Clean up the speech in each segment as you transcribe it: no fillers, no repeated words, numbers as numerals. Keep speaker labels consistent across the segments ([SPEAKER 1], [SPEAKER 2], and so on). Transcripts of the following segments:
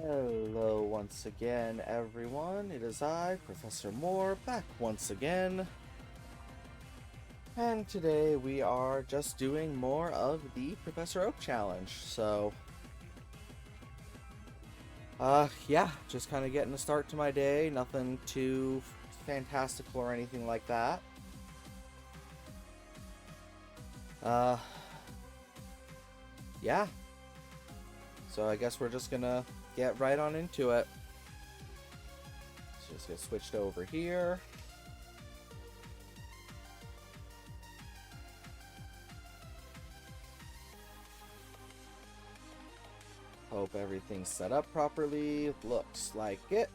[SPEAKER 1] Hello once again, everyone. It is I, Professor Moore, back once again. And today we are just doing more of the Professor Oak Challenge. Yeah, just kind of getting a start to my day. Nothing too fantastical or anything like that. Uh, yeah. So I guess we're just gonna get right on into it. Let's just get switched over here. Hope everything's set up properly. Looks like it.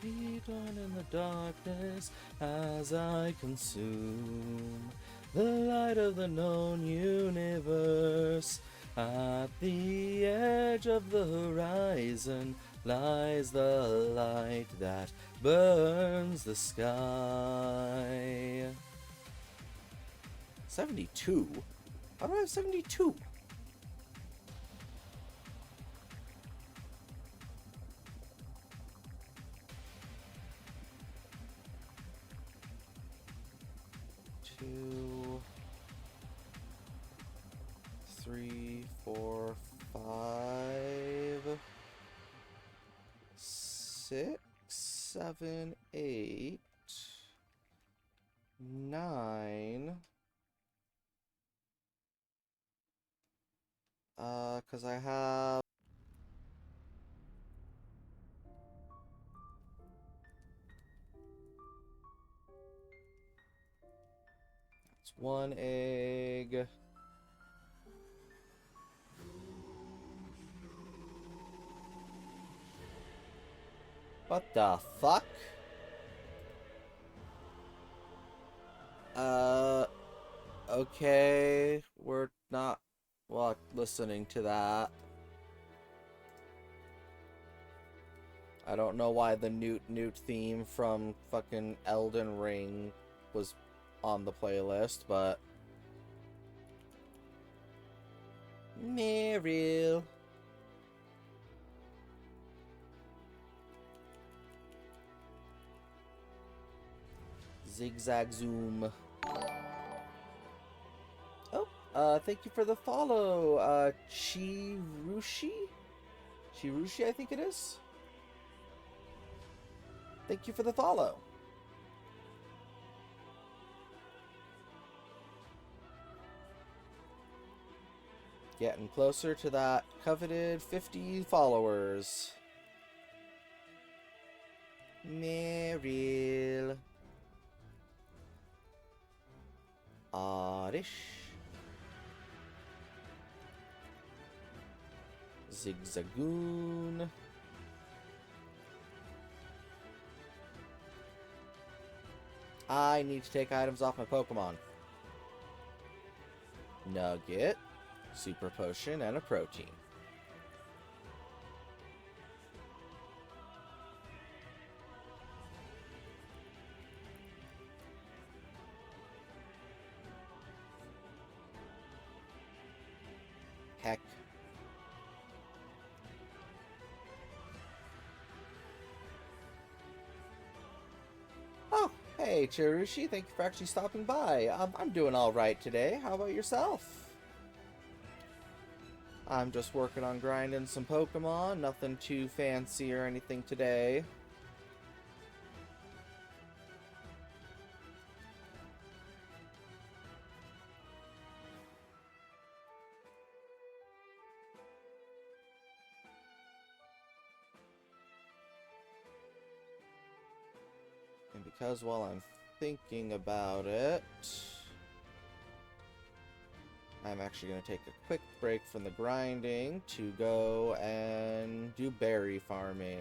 [SPEAKER 1] Be done in the darkness as I consume the light of the known universe. At the edge of the horizon lies the light that burns the sky. 72? How do I have 72? Two, three, four, five, six, seven, eight, nine. Cause I have it's one egg. What the fuck? Uh, okay, we're not listening to that. I don't know why the Newt Newt theme from fucking Elden Ring was on the playlist, but Meryl. Zigzag zoom. Oh, thank you for the follow, Chirushi? Chirushi, I think it is. Thank you for the follow. Getting closer to that coveted 50 followers. Meryl. Oddish. Zigzagoon. I need to take items off my Pokemon. Nugget, Super Potion, and a Protein. Heck. Oh, hey, Chirushi, thank you for actually stopping by. I'm doing alright today. How about yourself? I'm just working on grinding some Pokemon. Nothing too fancy or anything today. And because while I'm thinking about it, I'm actually going to take a quick break from the grinding to go and do berry farming.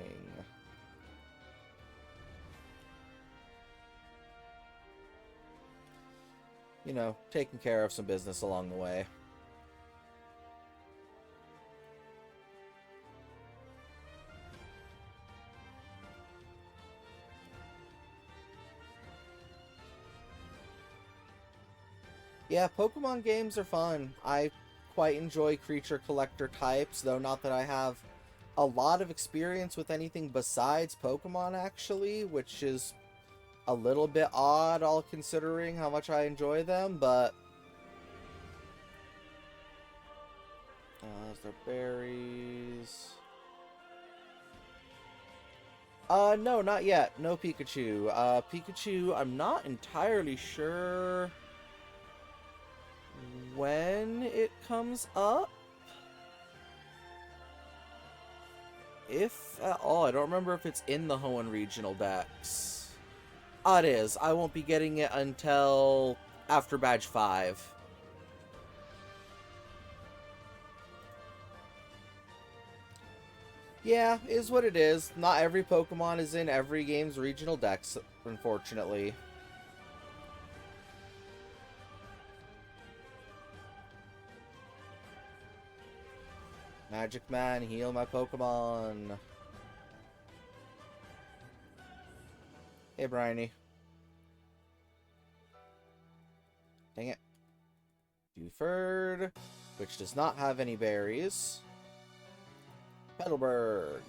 [SPEAKER 1] You know, taking care of some business along the way. Yeah, Pokemon games are fun. I quite enjoy creature collector types, though not that I have a lot of experience with anything besides Pokemon, actually, which is a little bit odd, all considering how much I enjoy them, but... is there berries? No, not yet. No Pikachu. Pikachu, I'm not entirely sure when it comes up. If at all. I don't remember if it's in the Hoenn Regional Dex. Ah, it is. I won't be getting it until after Badge 5. Yeah, is what it is. Not every Pokemon is in every game's regional dex, unfortunately. Magic Man, heal my Pokemon. Hey, Bryony. Dang it. Buford, which does not have any berries. Petalburg.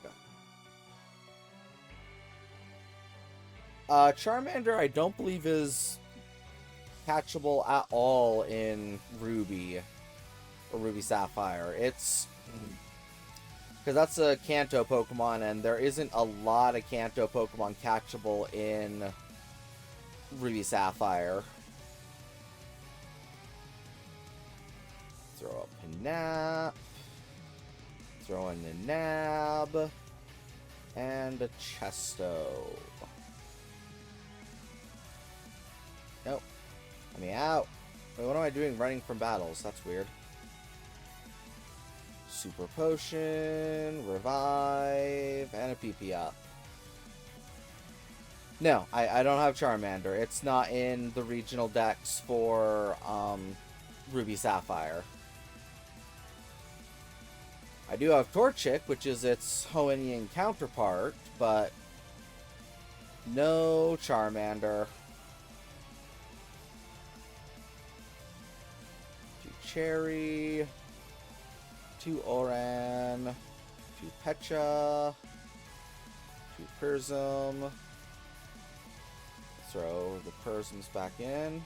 [SPEAKER 1] Charmander, I don't believe is catchable at all in Ruby or Ruby Sapphire. It's because that's a Kanto Pokemon, and there isn't a lot of Kanto Pokemon catchable in Ruby Sapphire. Throw up Pinap. Throw in a Nab. And a Chesto. Nope. Let me out. Wait, what am I doing running from battles? That's weird. Super Potion, Revive, and a PP up. No, I don't have Charmander. It's not in the regional dex for Ruby Sapphire. I do have Torchic, which is its Hoennian counterpart, but no Charmander. Cherry, 2 Oran, 2 Pecha, 2 Prism. Throw the Prisms back in.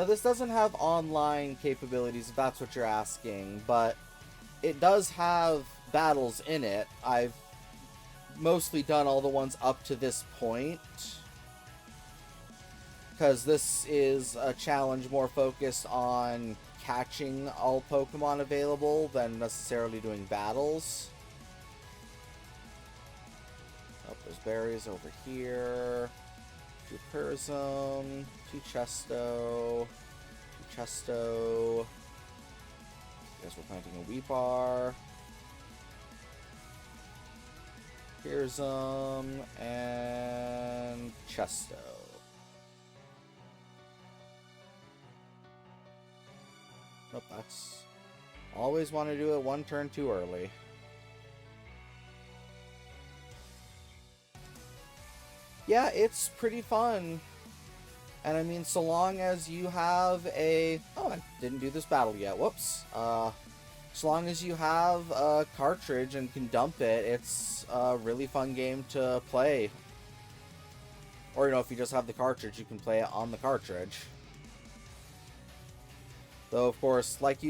[SPEAKER 1] This doesn't have online capabilities, if that's what you're asking, but it does have battles in it. I've mostly done all the ones up to this point, because this is a challenge more focused on catching all Pokemon available than necessarily doing battles. Oh, there's berries over here. 2 Prism, 2 Chesto, 2 Chesto. Guess we're planting a Weepar. Prism, and Chesto. Nope, that's... Always want to do it one turn too early. Yeah, it's pretty fun. And I mean, so long as you have a... Oh, I didn't do this battle yet. Whoops. So long as you have a cartridge and can dump it, it's a really fun game to play. Or, you know, if you just have the cartridge, you can play it on the cartridge. Though, of course, like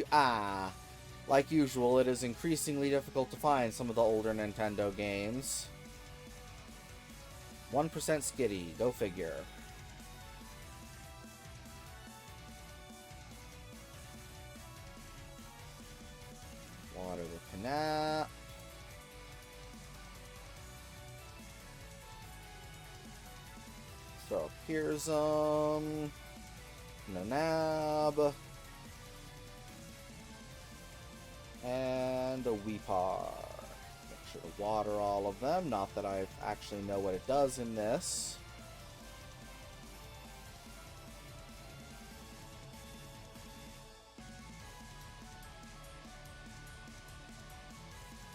[SPEAKER 1] usual, it is increasingly difficult to find some of the older Nintendo games. 1% Skitty, go figure. Water the Pinap. Throw a Pearsum. Nanab. And a Weepar. Make sure to water all of them. Not that I actually know what it does in this.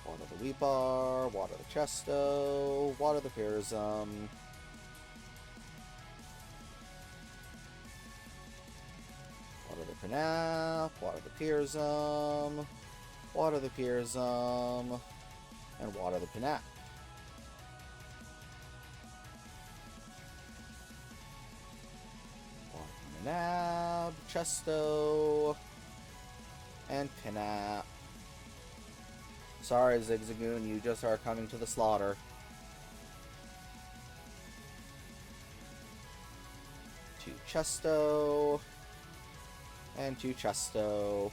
[SPEAKER 1] Water the Weepar. Water the Chesto. Water the Pearsum. Pinap, water the Pearsum, water the Pearsum, and water the Pinap. Pinap, Chesto, and Pinap. Sorry, Zigzagoon, you just are coming to the slaughter. Two Chesto, and two Chesto.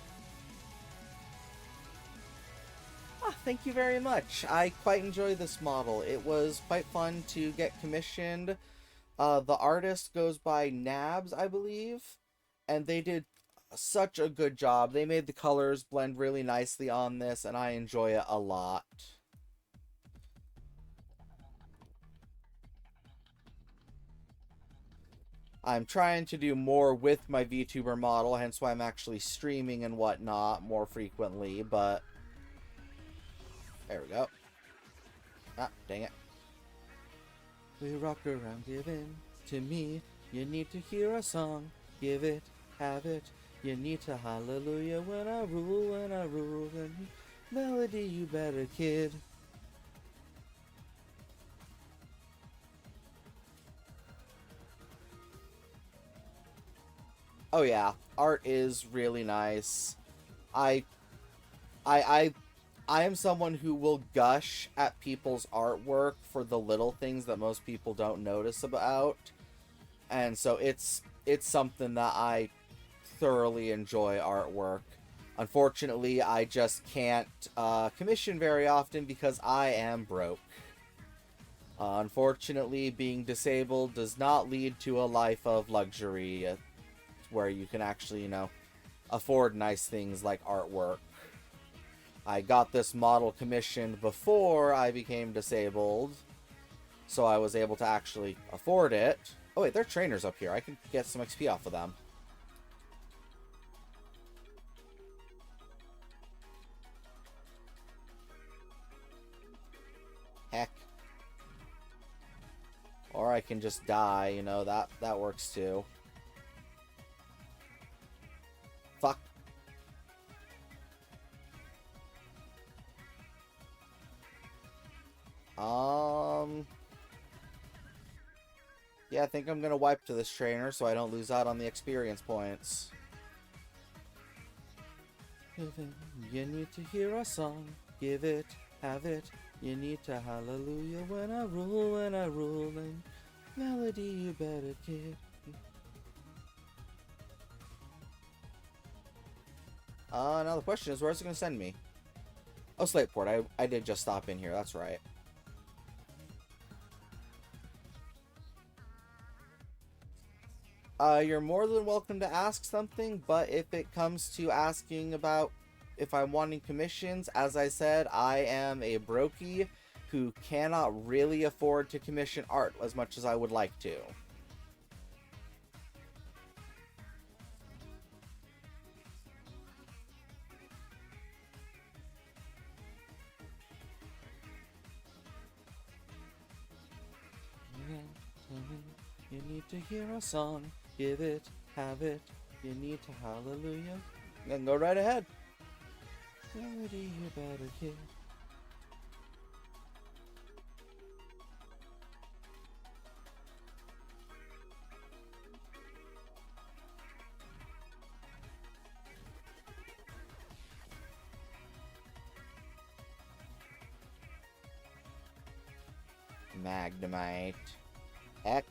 [SPEAKER 1] Thank you very much. I quite enjoy this model. It was quite fun to get commissioned. The artist goes by Nabs, I believe, and they did such a good job. They made the colors blend really nicely on this, and I enjoy it a lot. I'm trying to do more with my VTuber model, hence why I'm actually streaming and whatnot more frequently, but... There we go. Ah, dang it. We rock around, give in to me. You need to hear a song, give it, have it. You need to hallelujah when I rule, and melody you better, kid. Oh yeah, art is really nice. I I am someone who will gush at people's artwork for the little things that most people don't notice about. And so it's something that I thoroughly enjoy artwork. Unfortunately, I just can't commission very often because I am broke. Unfortunately, being disabled does not lead to a life of luxury where you can actually, you know, afford nice things like artwork. I got this model commissioned before I became disabled, so I was able to actually afford it. Oh wait, there are trainers up here. I can get some XP off of them. Heck. Or I can just die, you know, that works too. Fuck. Yeah, I think I'm gonna wipe to this trainer so I don't lose out on the experience points. You need to hear a song, give it, have it. You need to hallelujah when I rule, and melody you better kid. Now the question is, where's it gonna send me? Oh, Slateport. I did just stop in here, that's right. You're more than welcome to ask something, but if it comes to asking about if I'm wanting commissions, as I said, I am a brokey who cannot really afford to commission art as much as I would like to. You need to hear a song, give it, have it. You need to hallelujah. Then go right ahead. Melody you better hear. Magnemite. Heck.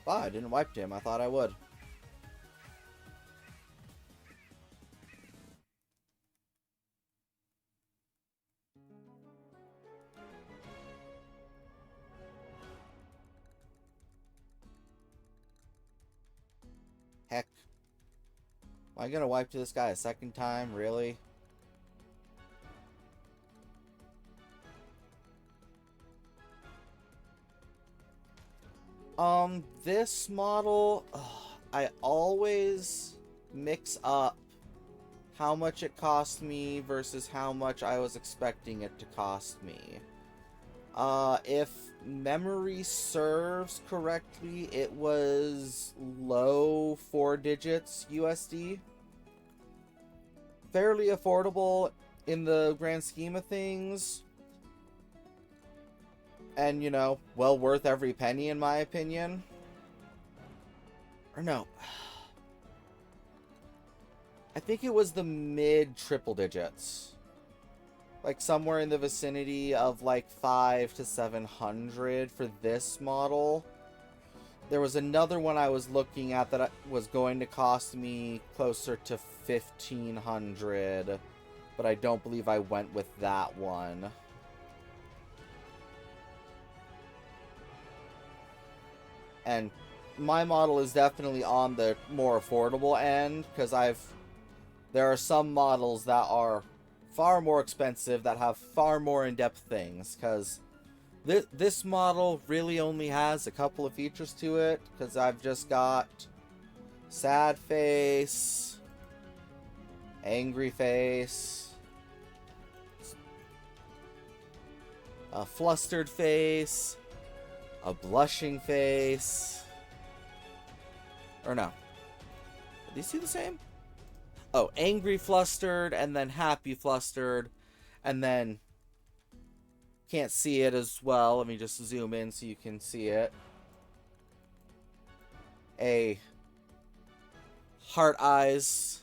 [SPEAKER 1] Wow, I didn't wipe him. I thought I would. Heck. Am I gonna wipe to this guy a second time? Really? This model... I always mix up how much it cost me versus how much I was expecting it to cost me. If memory serves correctly, it was low 4 digits USD. Fairly affordable in the grand scheme of things. And, you know, well worth every penny in my opinion. Or no. I think it was the mid triple digits. Like somewhere in the vicinity of like 500 to 700 for this model. There was another one I was looking at that was going to cost me closer to 1,500, but I don't believe I went with that one. And my model is definitely on the more affordable end, because there are some models that are far more expensive that have far more in-depth things, because this model really only has a couple of features to it, because I've just got sad face, angry face, a flustered face, a blushing face. Or no. Are these two the same? Oh, angry flustered, and then happy flustered, and then can't see it as well. Let me just zoom in so you can see it. A heart eyes,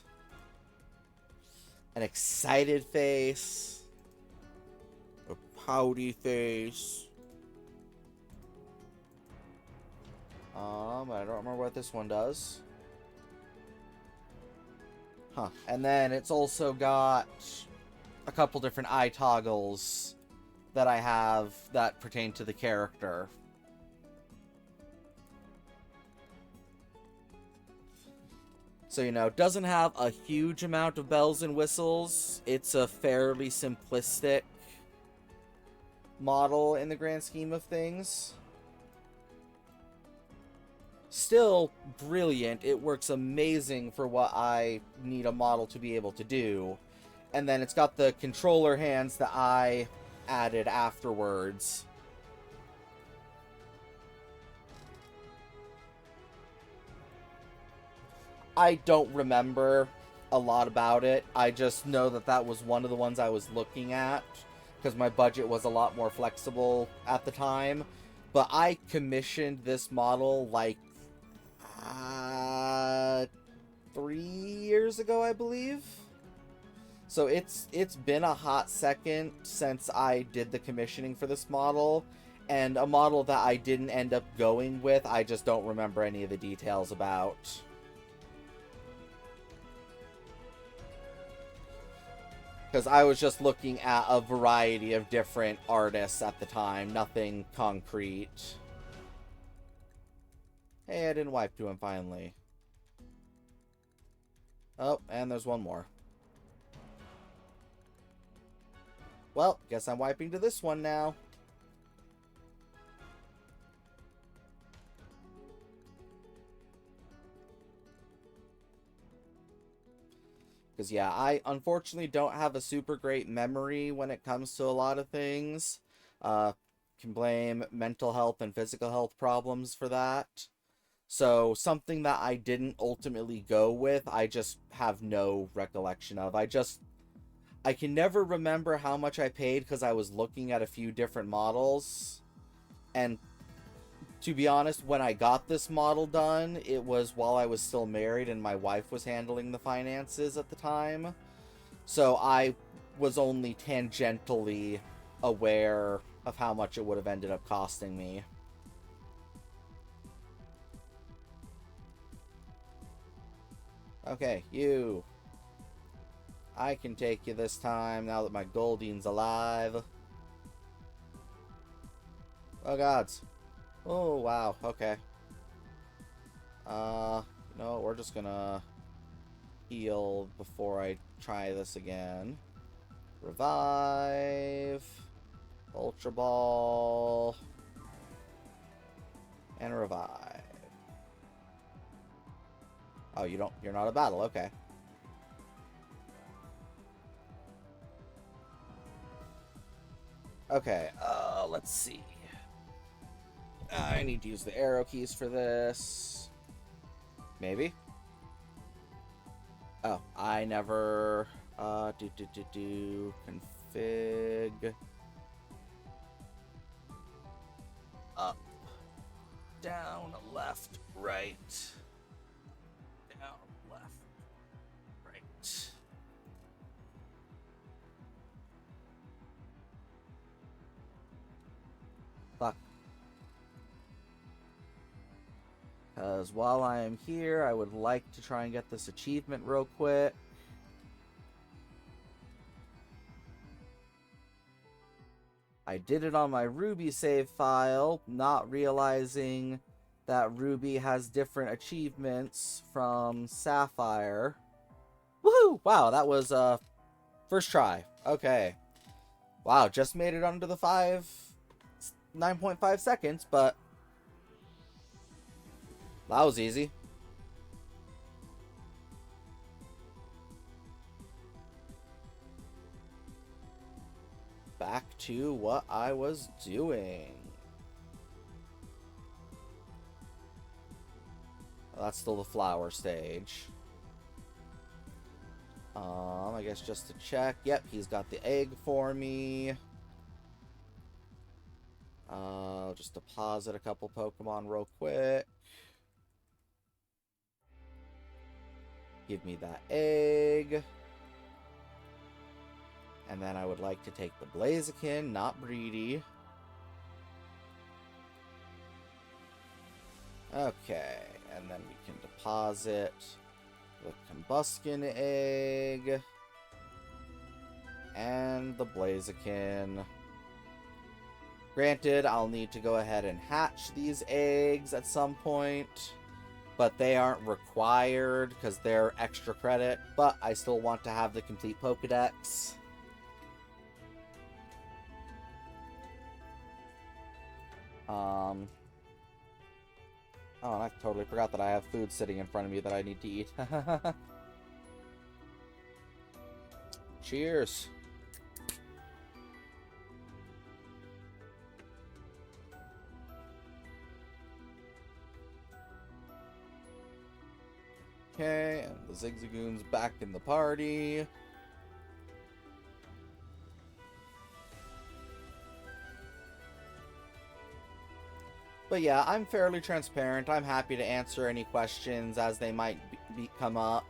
[SPEAKER 1] an excited face, a pouty face. I don't remember what this one does. Huh. And then it's also got a couple different eye toggles that I have that pertain to the character. So, you know, it doesn't have a huge amount of bells and whistles. It's a fairly simplistic model in the grand scheme of things. Still brilliant. It works amazing for what I need a model to be able to do. And then it's got the controller hands that I added afterwards. I don't remember a lot about it. I just know that that was one of the ones I was looking at, because my budget was a lot more flexible at the time. But I commissioned this model like 3 years ago, I believe. So it's been a hot second since I did the commissioning for this model, and a model that I didn't end up going with, I just don't remember any of the details about. Because I was just looking at a variety of different artists at the time, nothing concrete. Hey, I didn't wipe to him finally. Oh, and there's one more. Well, guess I'm wiping to this one now. Because, yeah, I unfortunately don't have a super great memory when it comes to a lot of things. Can blame mental health and physical health problems for that. So, something that I didn't ultimately go with, I just have no recollection of. I can never remember how much I paid because I was looking at a few different models. And to be honest, when I got this model done, it was while I was still married and my wife was handling the finances at the time. So I was only tangentially aware of how much it would have ended up costing me. Okay, you. I can take you this time now that my Goldine's alive. Oh gods. Oh wow, okay. No, we're just gonna heal before I try this again. Revive. Ultra Ball. And revive. Oh, you're not a battle, okay. Okay, let's see. I need to use the arrow keys for this. Maybe? Oh, I never, config. Up, down, left, right. Down, left, right. Fuck. Because while I am here, I would like to try and get this achievement real quick. I did it on my Ruby save file, not realizing that Ruby has different achievements from Sapphire. Woohoo! Wow, that was first try. Okay. Wow, just made it under the 9.5 seconds, but that was easy. Back to what I was doing. That's still the flower stage. I guess just to check. Yep, he's got the egg for me. I'll just deposit a couple Pokemon real quick. Give me that egg. And then I would like to take the Blaziken, not Breedy. Okay, and then we can deposit the Combuskin egg and the Blaziken. Granted, I'll need to go ahead and hatch these eggs at some point, but they aren't required because they're extra credit, but I still want to have the complete Pokedex. Oh, and I totally forgot that I have food sitting in front of me that I need to eat. Cheers. Okay, and the Zigzagoon's back in the party. But yeah, I'm fairly transparent. I'm happy to answer any questions as they might come up.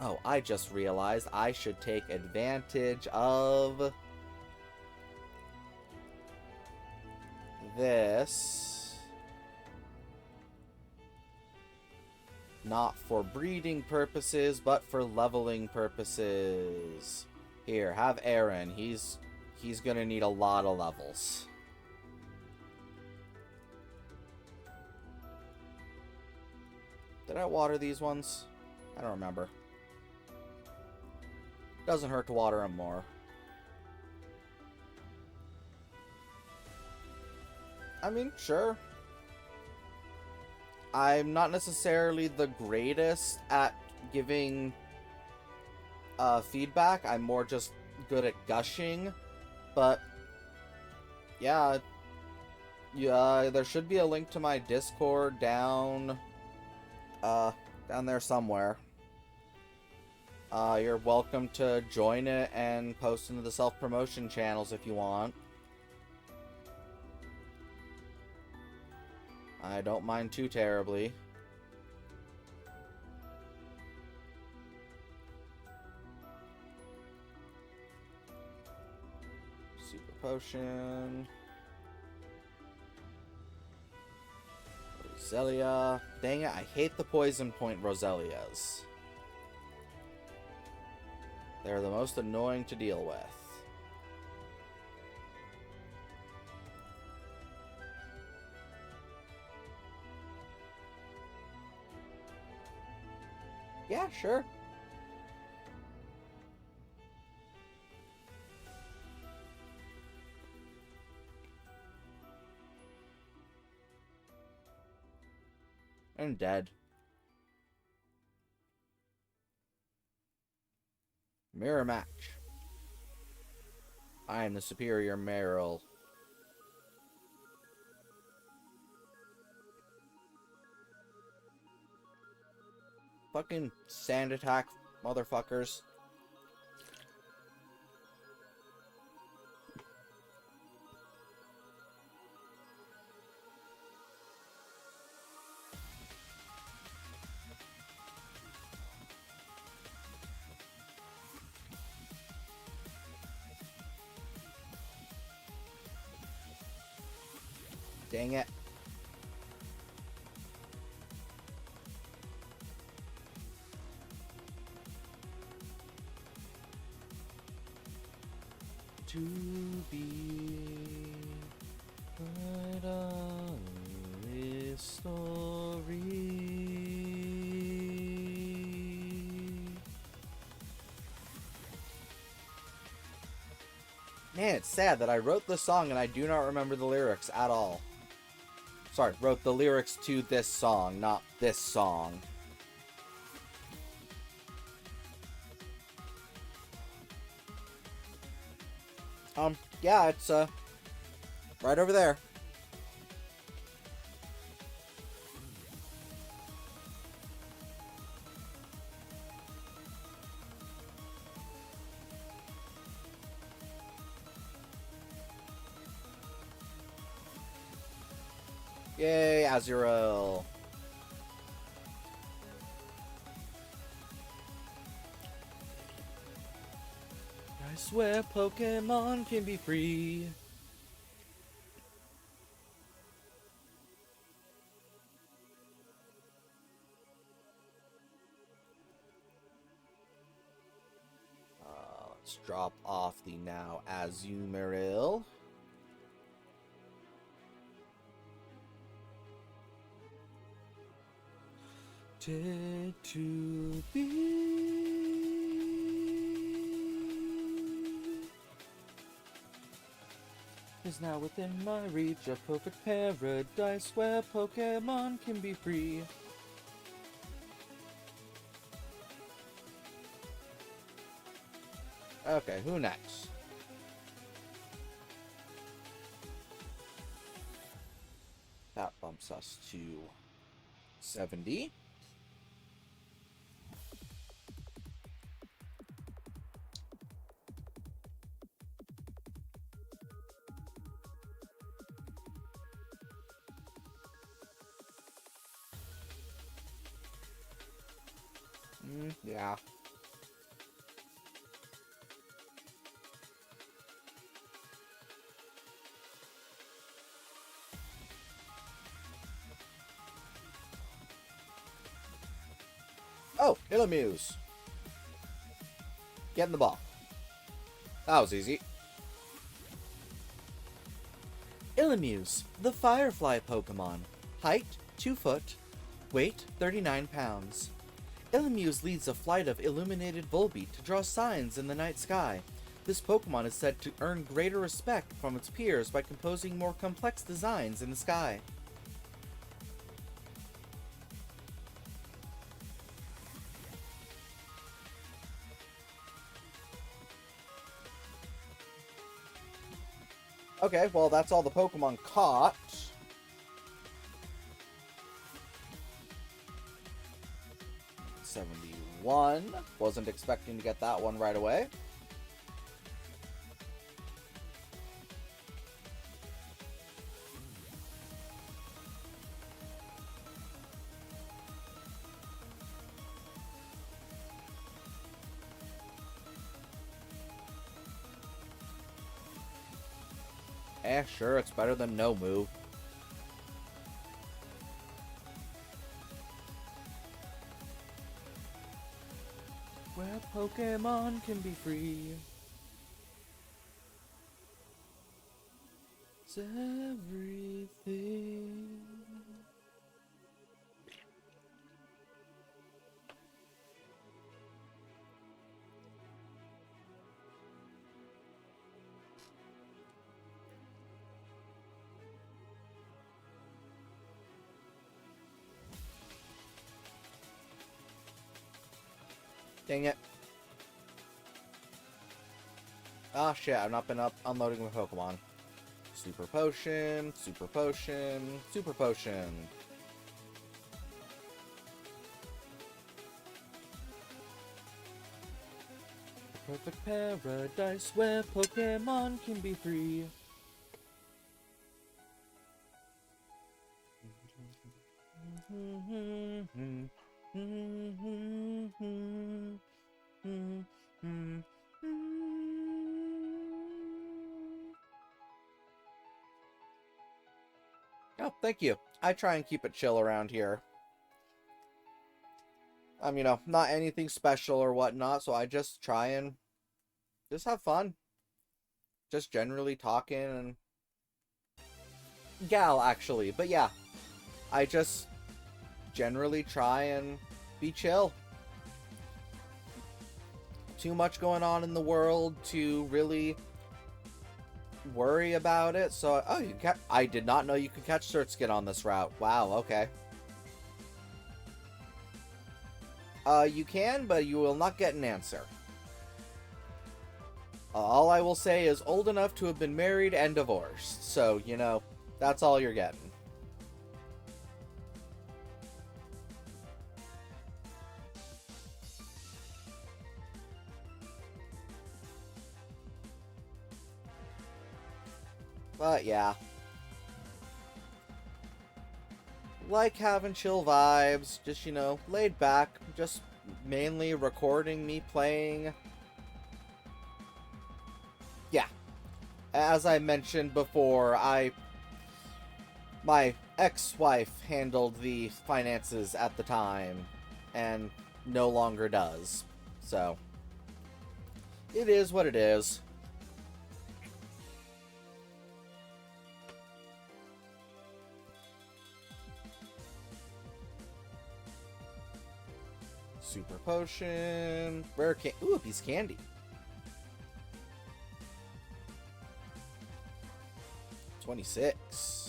[SPEAKER 1] Oh, I just realized I should take advantage of this. Not for breeding purposes, but for leveling purposes. Here, have Aaron. He's gonna need a lot of levels. Did I water these ones? I don't remember. Doesn't hurt to water them more. I mean, sure. I'm not necessarily the greatest at giving feedback. I'm more just good at gushing. But yeah, there should be a link to my Discord down there somewhere. You're welcome to join it and post into the self-promotion channels if you want. I don't mind too terribly. Super Potion. Roselia. Dang it, I hate the Poison Point Roselias. They're the most annoying to deal with. Yeah, sure. And dead. Mirror match. I am the superior Meryl. Fucking sand attack, motherfuckers. Dang it. To be right on this story. Man, it's sad that I wrote this song and I do not remember the lyrics at all. Sorry, wrote the lyrics to this song, not this song. Yeah, it's, right over there. Yay, Azurill. I swear Pokemon can be free. Let's drop off the now Azumarill. Did to be is now within my reach, a perfect paradise where Pokemon can be free. Okay, who next? That bumps us to 70. Yeah. Oh, Illamuse. Get in the ball. That was easy. Illamuse, the Firefly Pokemon. Height, 2 foot. Weight, 39 pounds. Illamuse leads a flight of illuminated Volbeat to draw signs in the night sky. This Pokemon is said to earn greater respect from its peers by composing more complex designs in the sky. Okay, well, that's all the Pokemon caught. '71. Wasn't expecting to get that one right away. Sure, it's better than no move. Where Pokemon can be free. It's everything. Dang it. Ah, shit, I've not been unloading my Pokemon. Super Potion, Super Potion, Super Potion. Perfect paradise where Pokemon can be free. Oh, thank you. I try and keep it chill around here. You know, not anything special or whatnot, so I just try and just have fun. Just generally talking and... Gal, actually. But yeah, I just generally try and be chill. Too much going on in the world to really worry about it. So, oh, I did not know you could catch Surtskin on this route. Wow, okay. You can, but you will not get an answer. All I will say is old enough to have been married and divorced. So, you know, that's all you're getting. But yeah. Like having chill vibes, just, you know, laid back, just mainly recording me playing. Yeah. As I mentioned before, my ex-wife handled the finances at the time, and no longer does. So, it is what it is. Super Potion. Rare candy. Ooh, a piece of candy. 26.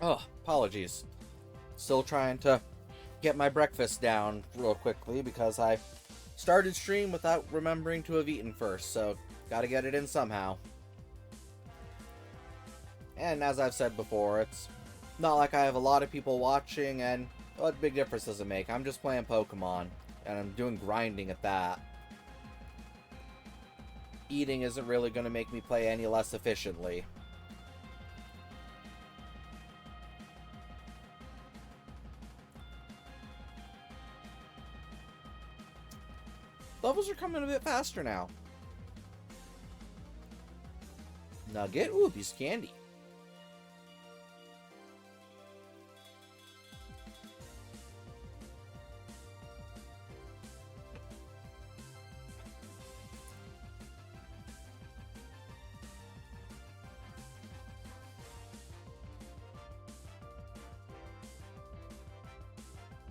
[SPEAKER 1] Oh, apologies. Still trying to get my breakfast down real quickly because I started stream without remembering to have eaten first, so gotta get it in somehow. And as I've said before, it's not like I have a lot of people watching, and what big difference does it make? I'm just playing Pokemon, and I'm doing grinding at that. Eating isn't really going to make me play any less efficiently. Levels are coming a bit faster now. Nugget? Ooh, a piece of candy.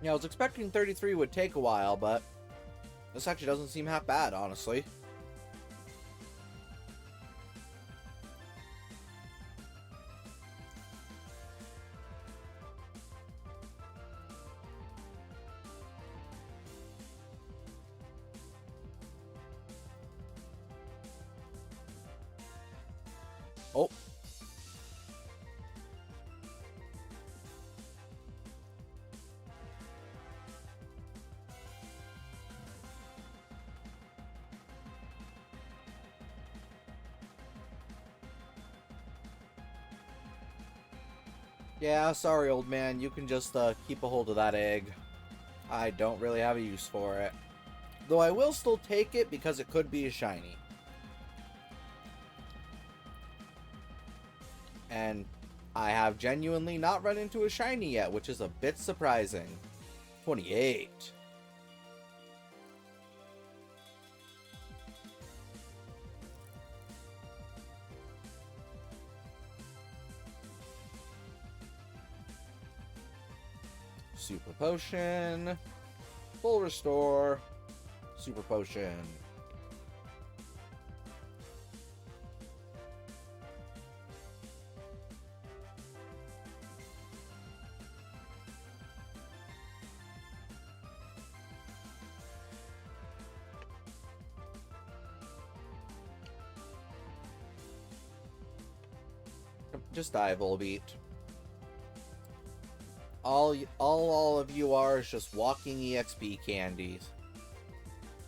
[SPEAKER 1] Yeah, I was expecting 33 would take a while, but this actually doesn't seem half bad, honestly. Oh. Yeah, sorry, old man. You can just keep a hold of that egg. I don't really have a use for it. Though I will still take it because it could be a shiny. And I have genuinely not run into a shiny yet, which is a bit surprising. 28. Super Potion. Full restore. Super potion. Just die, Volbeat. All of you are is just walking EXP candies.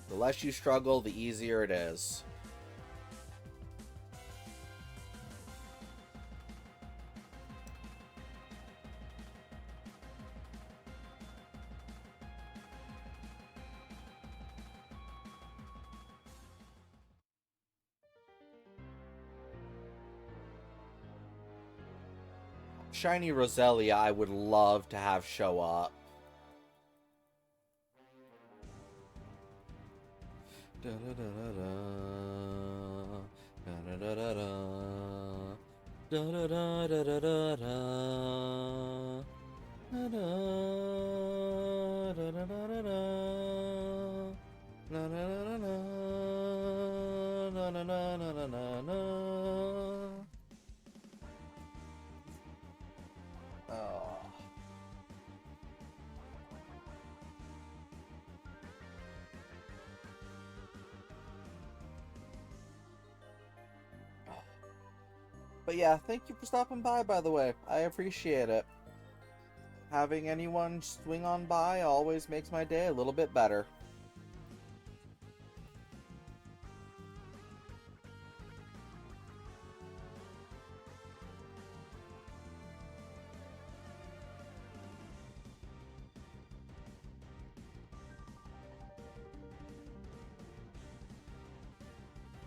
[SPEAKER 1] The less you struggle, the easier it is. Shiny Roselia I would love to have show up. Da da da da da da da da da da da da da da da But yeah, thank you for stopping by the way. I appreciate it. Having anyone swing on by always makes my day a little bit better.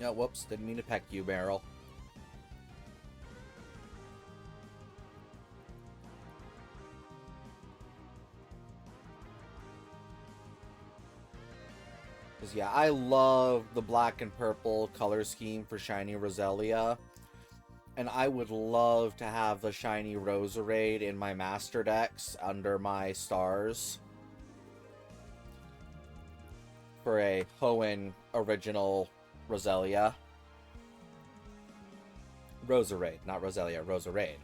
[SPEAKER 1] Yeah, whoops, didn't mean to peck you, Meryl. Because, yeah, I love the black and purple color scheme for Shiny Roselia. And I would love to have the Shiny Roserade in my Master Decks under my stars. For a Hoenn original Roselia. Roserade, not Roselia, Roserade.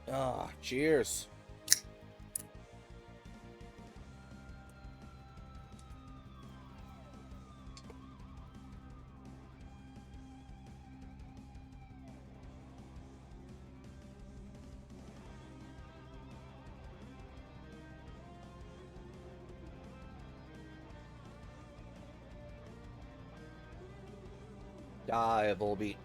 [SPEAKER 1] Ah, cheers. Die, Volbeat.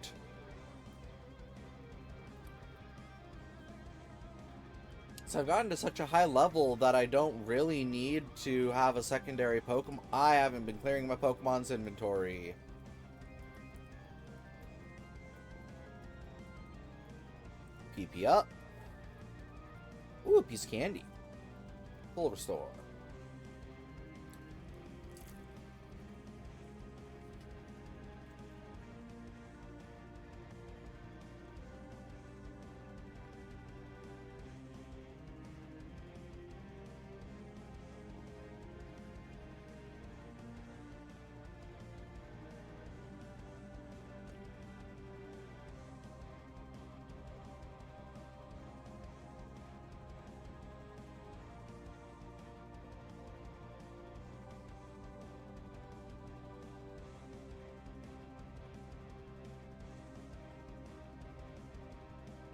[SPEAKER 1] So I've gotten to such a high level that I don't really need to have a secondary Pokemon. I haven't been clearing my Pokemon's inventory. PP up. Ooh, a piece of candy. Full restore.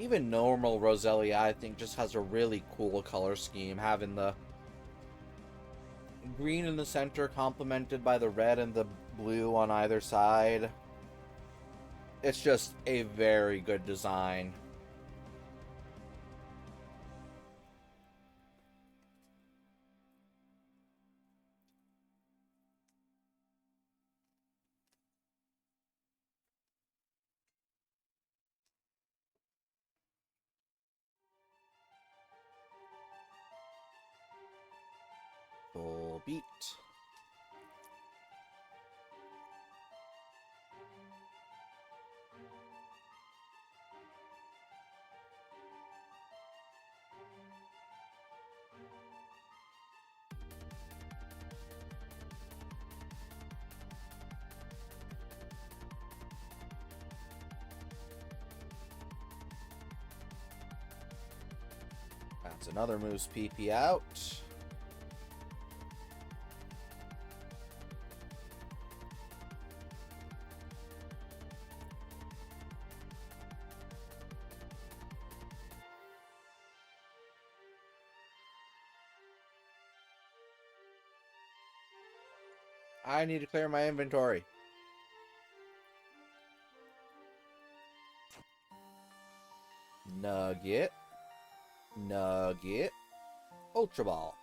[SPEAKER 1] Even normal Roselia, I think, just has a really cool color scheme, having the green in the center complemented by the red and the blue on either side. It's just a very good design. Full beat. That's another Moose PP out. I need to clear my inventory. Nugget. Nugget. Ultra Ball.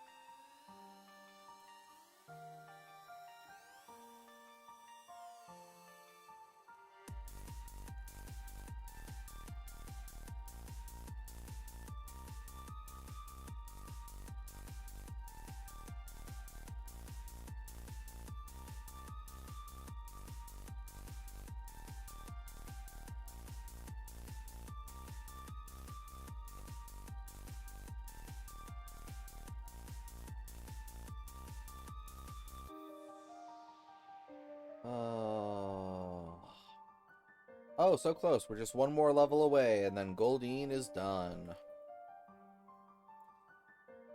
[SPEAKER 1] Oh, so close. We're just one more level away, and then Goldeen is done.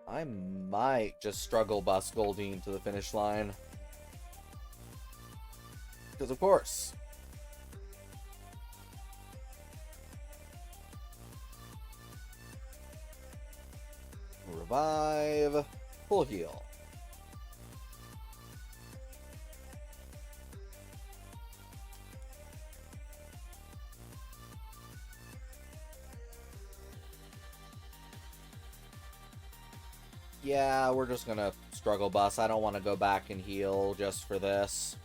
[SPEAKER 1] I might just struggle bus Goldeen to the finish line. Because, of course. Revive. Full heal. Yeah, we're just gonna struggle bus. I don't want to go back and heal just for this.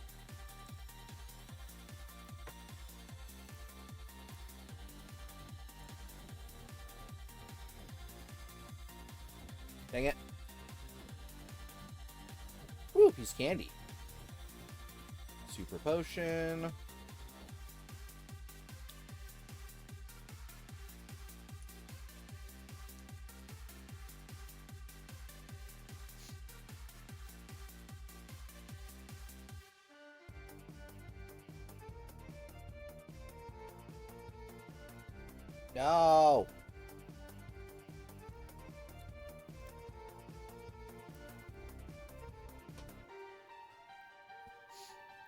[SPEAKER 1] Dang it. Woo, piece of candy. Super potion. No.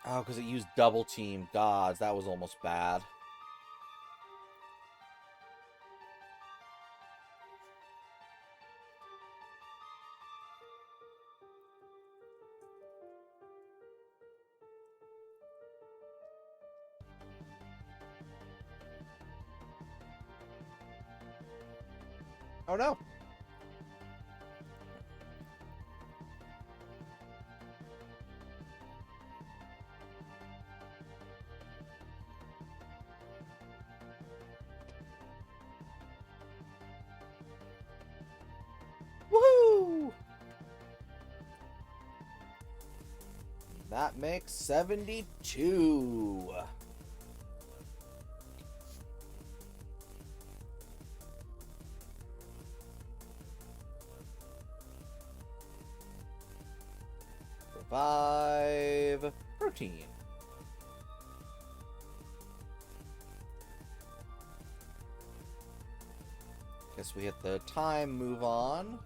[SPEAKER 1] Oh, because it used double team. Gods, that was almost bad. Oh no. Woohoo! That makes 72. Revive protein. Guess we hit the time move on.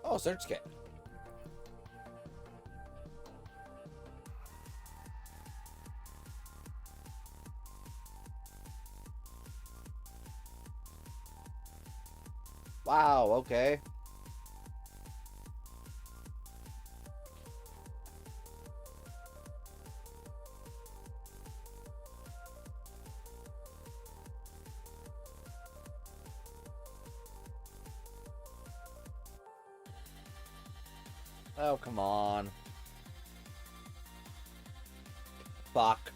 [SPEAKER 1] Oh, search kit. Wow, okay. Oh, come on. Fuck.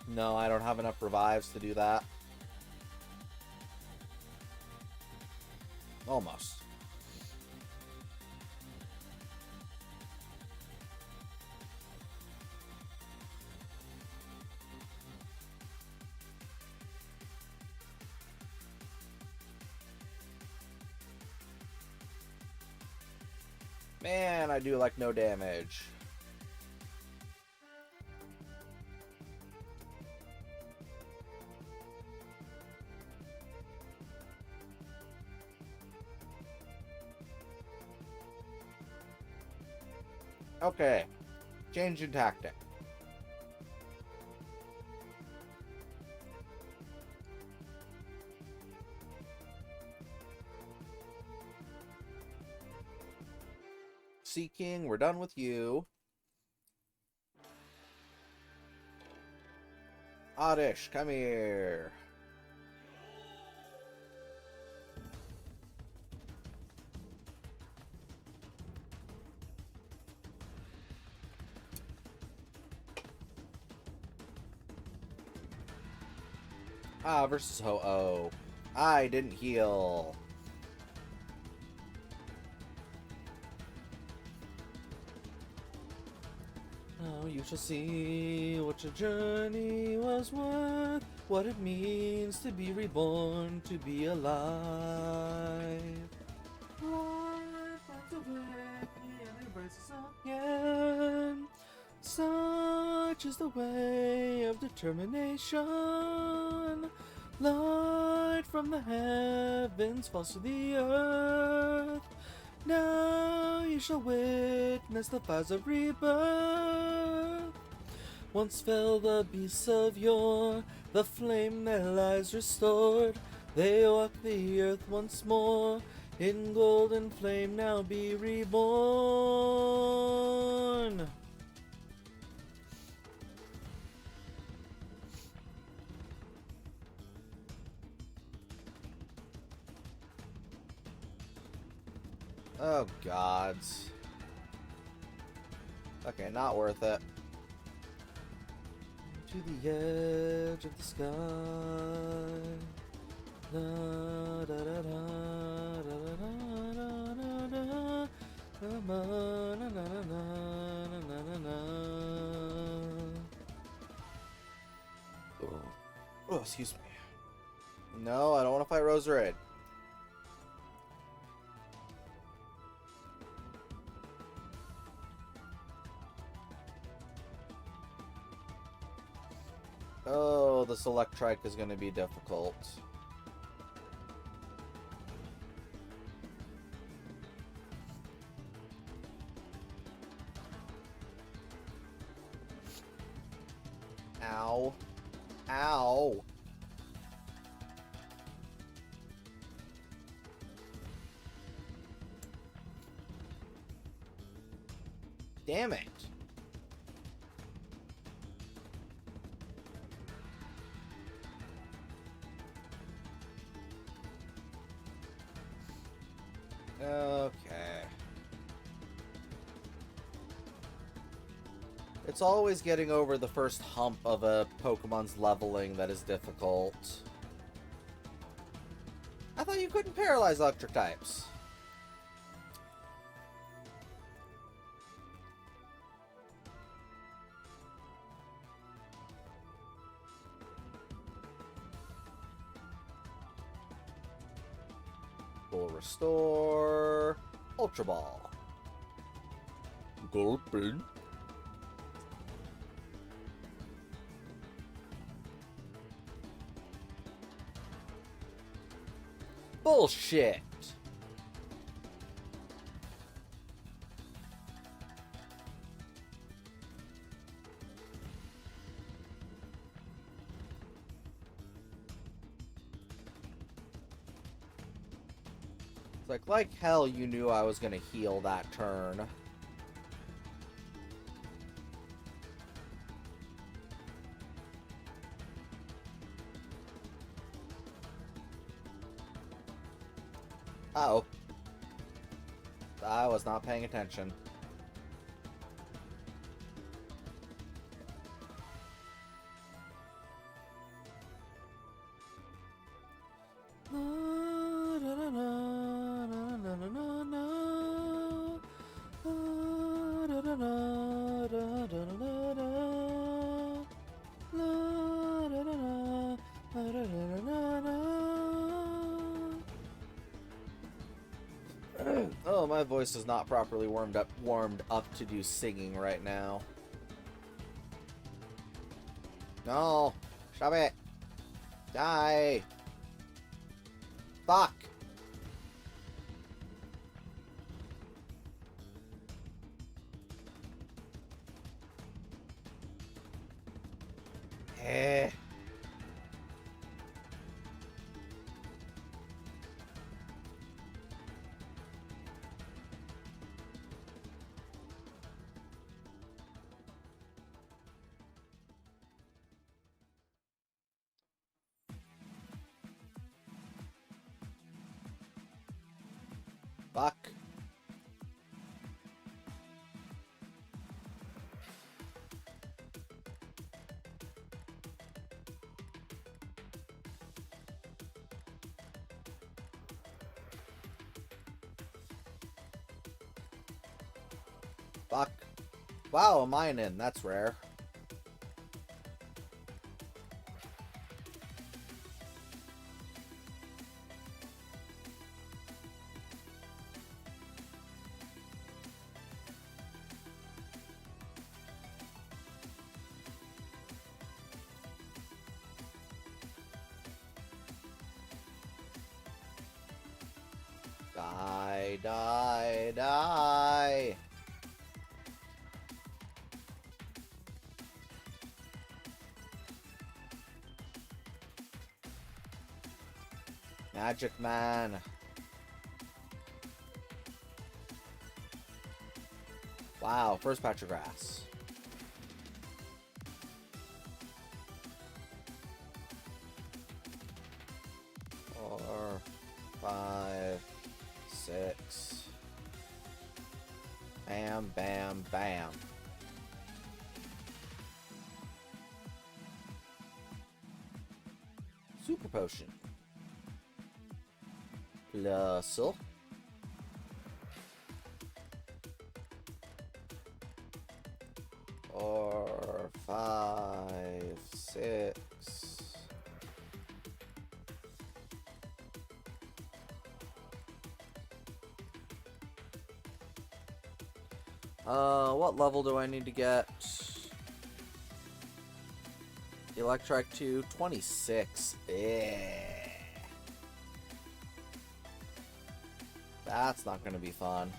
[SPEAKER 1] No, I don't have enough revives to do that. Almost. Man, I do like no damage. Okay. Change in tactic. Seeking, we're done with you. Oddish, come here. Versus Ho-Oh. I didn't heal. Now you shall see what your journey was worth, what it means to be reborn, to be alive. Life finds a way and embraces again. Such is the way of determination. Light from the heavens falls to the earth. Now you shall witness the fires of rebirth. Once fell the beasts of yore, the flame their lives restored. They walk the earth once more, in golden flame now be reborn. Oh, gods. Okay, not worth it. To the edge of the sky. Da, da, da, da, da, da, da, da, oh, excuse me. No, I don't want to fight Rose Red. Oh, this Electrike is going to be difficult. Ow. Ow. Damn it. Okay. It's always getting over the first hump of a Pokemon's leveling that is difficult. I thought you couldn't paralyze electric types. Full restore. Ultra Ball. Gulpin. Bullshit. It's like hell you knew I was gonna heal that turn. Uh-oh. I was not paying attention. Oh, my voice is not properly warmed up to do singing right now. No, stop it. Die. Fuck. Fuck. Fuck. Wow, a mine in. That's rare. Die, die, die. Magic Man. Wow, first patch of grass. Four, 5, 6. Bam, bam, bam. Super potion. Plus. 4, 5, 6. What level do I need to get? Electric 2, 26. Yeah. That's not gonna be fun.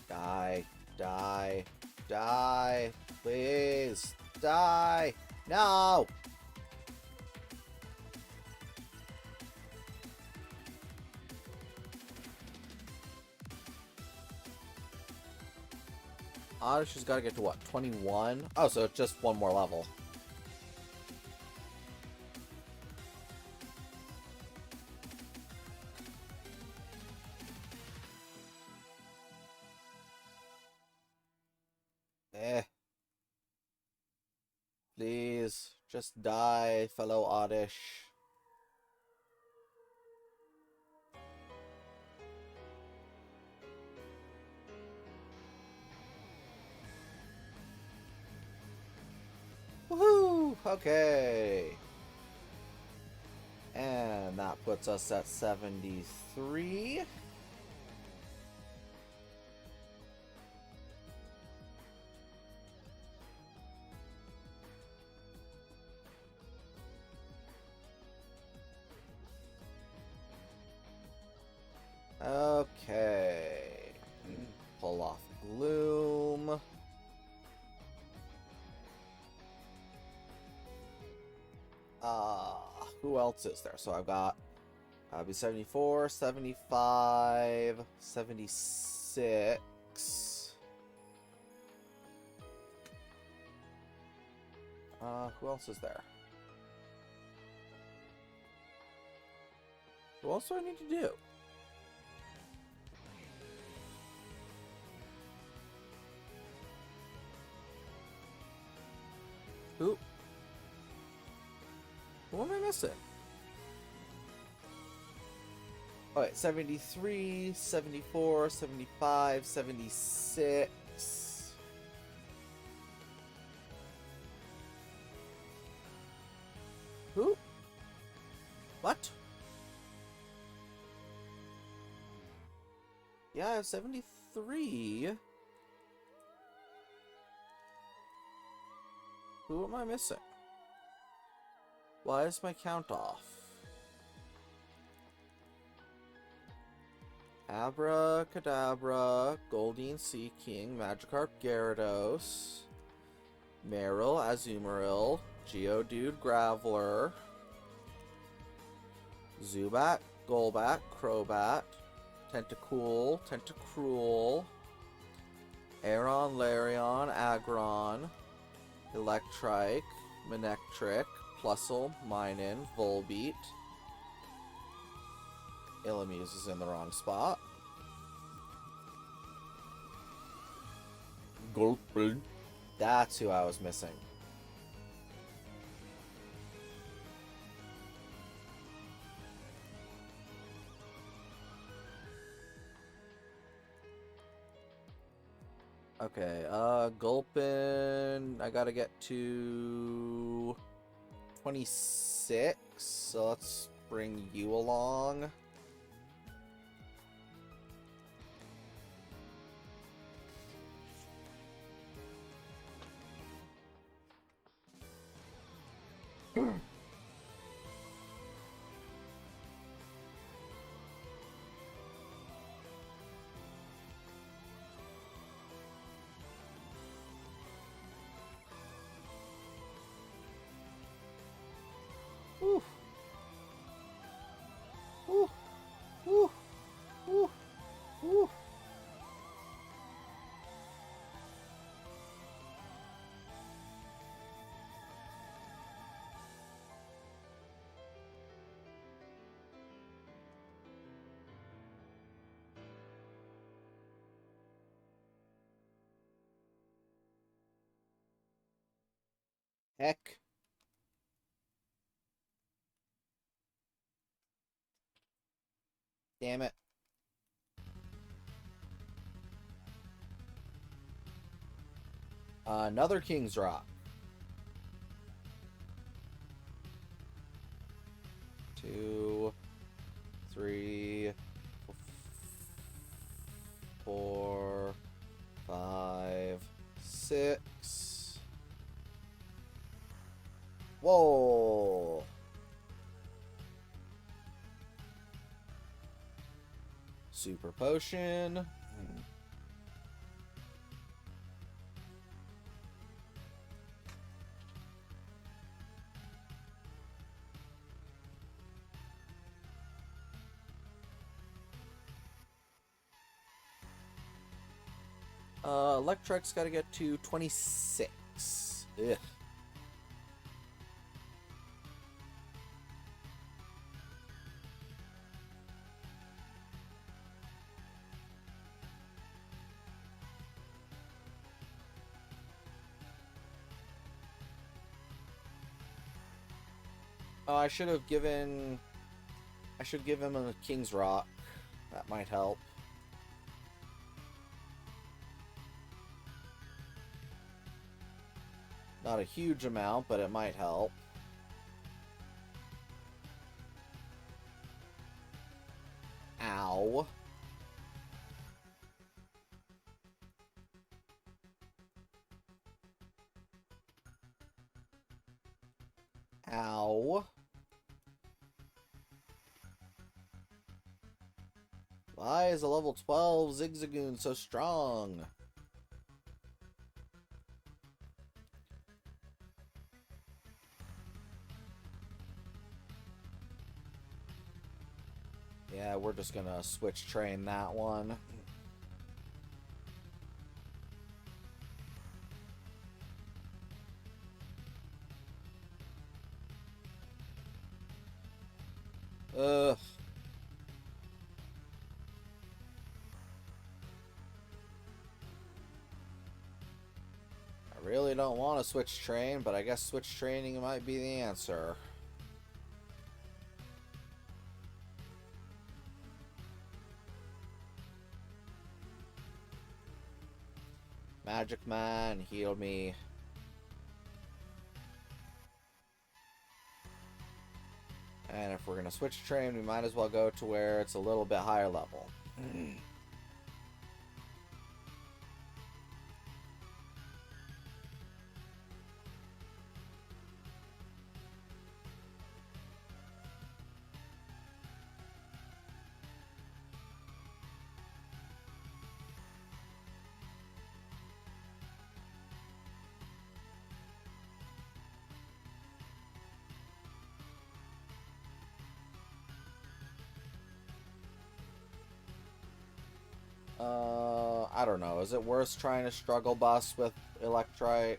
[SPEAKER 1] Die, die, die, please, die, no! Oddish got to get to what, 21? Oh, so it's just one more level. Please, just die, fellow Oddish. Woohoo! Okay. And that puts us at 73. Okay. Pull off Gloom. Who else is there? So I've got be 74, 75, 76. Who else is there? What else do I need to do? Who am I missing? Alright, 73, 74, 75, 76. Who? What? Yeah, I have 73. Who am I missing? Why is my count off? Abracadabra, Goldeen Sea King, Magikarp Gyarados, Meryl, Azumarill, Geodude Graveler, Zubat, Golbat, Crobat, Tentacool, Tentacruel, Aeron, Larion, Aggron, Electrike, Manectric, Plusle, Minun, Volbeat. Illamuse is in the wrong spot. Gulpin. That's who I was missing. Okay, Gulpin, I gotta get to 26, so let's bring you along. Woo. Woo. Woo. Woo. Woo. Heck. Damn it. Another King's Rock. 2, 3, 4, 5, 6. Whoa. Super Potion. Electric's got to get to 26. Ugh. Oh, I should give him a King's Rock. That might help. Not a huge amount, but it might help. Ow. Ow. Why is a level 12 Zigzagoon so strong? Yeah, we're just gonna switch train that one. Ugh. I really don't want to switch train, but I guess switch training might be the answer. Magic Man, heal me. And if we're going to switch train, we might as well go to where it's a little bit higher level. I don't know. Is it worth trying to struggle bus with Electrite?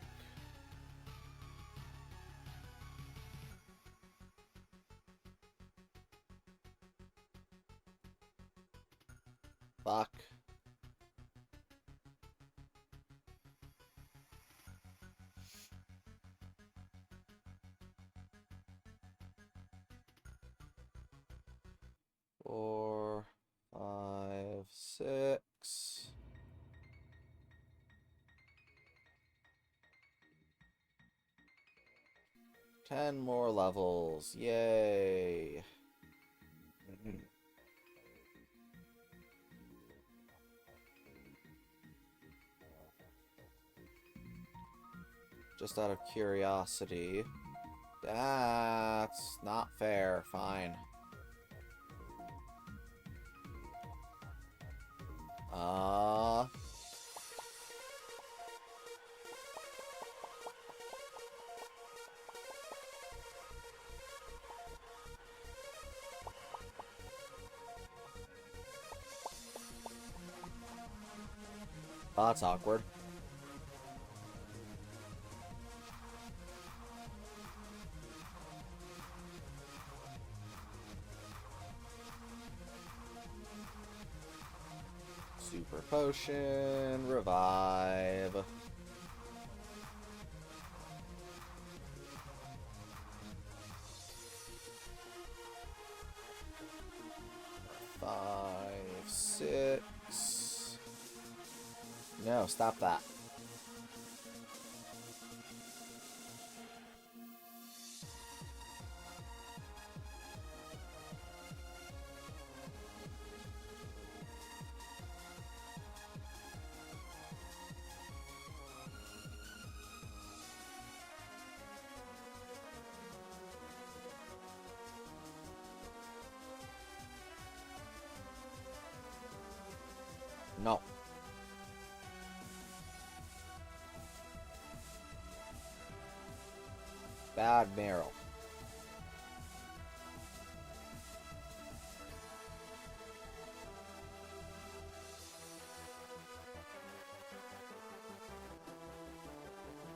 [SPEAKER 1] Fuck. Four, five, six. 10 more levels. Yay. Just out of curiosity. That's not fair. Fine. Oh, that's awkward. Super potion, revive. Five, six. No, stop that. No. Bad Meryl.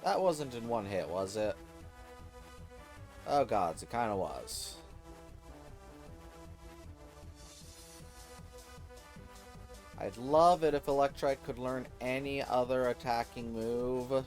[SPEAKER 1] That wasn't in one hit, was it? Oh gods, it kinda was. I'd love it if Electrite could learn any other attacking move.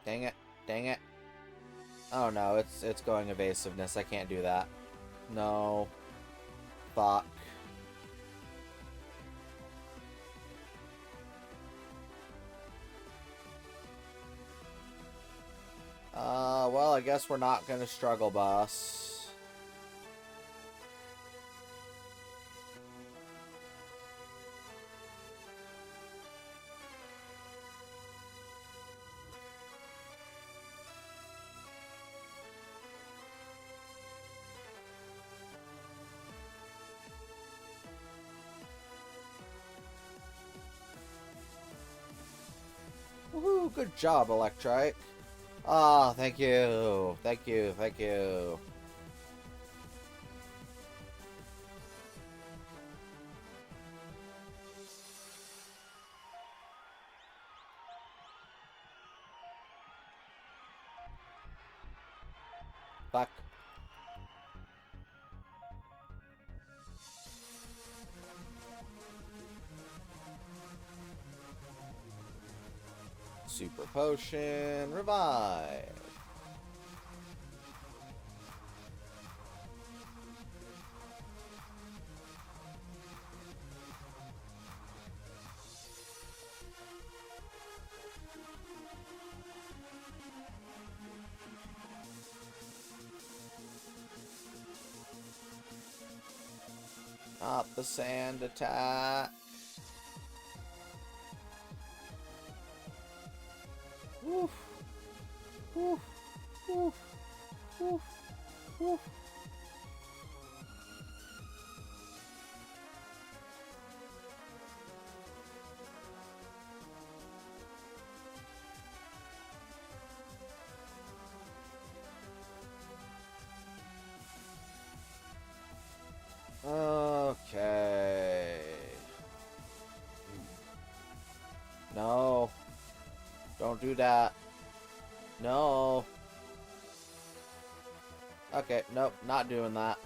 [SPEAKER 1] Dang it. Dang it. Oh no, it's going evasiveness. I can't do that. No. Fuck. Well, I guess we're not gonna struggle bus. Woohoo, good job, Electrite. Ah, thank you. Thank you, thank you. Fuck. Super potion, revive. Not the sand attack. Woof. Woof. Woof. Woof. Woof. don't do that. No. Okay, nope, not doing that.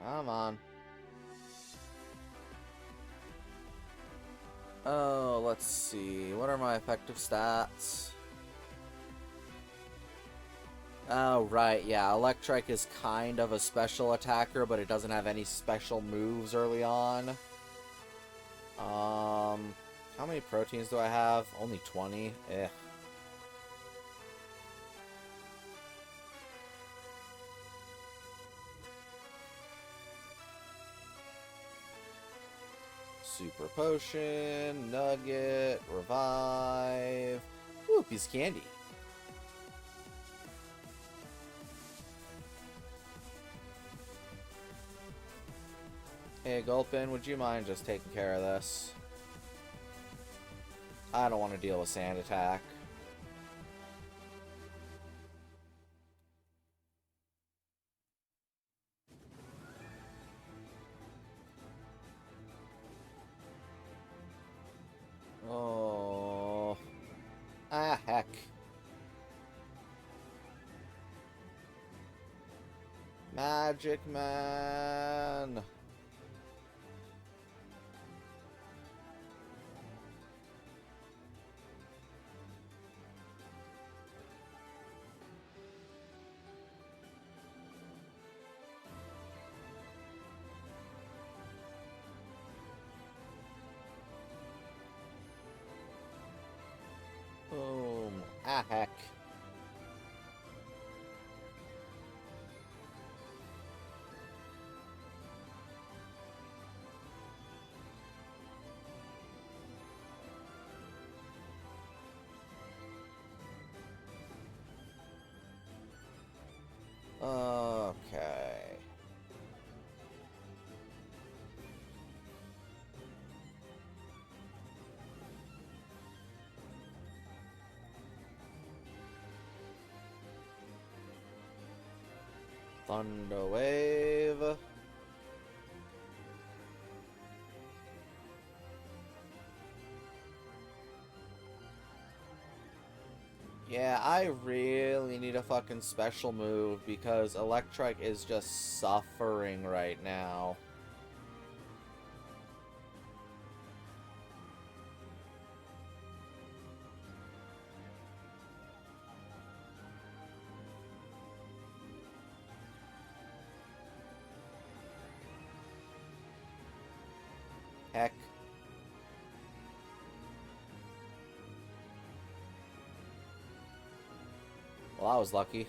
[SPEAKER 1] Come on. Oh, let's see. What are my effective stats? Oh, right, yeah. Electrike is kind of a special attacker, but it doesn't have any special moves early on. How many proteins do I have? Only 20? Eh. Super Potion, Nugget, Revive. Ooh, piece of candy. Hey, Gulpin, would you mind just taking care of this? I don't want to deal with Sand Attack. Oh. Ah, heck. Magic Man. Boom. Ah, heck. Okay. Thunder Wave. Yeah, I really need a fucking special move because Electrike is just suffering right now. Heck. Well, I was lucky.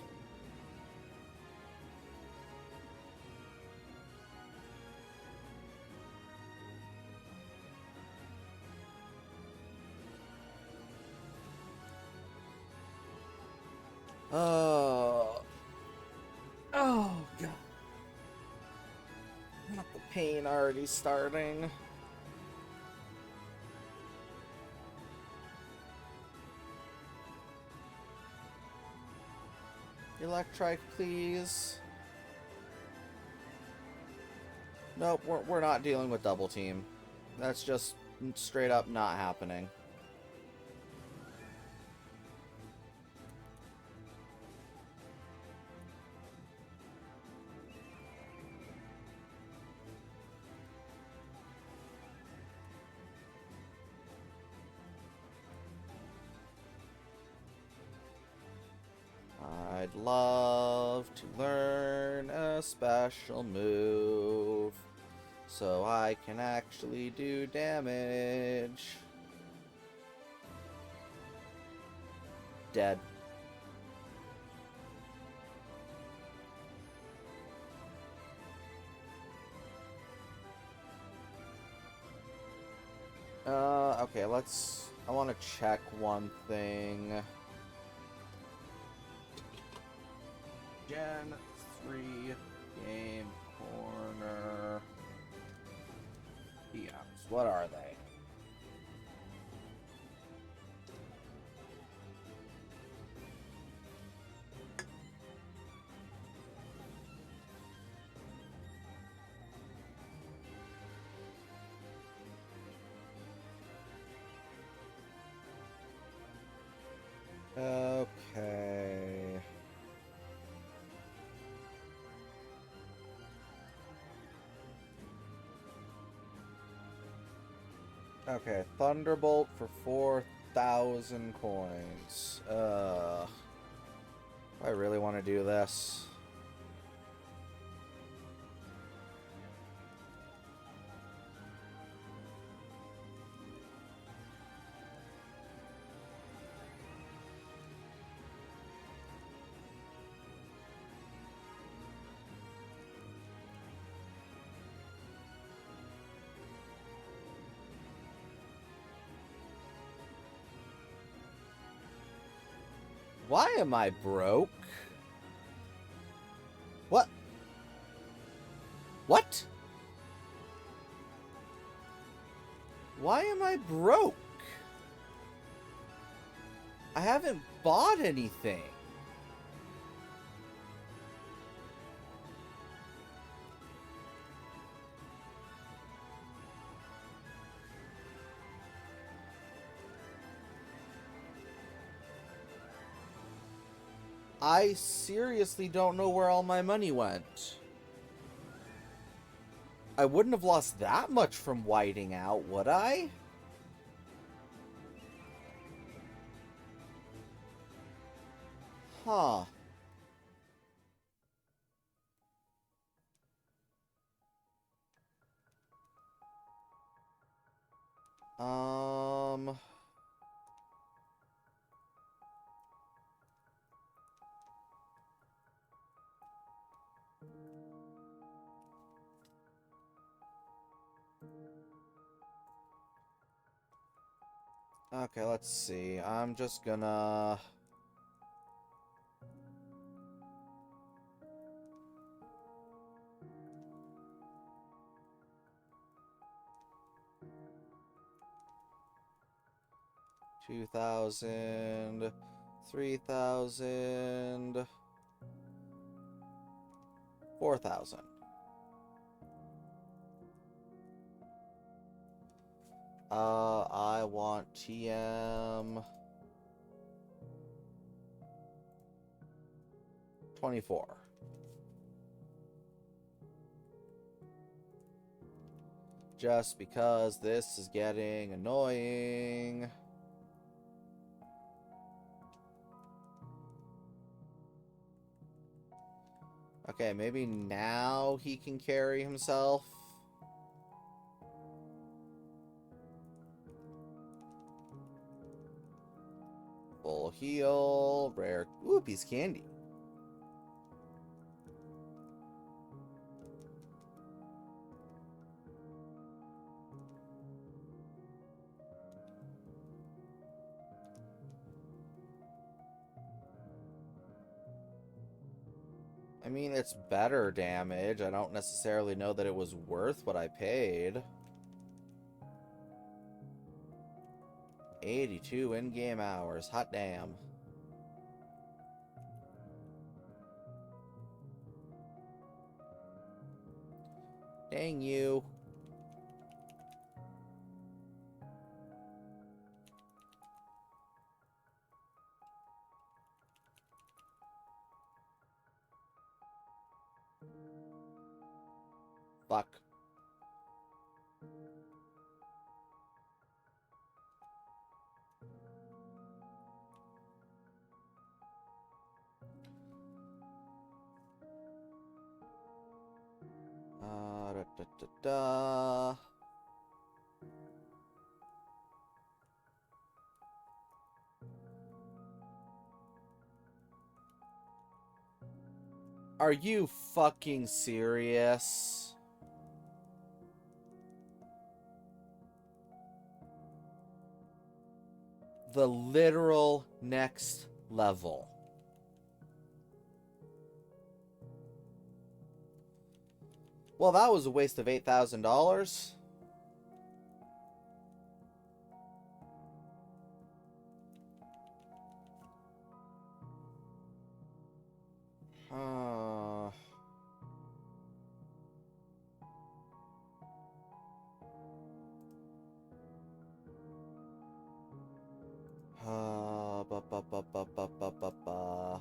[SPEAKER 1] Oh. Oh, God. Not the pain already starting. Electrike, please. Nope, we're not dealing with double team. That's just straight up not happening. I'd love to learn a special move so I can actually do damage. Dead. Okay, let's I want to check one thing. Gen 3 Game Corner PMs. What are they? Okay. Okay, Thunderbolt for 4,000 coins. I really want to do this. Why am I broke? What? What? Why am I broke? I haven't bought anything. I seriously don't know where all my money went. I wouldn't have lost that much from whiting out, would I? Huh. Um... Okay, let's see. I'm just gonna... $2,000, $3,000, $4,000. I want TM 24. Just because this is getting annoying. Okay, maybe now he can carry himself. Full heal, rare. Ooh, piece of candy. I mean, it's better damage. I don't necessarily know that it was worth what I paid. 82 in-game hours. Hot damn. Dang you. Fuck. Da, da, da, da. Are you fucking serious? the literal next level. Well, that was a waste of $8,000. Ba, ba, ba, ba, ba, ba, ba, ba.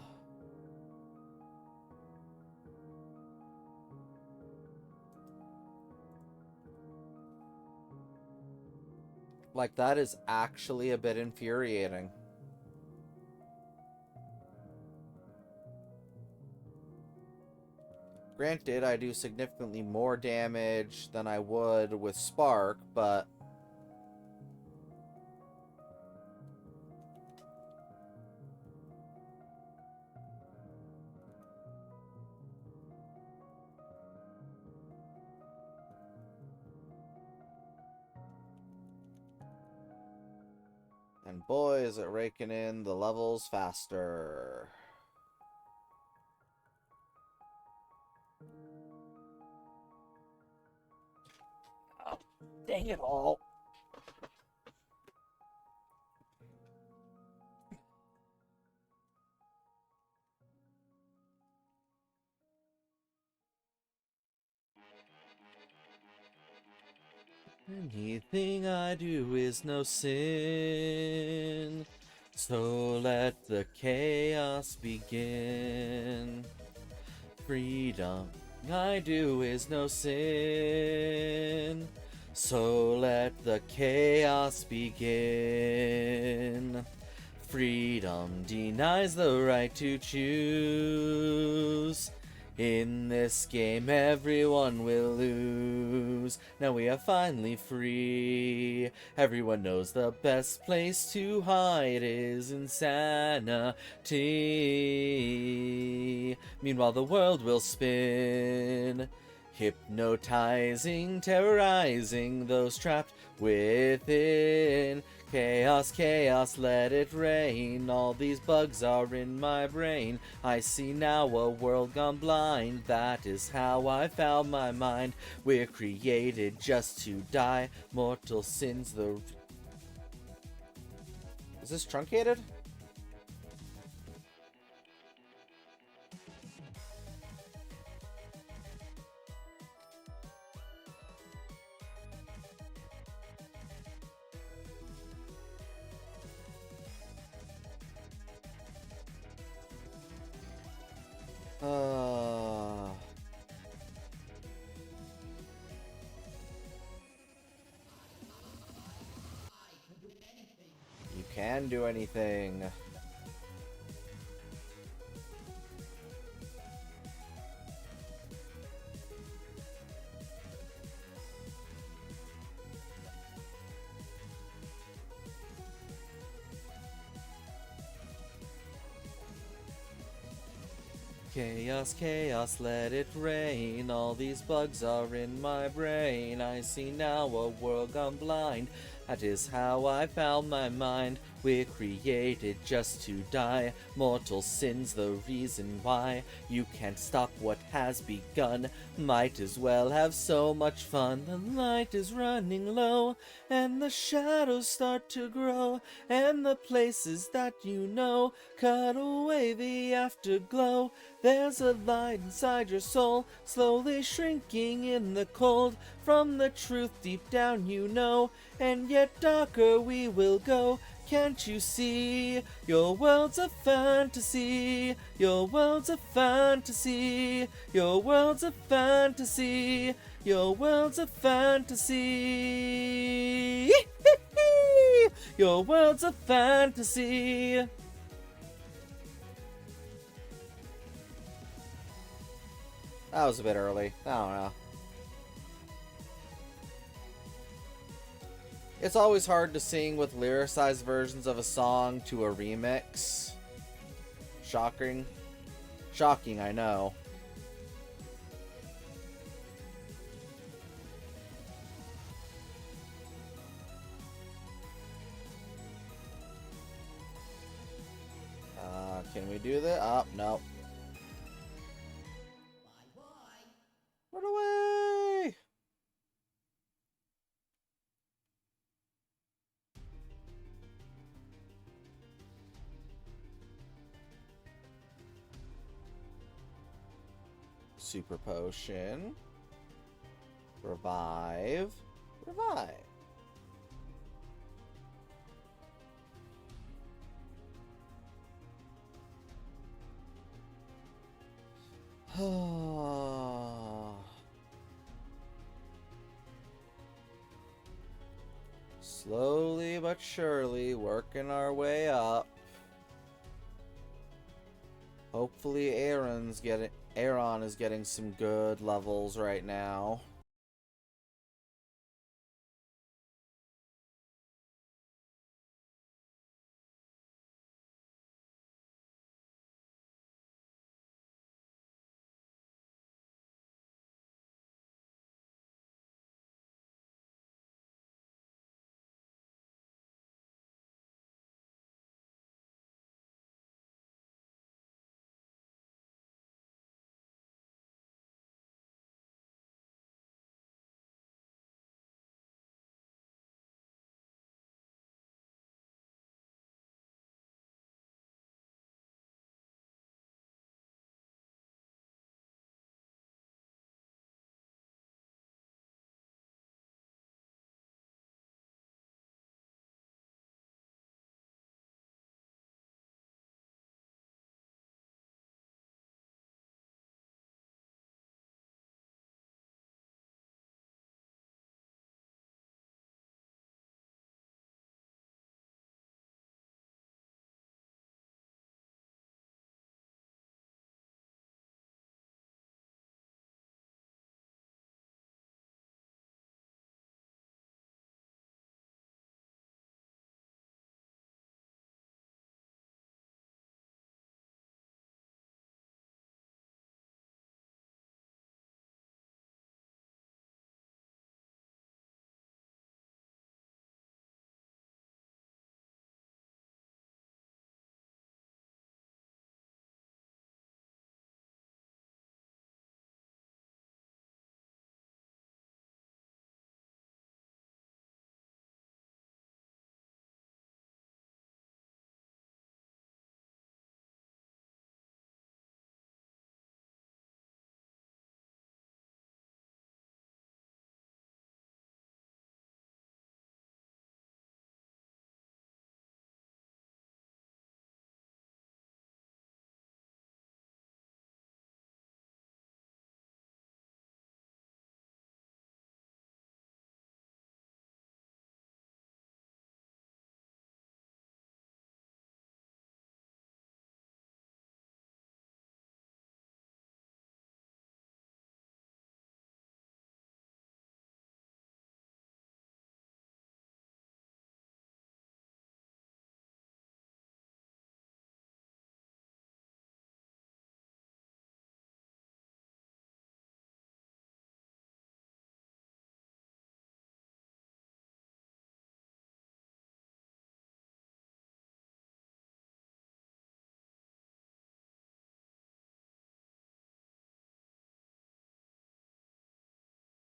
[SPEAKER 1] Like, that is actually a bit infuriating. Granted, I do significantly more damage than I would with Spark, but... And boy, is it raking in the levels faster. Oh, dang it all. Anything I do is no sin, so let the chaos begin. Freedom I do is no sin, so let the chaos begin. Freedom denies the right to choose. In this game everyone will lose. Now we are finally free. Everyone knows the best place to hide is insanity. Meanwhile the world will spin, hypnotizing, terrorizing those trapped within. Chaos, chaos, let it rain. All these bugs are in my brain. I see now a world gone blind. That is how I found my mind. We're created just to die. Mortal sins the... Is this truncated? You can do anything. Chaos, chaos, let it rain. All these bugs are in my brain. I see now a world gone blind. That is how I found my mind. We're created just to die. Mortal sin's the reason why. You can't stop what has begun. Might as well have so much fun. The light is running low, and the shadows start to grow, and the places that you know cut away the afterglow. There's a light inside your soul, slowly shrinking in the cold. From the truth deep down you know, and yet darker we will go. Can't you see? Your world's a fantasy. Your world's a fantasy. Your world's a fantasy. Your world's a fantasy. Your world's a fantasy. That was a bit early. I don't know. It's always hard to sing with lyricized versions of a song to a remix. Shocking. Shocking, I know. Can we do this? Oh, no. Run away! Super potion. Revive. Revive. Slowly but surely working our way up. Hopefully Aaron is getting some good levels right now.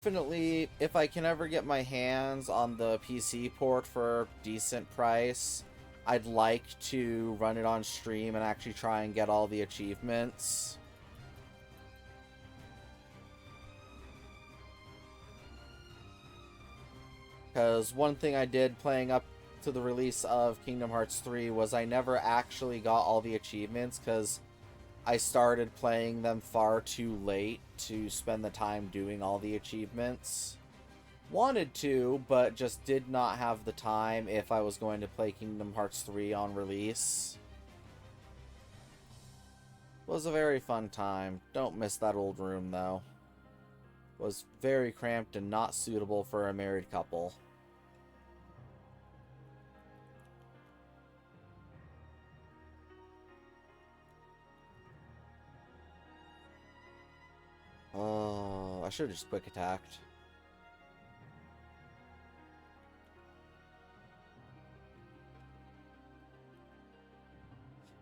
[SPEAKER 1] Definitely, if I can ever get my hands on the PC port for a decent price, I'd like to run it on stream and actually try and get all the achievements. Because one thing I did playing up to the release of Kingdom Hearts 3 was I never actually got all the achievements because I started playing them far too late to spend the time doing all the achievements. Wanted to, but just did not have the time if I was going to play Kingdom Hearts 3 on release. Was a very fun time. Don't miss that old room, though. Was very cramped and not suitable for a married couple. Oh, I should have just quick attacked.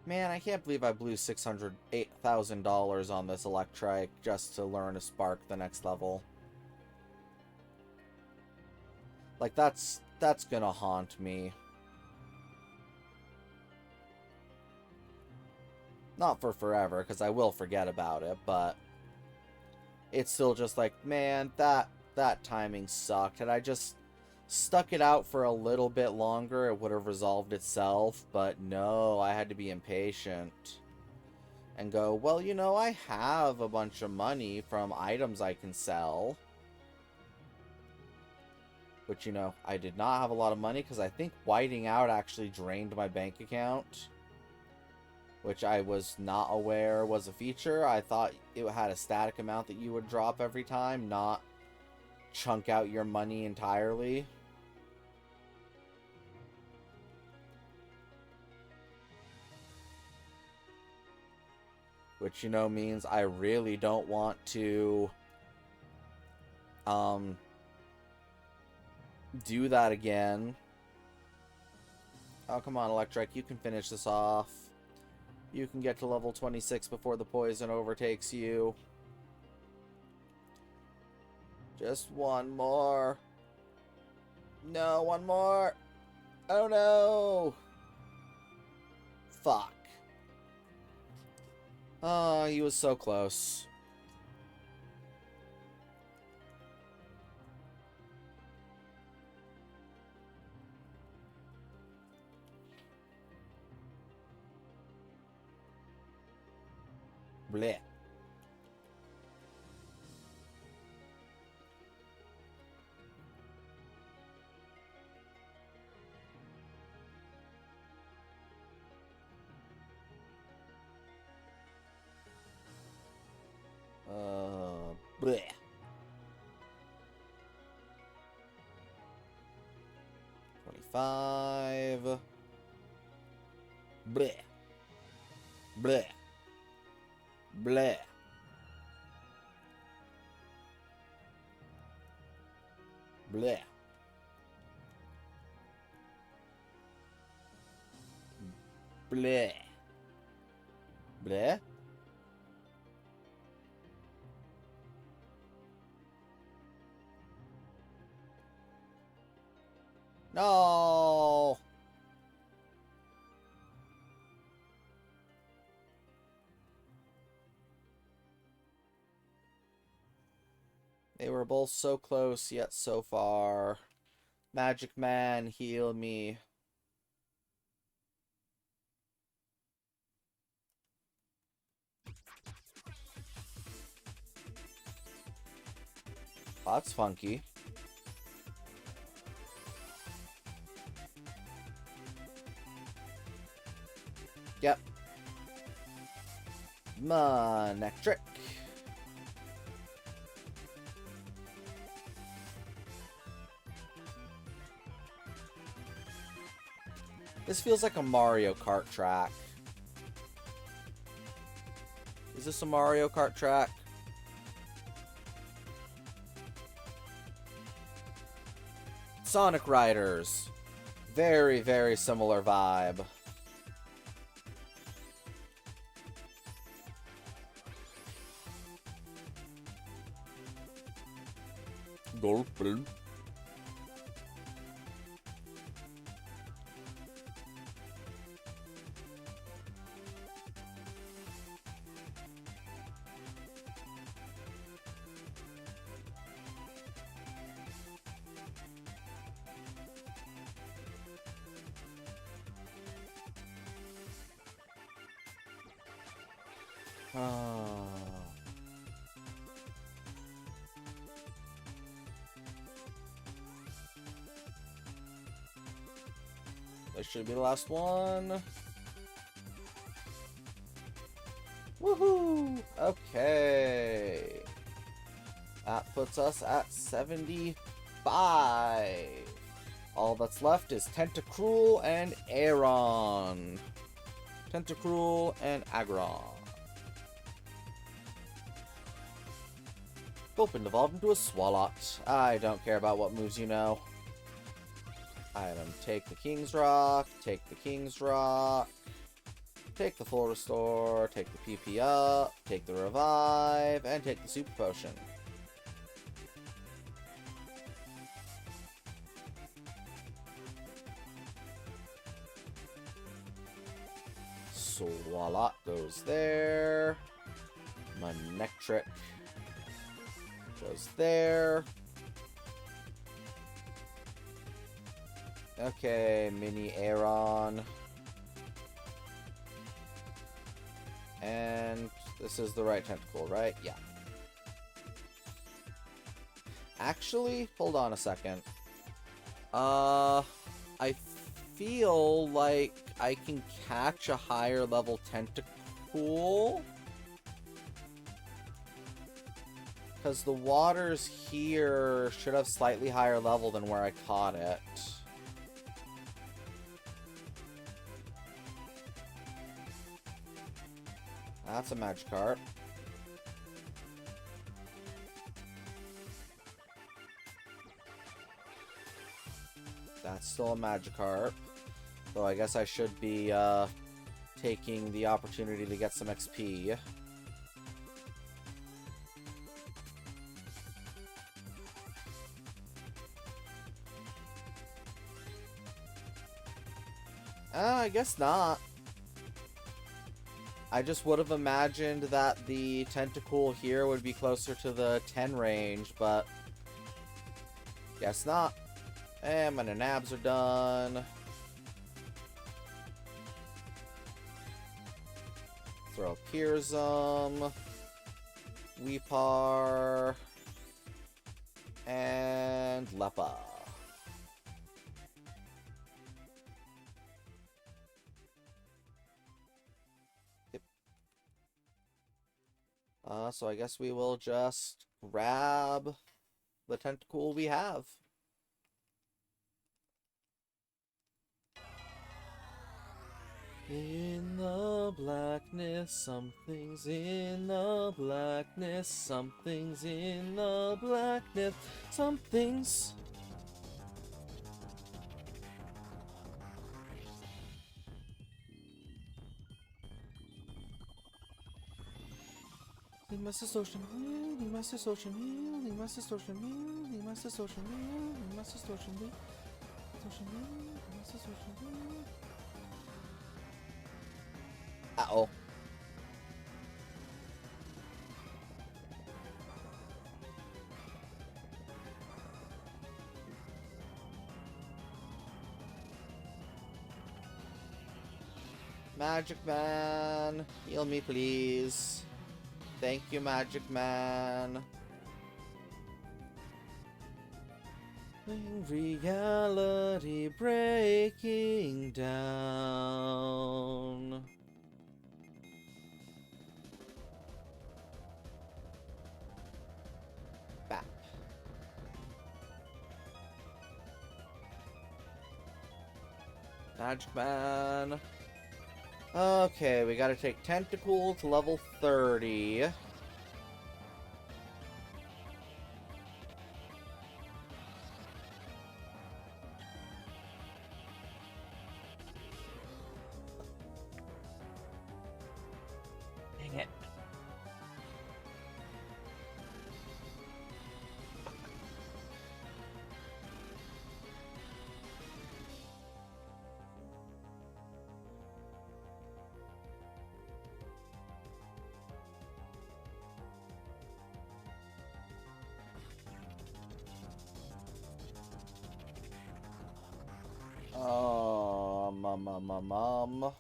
[SPEAKER 1] Man, I can't believe I blew $608,000 on this Electrike just to learn a Spark the next level. Like, that's gonna haunt me. Not for forever, because I will forget about it, but it's still just like, man, that timing sucked. Had I just stuck it out for a little bit longer, it would have resolved itself, but no, I had to be impatient and go, well, you know, I have a bunch of money from items I can sell. But, you know, I did not have a lot of money because I think whiting out actually drained my bank account, which I was not aware was a feature. I thought it had a static amount that you would drop every time, not chunk out your money entirely. Which, you know, means I really don't want to do that again. Oh, come on, Electric, you can finish this off. You can get to level 26 before the poison overtakes you. Just one more. No, one more. Oh no. Fuck. Oh, he was so close. Blech. Bleh. $25. Bleh. Bleh. Bleh. Bleh. Bleh. Bleh. No. They were both so close, yet so far. Magic Man, heal me. That's funky. Yep. Manectric. This feels like a Mario Kart track. Is this a Mario Kart track? Sonic Riders. Very, very similar vibe. Golden. This should be the last one. Woohoo! Okay. That puts us at 75. All that's left is Tentacruel and Aeron. Tentacruel and Aggron. Gulpin evolved into a Swalot. I don't care about what moves you know. Item, take the King's Rock, take the King's Rock. Take the full restore, take the PP up, take the revive, and take the super potion. Swalot goes there. Manectric goes there. Okay, Mini Aeron. And this is the right tentacle, right? Yeah. Actually, hold on a second. I feel like I can catch a higher level tentacle. Because the waters here should have slightly higher level than where I caught it. That's a Magikarp. That's still a Magikarp. Though I guess I should be taking the opportunity to get some XP. I guess not. I just would have imagined that the Tentacool here would be closer to the 10 range, but guess not. And my nabs are done. Throw Pearsum, Weepar, and Leppa. So I guess we will just grab the Tentacool we have. In the blackness, something's in the blackness, something's in the blackness, something's... Master Social Meal, Master Social Meal, Master Social Meal, Master Social Meal, Master Social Meal, Social Meal, Master Social Meal. Uh-oh. Magic Man, heal me please. Thank you, Magic Man. Reality breaking down. Bap. Magic Man. Okay, we gotta take Tentacool to level 30. Dang it. Mom.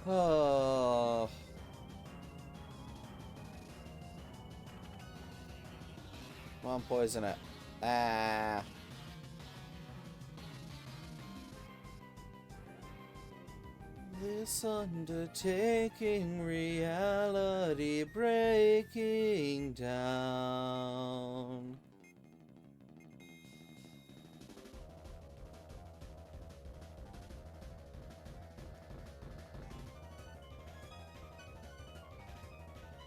[SPEAKER 1] Oh. Come on, poison it. Ah. This undertaking, reality breaking down.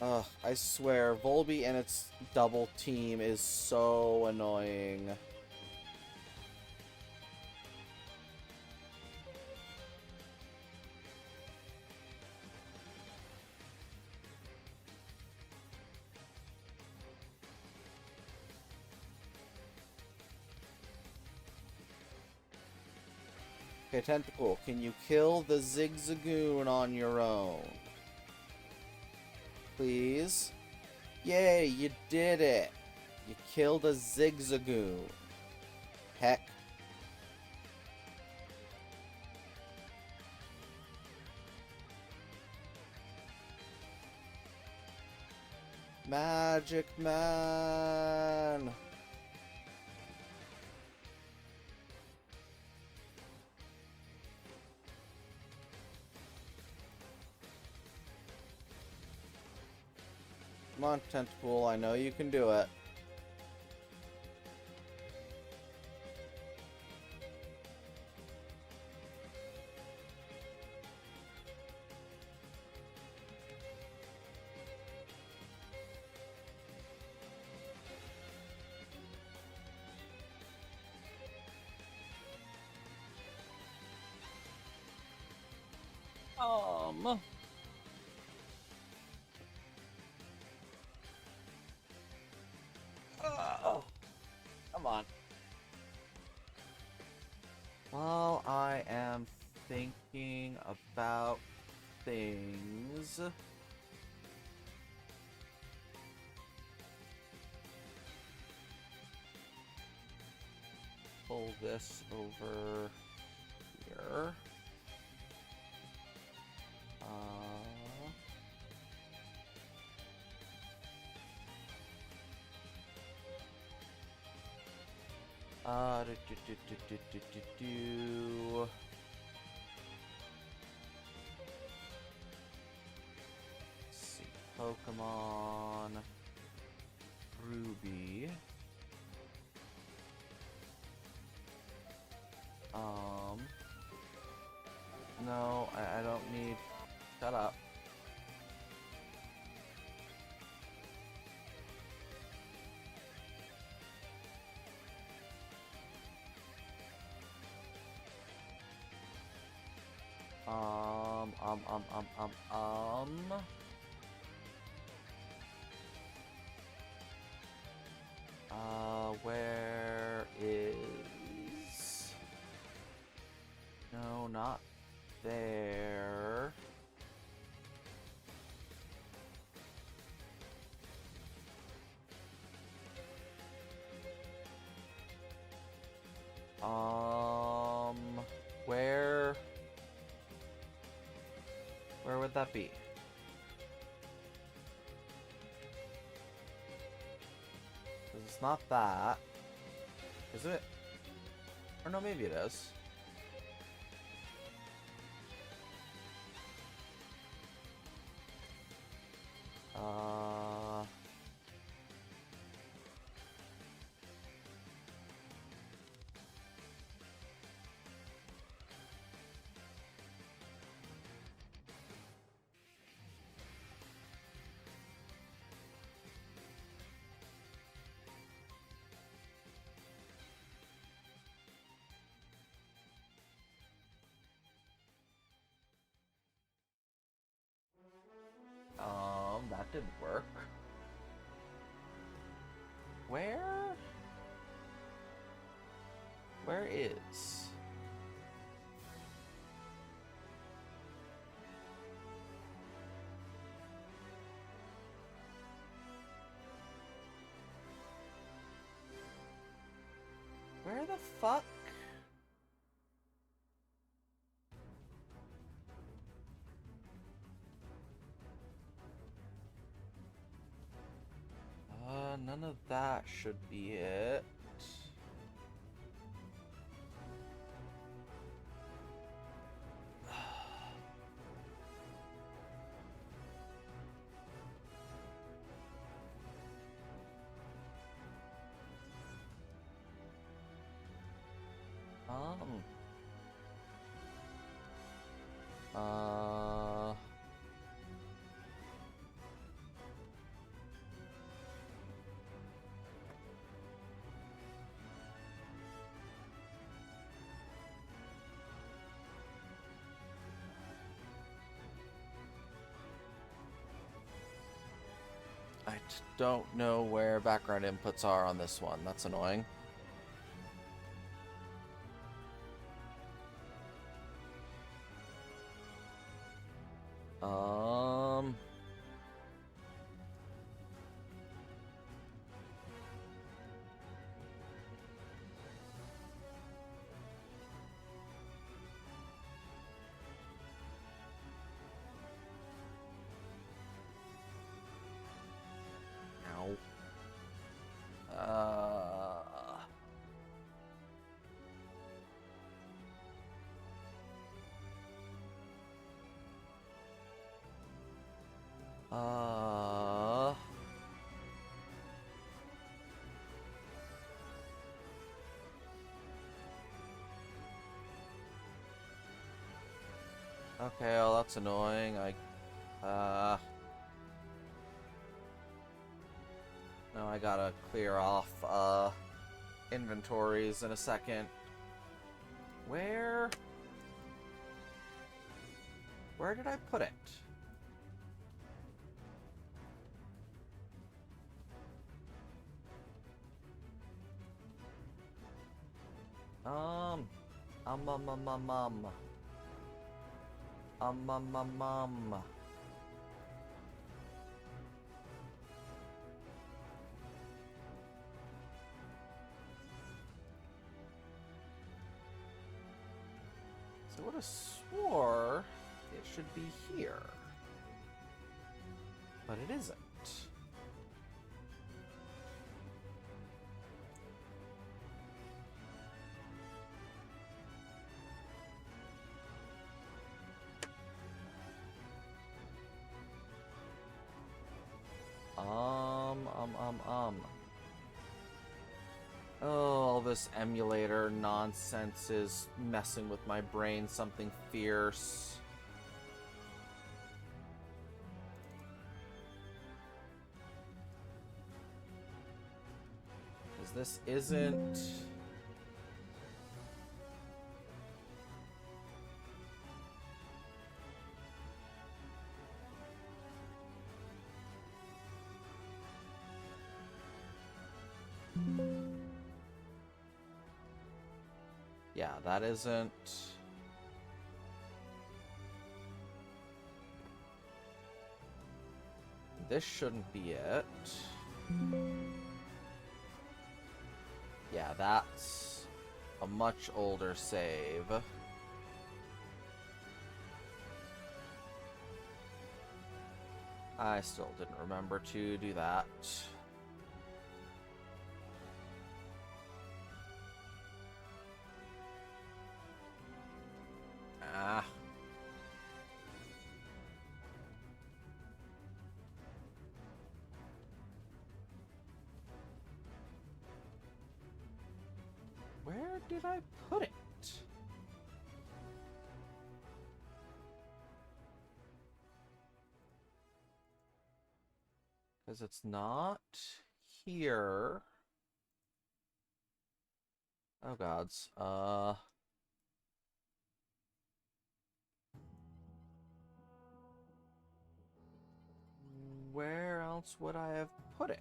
[SPEAKER 1] Ugh, I swear, Volby and its double team is so annoying. Okay, Tentacle, can you kill the Zigzagoon on your own? Please? Yay, you did it! You killed a Zigzagoon. Heck. Magic Man! Come on, Tentacle, I know you can do it. Um... Oh, come on. While I am thinking about things... Pull this over here. Let's see, Pokemon Ruby. No, I don't need. Shut up. Um, um, um, um, um, um. Where is... No, not there. Where... Where would that be? Because it's not that. Is it? Or no, maybe it is. That didn't work. Where? Where is? Where the fuck? None of that should be it. don't know where background inputs are on this one. That's annoying. Um... Ow. Uh... Okay, well, that's annoying. No, I gotta clear off, inventories in a second. Where did I put it? Um, um, um, um, um, um. Um, um, um, um. So I would have swore it should be here. But it isn't. Oh, all this emulator nonsense is messing with my brain something fierce. Because this isn't... Yeah, that isn't... This shouldn't be it. Yeah, that's a much older save. I still didn't remember to do that. Ah. Where did I put it? Because it's not here. Oh gods. Where else would I have put it?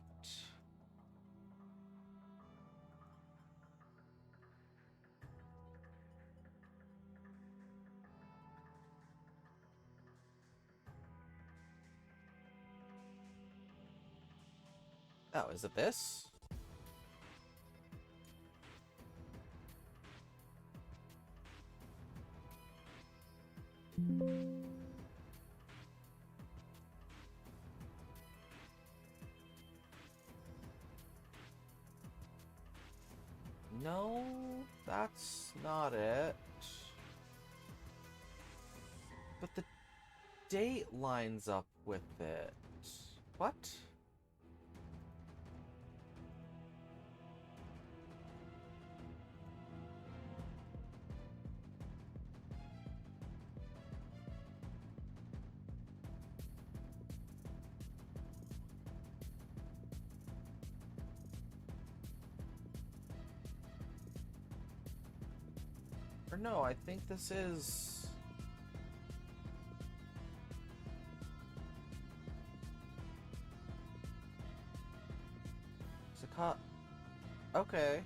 [SPEAKER 1] Oh, is it this? No, that's not it. But the date lines up with it. What? Or no, I think this is... Huh. Okay.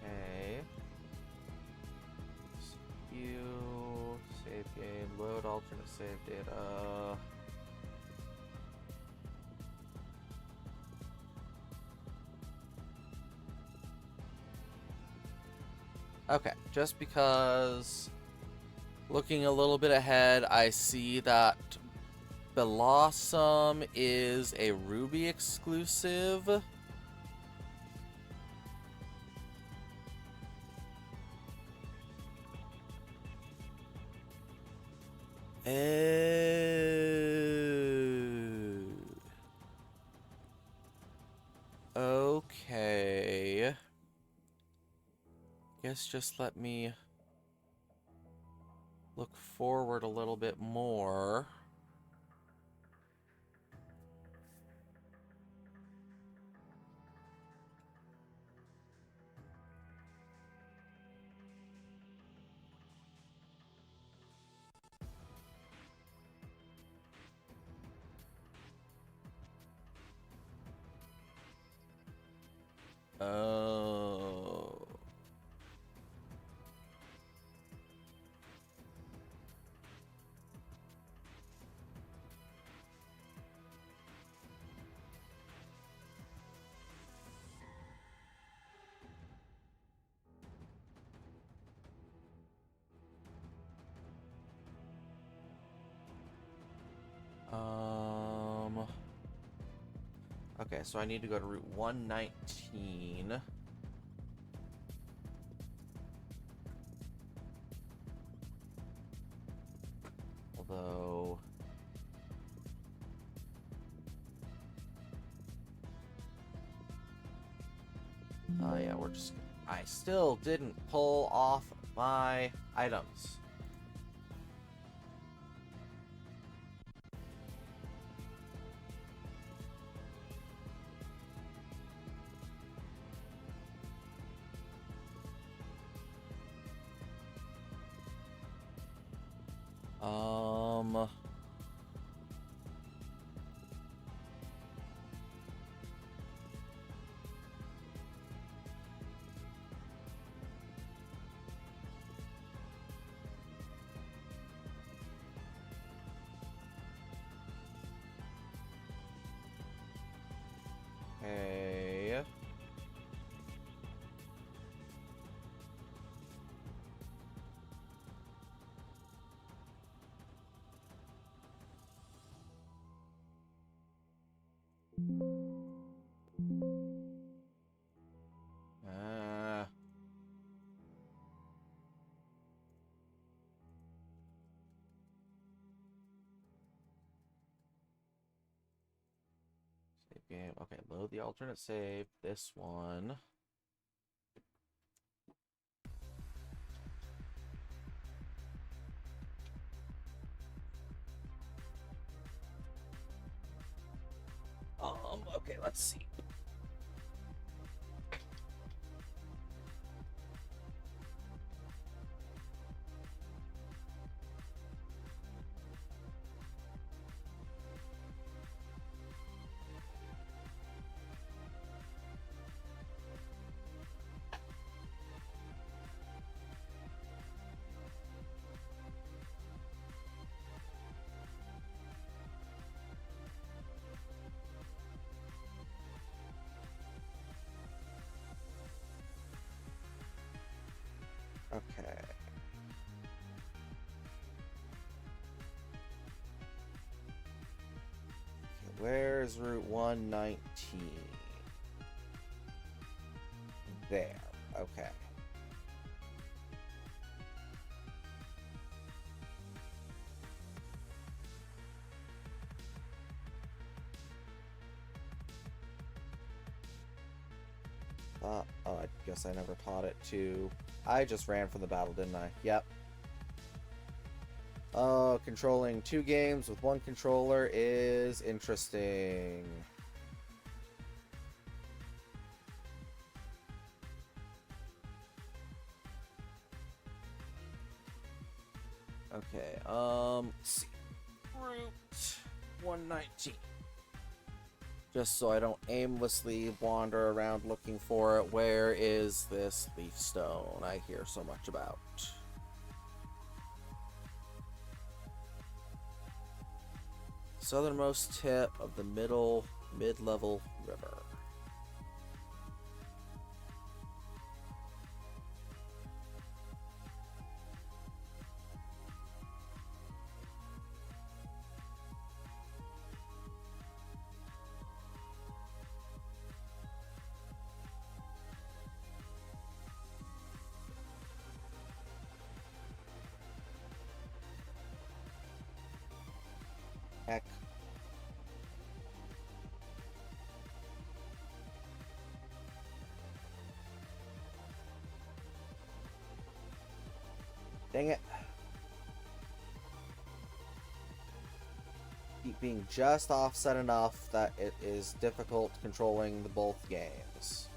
[SPEAKER 1] Okay. You save game, load alternate save data. Okay, just because looking a little bit ahead, I see that Blossom is a Ruby exclusive. Okay. Guess just let me look forward a little bit more. Oh. Okay, so I need to go to Route 119. Although... Oh yeah, we're just... I still didn't pull off my items. Okay. Save game. Okay, load the alternate save. This one. Okay, let's see. Okay. Where's Route 119? There. Okay. Oh, I guess I never taught it to... I just ran from the battle, didn't I? Yep. Oh, controlling 2 games with 1 controller is interesting. Okay, let's see. Route 119. Just so I don't aimlessly wander around looking for it. Where is this leaf stone I hear so much about? Southernmost tip of the mid-level river. Heck. Dang it. Keep being just offset enough that it is difficult controlling the both games.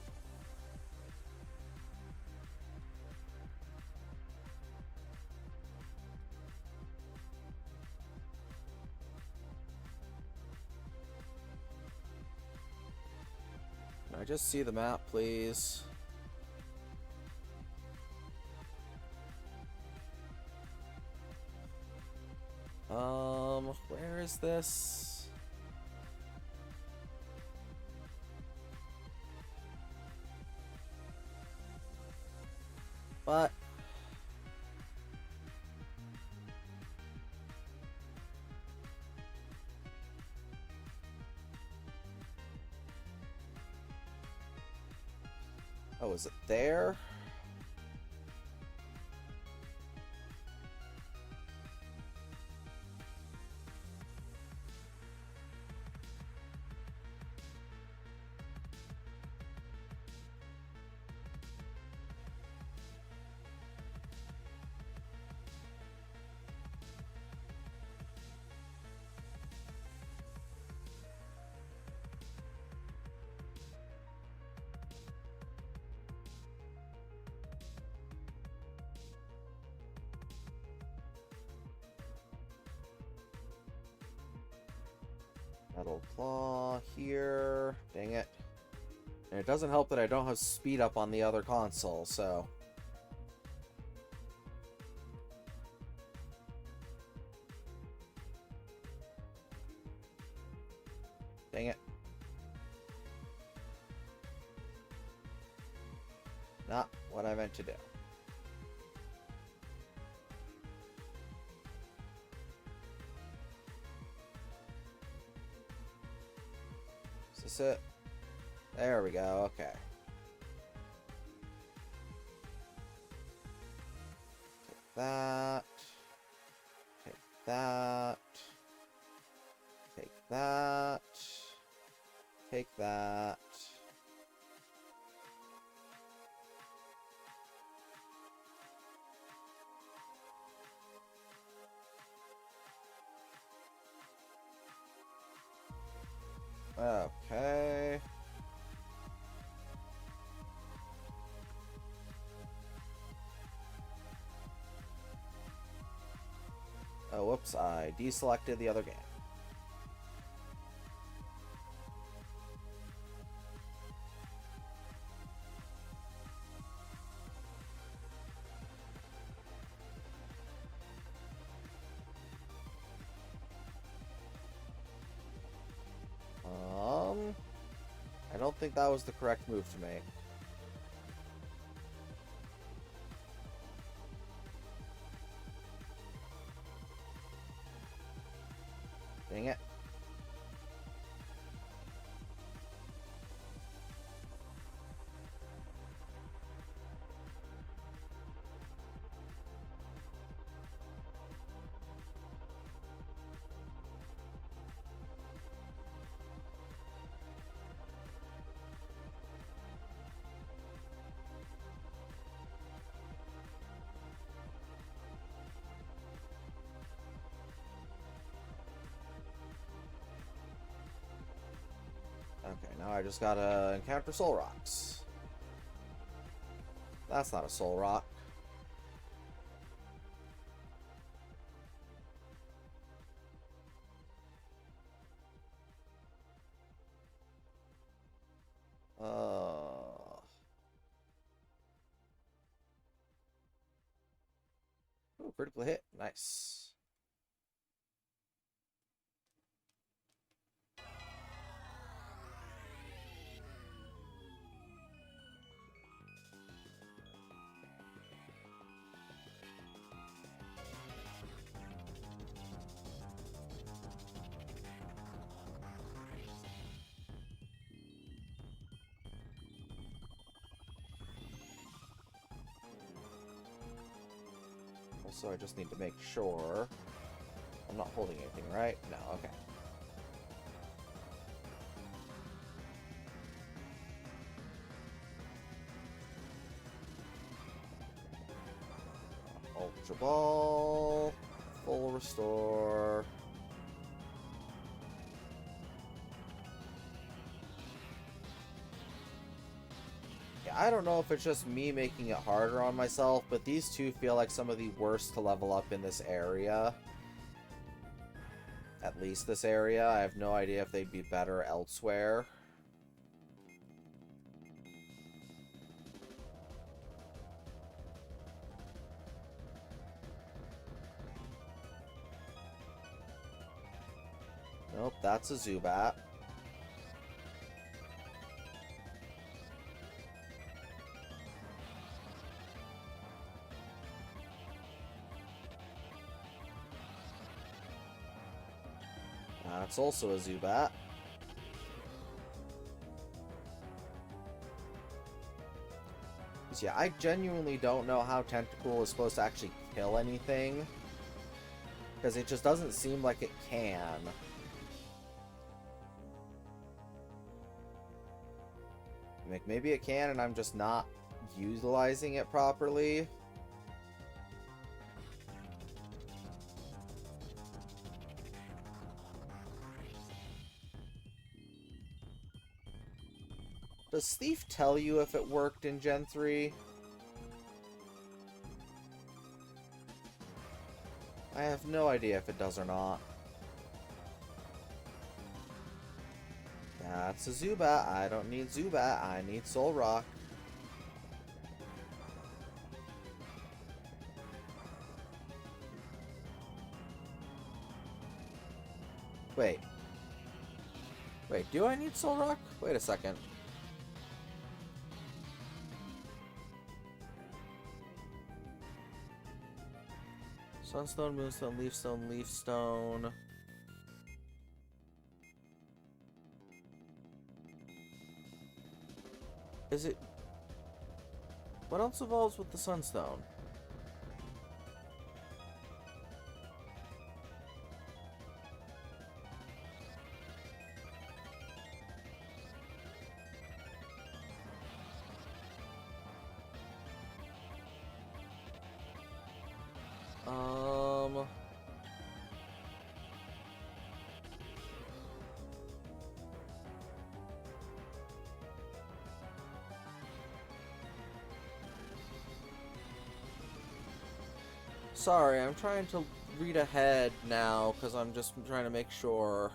[SPEAKER 1] Can I just see the map, please? Where is this? But oh, is it there? Metal claw here. Dang it. And it doesn't help that I don't have speed up on the other console, so... Dang it. Not what I meant to do. Is this it? There we go, okay. Take that. Take that. Take that. Take that. Okay. Oh, whoops, I deselected the other game. I don't think that was the correct move to make. Dang it. Okay, now I just gotta encounter soul rocks. That's not a soul rock. Ooh, critical hit. Nice. Also, I just need to make sure I'm not holding anything, right? No, okay. Ultra Ball, full restore. Yeah, I don't know if it's just me making it harder on myself, but these two feel like some of the worst to level up in this area. At least this area. I have no idea if they'd be better elsewhere. Nope, that's a Zubat. That's also a Zubat. Yeah, I genuinely don't know how Tentacool is supposed to actually kill anything. Because it just doesn't seem like it can. Like, maybe it can and I'm just not utilizing it properly. Does Thief tell you if it worked in Gen 3? I have no idea if it does or not. That's a Zubat. I don't need Zubat. I need Solrock. Wait. Wait, do I need Solrock? Wait a second. Sunstone, Moonstone, Leafstone, Leafstone. Is it... What else evolves with the Sunstone? Sorry, I'm trying to read ahead now, because I'm just trying to make sure.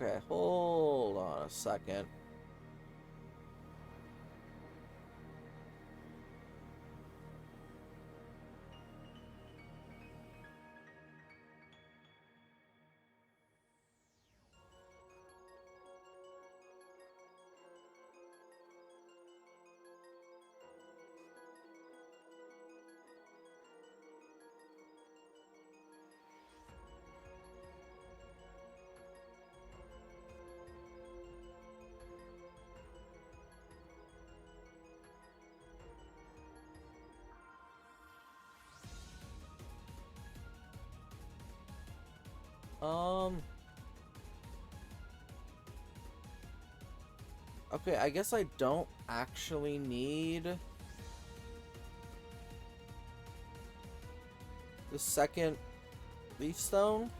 [SPEAKER 1] Okay, hold on a second. Um, okay, I guess I don't actually need the second leaf stone,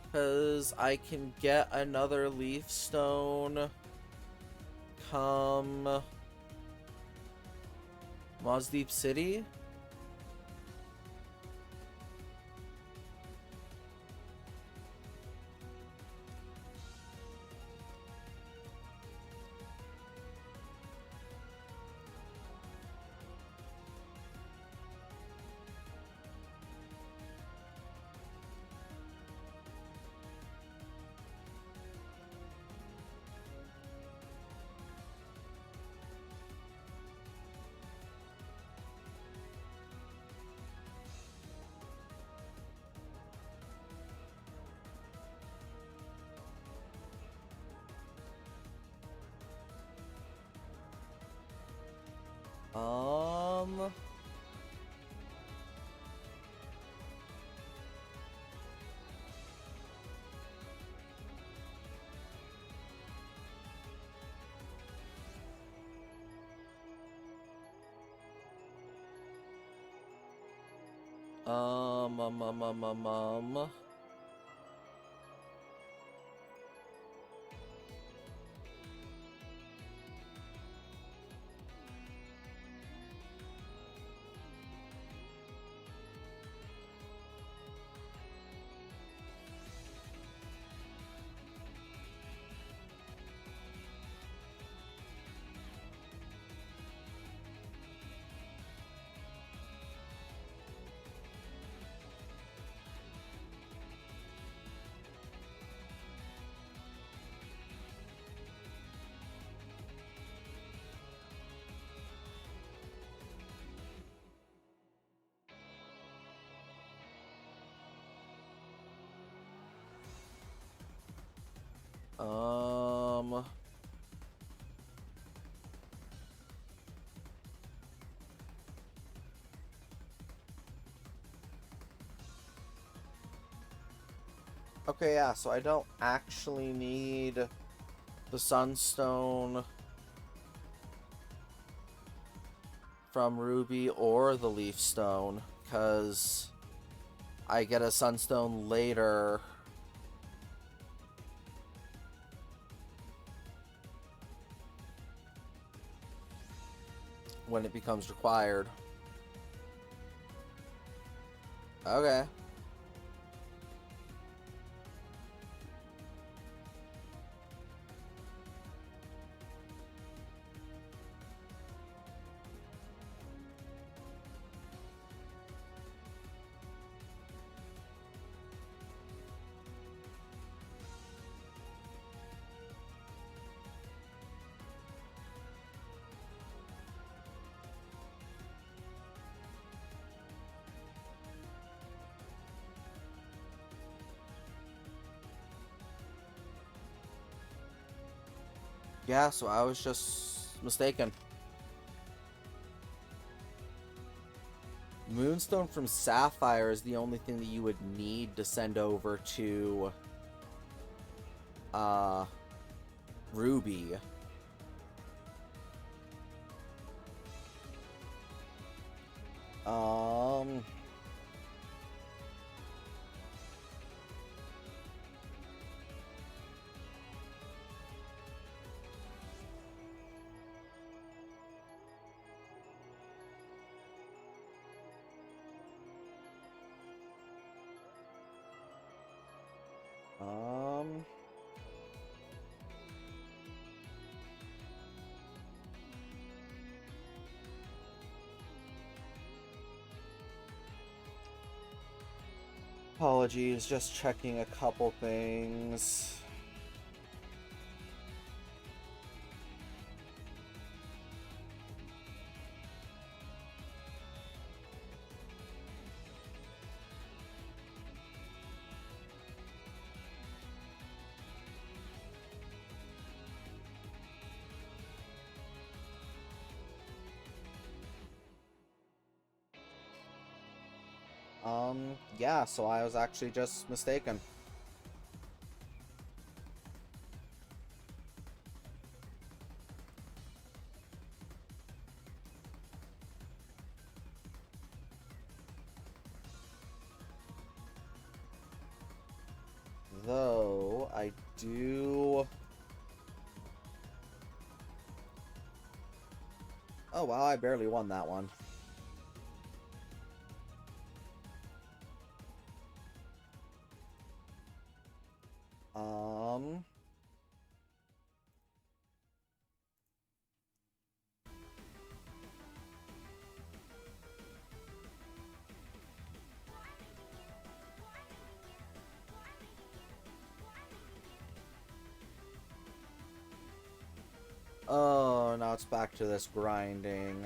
[SPEAKER 1] because I can get another leaf stone come Mosdeep City. Um, um, um, um, um, um, um. Um, okay, yeah, so I don't actually need the Sunstone from Ruby or the Leaf Stone, because I get a Sunstone later. When it becomes required. Okay. Yeah, so I was just mistaken. Moonstone from Sapphire is the only thing that you would need to send over to Ruby. Um um Apologies, just checking a couple things. Yeah, so I was actually just mistaken. Though, I do... Oh, wow, I barely won that one. Um... Oh, now it's back to this grinding.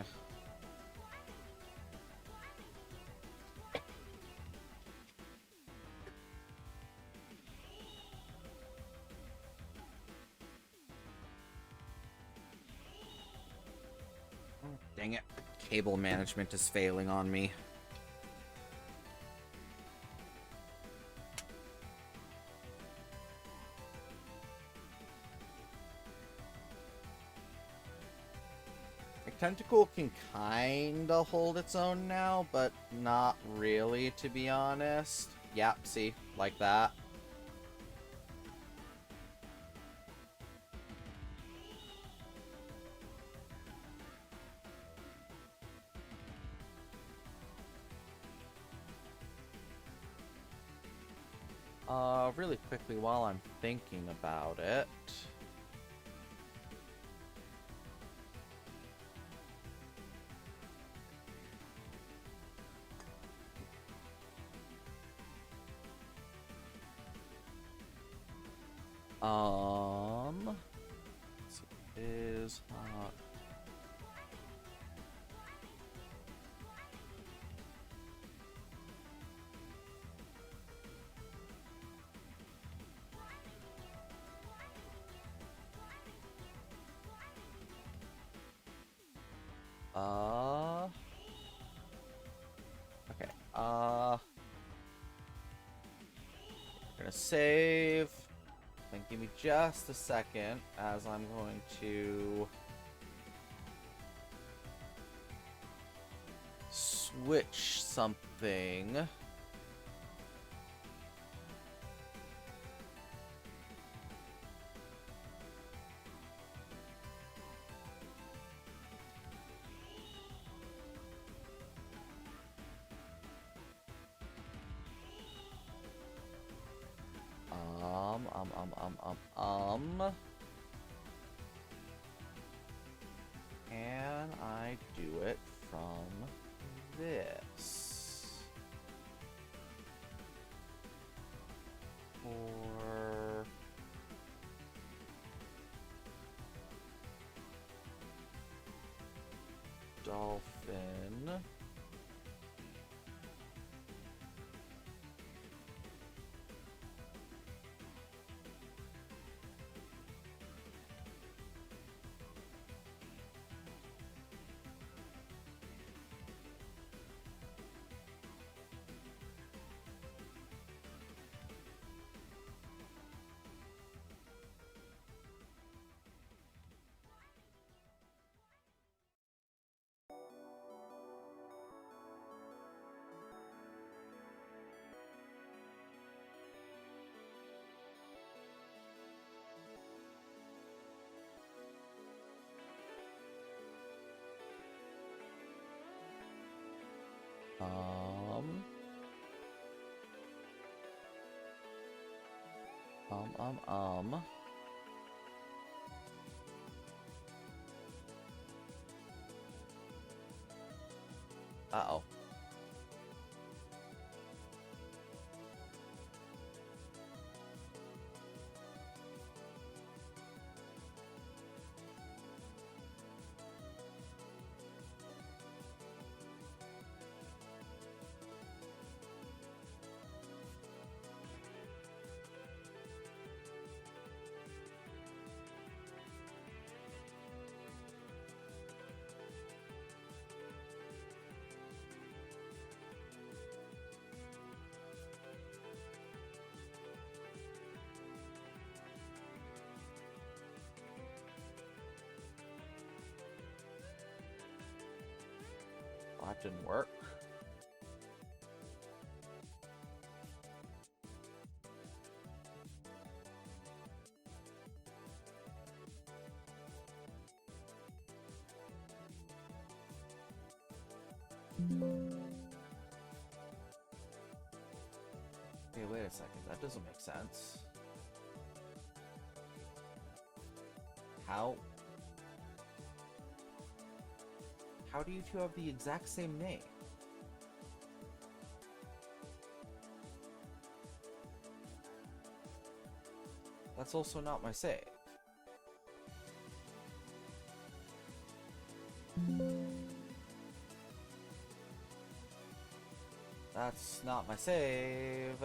[SPEAKER 1] Dang it. Cable management is failing on me. Tentacle can kinda hold its own now, but not really, to be honest. Yep, see? Like that. Really quickly while I'm thinking about it... Let's see, is hot. Okay, we're gonna save. And give me just a second, as I'm going to switch something. Can I do it from this? Or... Dolphin... Um... Uh-oh. that didn't work. Okay, wait a second. That doesn't make sense. How do you two have the exact same name? That's also not my save. That's not my save.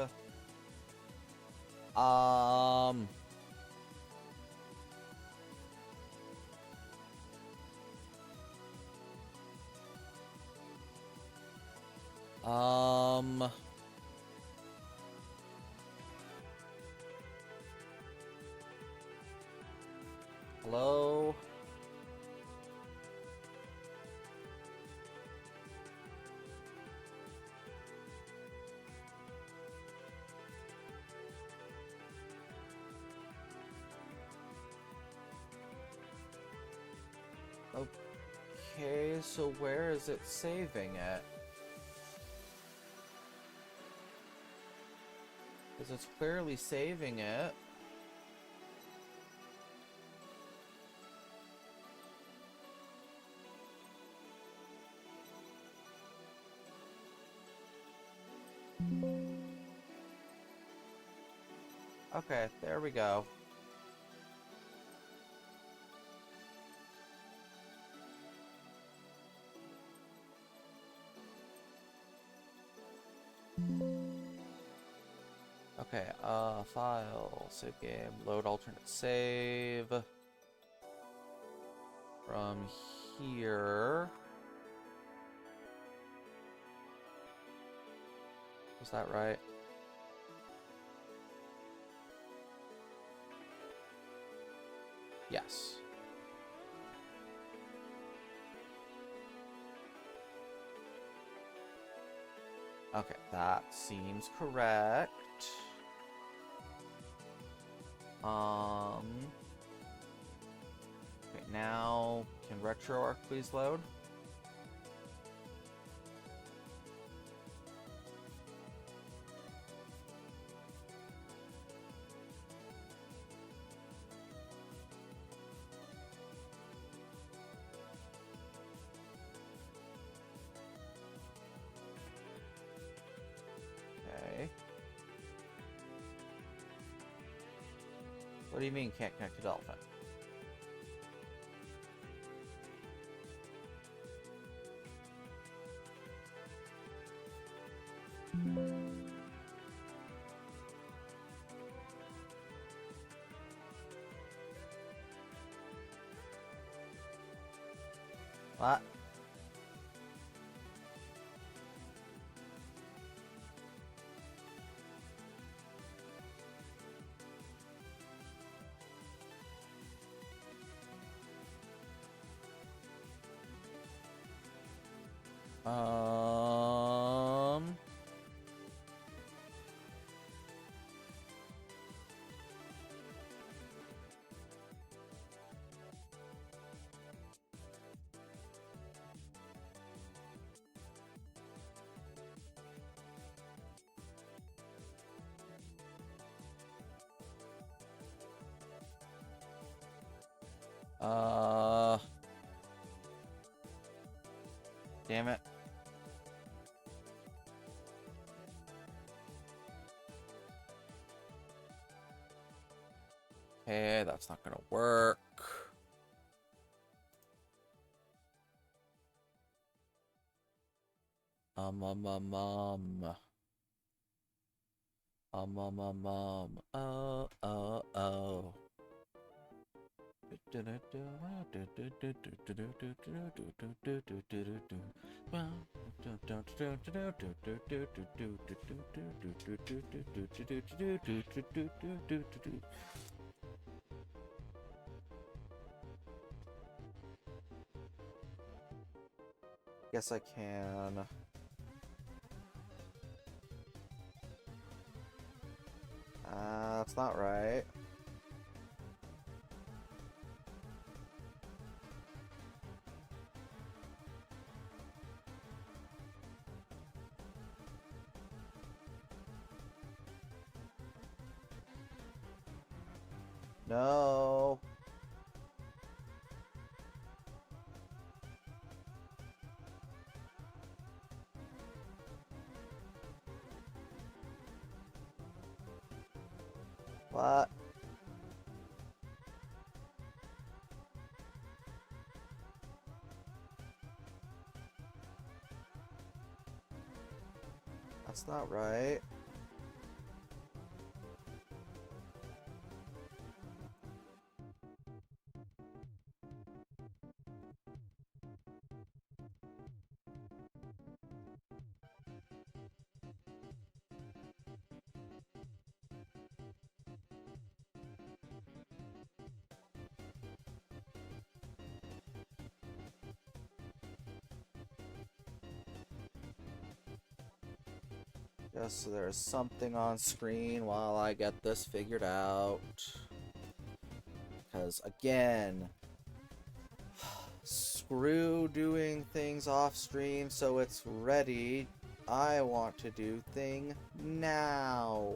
[SPEAKER 1] Hello? Okay, so where is it saving it? Because it's clearly saving it. Okay, there we go. Okay, file, save game, load alternate save. From here. Was that right? Yes. Okay, that seems correct. Okay, now can RetroArch please load? Okay. What do you mean can't connect to Dolphin? What? Um... Damn it. Okay, that's not gonna work. Oh. Guess I can. That's not right. No. What? That's not right. Guess there's something on screen while I get this figured out. Because, again, screw doing things off stream so it's ready. I want to do thing now.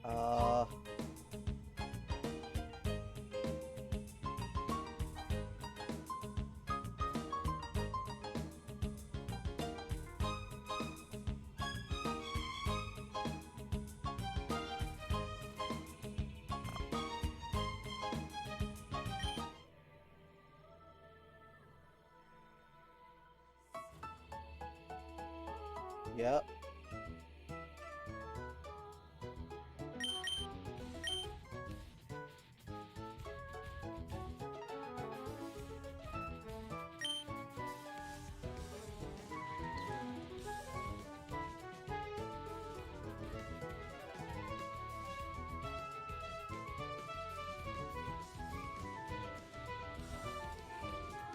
[SPEAKER 1] Uh... Yep.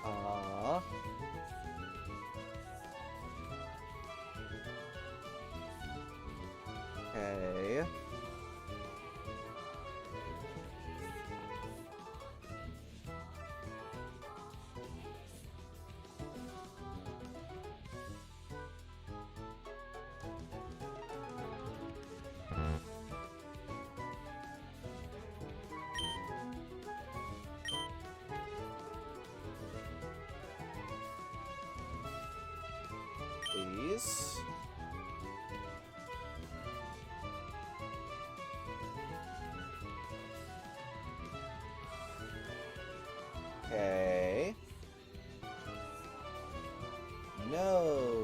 [SPEAKER 1] Uh... Okay. Please. Okay. No.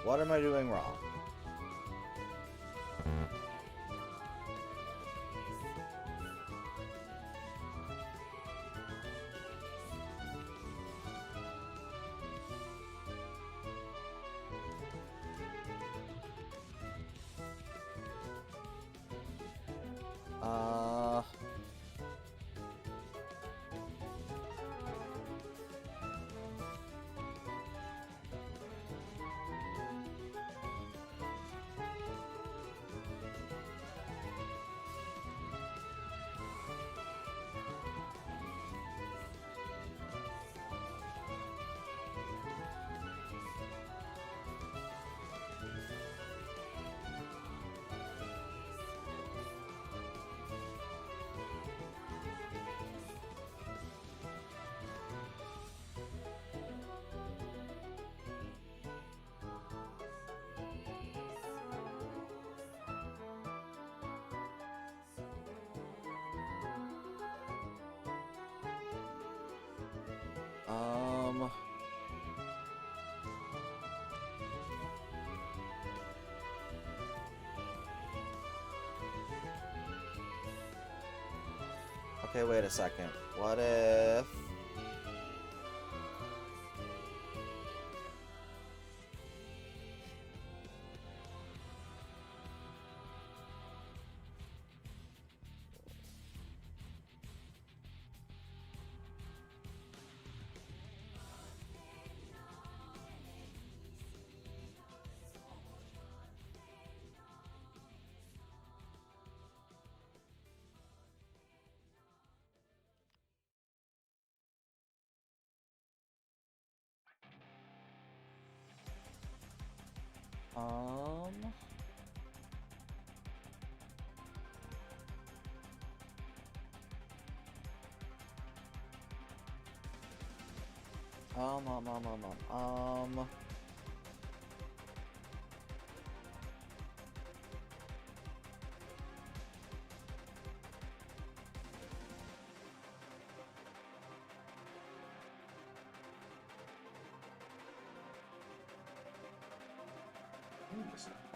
[SPEAKER 1] What am I doing wrong? Uh... Um... Okay, wait a second. What if... Um... Um, um, um, um, um, um...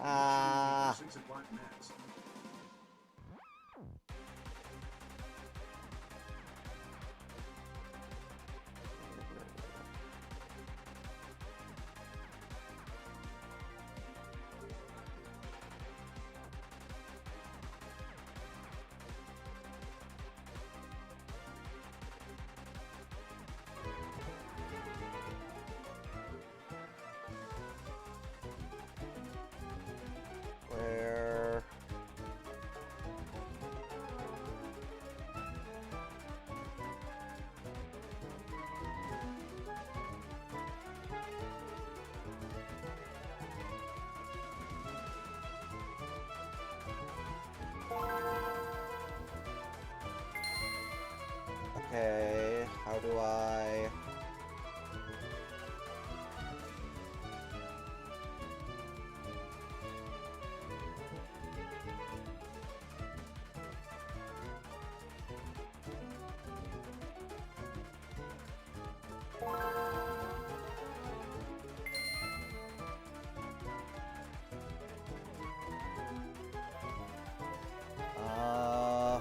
[SPEAKER 1] Ah. Where... Okay, how do I... Uh...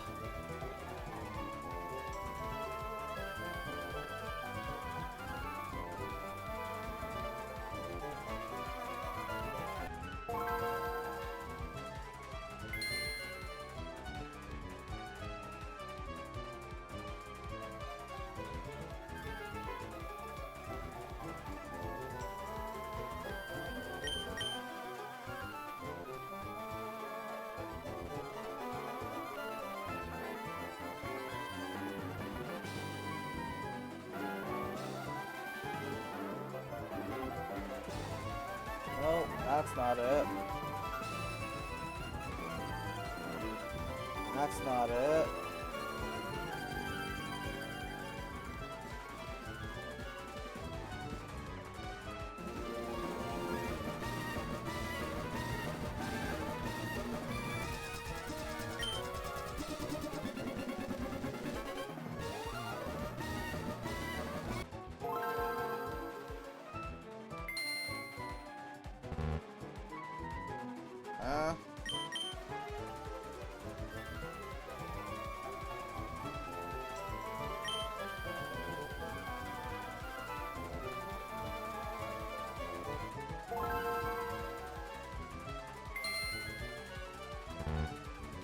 [SPEAKER 1] No, that's not it. That's not it.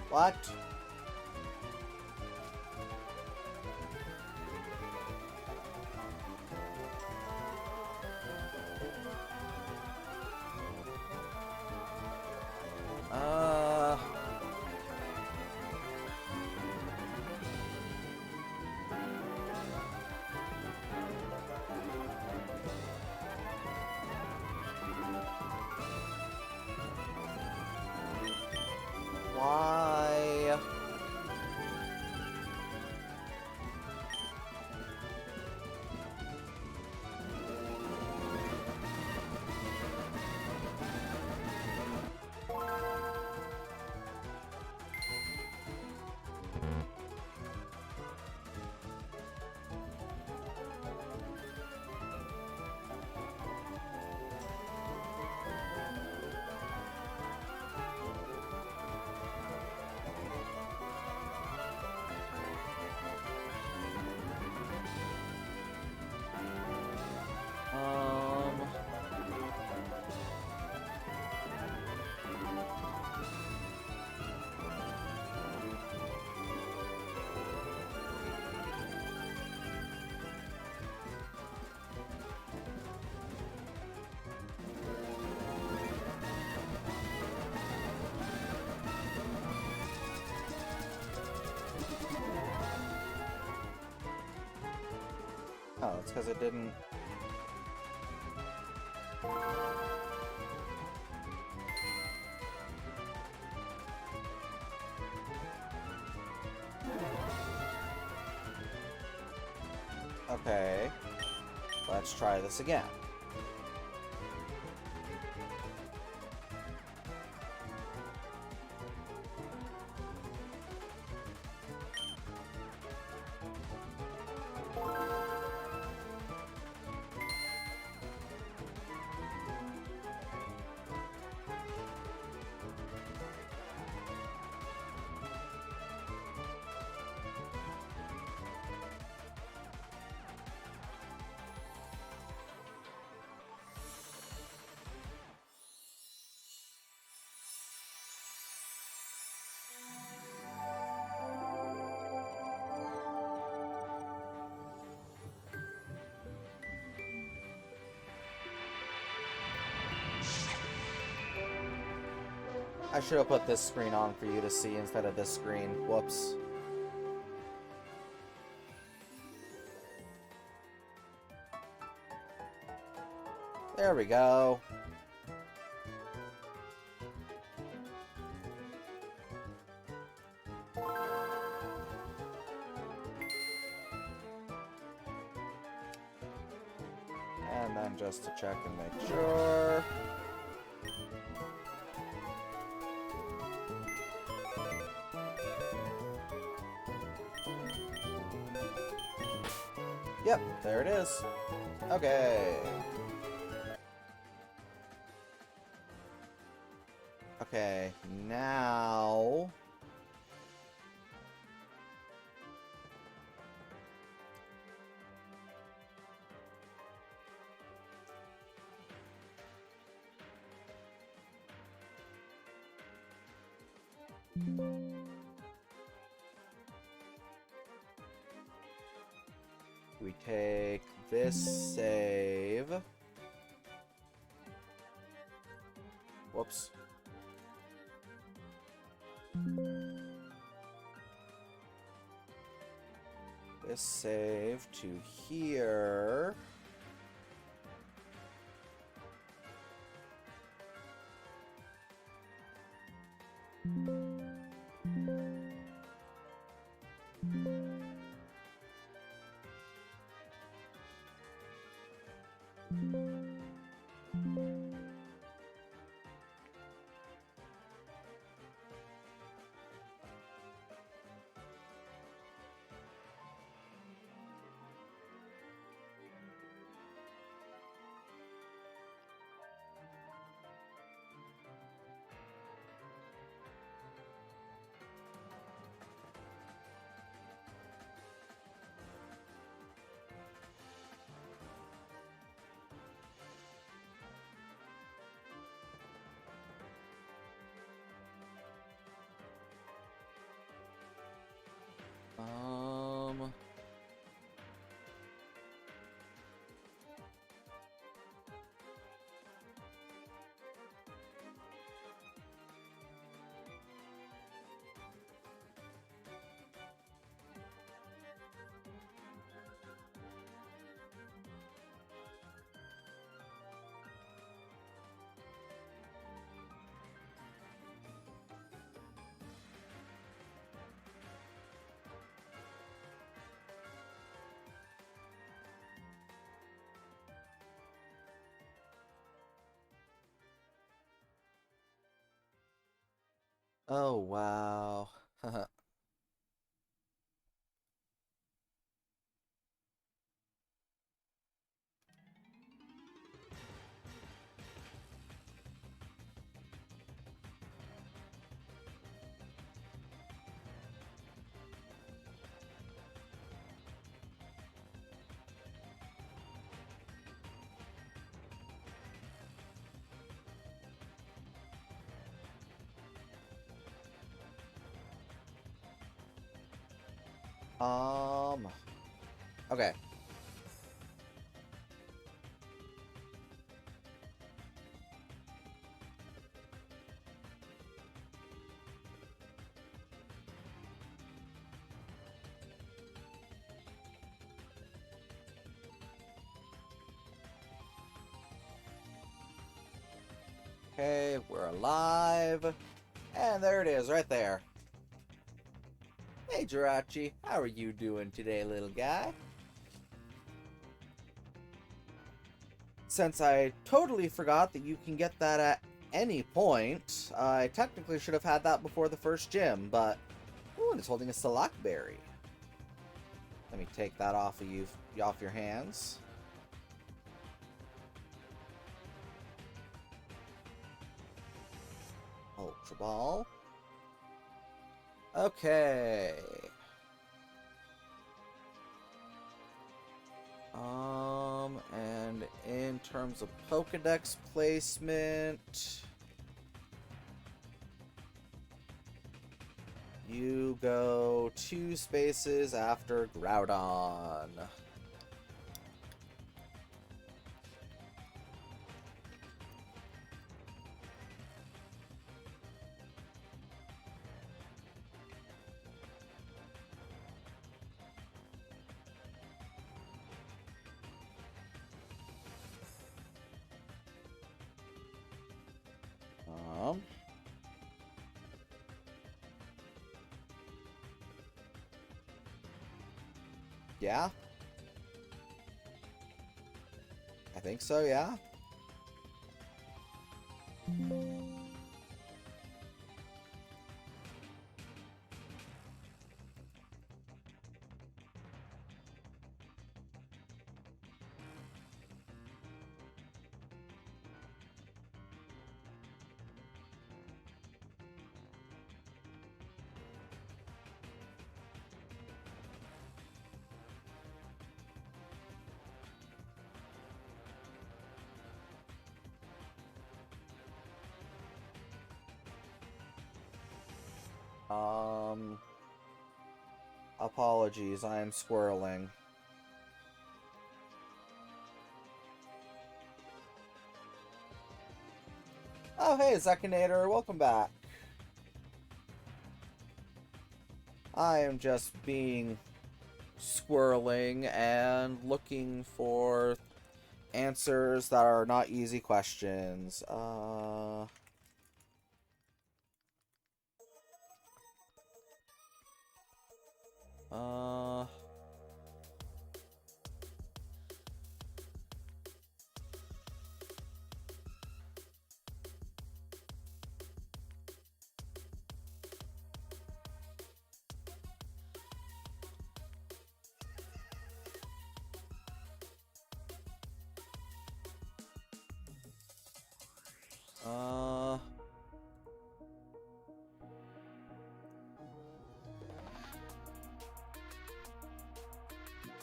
[SPEAKER 1] What? Uh... Why? Um... Oh, it's because it didn't... Okay. Let's try this again. I should have put this screen on for you to see instead of this screen. Whoops. There we go. And then just to check and make sure. Yep, there it is. Okay. Okay, now... we take this save. Whoops. This save to here. Um... Oh, wow. Um... Okay. Okay, we're alive. And there it is, right there. Hey, Jirachi. How are you doing today, little guy? Since I totally forgot that you can get that at any point, I technically should have had that before the first gym, but... Ooh, and it's holding a Select Berry. Let me take that off of you, off your hands. Ultra Ball. Okay. And in terms of Pokedex placement, you go 2 spaces after Groudon. Yeah? I think so, yeah? Apologies, I am squirreling. Oh, hey, Zekinator, welcome back. I am just being squirreling and looking for answers that are not easy questions. Uh... Uh...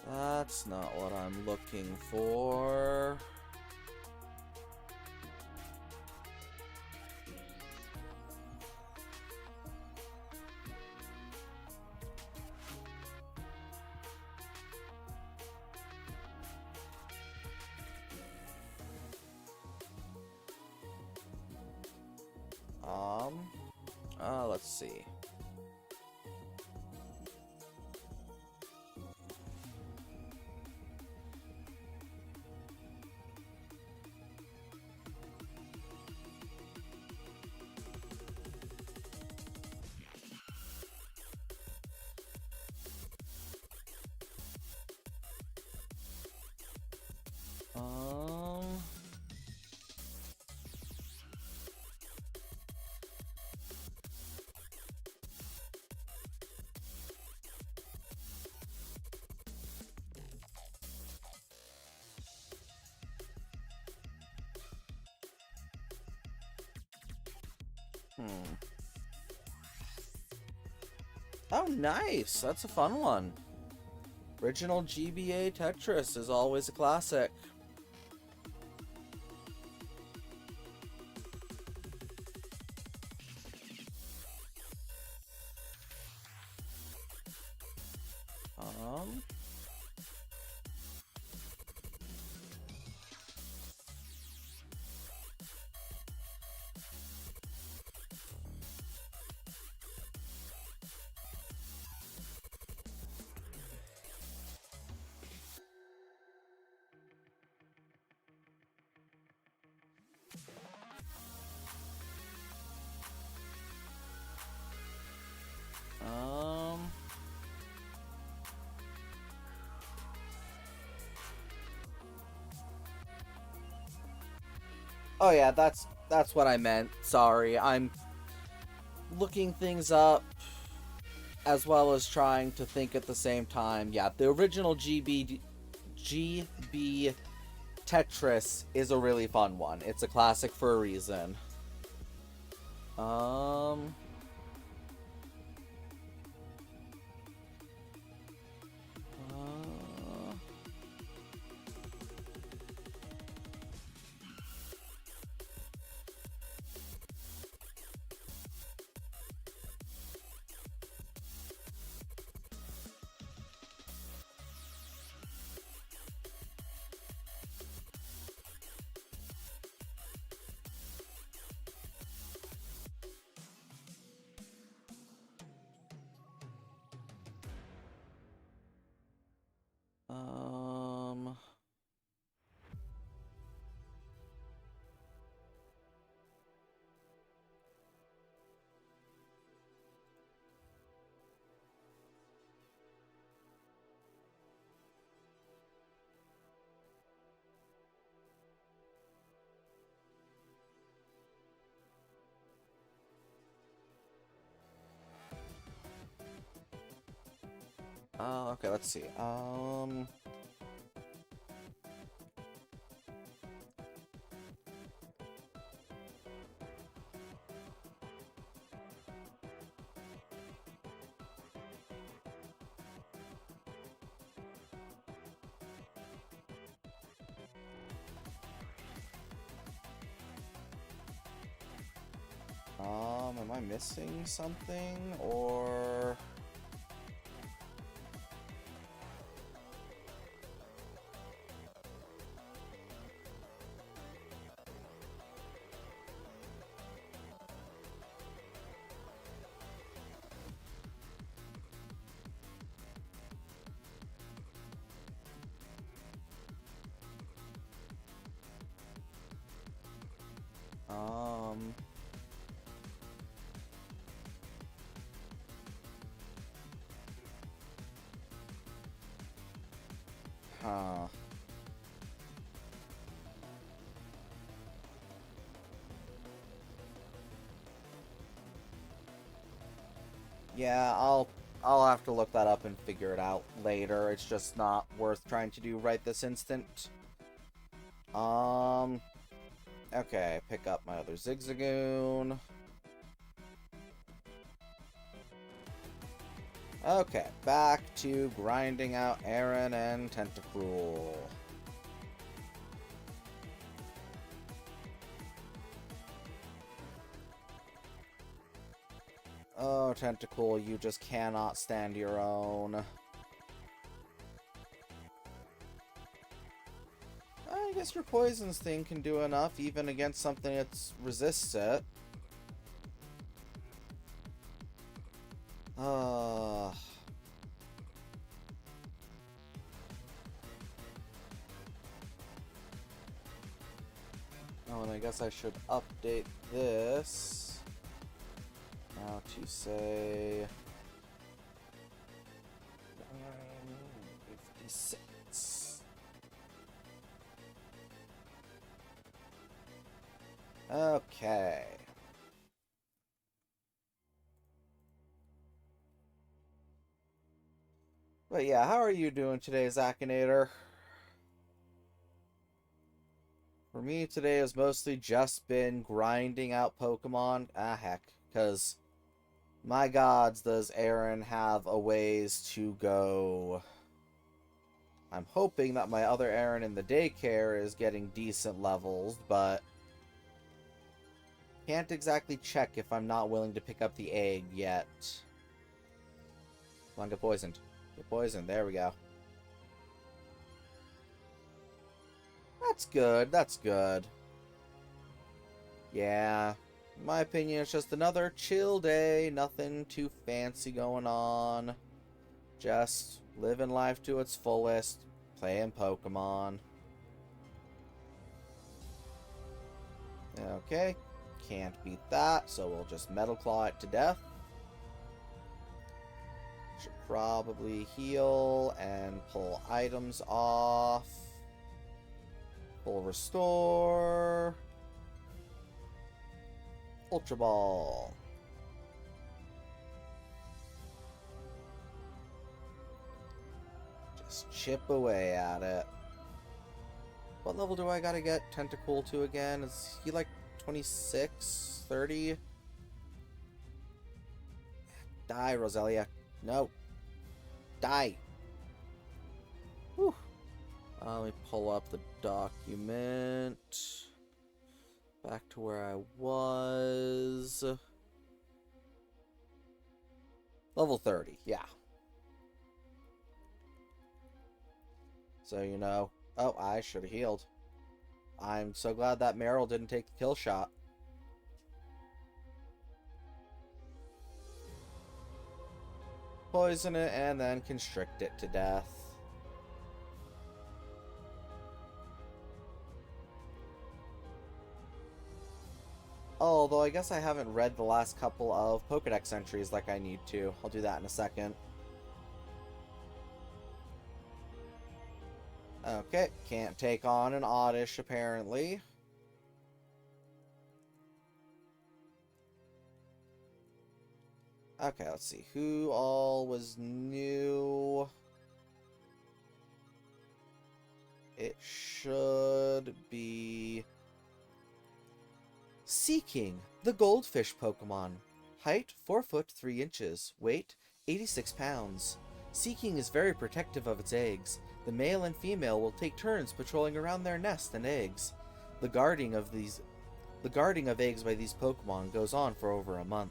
[SPEAKER 1] That's not what I'm looking for. Let's see. Oh, nice! That's a fun one. Original GBA Tetris is always a classic. Um... Um... Oh yeah, that's what I meant. Sorry, I'm looking things up as well as trying to think at the same time. Yeah, the original GB Tetris is a really fun one. It's a classic for a reason. Um... Um... Okay, let's see. Am I missing something, or... Um... Huh. Yeah, I'll have to look that up and figure it out later. It's just not worth trying to do right this instant. Okay, pick up my other Zigzagoon. Okay, back to grinding out Aaron and Tentacruel. Oh, Tentacle, you just cannot stand your own. I guess your Poisons thing can do enough, even against something that resists it. Uh... Oh, and I guess I should update this. Now to say... 56. Okay. But yeah, how are you doing today, Zakinator? For me, today has mostly just been grinding out Pokemon. Ah, heck. Because, my gods, does Aaron have a ways to go. I'm hoping that my other Aaron in the daycare is getting decent levels, but can't exactly check if I'm not willing to pick up the egg yet. Come on, get poisoned. Get poisoned. There we go. That's good. That's good. Yeah. In my opinion, it's just another chill day. Nothing too fancy going on. Just living life to its fullest. Playing Pokemon. Okay. Can't beat that, so we'll just Metal Claw it to death. Should probably heal and pull items off. Full restore. Ultra Ball. Just chip away at it. What level do I gotta get Tentacool to again? Is he like 26? 30? Die, Roselia. No. Die. Whew. Let me pull up the document. Back to where I was. Level 30, yeah. So, you know. Oh, I should have healed. I'm so glad that Meryl didn't take the kill shot. Poison it and then constrict it to death. Although I guess I haven't read the last couple of Pokedex entries like I need to. I'll do that in a second. Okay, can't take on an Oddish apparently. Okay, let's see. Who all was new? It should be Seeking, the goldfish Pokemon. Height 4 foot 3 inches. Weight 86 pounds. Seeking is very protective of its eggs. The male and female will take turns patrolling around their nest and eggs. The guarding of eggs by these Pokemon goes on for over a month.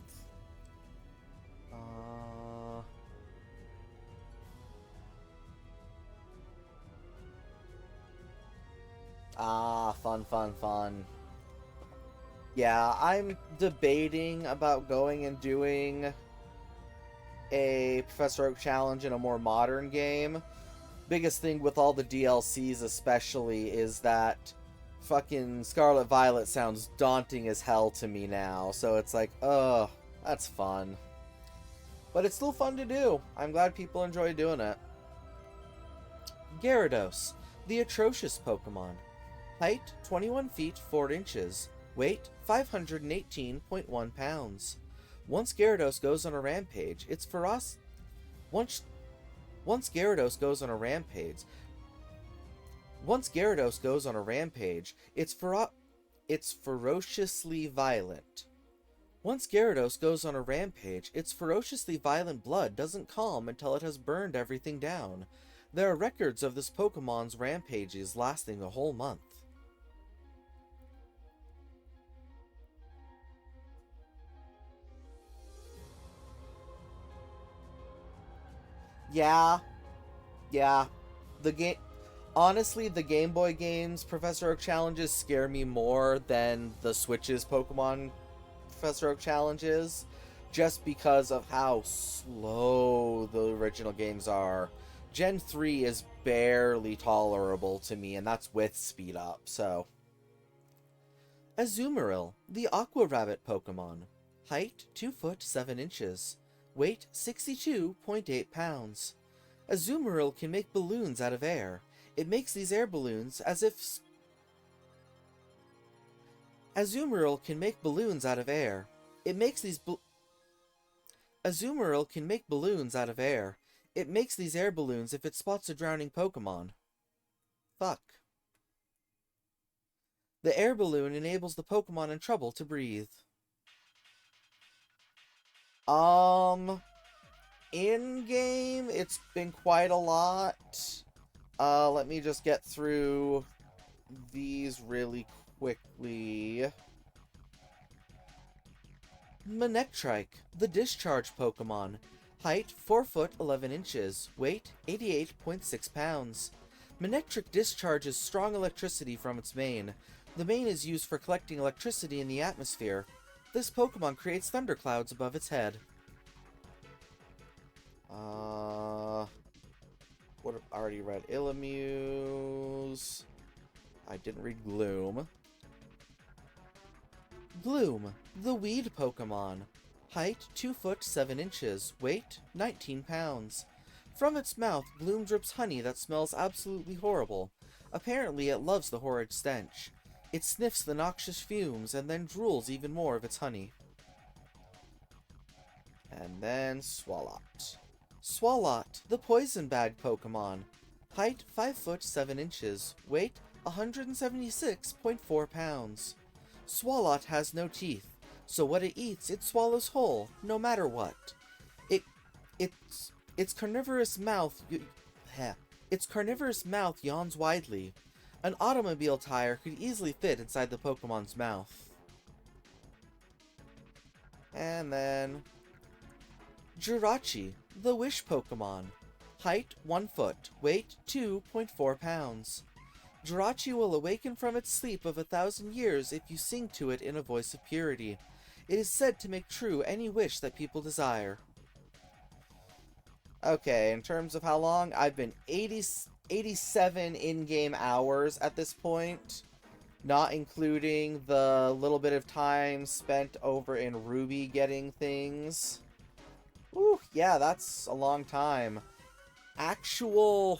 [SPEAKER 1] Fun. Yeah, I'm debating about going and doing a Professor Oak challenge in a more modern game. Biggest thing with all the DLCs especially is that fucking Scarlet Violet sounds daunting as hell to me now. So it's like, oh, that's fun. But it's still fun to do. I'm glad people enjoy doing it. Gyarados, the atrocious Pokemon. Height 21 feet 4 inches. Weight 518.1 pounds. Once Gyarados goes on a rampage, its ferociously violent. Once Gyarados goes on a rampage, its ferociously violent blood doesn't calm until it has burned everything down. There are records of this Pokemon's rampages lasting a whole month. Yeah. Honestly, the Game Boy games Professor Oak challenges scare me more than the Switch's Pokemon Professor Oak challenges. just because of how slow the original games are. Gen 3 is barely tolerable to me, and that's with speed up, so. Azumarill, the Aqua Rabbit Pokemon. Height 2 foot 7 inches. Weight 62.8 pounds. Azumarill can make balloons out of air. It makes these air balloons as if... Azumarill can make balloons out of air. It makes these Azumarill can make balloons out of air. It makes these air balloons if it spots a drowning Pokemon. Fuck. The air balloon enables the Pokemon in trouble to breathe. In-game, it's been quite a lot. Let me just get through these really quickly. Manectric, the Discharge Pokemon. Height 4 foot 11 inches. Weight 88.6 pounds. Manectric discharges strong electricity from its mane. The mane is used for collecting electricity in the atmosphere. This Pokemon creates thunderclouds above its head. What have I already read? Illamuse. I didn't read Gloom. Gloom, the Weed Pokemon. Height 2 foot 7 inches. Weight 19 pounds. From its mouth, Gloom drips honey that smells absolutely horrible. Apparently, it loves the horrid stench. It sniffs the noxious fumes and then drools even more of its honey. And then Swalot. Swalot, the Poison Bag Pokemon. Height 5 foot 7 inches. Weight 176.4 pounds. Swalot has no teeth, so what it eats, it swallows whole, no matter what. Its carnivorous mouth yawns widely. An automobile tire could easily fit inside the Pokemon's mouth. And then Jirachi, the Wish Pokemon. Height 1 foot, weight 2.4 pounds. Jirachi will awaken from its sleep of 1,000 years if you sing to it in a voice of purity. It is said to make true any wish that people desire. Okay, in terms of how long, I've been 87 in-game hours at this point, not including the little bit of time spent over in Ruby getting things. Ooh, yeah, that's a long time. Actual,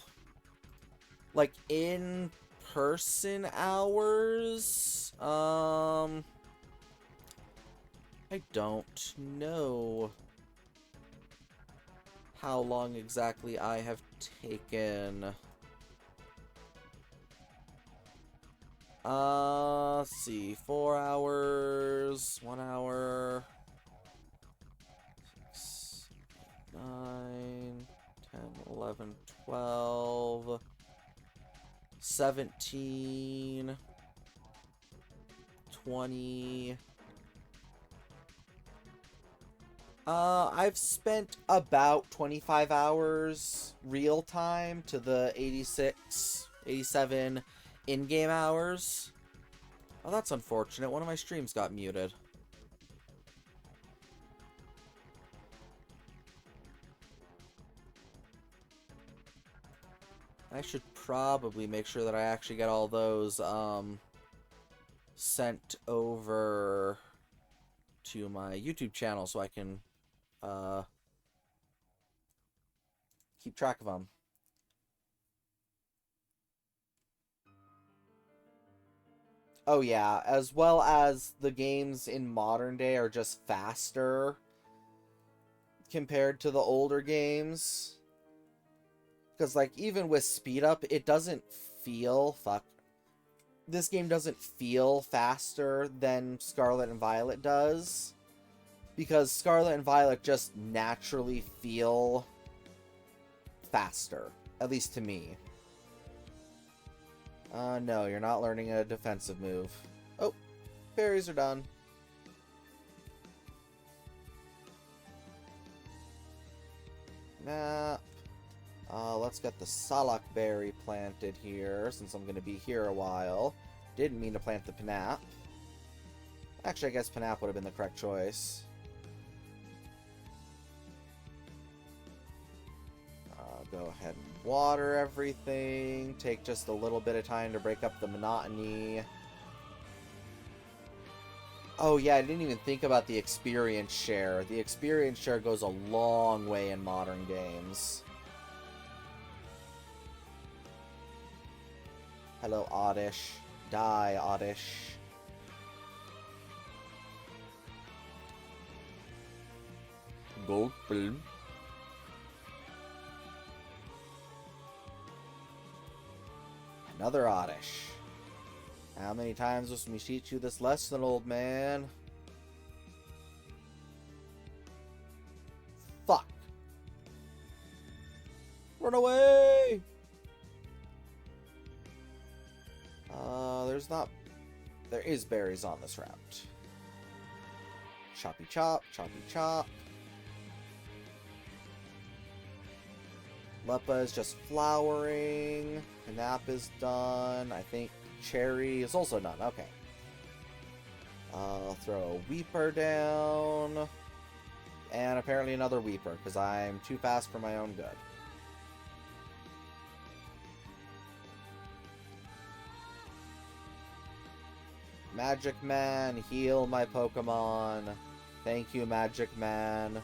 [SPEAKER 1] like, in-person hours? I don't know how long exactly I have taken. Let's see, 4 hours, 1 hour, 6, 9, 10, 11, 12, 17, 20. I've spent about 25 hours real time to the 86, 87 in-game hours. Oh, that's unfortunate. One of my streams got muted. I should probably make sure that I actually get all those, sent over to my YouTube channel so I can, keep track of them. Oh yeah, as well as the games in modern day are just faster compared to the older games. Because, like, even with speed up, it doesn't feel... This game doesn't feel faster than Scarlet and Violet does. Because Scarlet and Violet just naturally feel faster. At least to me. No, you're not learning a defensive move. Oh, berries are done. Nah. Let's get the Salak berry planted here, since I'm going to be here a while. Didn't mean to plant the Panap. Actually, I guess Panap would have been the correct choice. go ahead and water everything. Take just a little bit of time to break up the monotony. Oh yeah, I didn't even think about the experience share. The experience share goes a long way in modern games. Hello, Oddish. Die, Oddish. Gold film. Another Oddish. How many times must we teach you this lesson, old man? Fuck. Run away! There is berries on this route. Choppy chop, choppy chop. Leppa is just flowering. Kanap is done. I think Cherry is also done. Okay. I'll throw a Weeper down. And apparently another Weeper, because I'm too fast for my own good. Magic Man, heal my Pokemon. Thank you, Magic Man.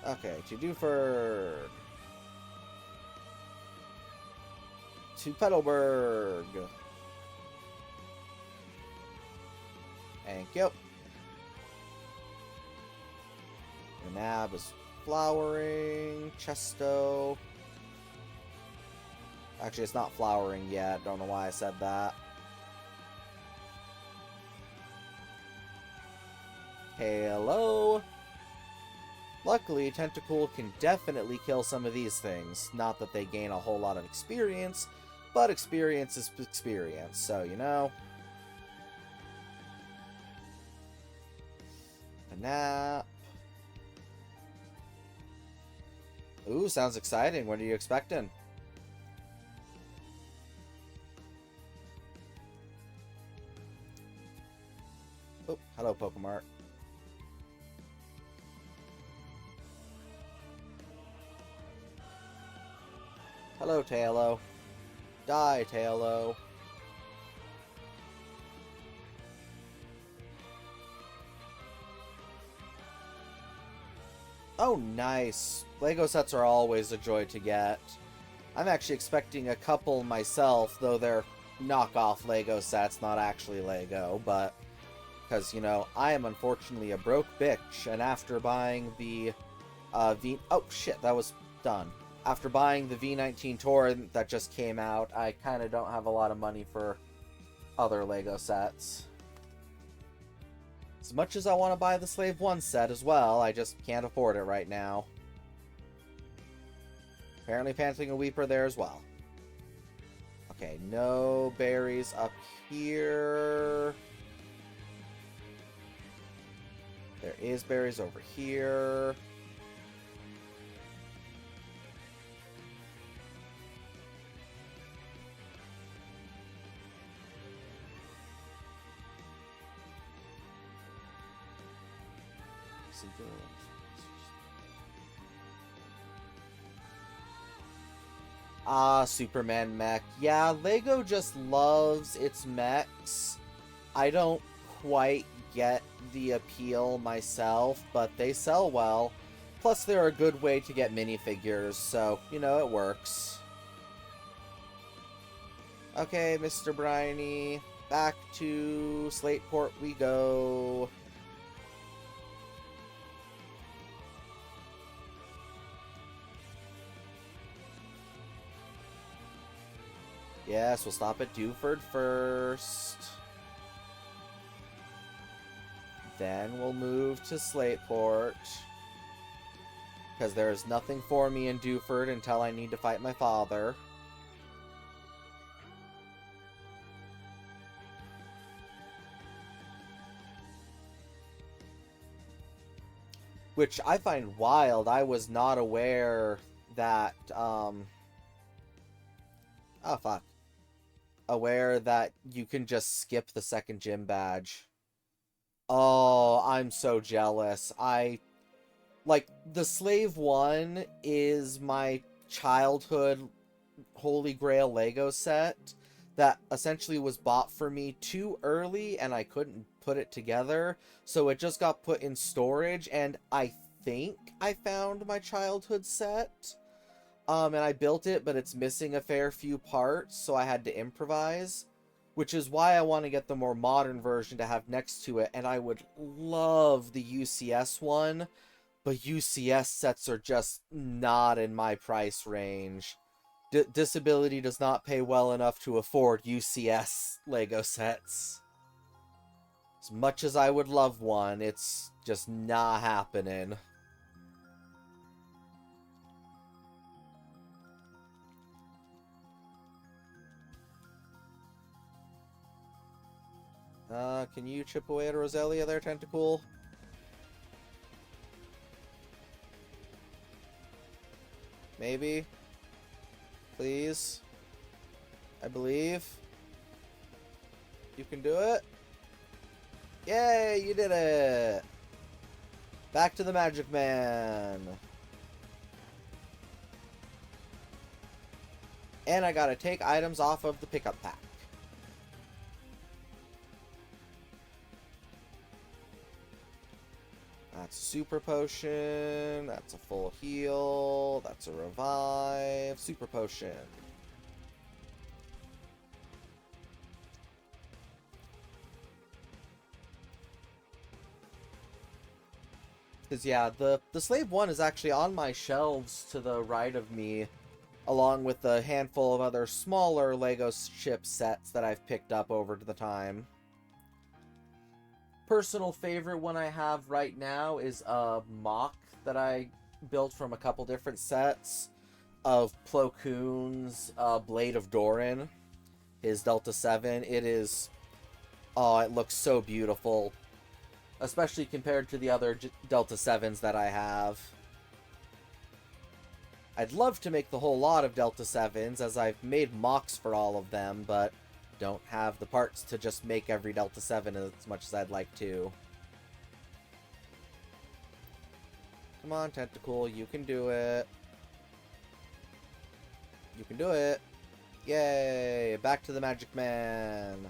[SPEAKER 1] Okay, to Dewford. To Petalburg. Thank you. The Nab is flowering. Chesto. Actually, it's not flowering yet. Don't know why I said that. Hello. Luckily, Tentacool can definitely kill some of these things. Not that they gain a whole lot of experience, but experience is experience, so you know. A nap. Ooh, sounds exciting. What are you expecting? Oh, hello, Pokemart. Hello, Tailo. Die, Tailo. Oh, nice. Lego sets are always a joy to get. I'm actually expecting a couple myself, though they're knockoff Lego sets, not actually Lego, but... Because, you know, I am unfortunately a broke bitch, and after buying the, Oh, shit, that was done. After buying the V19 Torrent that just came out, I kind of don't have a lot of money for other Lego sets. As much as I want to buy the Slave 1 set as well, I just can't afford it right now. Apparently planting a Weeper there as well. Okay, no berries up here. There is berries over here. Ah, Superman mech. Yeah, Lego just loves its mechs. I don't quite get the appeal myself, but they sell well. Plus, they're a good way to get minifigures, so, you know, it works. Okay, Mr. Briny, back to Slateport we go. Yes, we'll stop at Dewford first. Then we'll move to Slateport. Because there's nothing for me in Dewford until I need to fight my father. Which I find wild. I was not aware that, oh, fuck. Aware that you can just skip the second gym badge. Oh, I'm so jealous. Like, the Slave 1 is my childhood Holy Grail Lego set that essentially was bought for me too early and I couldn't put it together. So it just got put in storage, and I think I found my childhood set. And I built it, but it's missing a fair few parts, so I had to improvise. Which is why I want to get the more modern version to have next to it, and I would love the UCS one, but UCS sets are just not in my price range. Disability does not pay well enough to afford UCS Lego sets. As much as I would love one, it's just not happening. Can you chip away at a Roselia there, Tentacool? Maybe? Please? I believe. You can do it? Yay, you did it! Back to the Magic Man! And I gotta take items off of the pickup pack. That's a super potion, that's a full heal, that's a revive, super potion. Because yeah, the Slave 1 is actually on my shelves to the right of me, along with a handful of other smaller Lego ship sets that I've picked up over the time. Personal favorite one I have right now is a mock that I built from a couple different sets of Plo Koon's Blade of Doran, his Delta 7. It is... oh, it looks so beautiful. Especially compared to the other Delta 7s that I have. I'd love to make the whole lot of Delta 7s, as I've made mocks for all of them, but don't have the parts to just make every Delta 7 as much as I'd like to. Come on, Tentacool, you can do it. You can do it. Yay! Back to the Magic Man.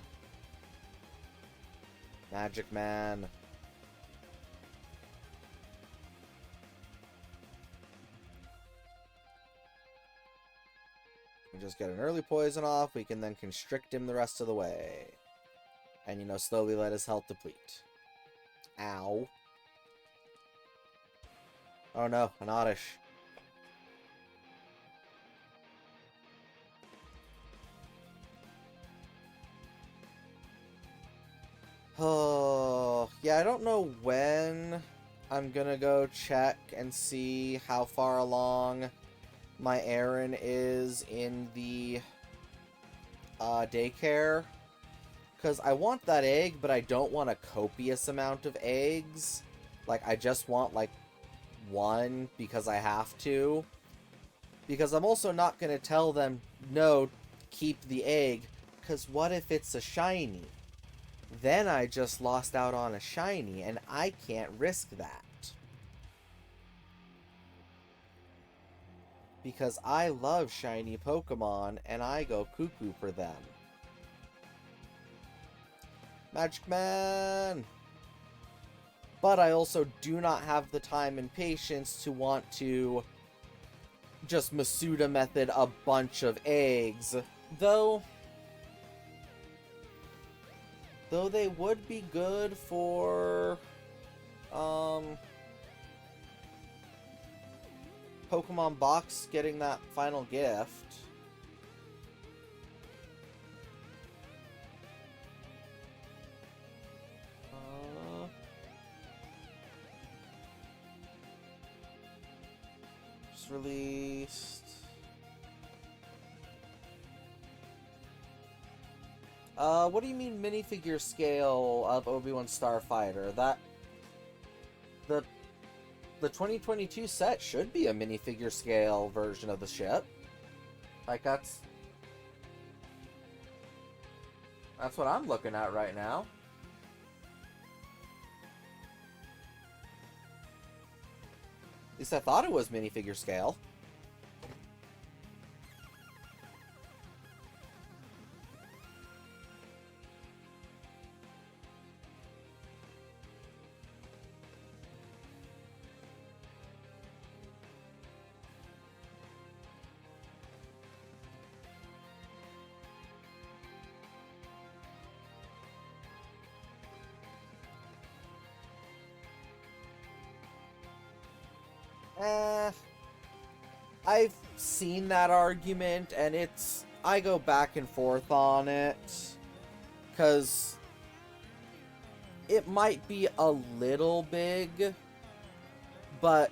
[SPEAKER 1] Magic Man. Just get an early poison off, we can then constrict him the rest of the way. And, you know, slowly let his health deplete. Ow. Oh no, an Oddish. Oh, yeah, I don't know when I'm gonna go check and see how far along my Aaron is in the daycare, because I want that egg, but I don't want a copious amount of eggs. Like, I just want like one because I have to, because I'm also not going to tell them no, keep the egg, because what if it's a shiny? Then I just lost out on a shiny, and I can't risk that. Because I love shiny Pokemon, and I go cuckoo for them. Magic Man! But I also do not have the time and patience to want to just Masuda method a bunch of eggs. Though they would be good for, Pokemon Box getting that final gift. Just released. What do you mean minifigure scale of Obi-Wan Starfighter? The 2022 set should be a minifigure scale version of the ship. Like, that's what I'm looking at right now. At least I thought it was minifigure scale. Eh, I've seen that argument, and I go back and forth on it, because it might be a little big, but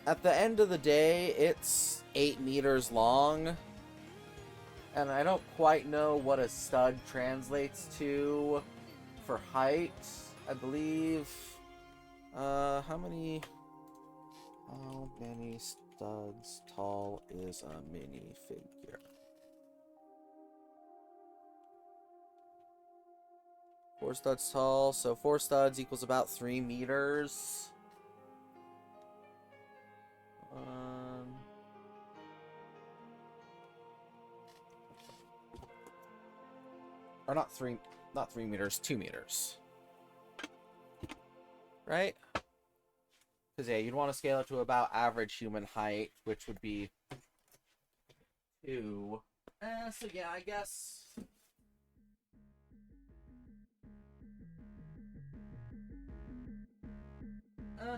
[SPEAKER 1] at the end of the day, it's 8 meters long, and I don't quite know what a stud translates to for height, I believe. How many studs tall is a minifigure? 4 studs tall, so 4 studs equals about 3 meters. Or not 3 meters, 2 meters. Right? Because, yeah, you'd want to scale it to about average human height, which would be 2. So, yeah, I guess...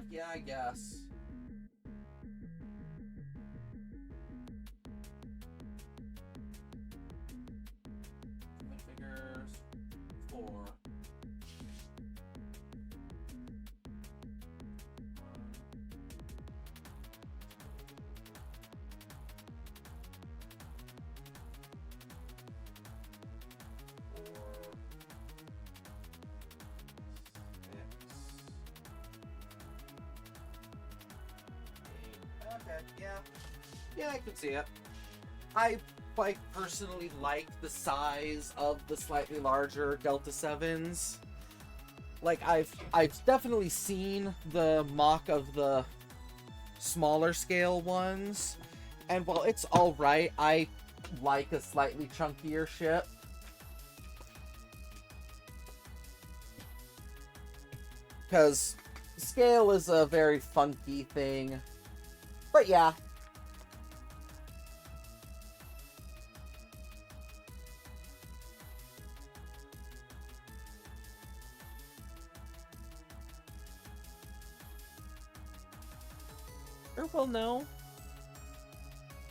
[SPEAKER 1] yeah, I guess. Figures 4. Okay, yeah. Yeah, I can see it. I quite personally like the size of the slightly larger Delta 7s. Like, I've definitely seen the mock of the smaller scale ones, and while it's alright, I like a slightly chunkier ship. Because scale is a very funky thing. But yeah. Or, well, no.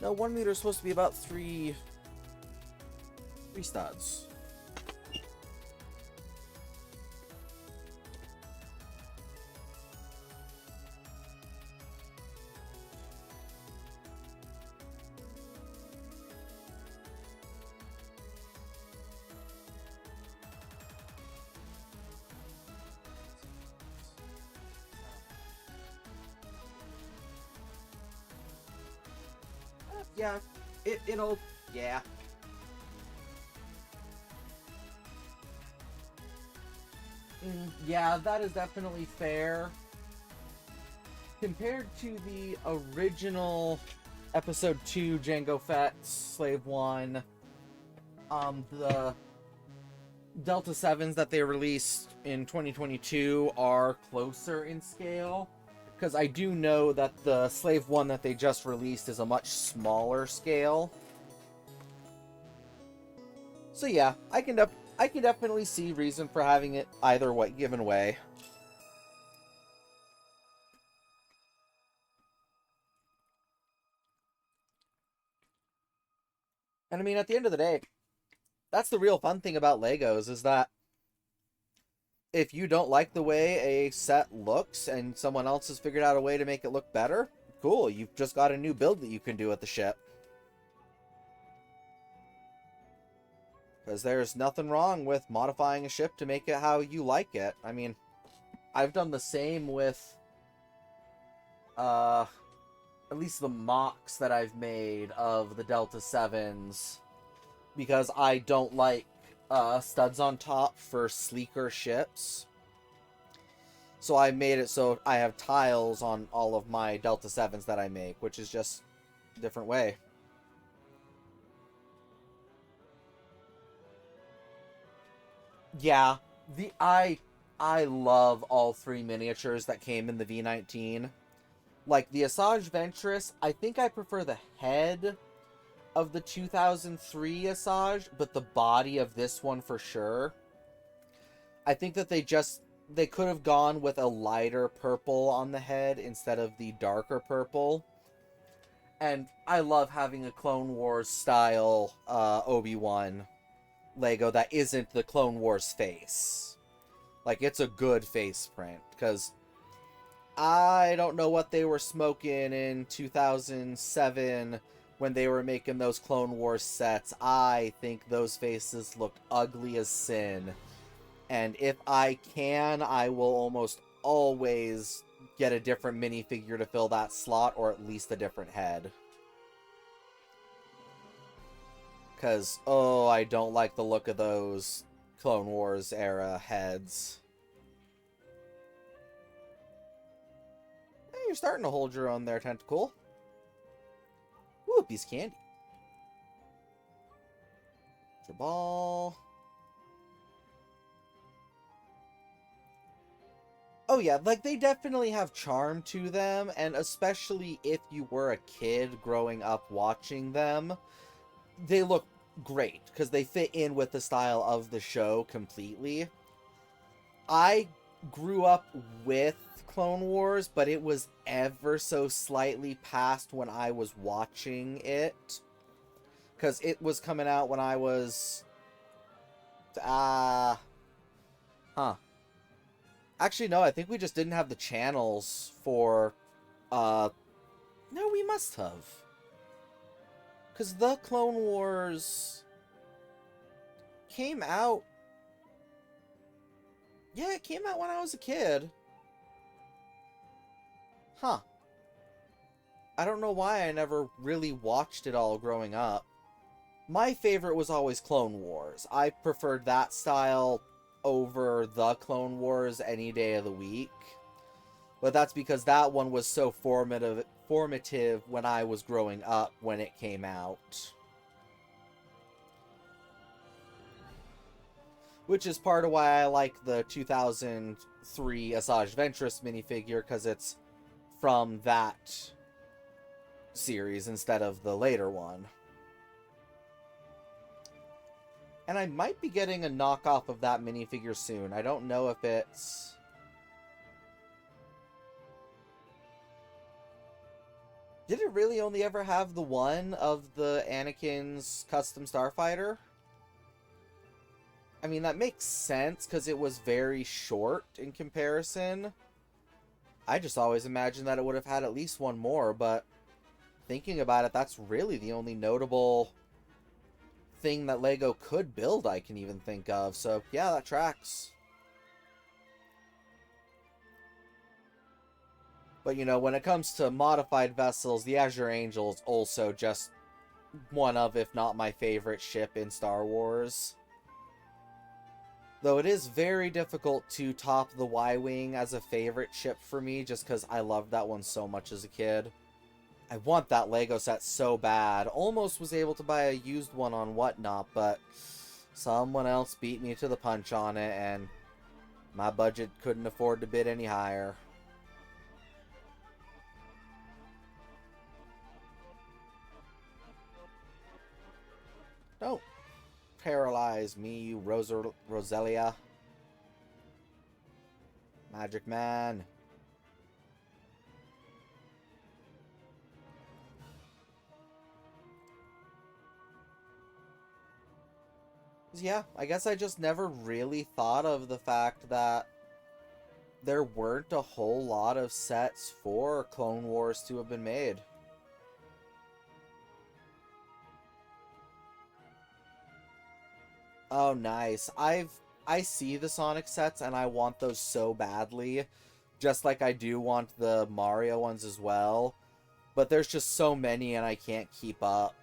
[SPEAKER 1] No, 1 meter is supposed to be about 3 studs. Yeah, it'll, yeah. Yeah, that is definitely fair. Compared to the original Episode 2 Jango Fett Slave 1, the Delta 7s that they released in 2022 are closer in scale. Because I do know that the Slave 1 that they just released is a much smaller scale. So yeah, I can definitely see reason for having it either way, given way. And I mean, at the end of the day, that's the real fun thing about Legos, is that if you don't like the way a set looks and someone else has figured out a way to make it look better, cool, you've just got a new build that you can do with the ship. Because there's nothing wrong with modifying a ship to make it how you like it. I mean, I've done the same with, at least the mocks that I've made of the Delta 7s. Because I don't like studs on top for sleeker ships. So I made it so I have tiles on all of my Delta 7s that I make, which is just a different way. Yeah, I love all three miniatures that came in the V19. Like the Asajj Ventress, I think I prefer the head of the 2003 Asajj, but the body of this one for sure. I think that they could have gone with a lighter purple on the head instead of the darker purple. And I love having a Clone Wars style Obi-Wan Lego that isn't the Clone Wars face. Like, it's a good face print, because I don't know what they were smoking in 2007 when they were making those Clone Wars sets. I think those faces look ugly as sin. And if I can, I will almost always get a different minifigure to fill that slot, or at least a different head. Because, oh, I don't like the look of those Clone Wars era heads. Hey, you're starting to hold your own there, Tentacle. Ooh, a piece of candy. Ball. Oh yeah, like, they definitely have charm to them, and especially if you were a kid growing up watching them, they look great, because they fit in with the style of the show completely. I grew up with Clone Wars, but it was ever so slightly past when I was watching it, because it was coming out when I was... Actually, no, I think we just didn't have the channels for... No, we must have. Because the Clone Wars came out... Yeah, it came out when I was a kid. Huh. I don't know why I never really watched it all growing up. My favorite was always Clone Wars. I preferred that style over the Clone Wars any day of the week. But that's because that one was so formative when I was growing up when it came out. Which is part of why I like the 2003 Asajj Ventress minifigure, because it's from that series instead of the later one. And I might be getting a knockoff of that minifigure soon. I don't know if it's... Did it really only ever have the one of the Anakin's custom starfighter? I mean, that makes sense, because it was very short in comparison. I just always imagined that it would have had at least one more, but thinking about it, that's really the only notable thing that LEGO could build I can even think of. So, yeah, that tracks. But, you know, when it comes to modified vessels, the Azure Angel is also just one of, if not my favorite ship in Star Wars. Though it is very difficult to top the Y-Wing as a favorite ship for me, just because I loved that one so much as a kid. I want that Lego set so bad. Almost was able to buy a used one on Whatnot, but someone else beat me to the punch on it, and my budget couldn't afford to bid any higher. Don't paralyze me, you Roselia. Magic Man. Yeah, I guess I just never really thought of the fact that there weren't a whole lot of sets for Clone Wars to have been made. Oh, nice. I see the Sonic sets and I want those so badly. Just like I do want the Mario ones as well. But there's just so many and I can't keep up.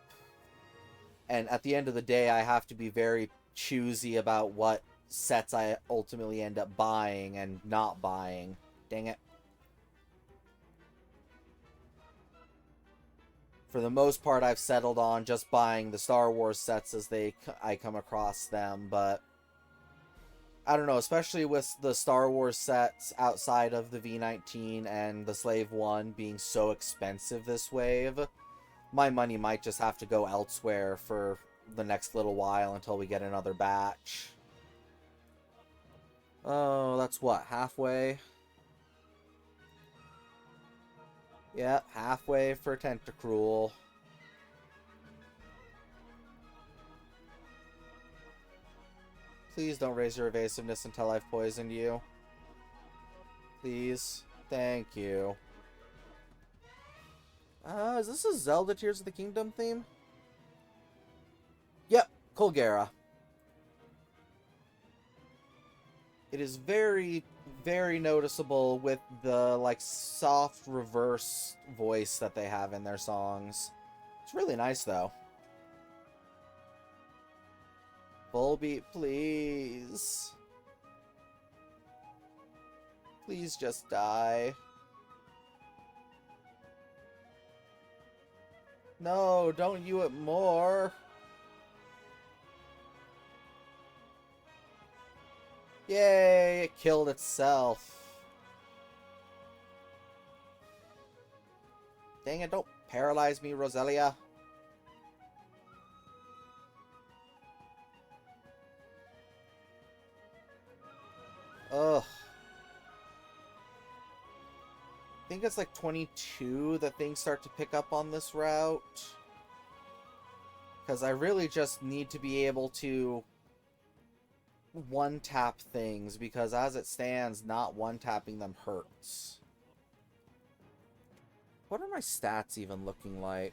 [SPEAKER 1] And at the end of the day, I have to be very choosy about what sets I ultimately end up buying and not buying. Dang it. For the most part, I've settled on just buying the Star Wars sets as I come across them, but I don't know, especially with the Star Wars sets outside of the V19 and the Slave 1 being so expensive this wave, my money might just have to go elsewhere for the next little while until we get another batch. Oh, that's what, halfway? Yeah, halfway for Tentacruel. Please don't raise your evasiveness until I've poisoned you. Please. Thank you. Is this a Zelda Tears of the Kingdom theme? Yep, Colgera. It is very, very noticeable with the, like, soft reverse voice that they have in their songs. It's really nice, though. Volbeat, please. Please just die. No, don't you it more. Yay, it killed itself. Dang it, don't paralyze me, Roselia. Ugh. I think it's like 22 that things start to pick up on this route. Because I really just need to be able to one-tap things, because as it stands, not one-tapping them hurts. What are my stats even looking like?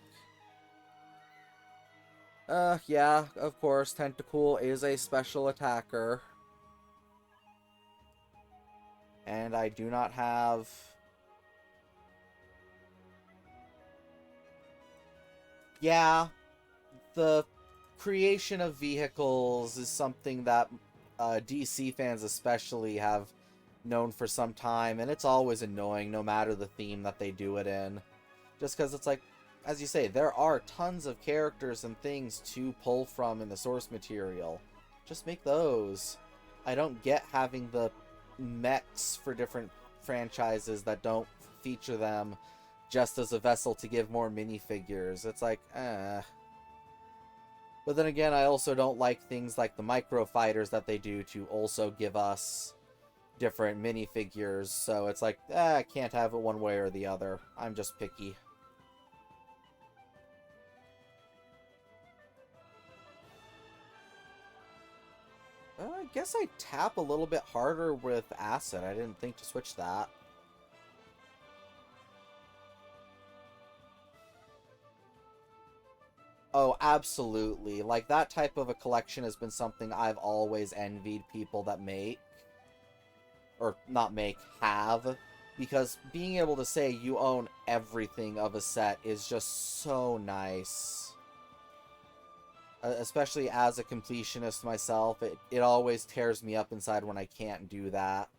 [SPEAKER 1] Yeah, of course, Tentacool is a special attacker. And I do not have... Yeah, the creation of vehicles is something that DC fans especially have known for some time, and it's always annoying no matter the theme that they do it in. Just because it's like, as you say, there are tons of characters and things to pull from in the source material. Just make those. I don't get having the mechs for different franchises that don't feature them just as a vessel to give more minifigures. It's like, eh. But then again, I also don't like things like the micro fighters that they do to also give us different minifigures. So it's like, I can't have it one way or the other. I'm just picky. I guess I tap a little bit harder with acid. I didn't think to switch that. Oh, absolutely. Like, that type of a collection has been something I've always envied people that make. Or, not make, have. Because being able to say you own everything of a set is just so nice. Especially as a completionist myself, it always tears me up inside when I can't do that.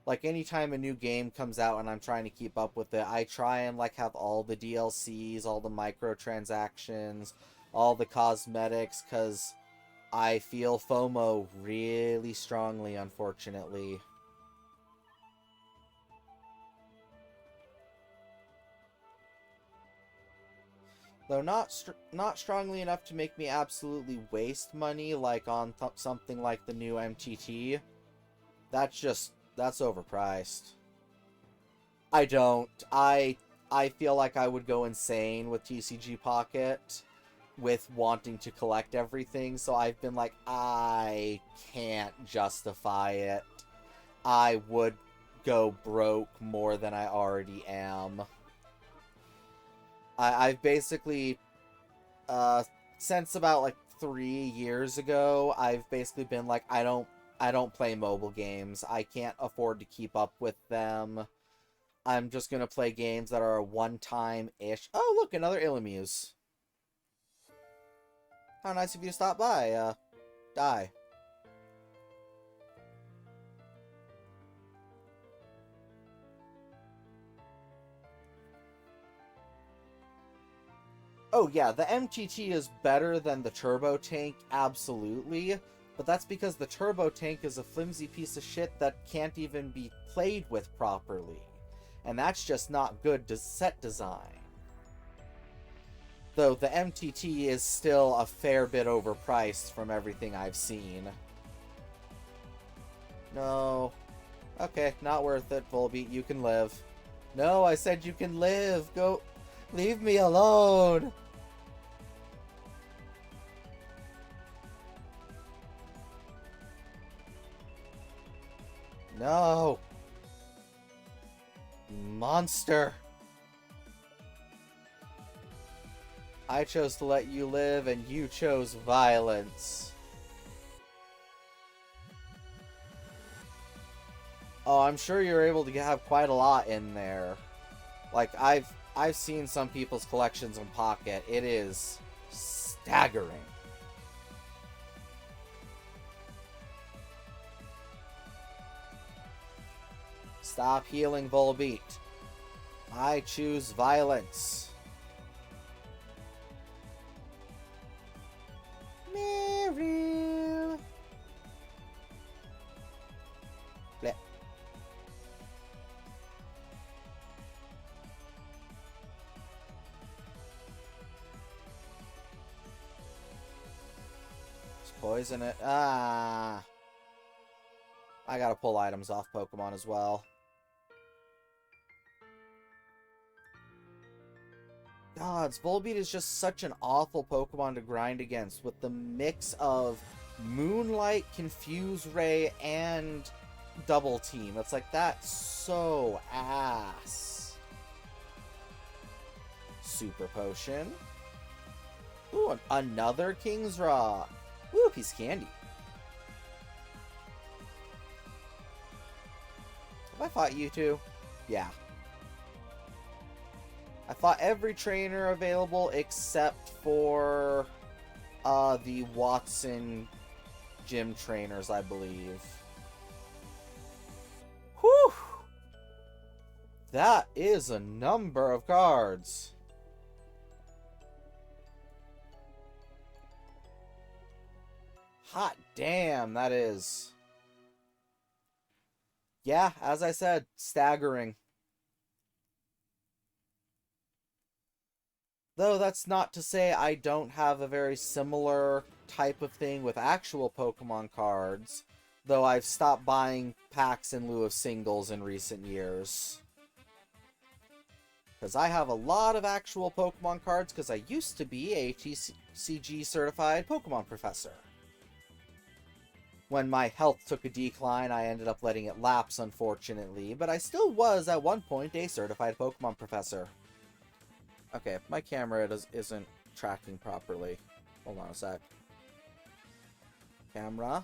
[SPEAKER 1] Like, anytime a new game comes out and I'm trying to keep up with it, I try and, like, have all the DLCs, all the microtransactions, all the cosmetics, because I feel FOMO really strongly, unfortunately. Though not strongly enough to make me absolutely waste money, like on something like the new MTT. That's overpriced. I don't. I feel like I would go insane with TCG Pocket with wanting to collect everything, so I've been like, I can't justify it. I would go broke more than I already am. I've basically, since about like 3 years ago, I've basically been like, I don't play mobile games. I can't afford to keep up with them. I'm just gonna play games that are a one-time-ish. Oh, look, another Illamuse. How nice of you to stop by. Die. Oh yeah, the MTT is better than the Turbo Tank, absolutely. But that's because the Turbo Tank is a flimsy piece of shit that can't even be played with properly. And that's just not good set design. Though the MTT is still a fair bit overpriced from everything I've seen. No. Okay, not worth it, Volbeat. You can live. No, I said you can live. Go. Leave me alone. No. Monster. I chose to let you live, and you chose violence. Oh, I'm sure you're able to have quite a lot in there. Like, I've seen some people's collections in Pocket. It is staggering. Stop healing, Volbeat. I choose violence. Meryl. Blech. Just poison it. Ah. I gotta pull items off Pokemon as well. Gods, Volbeat is just such an awful Pokemon to grind against with the mix of Moonlight, Confuse Ray, and Double Team. It's like, that's so ass. Super Potion. Ooh, another King's Rock. Ooh, a piece of candy. Have I fought you two? Yeah. I fought every trainer available except for the Watson gym trainers, I believe. Whew! That is a number of cards. Hot damn, that is. Yeah, as I said, staggering. Though that's not to say I don't have a very similar type of thing with actual Pokemon cards, though I've stopped buying packs in lieu of singles in recent years. Because I have a lot of actual Pokemon cards because I used to be a TCG certified Pokemon professor. When my health took a decline, I ended up letting it lapse, unfortunately, but I still was at one point a certified Pokemon professor. Okay, my camera isn't tracking properly. Hold on a sec. Camera.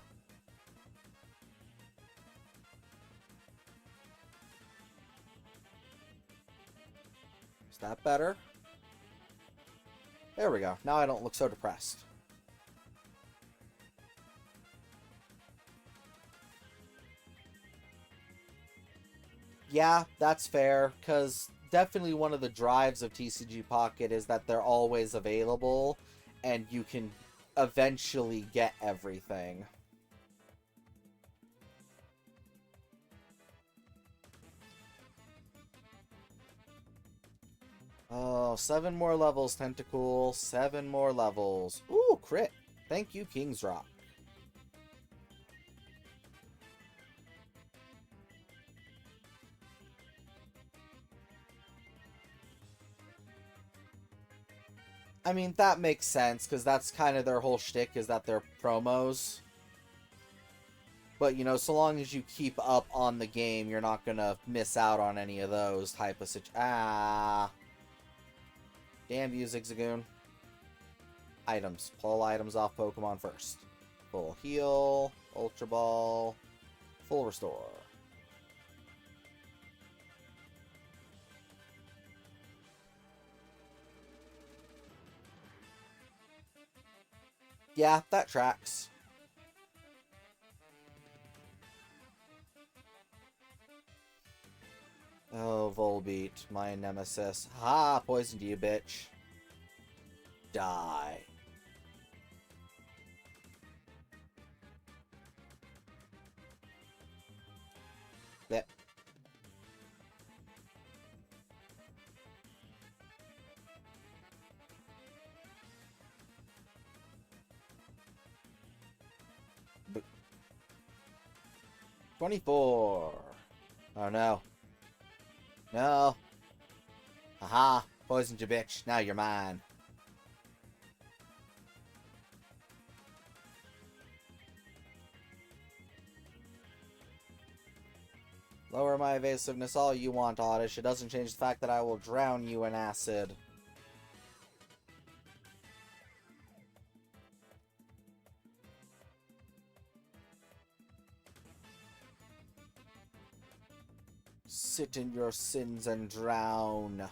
[SPEAKER 1] Is that better? There we go. Now I don't look so depressed. Yeah, that's fair, because definitely one of the drives of TCG Pocket is that they're always available, and you can eventually get everything. Oh, 7 more levels, Tentacool. 7 more levels. Ooh, crit. Thank you, King's Rock. I mean, that makes sense, because that's kind of their whole shtick, is that they're promos. But, you know, so long as you keep up on the game, you're not gonna miss out on any of those type of Ah. Damn you, Zigzagoon. Items. Pull items off Pokemon first. Full heal, Ultra Ball, full restore. Yeah, that tracks. Oh, Volbeat, my nemesis. Ha! Poisoned you, bitch. die. That. But 24. Oh no. No. Haha. Poisoned you, bitch. Now you're mine. Lower my evasiveness all you want, Oddish. It doesn't change the fact that I will drown you in acid. Sit in your sins and drown.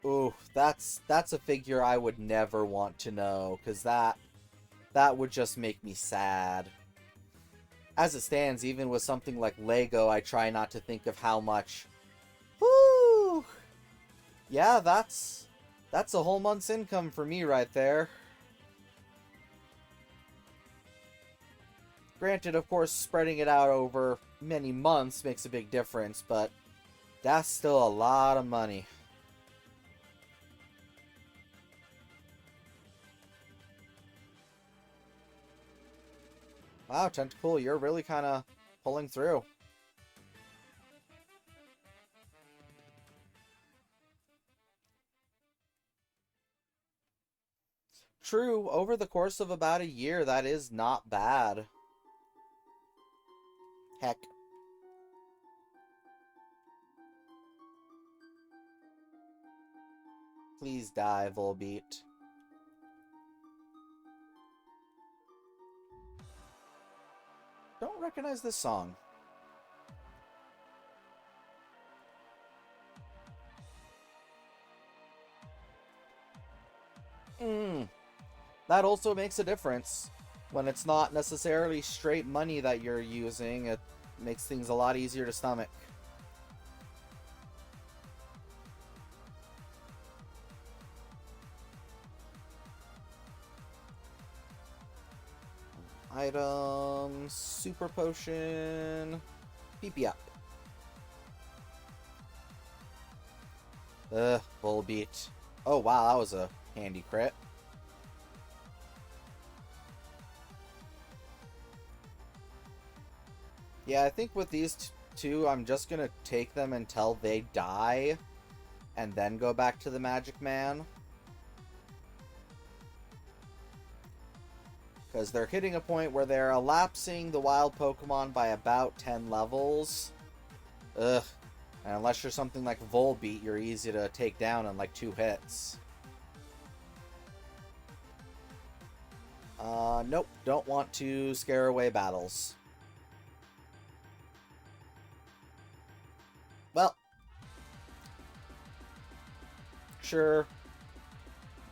[SPEAKER 1] Ooh, that's a figure I would never want to know, because that would just make me sad. As it stands, even with something like Lego, I try not to think of how much. Woo! Yeah, that's a whole month's income for me right there. Granted, of course, spreading it out over many months makes a big difference, but that's still a lot of money. Wow, Tentacle, you're really kind of pulling through. True, over the course of about a year, that is not bad. Heck. Please die, Volbeat. Don't recognize this song. That also makes a difference. When it's not necessarily straight money that you're using, it makes things a lot easier to stomach. Items, super potion, PP up. Volbeat. Oh wow, that was a handy crit. Yeah, I think with these two, I'm just gonna take them until they die, and then go back to the Magic Man. Because they're hitting a point where they're elapsing the wild Pokemon by about 10 levels. Ugh. And unless you're something like Volbeat, you're easy to take down in like 2 hits. Nope. Don't want to scare away battles. Well. Sure.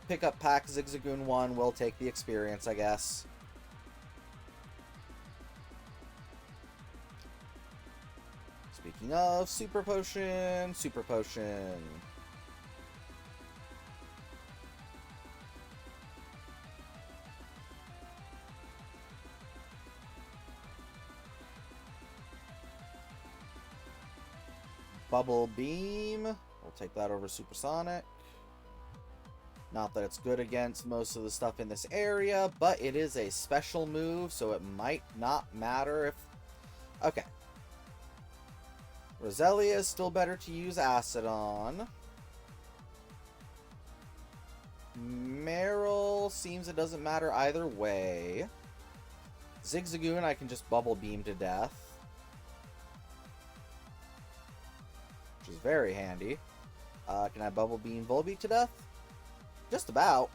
[SPEAKER 1] Pick up Pack Zigzagoon 1. We'll take the experience, I guess. Speaking of Super Potion, Super Potion. Bubble Beam. We'll take that over Supersonic. Not that it's good against most of the stuff in this area, but it is a special move, so it might not matter if... Okay. Roselia is still better to use Acid on. Meryl seems it doesn't matter either way. Zigzagoon I can just Bubble Beam to death, which is very handy. Can I Bubble Beam Volbeat to death? Just about.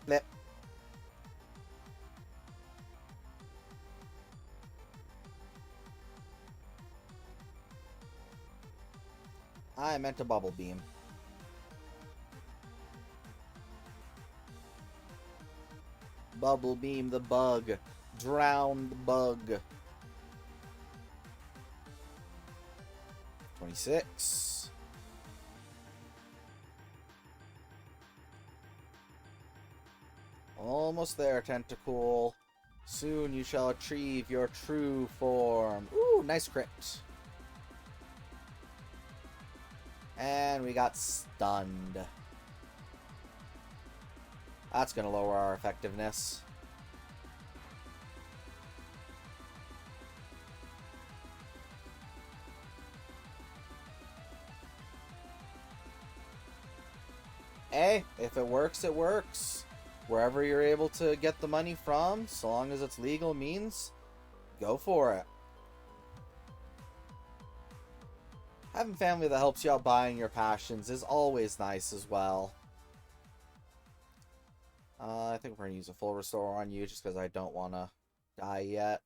[SPEAKER 1] Flip. I meant to Bubble Beam. Bubble beam the bug. Drown the bug. 26. Almost there, Tentacool. Soon you shall achieve your true form. Ooh, nice crit. And we got stunned. That's going to lower our effectiveness. Hey, if it works, it works. Wherever you're able to get the money from, so long as it's legal means, go for it. Having family that helps you out buying your passions is always nice as well. I think we're going to use a full restore on you just because I don't want to die yet.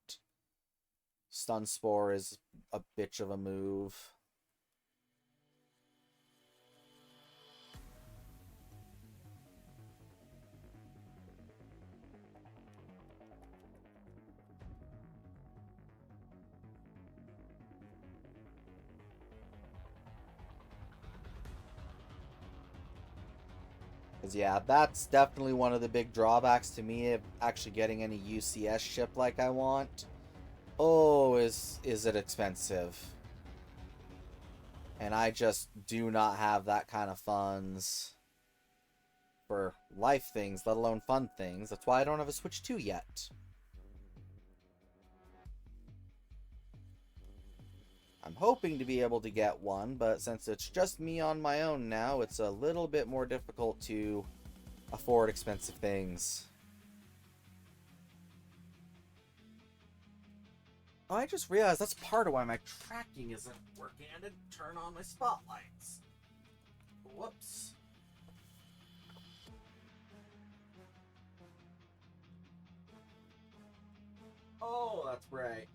[SPEAKER 1] Stun Spore is a bitch of a move. Because, yeah, that's definitely one of the big drawbacks to me of actually getting any UCS ship like I want. Oh, is it expensive. And I just do not have that kind of funds for life things, let alone fun things. That's why I don't have a Switch 2 yet. I'm hoping to be able to get one, but since it's just me on my own now, it's a little bit more difficult to afford expensive things. Oh, I just realized that's part of why my tracking isn't working. I didn't turn on my spotlights. Whoops. Oh, that's right.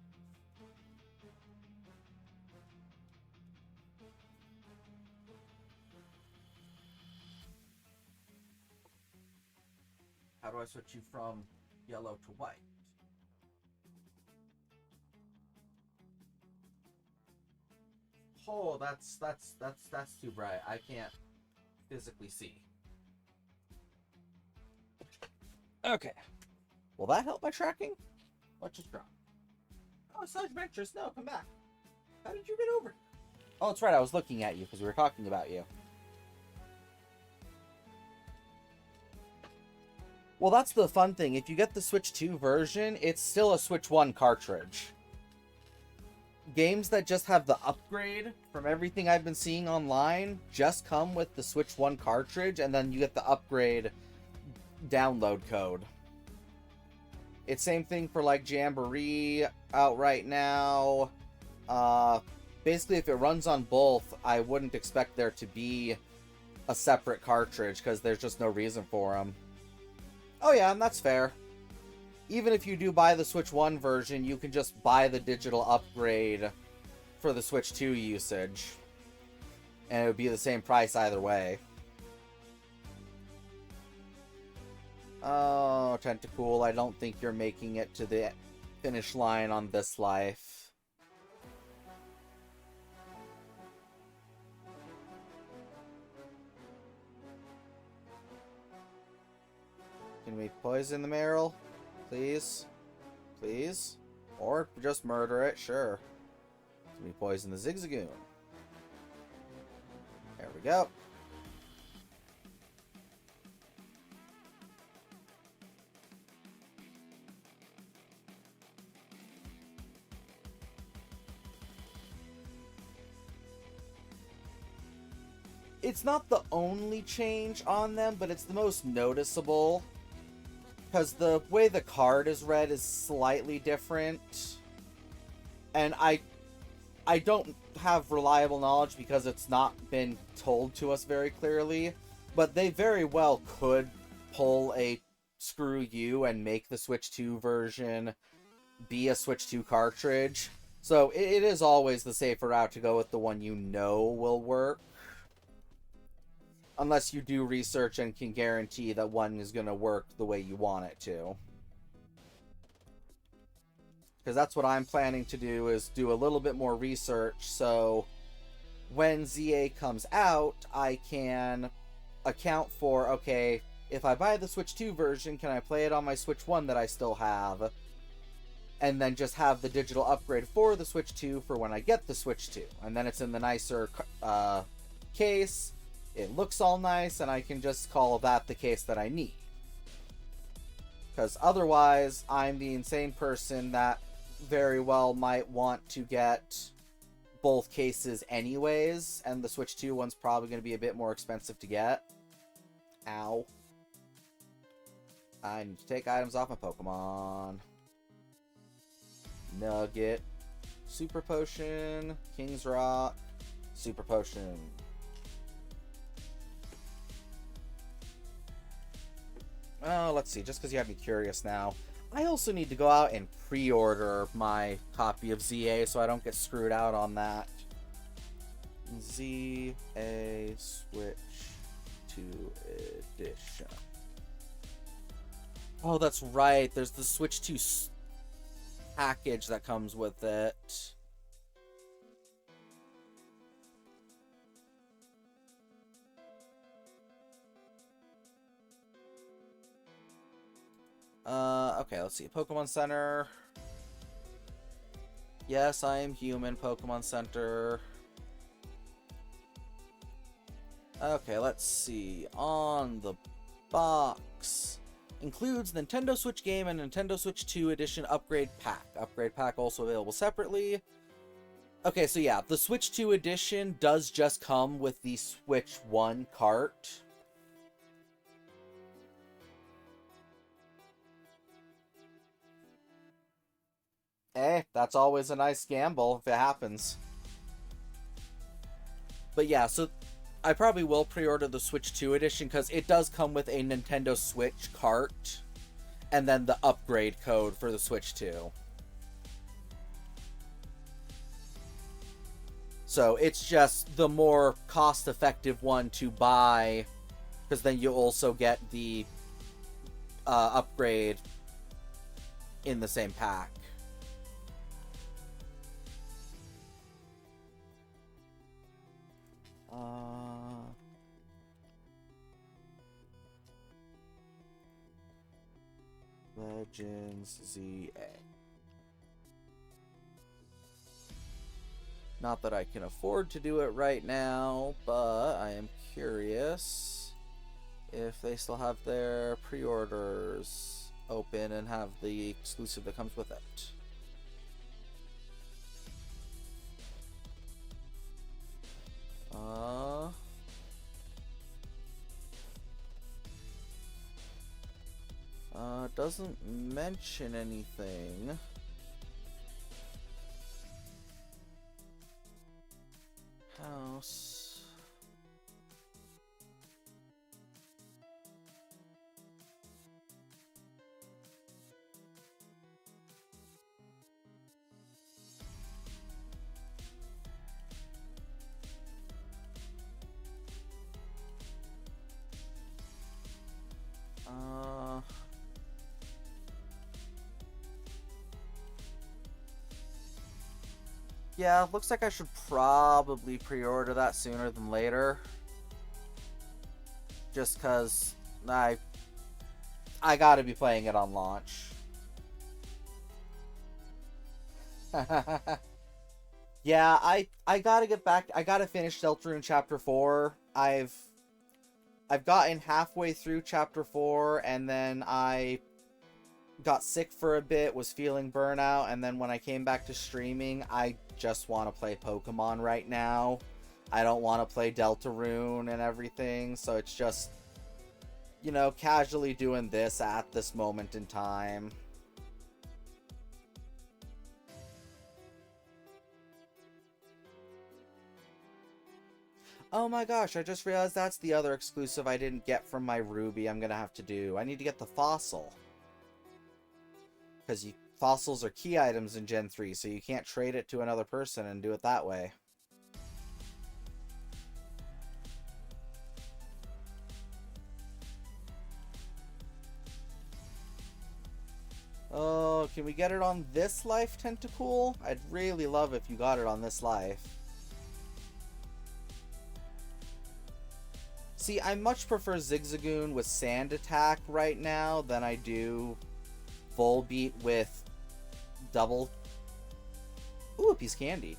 [SPEAKER 1] How do I switch you from yellow to white? Oh, that's too bright. I can't physically see. Okay. Will that help my tracking? What just dropped? Oh, Sage Adventures. No, come back. How did you get over? Oh, that's right. I was looking at you because we were talking about you. Well, that's the fun thing. If you get the Switch 2 version, it's still a Switch 1 cartridge. Games that just have the upgrade, from everything I've been seeing online, just come with the Switch 1 cartridge, and then you get the upgrade download code. It's same thing for, like, Jamboree out right now. Basically, if it runs on both, I wouldn't expect there to be a separate cartridge, because there's just no reason for them. Oh yeah, and that's fair. Even if you do buy the Switch 1 version, you can just buy the digital upgrade for the Switch 2 usage. And it would be the same price either way. Oh, Tentacool, I don't think you're making it to the finish line on this life. Can we poison the Meryl? Please? Please? Or just murder it, sure. Can we poison the Zigzagoon? There we go. It's not the only change on them, but it's the most noticeable. Because the way the card is read is slightly different. And I don't have reliable knowledge because it's not been told to us very clearly. But they very well could pull a screw you and make the Switch 2 version be a Switch 2 cartridge. So it is always the safer route to go with the one you know will work. Unless you do research and can guarantee that one is going to work the way you want it to. Because that's what I'm planning to do, is do a little bit more research, so when ZA comes out, I can account for, okay, if I buy the Switch 2 version, can I play it on my Switch 1 that I still have? And then just have the digital upgrade for the Switch 2 for when I get the Switch 2. And then it's in the nicer case, it looks all nice, and I can just call that the case that I need. Because otherwise, I'm the insane person that very well might want to get both cases anyways, and the Switch 2 one's probably going to be a bit more expensive to get. Ow. I need to take items off my Pokemon. Nugget. Super Potion. King's Rock. Super Potion. Oh, let's see. Just because you have me curious now. I also need to go out and pre-order my copy of ZA so I don't get screwed out on that. ZA Switch 2 Edition. Oh, that's right. There's the Switch 2 package that comes with it. Okay, let's see. Pokemon Center. Yes, I am human. Pokemon Center. Okay, let's see. On the box. Includes Nintendo Switch game and Nintendo Switch 2 Edition Upgrade Pack. Upgrade Pack also available separately. Okay, so yeah, the Switch 2 Edition does just come with the Switch 1 cart. That's always a nice gamble if it happens. But yeah, so I probably will pre-order the Switch 2 edition because it does come with a Nintendo Switch cart and then the upgrade code for the Switch 2. So it's just the more cost-effective one to buy, because then you also get the upgrade in the same pack. Legends ZA. Not that I can afford to do it right now, but I am curious if they still have their pre-orders open and have the exclusive that comes with it. Doesn't mention anything. House. Yeah, looks like I should probably pre-order that sooner than later. Just because I gotta be playing it on launch. Yeah, I gotta get back. I gotta finish Deltarune Chapter 4. I've gotten halfway through Chapter 4, and then I got sick for a bit, was feeling burnout, and then when I came back to streaming, I just want to play Pokemon right now. I don't want to play Deltarune and everything, so it's just, you know, casually doing this at this moment in time. Oh my gosh, I just realized that's the other exclusive I didn't get from my Ruby I'm gonna have to do. I need to get the fossil. Because fossils are key items in Gen 3, so you can't trade it to another person and do it that way. Can we get it on this life, Tentacool? I'd really love if you got it on this life. See, I much prefer Zigzagoon with Sand Attack right now than I do Volbeat with double... Ooh, a piece of candy.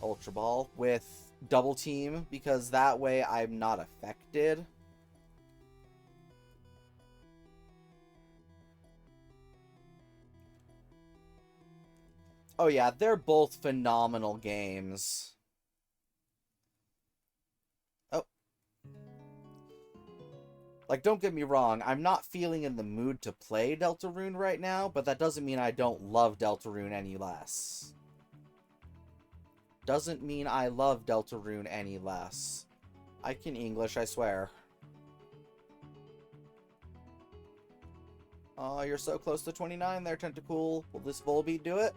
[SPEAKER 1] Ultra Ball with Double Team, because that way I'm not affected. Oh yeah, they're both phenomenal games. Oh. Like, don't get me wrong, I'm not feeling in the mood to play Deltarune right now, but that doesn't mean I don't love Deltarune any less. Doesn't mean I love Deltarune any less. I can English, I swear. Oh, you're so close to 29 there, Tentacool. Will this Volbeat do it?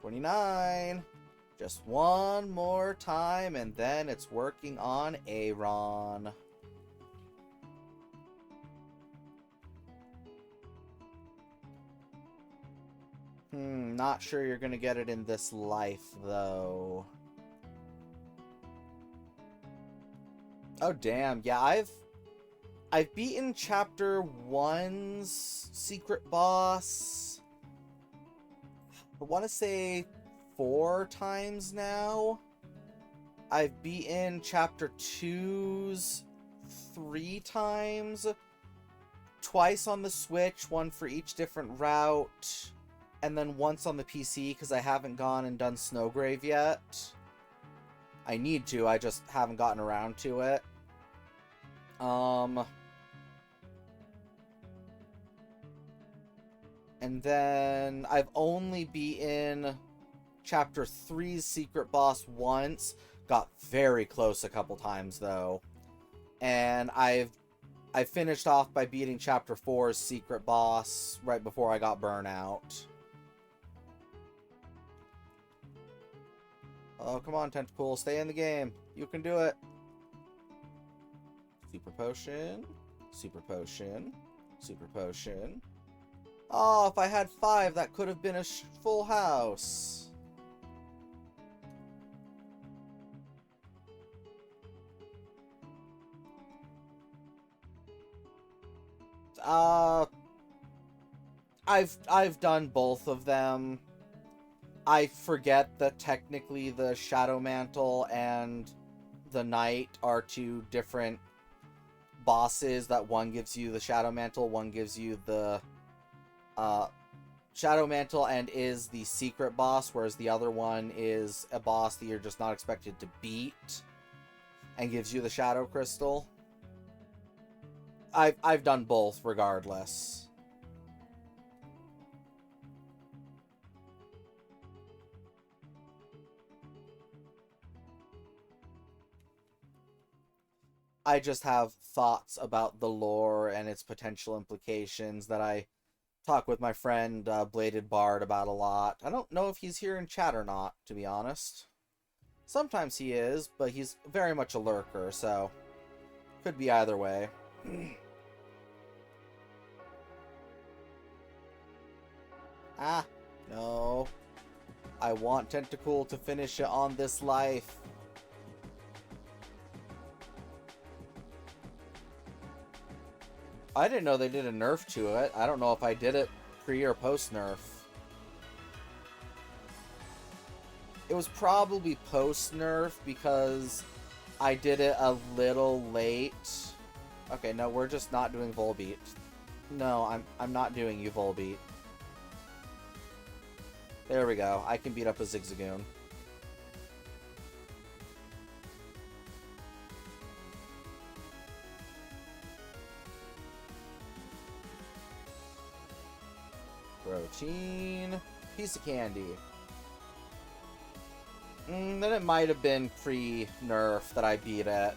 [SPEAKER 1] 29. Just one more time, and then it's working on Aaron. Not sure you're gonna get it in this life, though. Oh, damn. Yeah, I've beaten Chapter 1's secret boss, I want to say 4 times now. I've beaten Chapter 2's 3 times. Twice on the Switch, one for each different route. And then once on the PC, because I haven't gone and done Snowgrave yet. I need to, I just haven't gotten around to it. And then I've only beaten Chapter 3's secret boss once. Got very close a couple times, though. And I finished off by beating Chapter 4's secret boss right before I got burnout. Oh, come on, Tentacool. Stay in the game. You can do it. Super Potion. Super Potion. Super Potion. Oh, if I had 5, that could have been a full house. I've done both of them. I forget that technically the Shadow Mantle and the Knight are 2 different bosses, that one gives you the Shadow Mantle, one gives you the Shadow Mantle and is the secret boss, whereas the other one is a boss that you're just not expected to beat and gives you the Shadow Crystal. I've done both regardless. I just have thoughts about the lore and its potential implications that I talk with my friend Bladed Bard about a lot. I don't know if he's here in chat or not, to be honest. Sometimes he is, but he's very much a lurker, so could be either way. Ah, no. I want Tentacool to finish it on this life. I didn't know they did a nerf to it. I don't know if I did it pre or post nerf. It was probably post nerf because I did it a little late. Okay, no, we're just not doing Volbeat. No, I'm not doing you Volbeat. There we go. I can beat up a Zigzagoon. Protein. Piece of candy. Then it might have been pre-nerf that I beat it.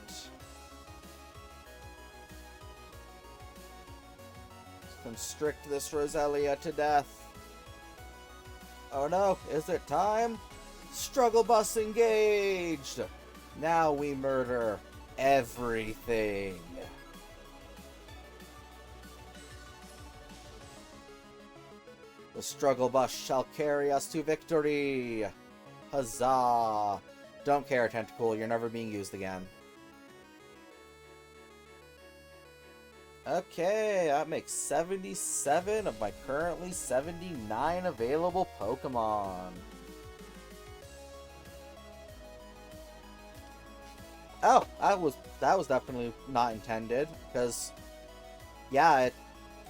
[SPEAKER 1] Let's constrict this Roselia to death. Oh no, is it time? Struggle bus engaged! Now we murder everything. The struggle bus shall carry us to victory! Huzzah! Don't care, Tentacool, you're never being used again. Okay, that makes 77 of my currently 79 available Pokemon. Oh, that was definitely not intended, because, yeah,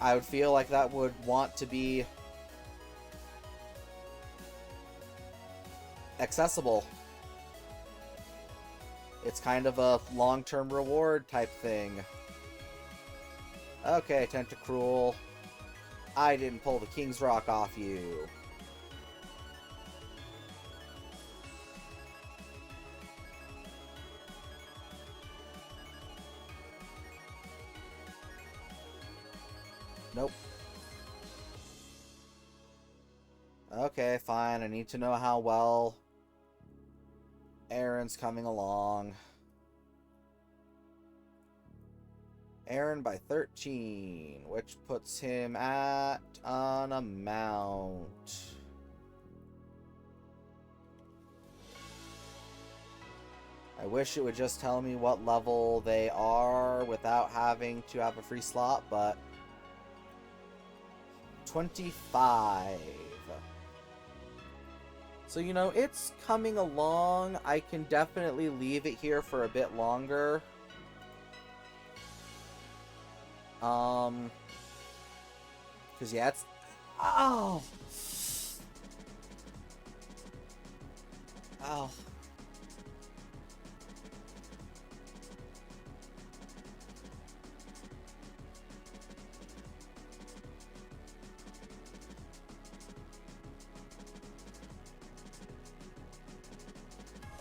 [SPEAKER 1] I would feel like that would want to be accessible. It's kind of a long-term reward type thing. Okay, Tentacruel. I didn't pull the King's Rock off you. Nope. Okay, fine. I need to know how well Aaron's coming along. Aaron by 13, which puts him at an amount. I wish it would just tell me what level they are without having to have a free slot, but 25. So, you know, it's coming along. I can definitely leave it here for a bit longer. Because, yeah, it's... Oh! Oh.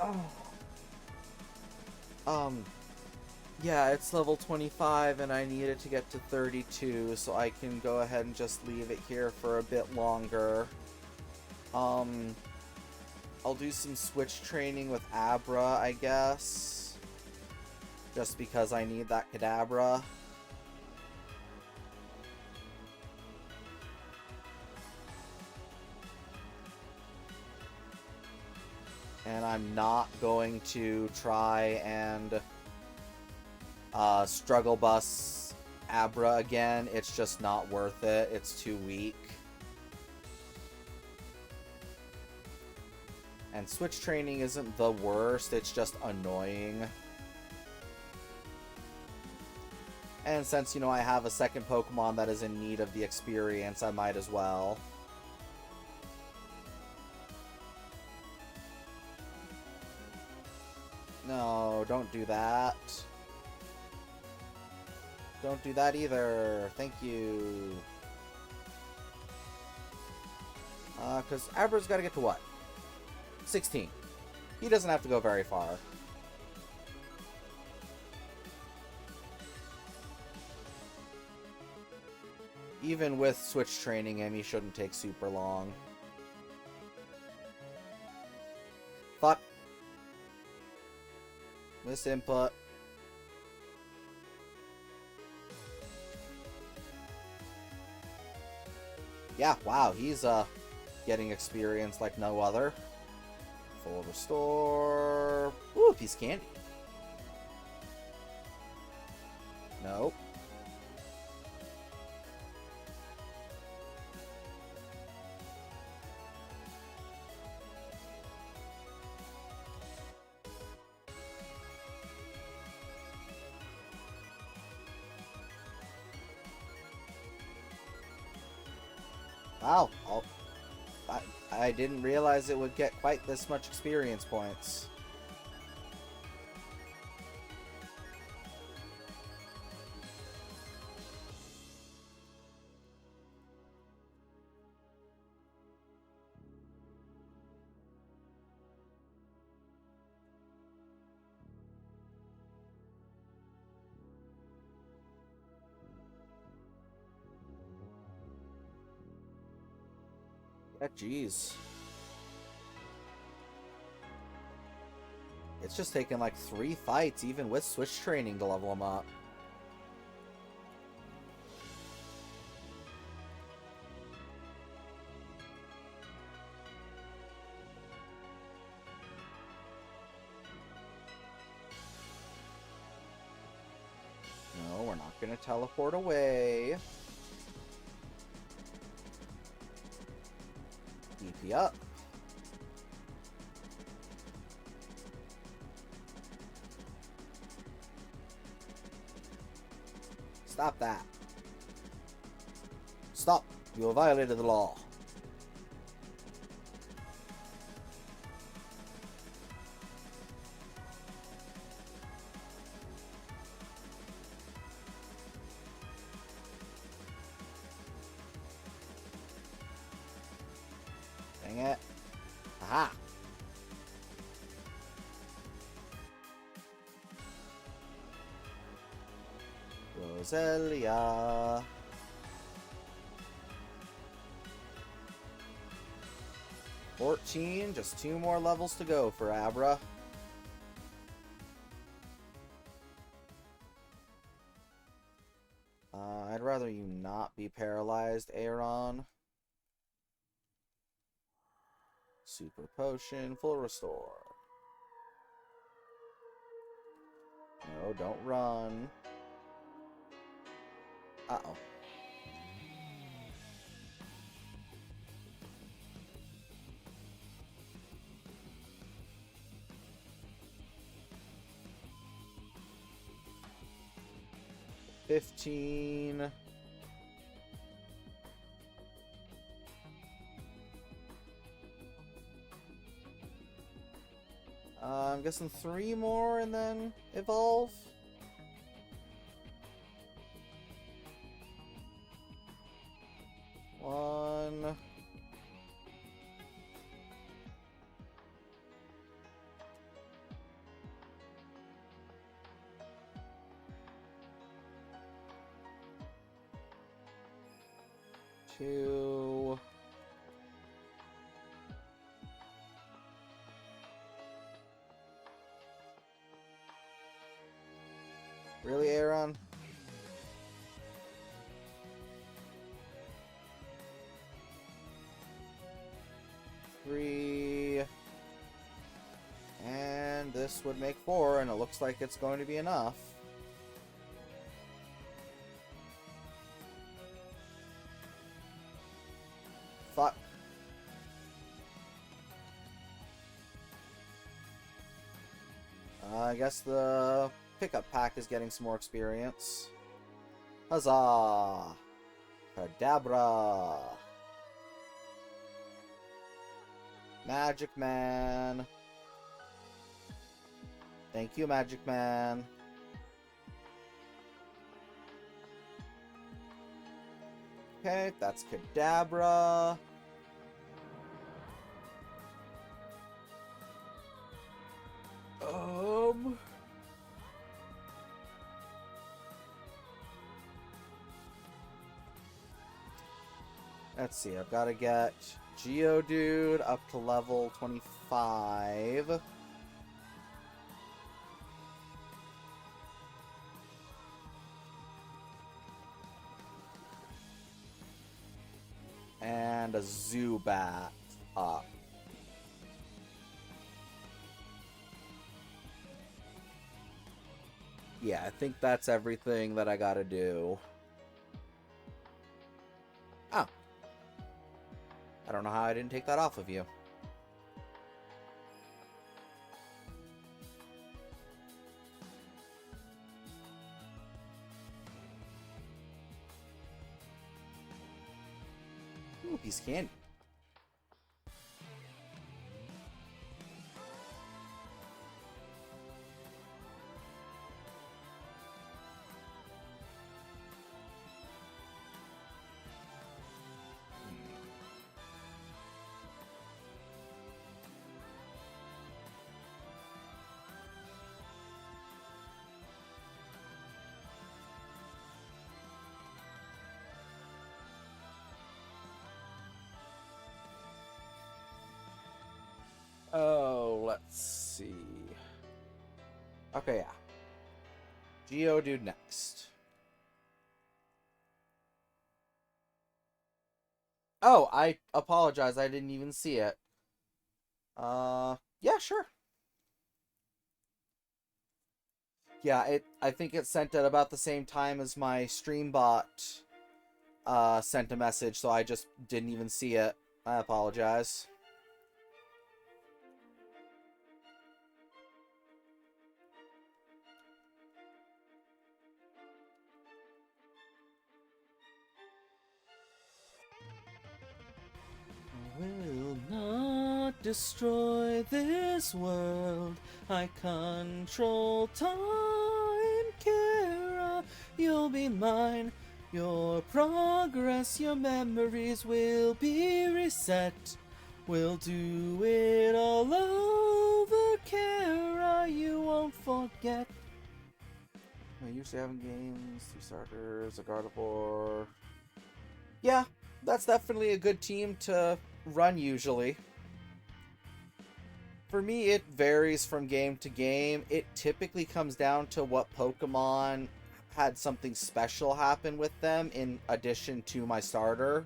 [SPEAKER 1] Oh. Yeah, it's level 25 and I need it to get to 32, so I can go ahead and just leave it here for a bit longer. I'll do some switch training with Abra, I guess. Just because I need that Kadabra. And I'm not going to try and struggle bus Abra again. It's just not worth it. It's too weak. And switch training isn't the worst, it's just annoying. And since, you know, I have a second Pokemon that is in need of the experience, I might as well. No, don't do that. Don't do that either. Thank you. Because Abra's got to get to what? 16. He doesn't have to go very far. Even with switch training him, he shouldn't take super long. Fuck. Miss input. Yeah, wow, he's getting experience like no other. Full restore. Ooh, piece of candy. Nope. Wow, I didn't realize it would get quite this much experience points. Yeah, jeez. It's just taken like 3 fights, even with switch training, to level him up. No, we're not going to teleport away. EP up. Stop that. Stop. You have violated the law. Dang it. Aha. Roselia. $14, just 2 more levels to go for Abra. I'd rather you not be paralyzed, Aeron. Super Potion, full restore. No, don't run. Uh-oh. $15. I'm guessing 3 more and then evolve. One. Two. Really, Aeron? Three. And this would make 4, and it looks like it's going to be enough. Fuck. I guess the pickup pack is getting some more experience. Huzzah! Kadabra! Magic Man! Thank you, Magic Man. Okay, that's Kadabra. Let's see, I've got to get Geodude up to level 25. And a Zubat up. Yeah, I think that's everything that I gotta do. Oh. I don't know how I didn't take that off of you. Ooh, piece of candy. Oh, let's see. Okay, yeah. Geodude next. Oh, I apologize. I didn't even see it. Yeah, sure. Yeah, I think it sent at about the same time as my stream bot sent a message, so I just didn't even see it. I apologize. Will not destroy this world. I control time, Kara. You'll be mine. Your progress, your memories will be reset. We'll do it all over, Kara. You won't forget. I used to having games, 2 starters, a Gardevoir. Yeah, that's definitely a good team to run usually. For me, it varies from game to game. It typically comes down to what Pokemon had something special happen with them in addition to my starter.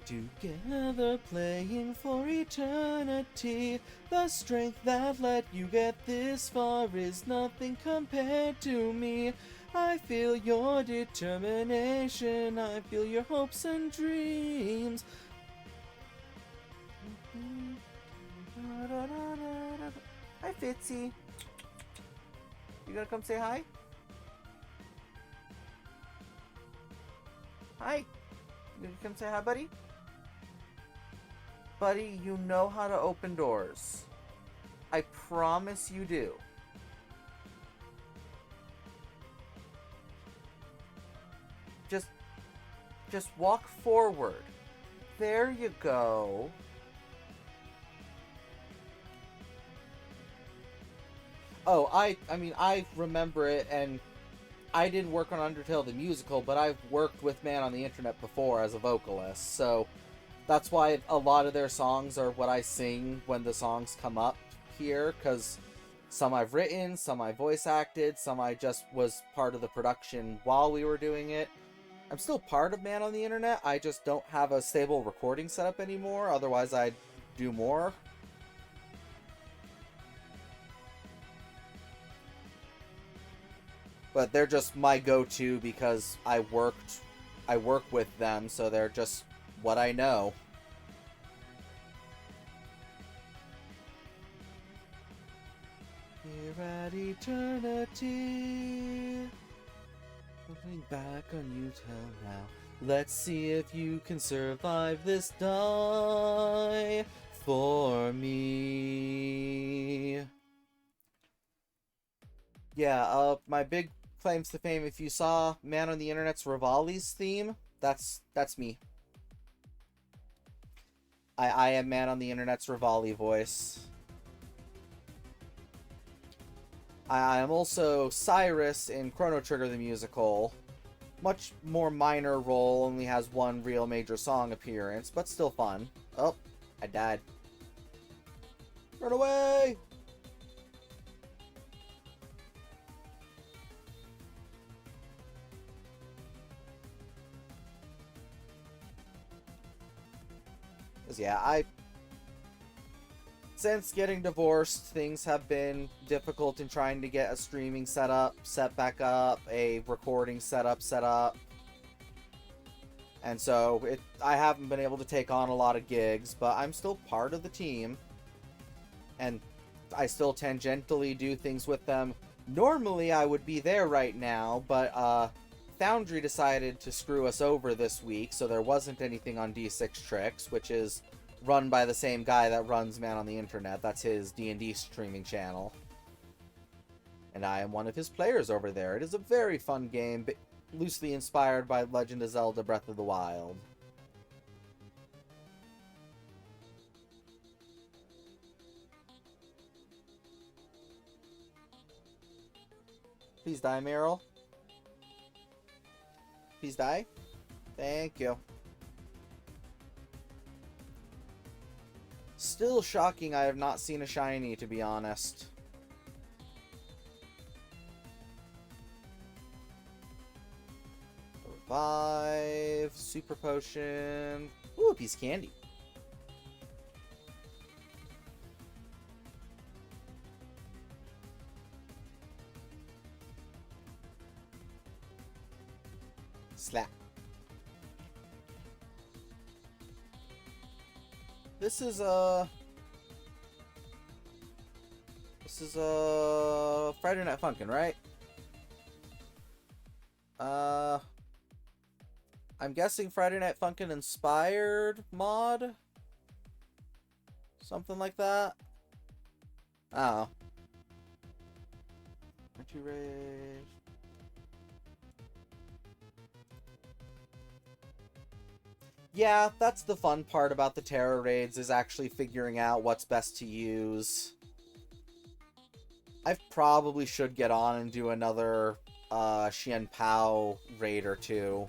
[SPEAKER 1] Together playing for eternity. The strength that let you get this far is nothing compared to me. I feel your determination. I feel your hopes and dreams. Hi, Fitzy. You gonna come say hi? Hi. You gonna come say hi, buddy? Buddy, you know how to open doors. I promise you do. Just walk forward. There you go. Oh, I mean, I remember it, and I didn't work on Undertale the musical, but I've worked with Man on the Internet before as a vocalist, so that's why a lot of their songs are what I sing when the songs come up here, because some I've written, some I voice acted, some I just was part of the production while we were doing it. I'm still part of Man on the Internet, I just don't have a stable recording setup anymore, otherwise I'd do more. But they're just my go-to because I work with them, so they're just what I know. Here at eternity, looking back on you till now. Let's see if you can survive this die for me. Yeah, my big claims to fame, if you saw Man on the Internet's Rivali's theme, that's me. I am Man on the Internet's Rivali voice. I am also Cyrus in Chrono Trigger the Musical. Much more minor role, only has one real major song appearance, but still fun. Oh, I died. Run away! Yeah, since getting divorced, things have been difficult in trying to get a streaming setup set back up, a recording setup set up. And so I haven't been able to take on a lot of gigs, but I'm still part of the team. And I still tangentially do things with them. Normally I would be there right now, but Foundry decided to screw us over this week, so there wasn't anything on D6 Tricks, which is run by the same guy that runs Man on the Internet. That's his D&D streaming channel. And I am one of his players over there. It is a very fun game, loosely inspired by Legend of Zelda Breath of the Wild. Please die, Meryl. Please die. Thank you. Still shocking I have not seen a shiny, to be honest. Revive, super potion. Ooh, a piece of candy. Slap. This is Friday Night Funkin', right? I'm guessing Friday Night Funkin' inspired mod? Something like that? Oh. Aren't you raised? Yeah, that's the fun part about the Terror Raids, is actually figuring out what's best to use. I probably should get on and do another Xian Pao raid or two.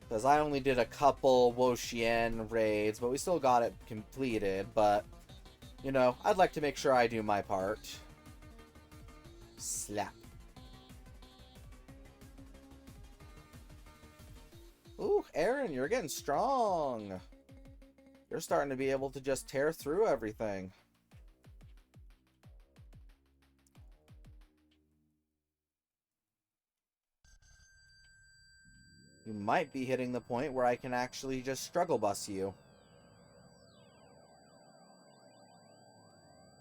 [SPEAKER 1] Because I only did a couple Wo-Xian raids, but we still got it completed. But, you know, I'd like to make sure I do my part. Slap. Ooh, Aaron, you're getting strong. You're starting to be able to just tear through everything. You might be hitting the point where I can actually just struggle bus you.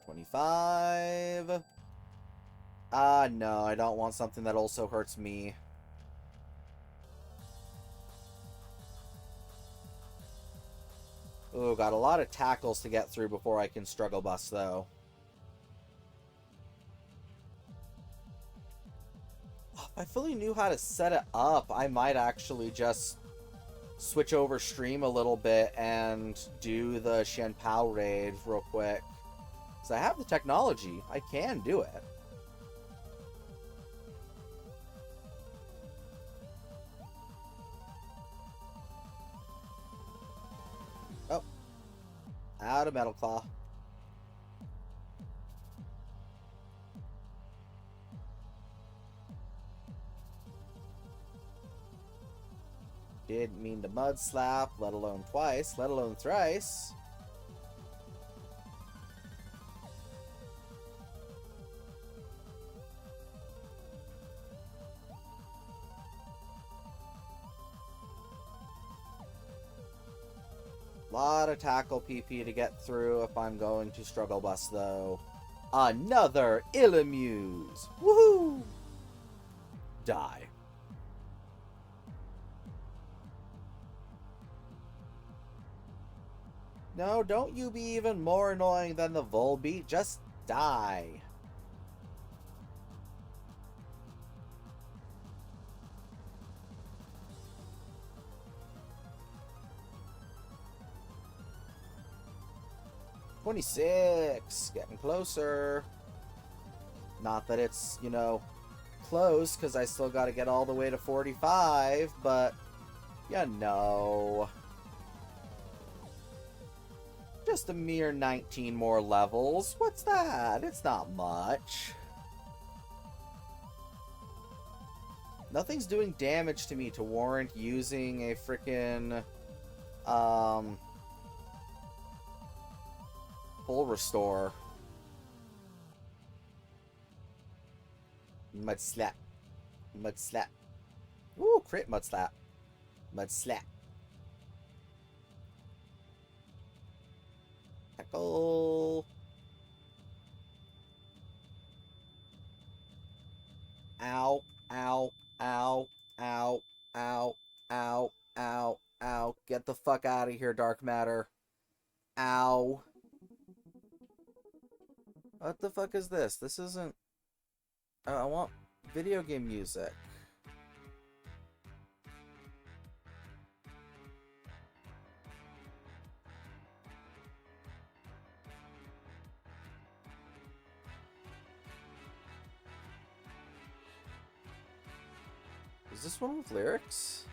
[SPEAKER 1] 25. Ah, no, I don't want something that also hurts me. Ooh, got a lot of tackles to get through before I can struggle bus, though. If I fully knew how to set it up, I might actually just switch over stream a little bit and do the Xian Pao raid real quick. Because I have the technology. I can do it. Oh. Out of Metal Claw. Didn't mean to mud slap, let alone twice, let alone thrice. Lot of tackle PP to get through if I'm going to struggle bus, though. Another Illamuse! Woohoo! Die. No, don't you be even more annoying than the Volbeat. Just die. $26. Getting closer. Not that it's, you know, close, because I still got to get all the way to 45, but, you know. Just a mere 19 more levels. What's that? It's not much. Nothing's doing damage to me to warrant using a frickin' full restore. Mud slap. Mud slap. Woo, crit mud slap. Mud slap. Tackle. Ow, ow, ow, ow, ow, ow, ow, ow. Get the fuck out of here, dark matter. Ow. What the fuck is this? This isn't... I want video game music. Is this one with lyrics?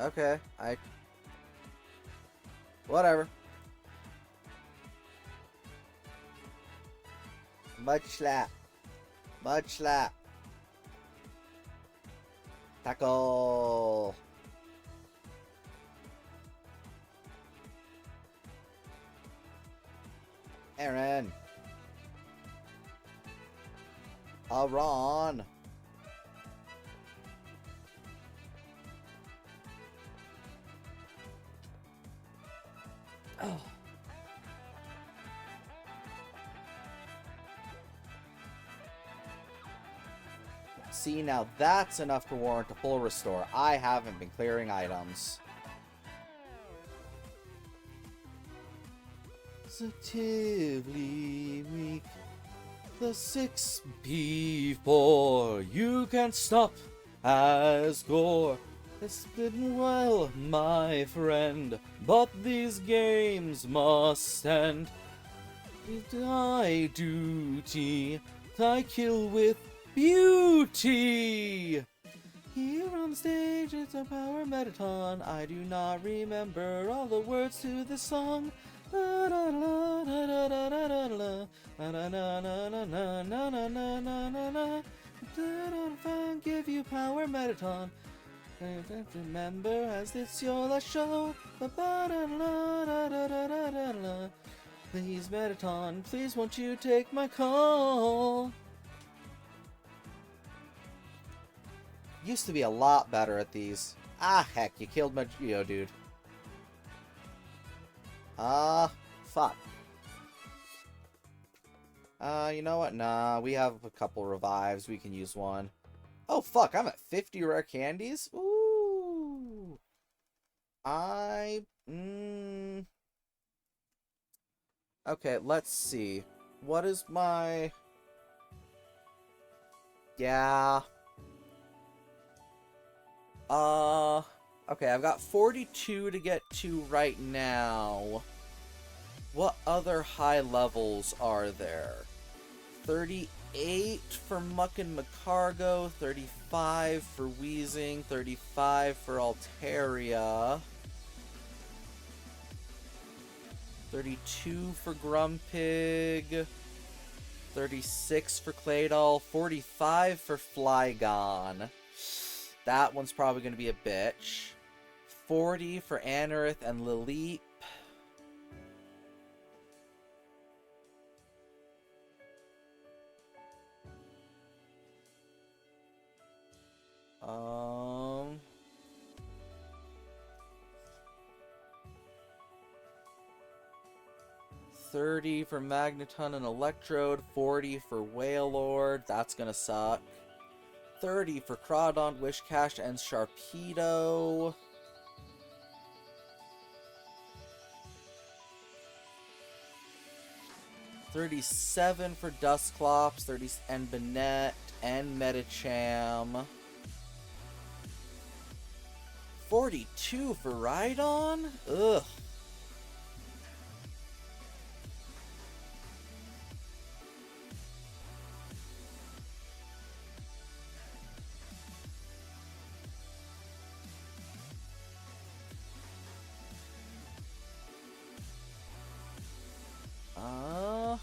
[SPEAKER 1] Okay, whatever. Mud slap. Mud slap. Tackle. Aaron. Aaron. Oh. See, now that's enough to warrant a full restore. I haven't been clearing items. Positively weak. The 6 before you can't stop as gore. It's been well, my friend, but these games must end. Thy duty, thy kill with beauty. Here on the stage, it's a power metaton. I do not remember all the words to the song. Give you power metaton. Remember as it's your last show. Please metaton, please won't you take my call? Used to be a lot better at these. Ah, heck, you killed my Geodude. Fuck. You know what? Nah, we have a couple revives. We can use one. Oh, fuck, I'm at 50 rare candies? Ooh. Okay, let's see. What is my... Yeah. Okay, I've got 42 to get to right now. What other high levels are there? 38 for Muck and Macargo, 35 for Weezing, 35 for Altaria, 32 for Grumpig, 36 for Claydol, 45 for Flygon. That one's probably going to be a bitch. 40 for Anorith and Lilip. Um... 30 for Magneton and Electrode. 40 for Wailord. That's going to suck. 30 for Crawdon, Wishcash, and Sharpedo. $37 for Dusclops, 30 and Banette and Medicham. 42 for Rhydon? Ugh. Uh,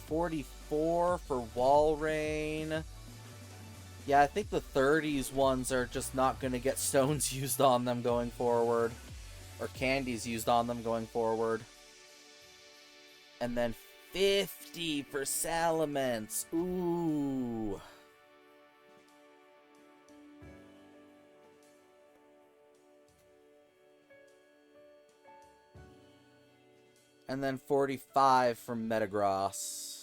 [SPEAKER 1] 44 for Walrein. Yeah, I think the 30s ones are just not going to get stones used on them going forward. Or candies used on them going forward. And then 50 for Salamence. Ooh. And then 45 for Metagross.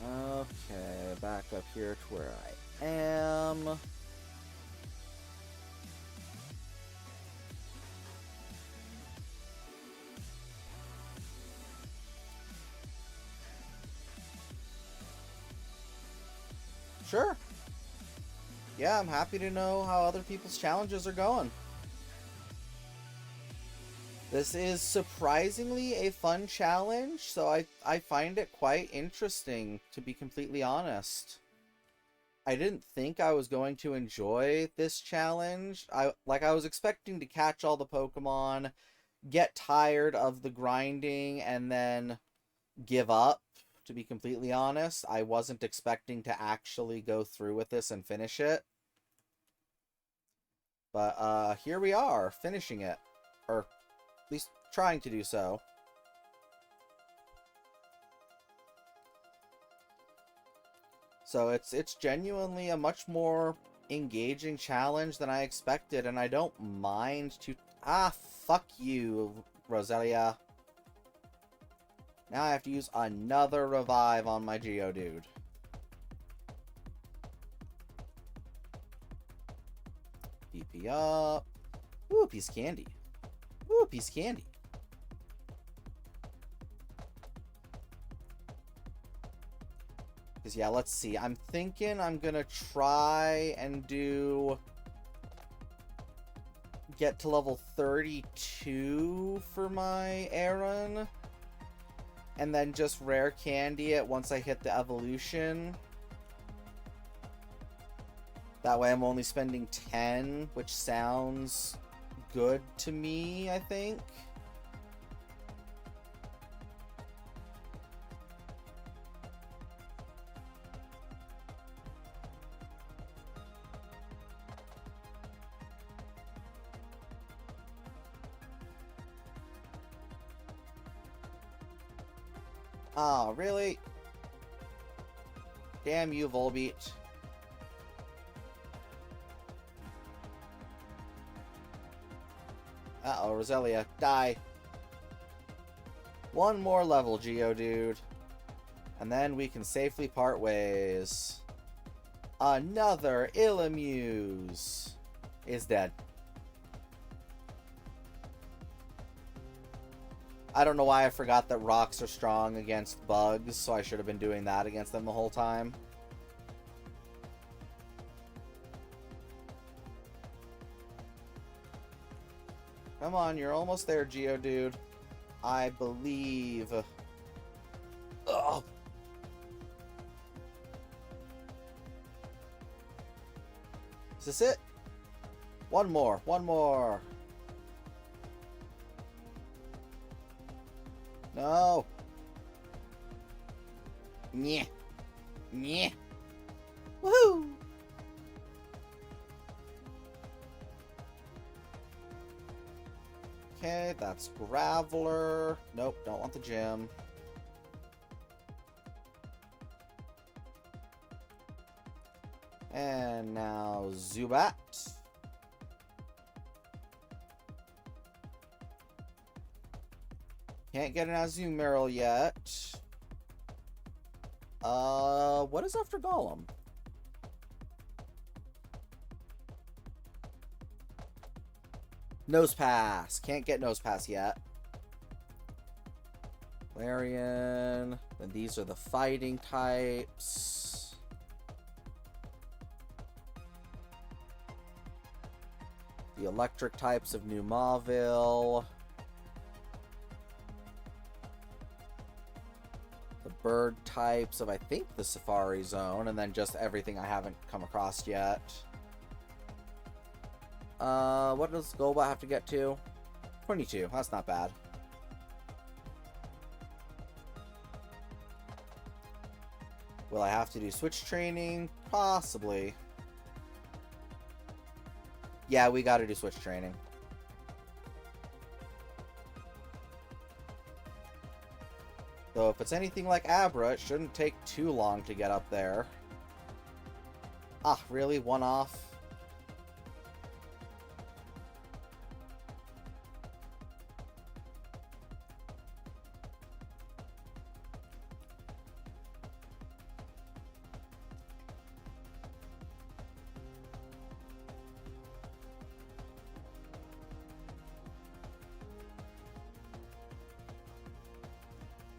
[SPEAKER 1] Okay, back up here to where I am. Sure. Yeah, I'm happy to know how other people's challenges are going. This is surprisingly a fun challenge, so I find it quite interesting, to be completely honest. I didn't think I was going to enjoy this challenge. I was expecting to catch all the Pokemon, get tired of the grinding, and then give up, to be completely honest. I wasn't expecting to actually go through with this and finish it. But here we are, finishing it. Or at least trying to do so. So it's genuinely a much more engaging challenge than I expected, and I don't mind to... Ah, fuck you, Roselia. Now I have to use another revive on my Geodude. BP up. Ooh, piece of candy. Ooh, piece of candy. Because, yeah, let's see. I'm thinking I'm going to try and get to level 32 for my Aaron. And then just rare candy it once I hit the evolution. That way I'm only spending 10, which sounds good to me, I think. Oh, really? Damn you, Volbeat. Uh-oh, Roselia, die. One more level, Geodude. And then we can safely part ways. Another Illamuse is dead. I don't know why I forgot that rocks are strong against bugs, so I should have been doing that against them the whole time. Come on, you're almost there, Geodude. I believe. Ugh. Is this it? One more. One more. No. Nyeh. Nyeh. Woohoo! Okay, that's Graveler. Nope, don't want the gym. And now Zubat. Can't get an Azumarill yet. What is after Golem? Nosepass. Can't get Nosepass yet. Larian. Then these are the fighting types. The electric types of New Mauville. The bird types of, I think, the Safari Zone. And then just everything I haven't come across yet. What does Golbat have to get to? 22. That's not bad. Will I have to do switch training? Possibly. Yeah, we gotta do switch training. Though if it's anything like Abra, it shouldn't take too long to get up there. Ah, really? One off?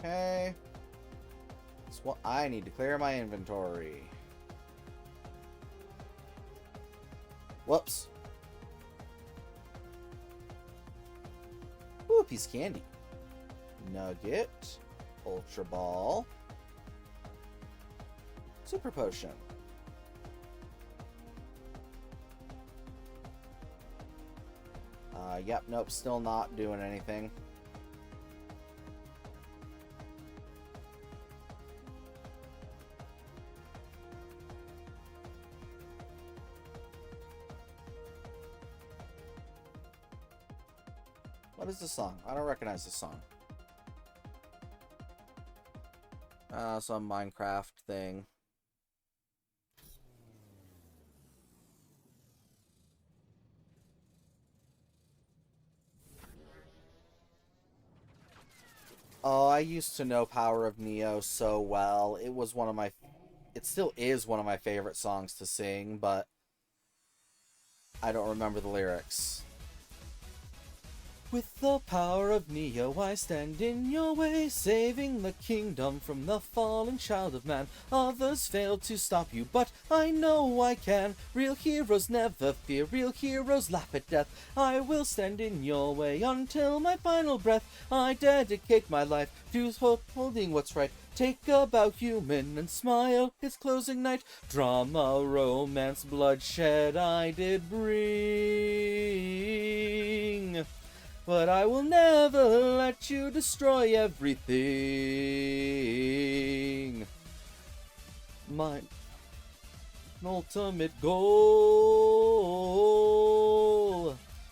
[SPEAKER 1] Okay. That's what I need to clear my inventory. Whoops. Ooh, piece of candy. Nugget. Ultra Ball. Super Potion. Yep, nope, still not doing anything. What is this song? I don't recognize this song. Some Minecraft thing. Oh, I used to know Power of Neo so well. It was one of my... It still is one of my favorite songs to sing, but I don't remember the lyrics. With the power of Neo, I stand in your way, saving the kingdom from the fallen child of man. Others fail to stop you, but I know I can. Real heroes never fear, real heroes laugh at death. I will stand in your way until my final breath. I dedicate my life to holding what's right. Take a bow, human, and smile. It's closing night. Drama, romance, bloodshed I did bring, but I will never let you destroy everything. My ultimate goal.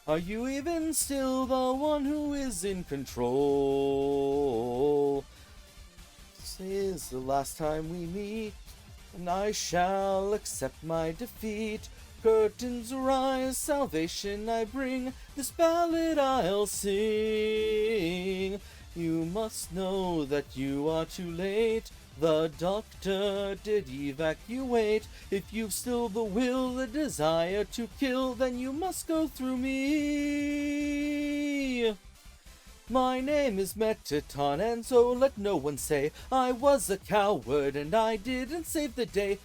[SPEAKER 1] Are you even still the one who is in control? This is the last time we meet, and I shall accept my defeat. Curtains rise, salvation I bring, this ballad I'll sing. You must know that you are too late, the doctor did evacuate. If you've still the will, the desire to kill, then you must go through me. My name is Metaton, and so let no one say I was a coward and I didn't save the day.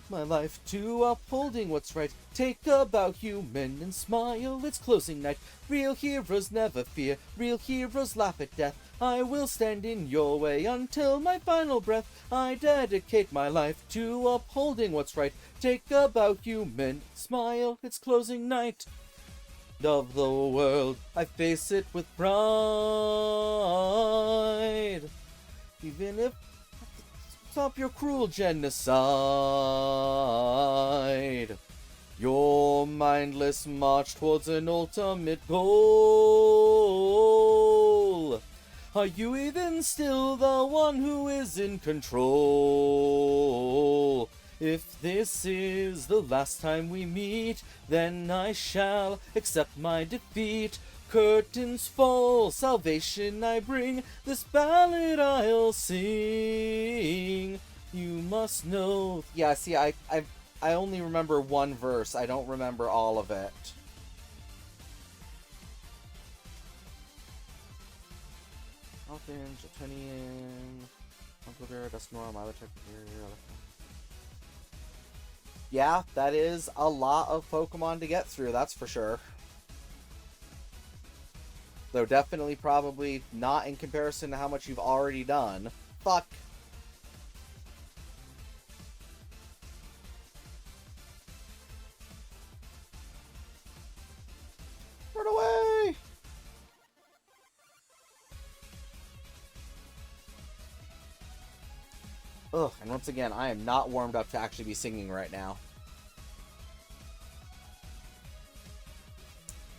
[SPEAKER 1] My life to upholding what's right. Take a bow, human, and smile. It's closing night. Real heroes never fear, real heroes laugh at death. I will stand in your way until my final breath. I dedicate my life to upholding what's right. Take a bow, human, smile. It's closing night. Of the world, I face it with pride. Even if stop your cruel genocide. Your mindless march towards an ultimate goal. Are you even still the one who is in control? If this is the last time we meet, then I shall accept my defeat. Curtains fall, salvation I bring, this ballad I'll sing. You must know... Yeah, see, I only remember one verse. I don't remember all of it. Alphin, Jotunian, Uncle Bear, Dustnora, Militech, yeah, that is a lot of Pokemon to get through, that's for sure. Though definitely probably not in comparison to how much you've already done. Fuck. Run away! Ugh, and once again, I am not warmed up to actually be singing right now.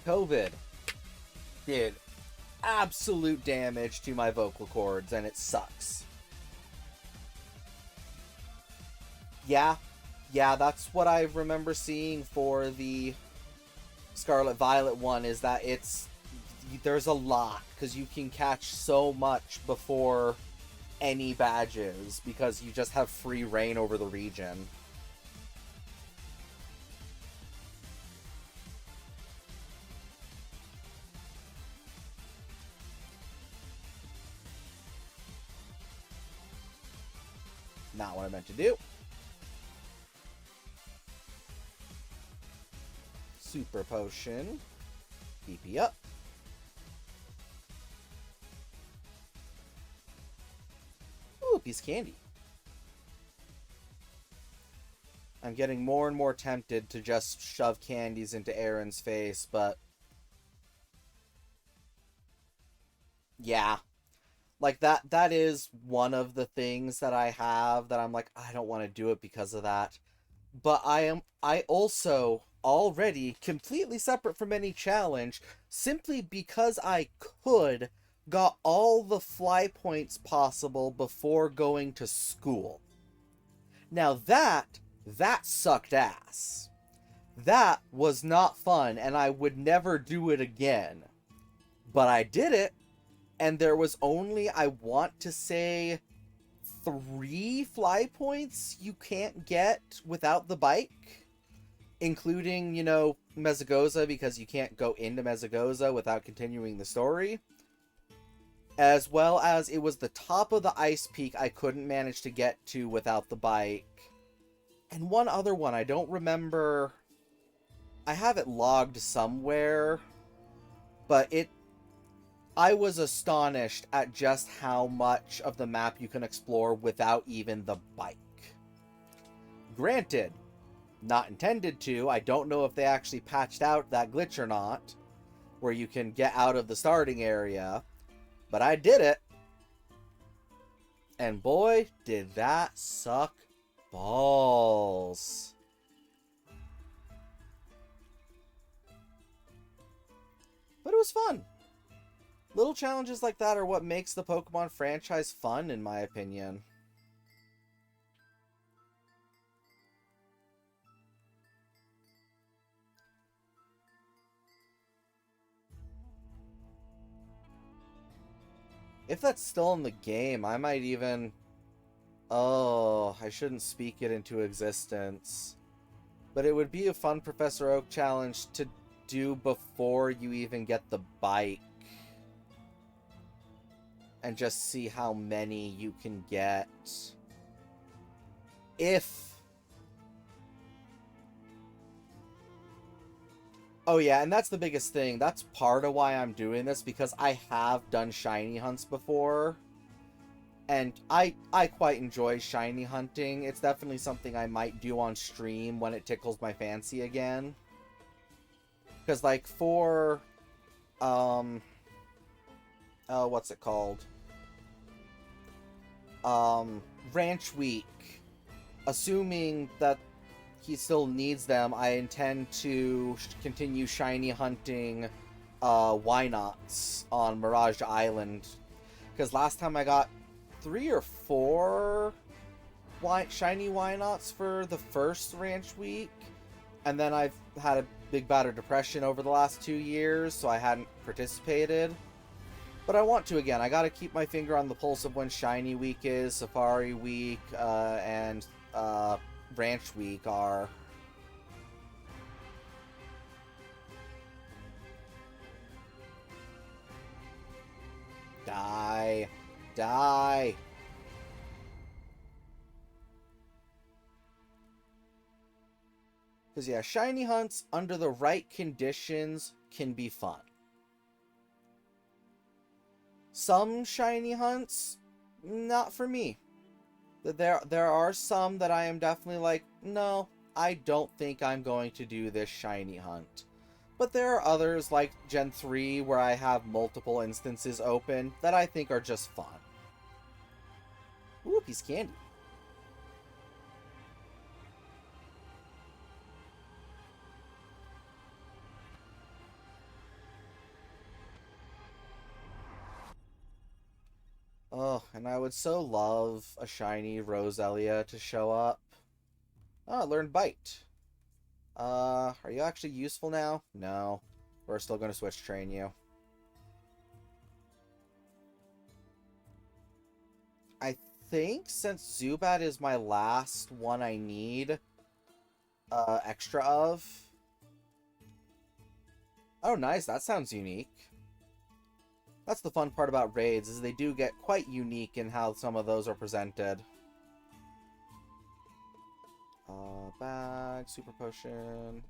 [SPEAKER 1] COVID did absolute damage to my vocal cords, and it sucks. Yeah, that's what I remember seeing for the Scarlet Violet one, is that there's a lot, because you can catch so much before any badges, because you just have free reign over the region. Not what I meant to do. Super Potion. BP up. Ooh, piece of candy. I'm getting more and more tempted to just shove candies into Aaron's face, but... yeah. Like, that is one of the things that I have that I'm like, I don't want to do it because of that. But I also already, completely separate from any challenge, simply because I could, got all the fly points possible before going to school. Now that sucked ass. That was not fun, and I would never do it again. But I did it, and there was only, I want to say, 3 fly points you can't get without the bike. Including, you know, Mezagoza, because you can't go into Mezagoza without continuing the story. As well as it was the top of the ice peak I couldn't manage to get to without the bike. And one other one, I don't remember. I have it logged somewhere. But I was astonished at just how much of the map you can explore without even the bike. Granted, not intended to. I don't know if they actually patched out that glitch or not, where you can get out of the starting area. But I did it. And boy, did that suck balls. But it was fun. Little challenges like that are what makes the Pokemon franchise fun, in my opinion. If that's still in the game, I might even... oh, I shouldn't speak it into existence. But it would be a fun Professor Oak challenge to do before you even get the bike. And just see how many you can get. If... oh yeah, and that's the biggest thing. That's part of why I'm doing this, because I have done shiny hunts before. And I quite enjoy shiny hunting. It's definitely something I might do on stream when it tickles my fancy again. Because, like, for... oh, what's it called? Ranch Week. Assuming that he still needs them, I intend to continue shiny hunting Wynots on Mirage Island. Because last time I got 3 or 4 shiny Wynots for the first Ranch Week. And then I've had a big bout of depression over the last 2 years, so I hadn't participated. But I want to again. I gotta keep my finger on the pulse of when Shiny Week is, Safari Week, and Ranch Week are. Die. Die. Because, yeah, shiny hunts under the right conditions can be fun. Some shiny hunts, not for me. There are some that I am definitely like, no, I don't think I'm going to do this shiny hunt. But there are others, like Gen 3, where I have multiple instances open, that I think are just fun. Ooh, a piece of candy. Oh, and I would so love a shiny Roselia to show up. Oh, learned Bite. Are you actually useful now? No. We're still going to switch train you. I think since Zubat is my last one I need extra of. Oh, nice. That sounds unique. That's the fun part about raids, is they do get quite unique in how some of those are presented. Bag, Super Potion.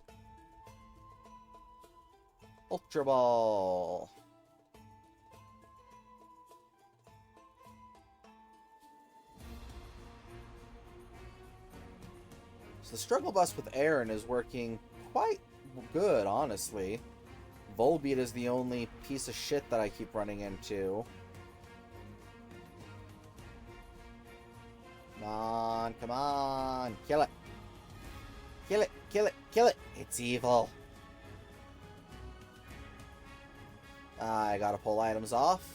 [SPEAKER 1] Ultra Ball. So the struggle bus with Aaron is working quite good, honestly. Volbeat is the only piece of shit that I keep running into. Come on, come on. Kill it. Kill it, kill it, kill it. It's evil. I gotta pull items off.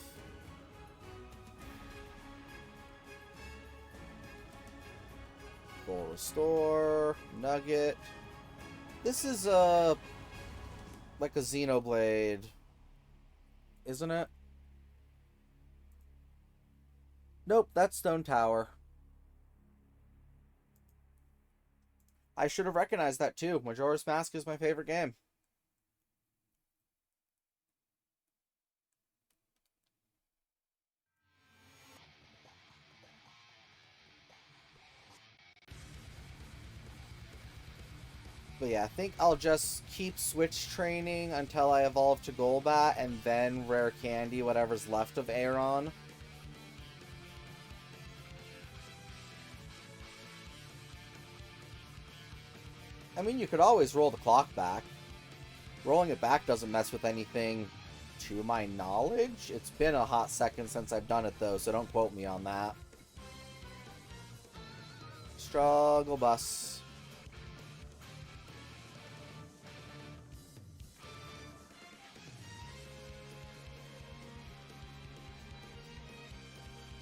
[SPEAKER 1] Full restore. Nugget. This is like a Xenoblade, isn't it? Nope, that's Stone Tower. I should have recognized that too. Majora's Mask is my favorite game. But yeah, I think I'll just keep Switch training until I evolve to Golbat, and then Rare Candy whatever's left of Aeron. I mean, you could always roll the clock back. Rolling it back doesn't mess with anything, to my knowledge. It's been a hot second since I've done it, though, so don't quote me on that. Struggle Bus.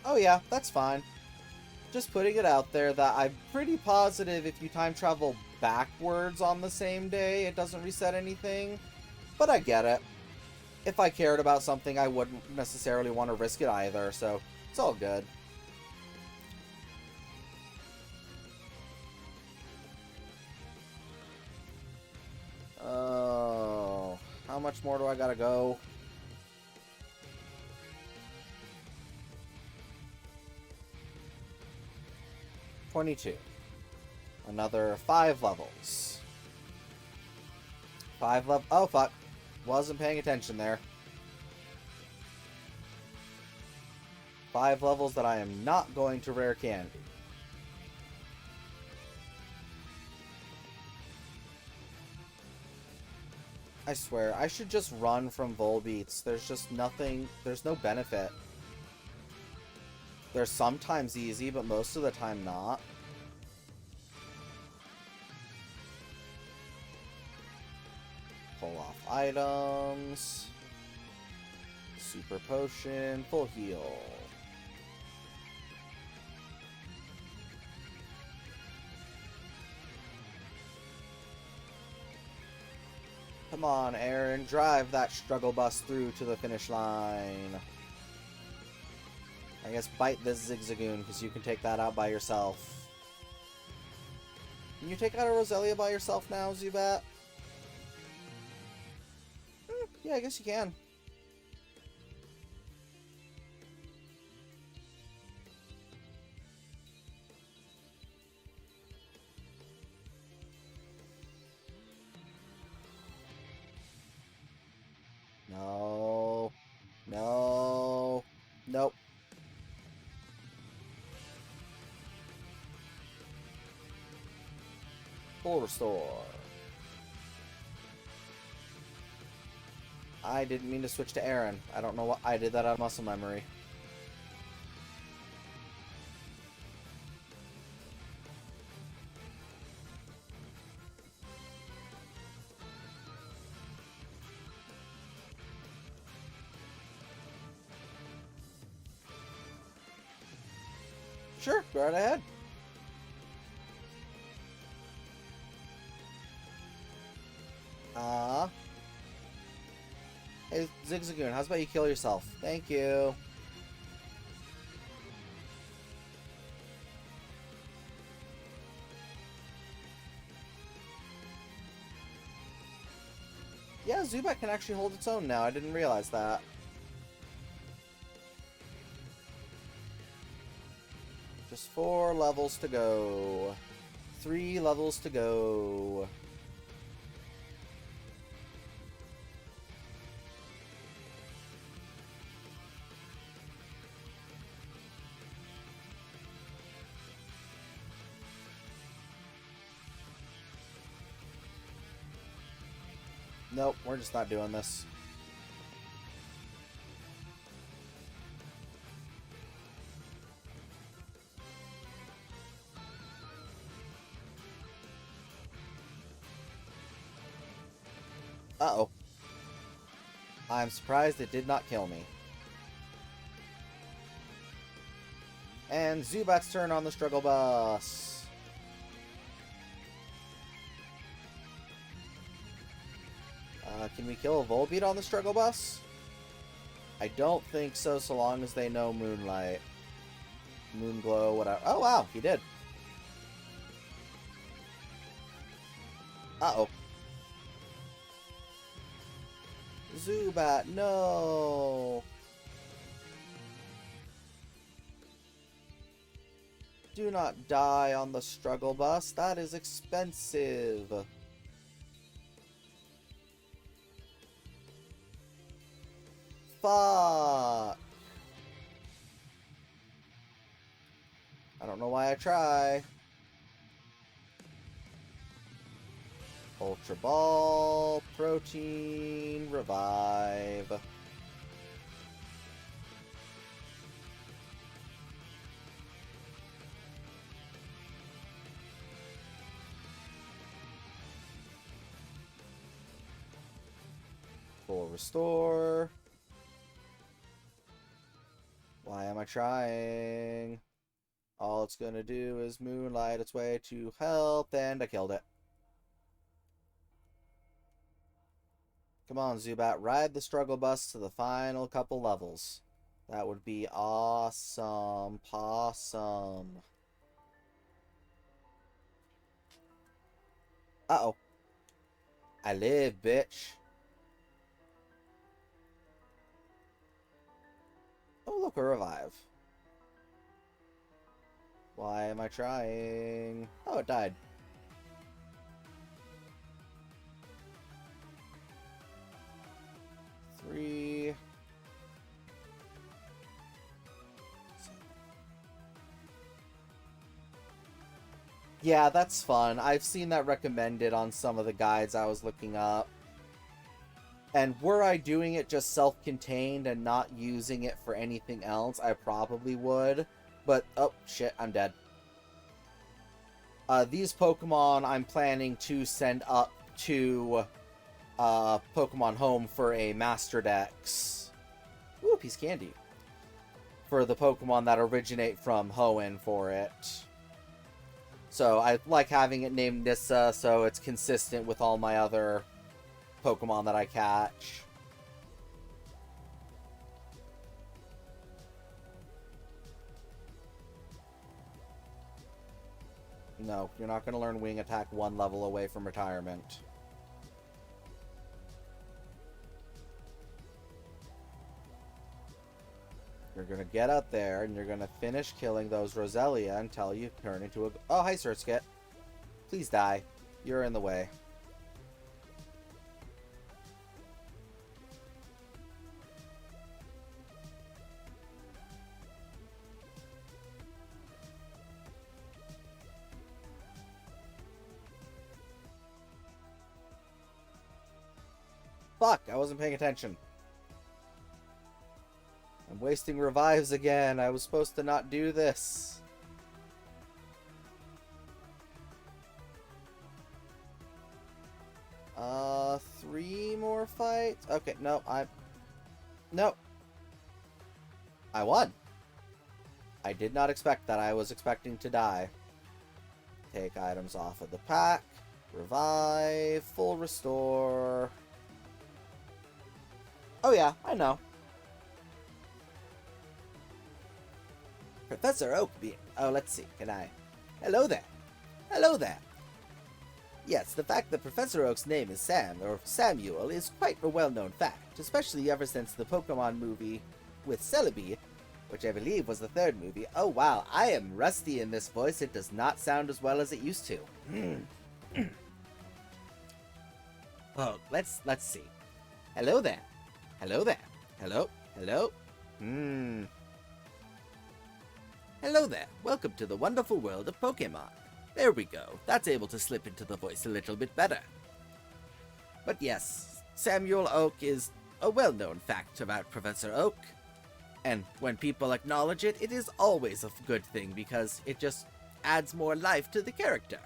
[SPEAKER 1] Oh yeah, that's fine. Just putting it out there that I'm pretty positive if you time travel backwards on the same day, it doesn't reset anything. But I get it. If I cared about something, I wouldn't necessarily want to risk it either, so it's all good. Oh, how much more do I gotta go? $22. Another 5 levels. 5 level. Oh, fuck. Wasn't paying attention there. 5 levels that I am not going to Rare Candy. I swear, I should just run from Volbeats. There's just nothing. There's no benefit. They're sometimes easy, but most of the time not. Pull off items. Super potion. Full heal. Come on, Aaron. Drive that struggle bus through to the finish line. I guess bite this Zigzagoon, because you can take that out by yourself. Can you take out a Roselia by yourself now, Zubat? Yeah, I guess you can. No. No. Nope. Full restore. I didn't mean to switch to Aaron. I don't know what I did that out of muscle memory. Sure, go right ahead. Hey, Zigzagoon, how's about you kill yourself? Thank you. Yeah, Zubat can actually hold its own now. I didn't realize that. Just 4 levels to go. 3 levels to go. Nope, we're just not doing this. Uh-oh. I'm surprised it did not kill me. And Zubat's turn on the struggle bus. Can we kill a Volbeat on the struggle bus? I don't think so, so long as they know Moonlight. Moonglow, whatever. Oh, wow, he did. Uh-oh. Zubat, no! Do not die on the struggle bus. That is expensive. Fuck. I don't know why I try. Ultra Ball, Protein, Revive. Full Restore. Why am I trying? All it's gonna do is Moonlight its way to health, and I killed it. Come on, Zubat, ride the struggle bus to the final couple levels. That would be awesome. Possum. Uh-oh. I live, bitch. Oh, look, a revive. Why am I trying? Oh, it died. Three. Yeah, that's fun. I've seen that recommended on some of the guides I was looking up. And were I doing it just self-contained and not using it for anything else, I probably would. But, oh, shit, I'm dead. These Pokemon I'm planning to send up to Pokemon Home for a Master Dex. Ooh, piece of candy. For the Pokemon that originate from Hoenn for it. So I like having it named Nissa, so it's consistent with all my other Pokemon that I catch. No, you're not going to learn Wing Attack one level away from retirement. You're going to get up there, and you're going to finish killing those Roselia until you turn into a... Oh, hi, Surskit. Please die. You're in the way. Fuck, I wasn't paying attention. I'm wasting revives again. I was supposed to not do this. Three more fights? Okay, no, Nope. I won. I did not expect that. I was expecting to die. Take items off of the pack. Revive. Full restore. Oh yeah, I know. Professor Oakbeam. Oh, let's see. Can I? Hello there. Hello there. Yes, the fact that Professor Oak's name is Sam, or Samuel, is quite a well-known fact, especially ever since the Pokemon movie with Celebi, which I believe was the third movie. Oh wow, I am rusty in this voice. It does not sound as well as it used to. Oh, let's see. Hello there. Hello there. Hello. Hello. Hello there. Welcome to the wonderful world of Pokemon. There we go. That's able to slip into the voice a little bit better. But yes, Samuel Oak is a well-known fact about Professor Oak, and when people acknowledge it, it is always a good thing because it just adds more life to the character.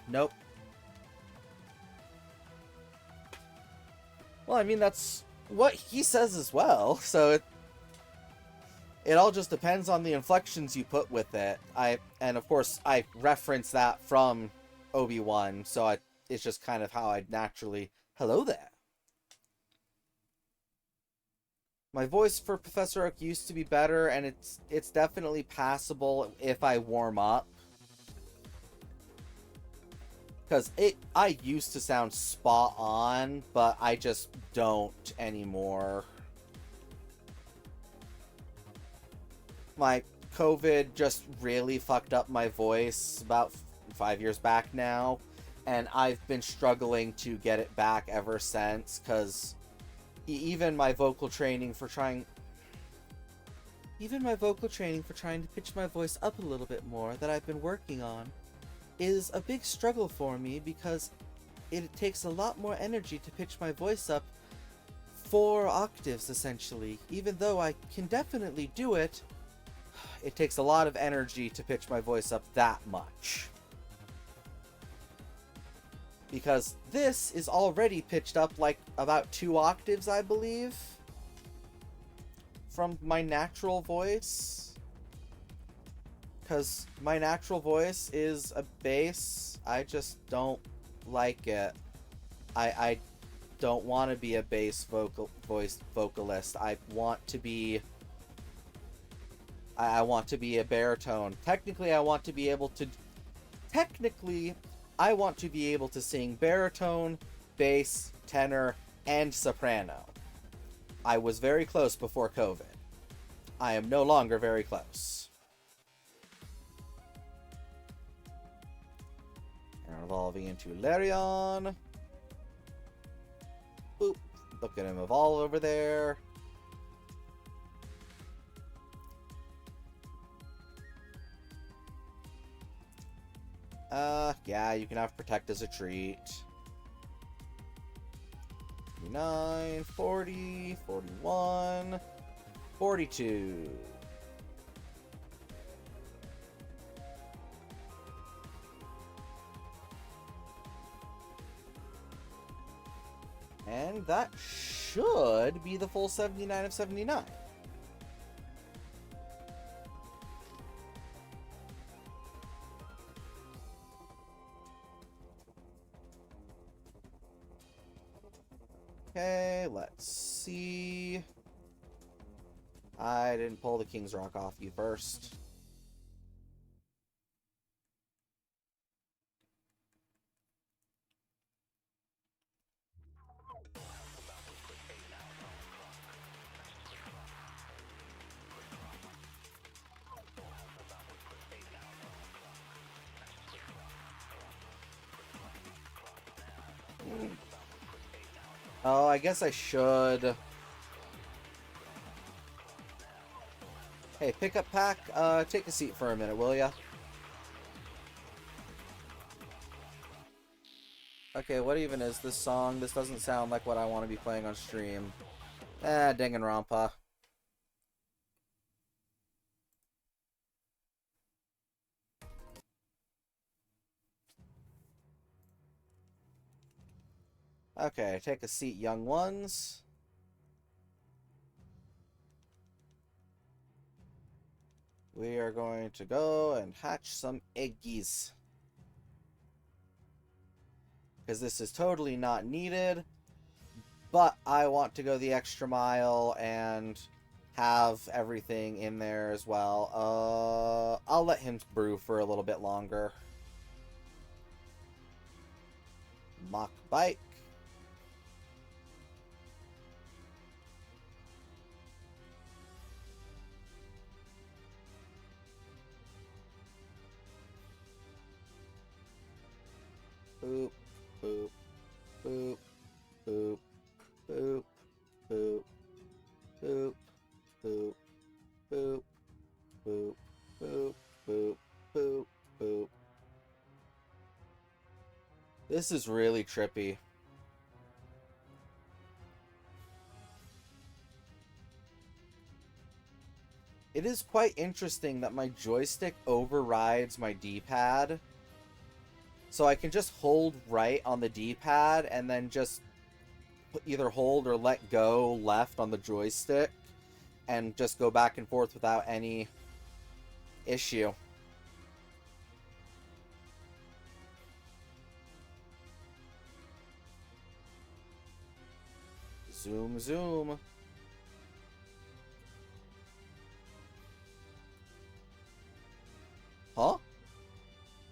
[SPEAKER 1] Nope. Well, I mean, that's what he says as well, so it all just depends on the inflections you put with it. And of course, I reference that from Obi-Wan, so it's just kind of how I'd naturally... Hello there. My voice for Professor Oak used to be better, and it's definitely passable if I warm up. Because I used to sound spot on, but I just don't anymore. My COVID just really fucked up my voice about 5 years back now, and I've been struggling to get it back ever since, because even my vocal training for trying to pitch my voice up a little bit more that I've been working on is a big struggle for me, because it takes a lot more energy to pitch my voice up 4 octaves, essentially. Even though I can definitely do it, it takes a lot of energy to pitch my voice up that much. Because this is already pitched up like about 2 octaves, I believe, from my natural voice. Because my natural voice is a bass. I just don't like it. I don't want to be a bass vocalist. I want to be a baritone. Technically, I want to be able to sing baritone, bass, tenor, and soprano. I was very close before COVID. I am no longer very close. And evolving into Larion. Boop. Look at him evolve over there. Yeah, you can have Protect as a treat. 39, 40, 41, 42. And that should be the full 79 of 79. Okay, let's see. I didn't pull the King's Rock off you first. Oh, I guess I should. Hey, pickup pack, take a seat for a minute, will ya? Okay, what even is this song? This doesn't sound like what I want to be playing on stream. Danganronpa. Okay, take a seat, young ones. We are going to go and hatch some eggies. Because this is totally not needed. But I want to go the extra mile and have everything in there as well. I'll let him brew for a little bit longer. Mock Bike. Boop, boop, boop, boop, boop, boop, boop, boop, boop, boop, boop, boop, boop, boop. This is really trippy. It is quite interesting that my joystick overrides my D-pad. So I can just hold right on the D-pad and then just either hold or let go left on the joystick and just go back and forth without any issue. Zoom, zoom. Huh?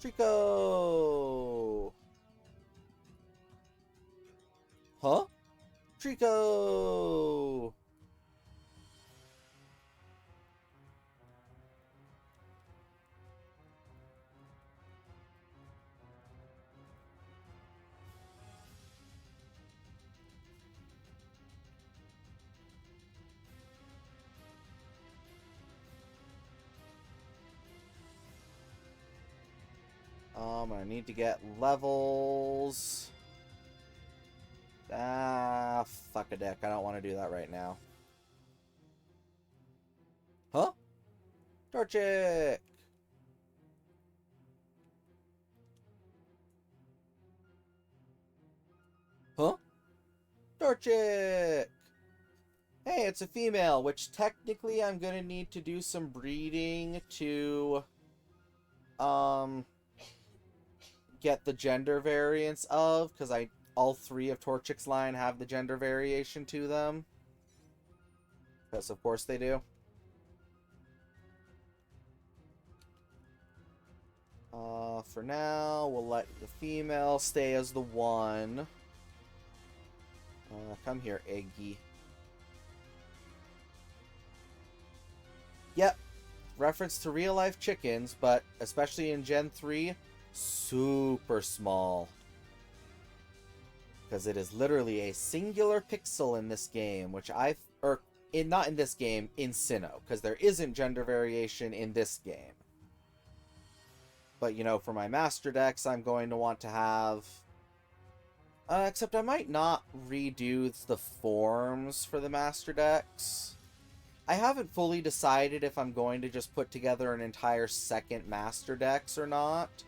[SPEAKER 1] Trico! Huh? Trico! I need to get levels. Ah, fuck a dick. I don't want to do that right now. Huh? Torchic! Huh? Torchic! Hey, it's a female, which technically I'm gonna need to do some breeding to, get the gender variance of, because all three of Torchic's line have the gender variation to them. Because of course they do. For now, we'll let the female stay as the one. Come here, Eggy. Yep. Reference to real-life chickens, but especially in Gen 3, super small. Because it is literally a singular pixel in this game, which not in this game, in Sinnoh, because there isn't gender variation in this game. But, you know, for my Master Decks, I'm going to want to have... except I might not redo the forms for the Master Decks. I haven't fully decided if I'm going to just put together an entire second Master Decks or not.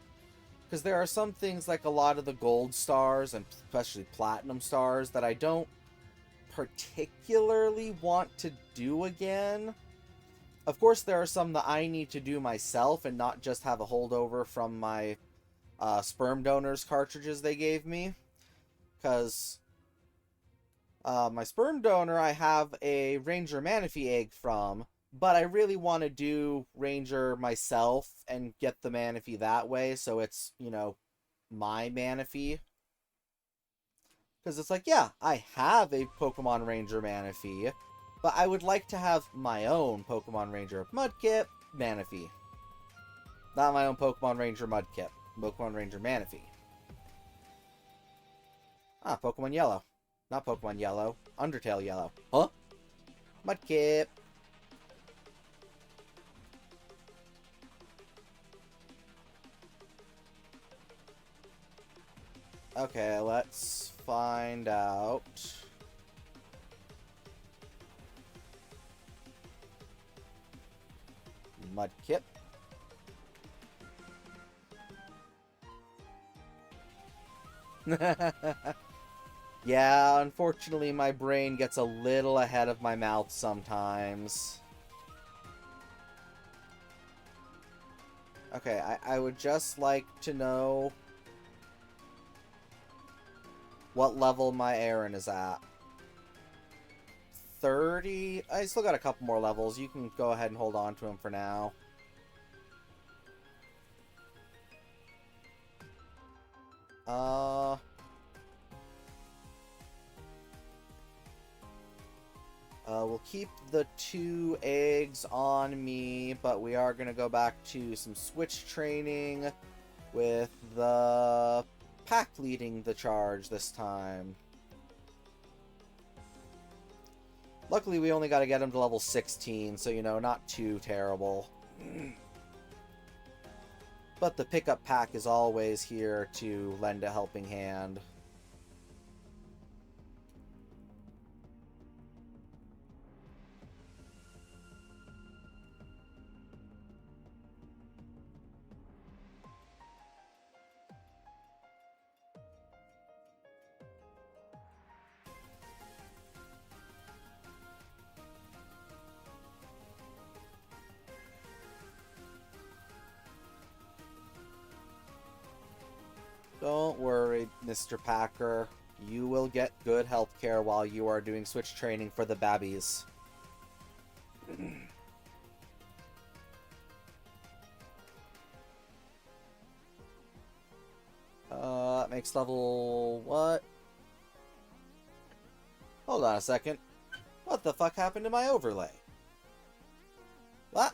[SPEAKER 1] Because there are some things like a lot of the Gold Stars, and especially Platinum Stars, that I don't particularly want to do again. Of course, there are some that I need to do myself and not just have a holdover from my sperm donors cartridges they gave me. Because my sperm donor I have a Ranger Manaphy egg from, but I really want to do Ranger myself and get the Manaphy that way, so it's, you know, my Manaphy. Because it's like, yeah, I have a Pokemon Ranger Manaphy, but I would like to have my own Pokemon Ranger Mudkip Manaphy. Not my own Pokemon Ranger Mudkip. Pokemon Ranger Manaphy. Ah, Pokemon Yellow. Not Pokemon Yellow. Undertale Yellow. Huh? Mudkip. Okay, let's find out. Mudkip. Yeah, unfortunately my brain gets a little ahead of my mouth sometimes. Okay, I would just like to know what level my Aaron is at. 30? I still got a couple more levels. You can go ahead and hold on to him for now. We'll keep the 2 eggs on me, but we are going to go back to some switch training with the pack leading the charge this time. Luckily, we only got to get him to level 16, so, you know, not too terrible. But the pickup pack is always here to lend a helping hand. worry, Mr. Packer. You will get good health care while you are doing switch training for the babbies. That makes level... what? Hold on a second. What the fuck happened to my overlay? What?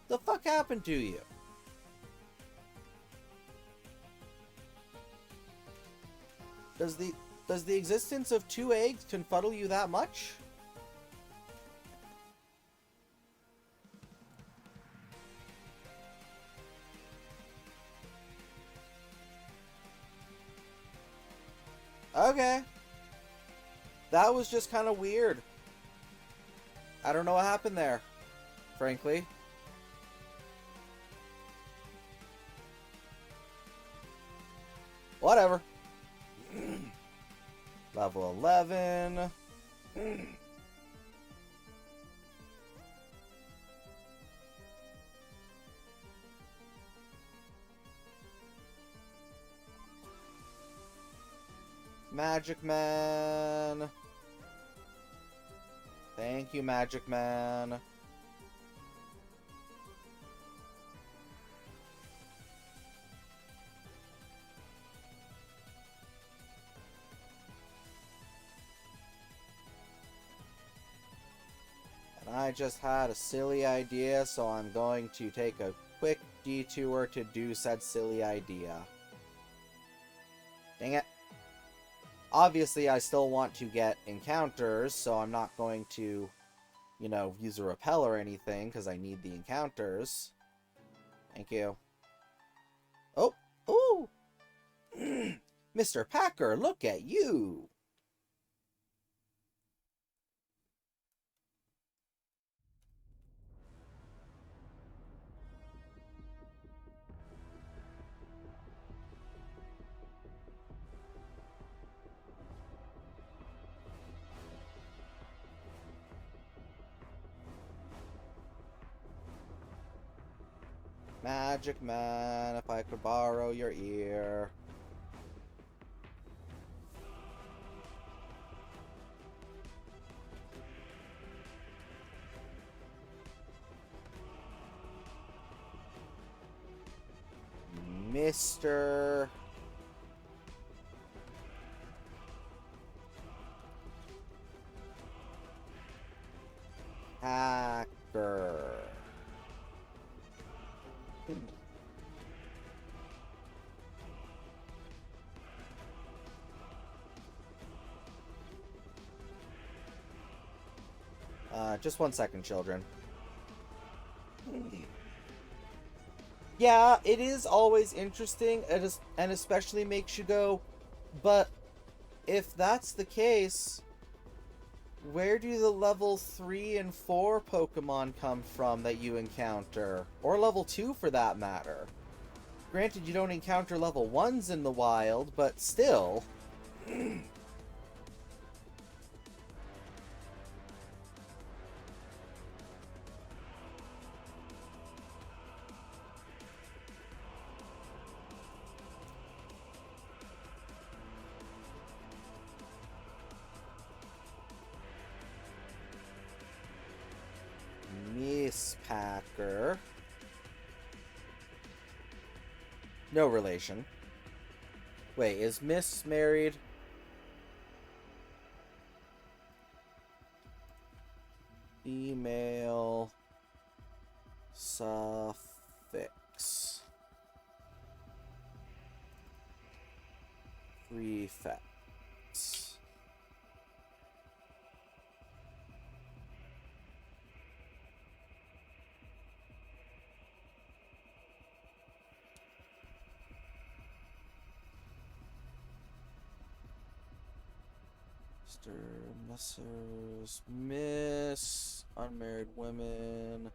[SPEAKER 1] The fuck happened to you? Does the existence of 2 eggs confuddle you that much? Okay. That was just kind of weird. I don't know what happened there, frankly. Whatever. Level 11. Magic Man. Thank you, Magic Man. And I just had a silly idea, so I'm going to take a quick detour to do said silly idea. Dang it. Obviously, I still want to get encounters, so I'm not going to, you know, use a repel or anything, because I need the encounters. Thank you. Oh! Ooh! Mr. Packer, look at you! Magic Man, if I could borrow your ear. Mr. Hacker. Just 1 second, children. Yeah, it is always interesting, and especially makes you go, but if that's the case, where do the level 3 and 4 Pokemon come from that you encounter? Or level 2 for that matter. Granted, you don't encounter level 1s in the wild, but still. Miss Packer. No relation. Wait, is Miss married? Female suffix. Prefix. Mr. Messrs. Miss. Unmarried women.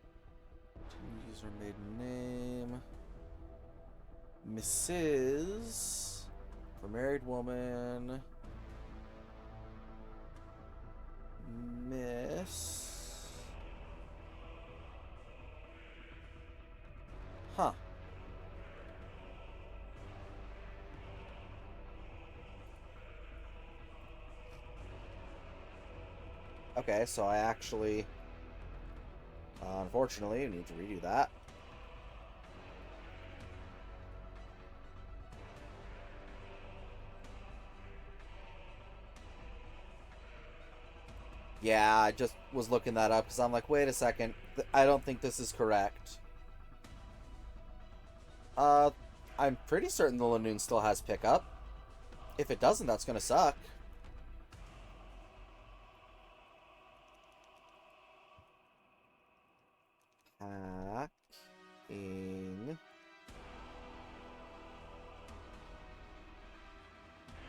[SPEAKER 1] User maiden name. Mrs. For married woman. Miss. Huh. Okay, so I actually, unfortunately, need to redo that. Yeah, I just was looking that up because I'm like, wait a second, I don't think this is correct. Uh, I'm pretty certain the Lanoon still has pickup. If it doesn't, that's gonna suck. Packing.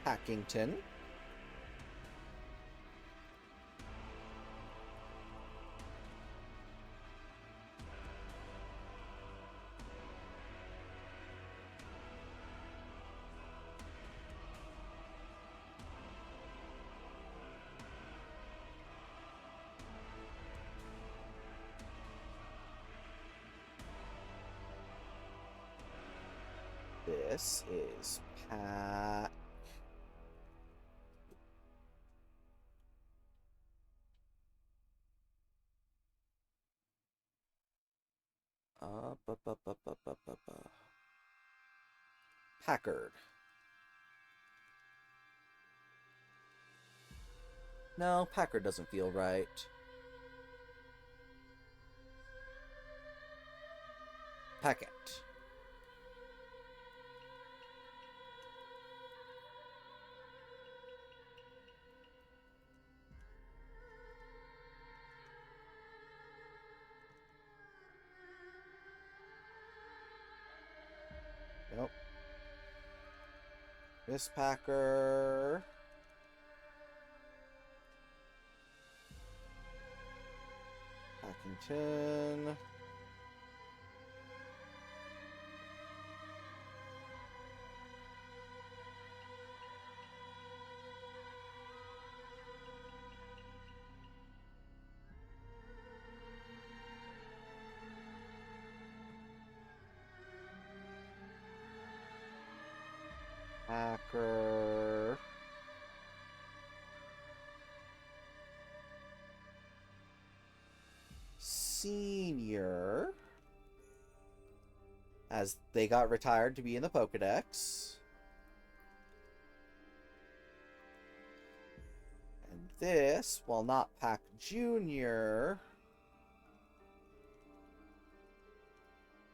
[SPEAKER 1] Packington. This is Pack. Packard. No, Packard doesn't feel right. Packet. Nope. Miss Packer. Packington. Packer. Senior. As they got retired to be in the Pokedex. And this, while not Pack Junior,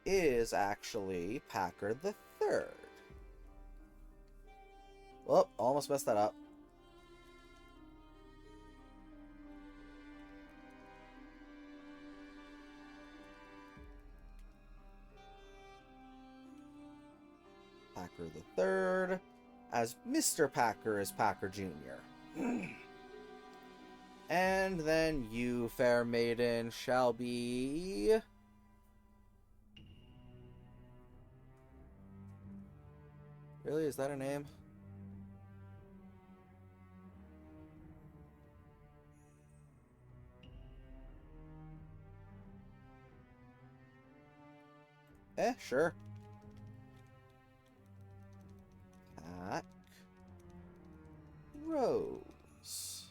[SPEAKER 1] is actually Packer the Third. Whoop, almost messed that up. Packer the Third, as Mr. Packer is Packer Jr. And then you, fair maiden, shall be... Really? Is that a name? Sure. Pack Rose.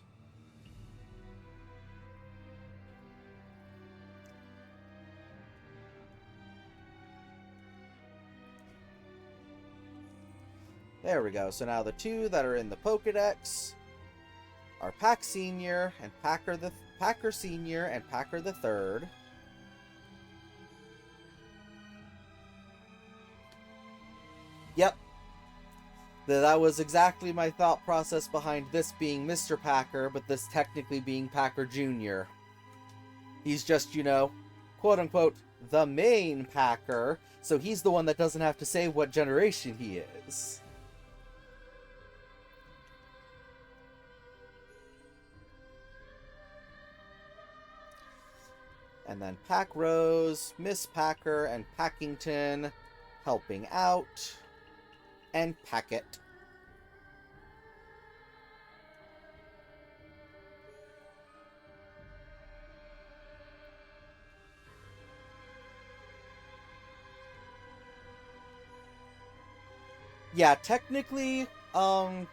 [SPEAKER 1] There we go. So now the two that are in the Pokedex are Pack Senior and Packer Senior and Packer the Third. Yep. That was exactly my thought process behind this being Mr. Packer, but this technically being Packer Jr. He's just, you know, quote unquote, the main Packer, so he's the one that doesn't have to say what generation he is. And then Pack Rose, Miss Packer, and Packington helping out. And Packet. Yeah, technically, uh,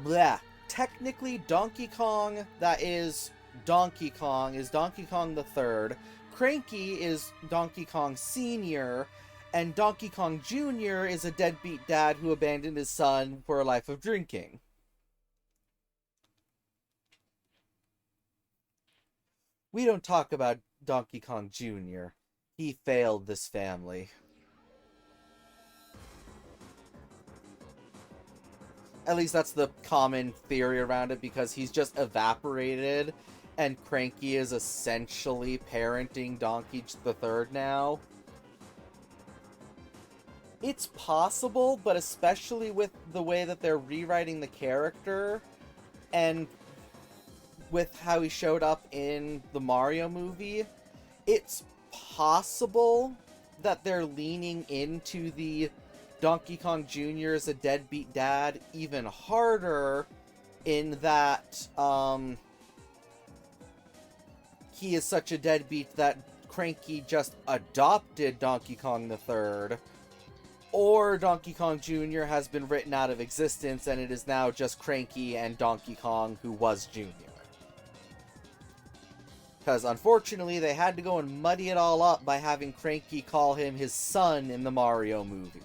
[SPEAKER 1] bleh. Technically, Donkey Kong, that is Donkey Kong, is Donkey Kong the Third. Cranky is Donkey Kong Sr., and Donkey Kong Jr. is a deadbeat dad who abandoned his son for a life of drinking. We don't talk about Donkey Kong Jr. He failed this family. At least that's the common theory around it, because he's just evaporated, and Cranky is essentially parenting Donkey the Third now. It's possible, but especially with the way that they're rewriting the character, and with how he showed up in the Mario movie, it's possible that they're leaning into the Donkey Kong Jr. is a deadbeat dad even harder, in that he is such a deadbeat that Cranky just adopted Donkey Kong the Third, or Donkey Kong Jr. has been written out of existence and it is now just Cranky and Donkey Kong who was Jr. Because unfortunately they had to go and muddy it all up by having Cranky call him his son in the Mario movie.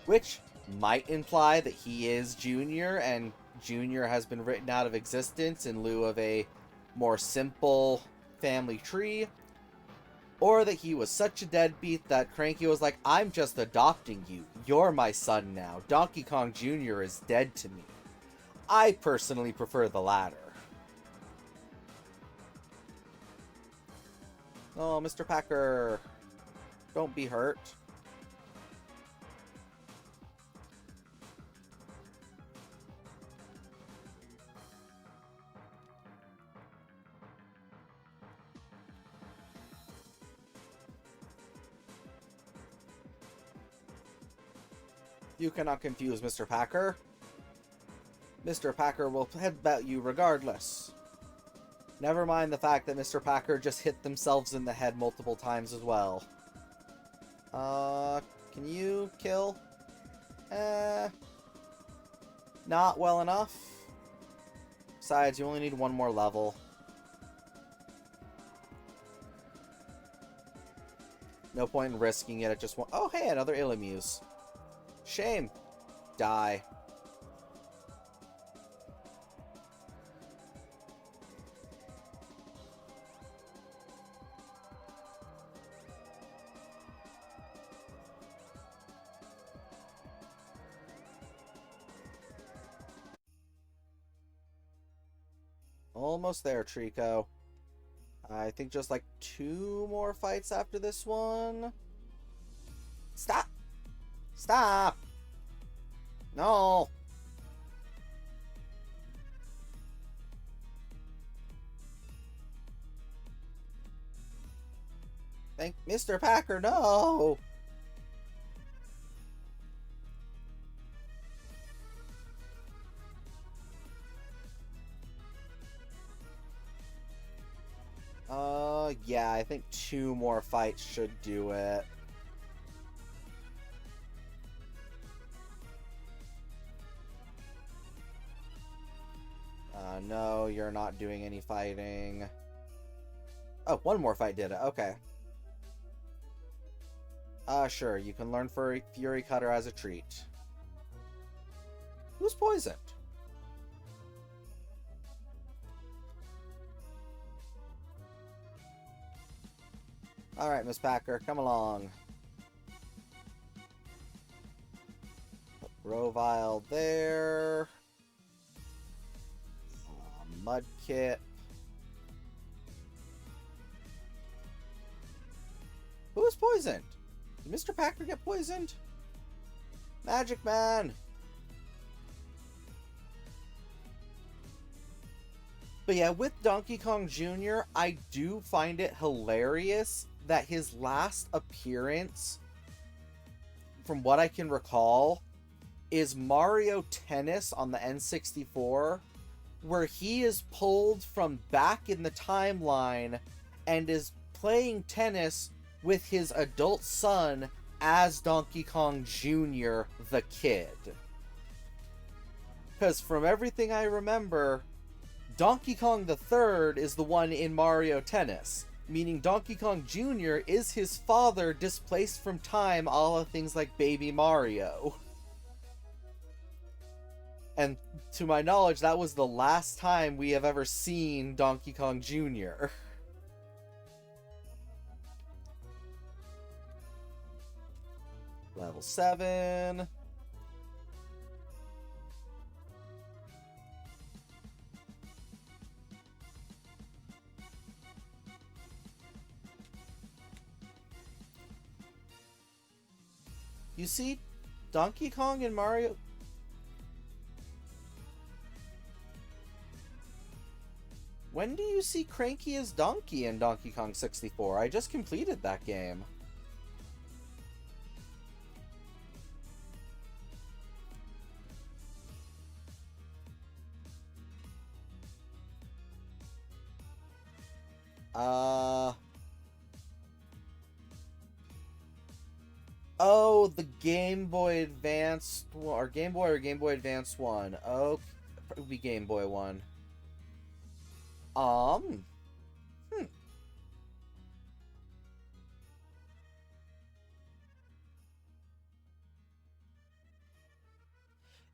[SPEAKER 1] Which might imply that he is Junior, and Junior has been written out of existence in lieu of a more simple family tree. Or that he was such a deadbeat that Cranky was like, I'm just adopting you. You're my son now. Donkey Kong Jr. is dead to me. I personally prefer the latter. Oh, Mr. Packer. Don't be hurt. You cannot confuse Mr. Packer. Mr. Packer will headbutt you regardless. Never mind the fact that Mr. Packer just hit themselves in the head multiple times as well. Can you kill? Not well enough. Besides, you only need one more level. No point in risking it at just one. Oh, hey, another Illimuse. Shame. Die. Almost there, Trico. I think just like 2 more fights after this one. Stop! Stop! No! Thank Mr. Packer, no! Yeah, I think 2 more fights should do it. No, you're not doing any fighting. Oh, 1 more fight did it. Okay. Sure, you can learn Fury Cutter as a treat. Who's poisoned? Alright, Miss Packer, come along. Grovile there. Mudkip. Who was poisoned? Did Mr. Packer get poisoned? Magic Man! But yeah, with Donkey Kong Jr., I do find it hilarious that his last appearance, from what I can recall, is Mario Tennis on the N64, where he is pulled from back in the timeline and is playing tennis with his adult son as Donkey Kong Jr., the kid. Because from everything I remember, Donkey Kong the Third is the one in Mario Tennis, meaning Donkey Kong Jr. is his father displaced from time, a la things like Baby Mario. And to my knowledge, that was the last time we have ever seen Donkey Kong Jr. Level 7. You see, Donkey Kong and Mario... When do you see Cranky as Donkey in Donkey Kong 64? I just completed that game. Oh, the Game Boy Advance... Or Game Boy Advance one. Oh, it would be Game Boy one.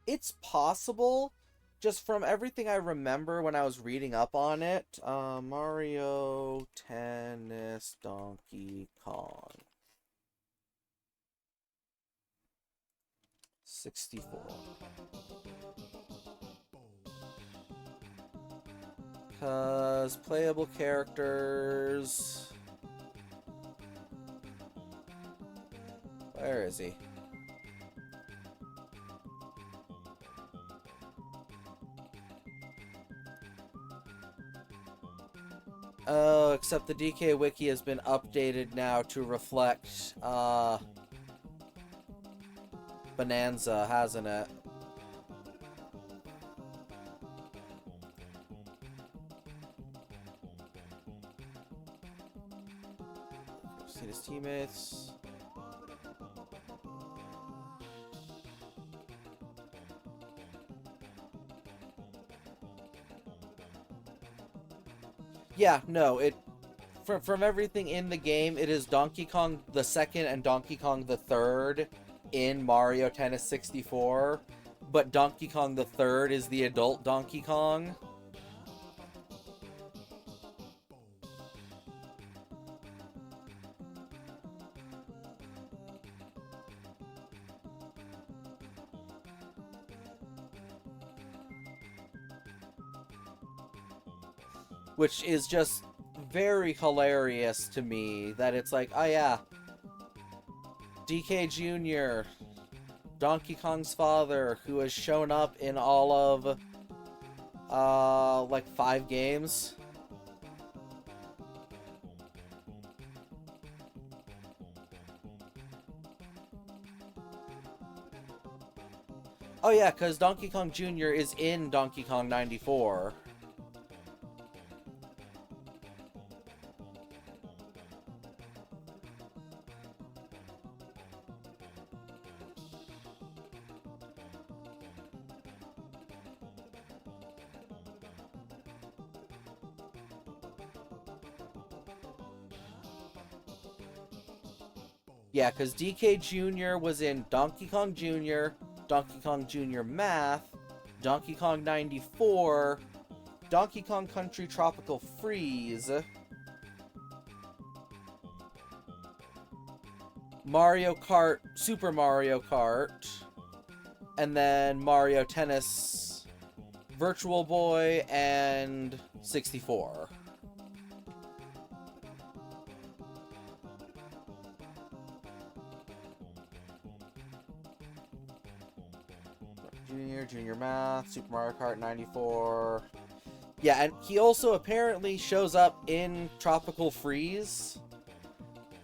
[SPEAKER 1] It's possible, just from everything I remember when I was reading up on it. Mario Tennis Donkey Kong 64. Because playable characters... Where is he? Oh, except the DK Wiki has been updated now to reflect, Bonanza, hasn't it? See his teammates. Yeah, no, from everything in the game, it is Donkey Kong the Second and Donkey Kong the Third in Mario Tennis 64, but Donkey Kong the Third is the adult Donkey Kong. Which is just very hilarious to me, that it's like, oh yeah, DK Jr., Donkey Kong's father, who has shown up in all of, like 5 games. Oh yeah, because Donkey Kong Jr. is in Donkey Kong 94. Yeah, because DK Jr. was in Donkey Kong Jr., Donkey Kong Jr. Math, Donkey Kong 94, Donkey Kong Country Tropical Freeze, Mario Kart, Super Mario Kart, and then Mario Tennis, Virtual Boy, and 64. Junior Math, Super Mario Kart 94. Yeah, and he also apparently shows up in Tropical Freeze.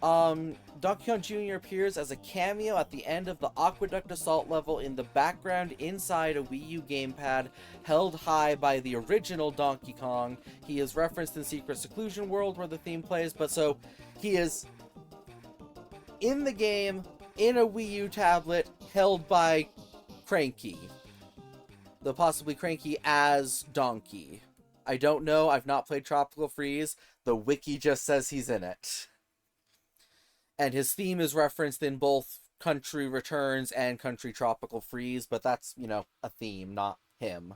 [SPEAKER 1] Donkey Kong Jr. appears as a cameo at the end of the Aqueduct Assault level in the background inside a Wii U gamepad held high by the original Donkey Kong. He is referenced in Secret Seclusion World where the theme plays, but so he is in the game in a Wii U tablet held by Cranky. the possibly Cranky as Donkey. I don't know. I've not played Tropical Freeze. The wiki just says he's in it. And his theme is referenced in both Country Returns and Country Tropical Freeze, but that's, you know, a theme, not him.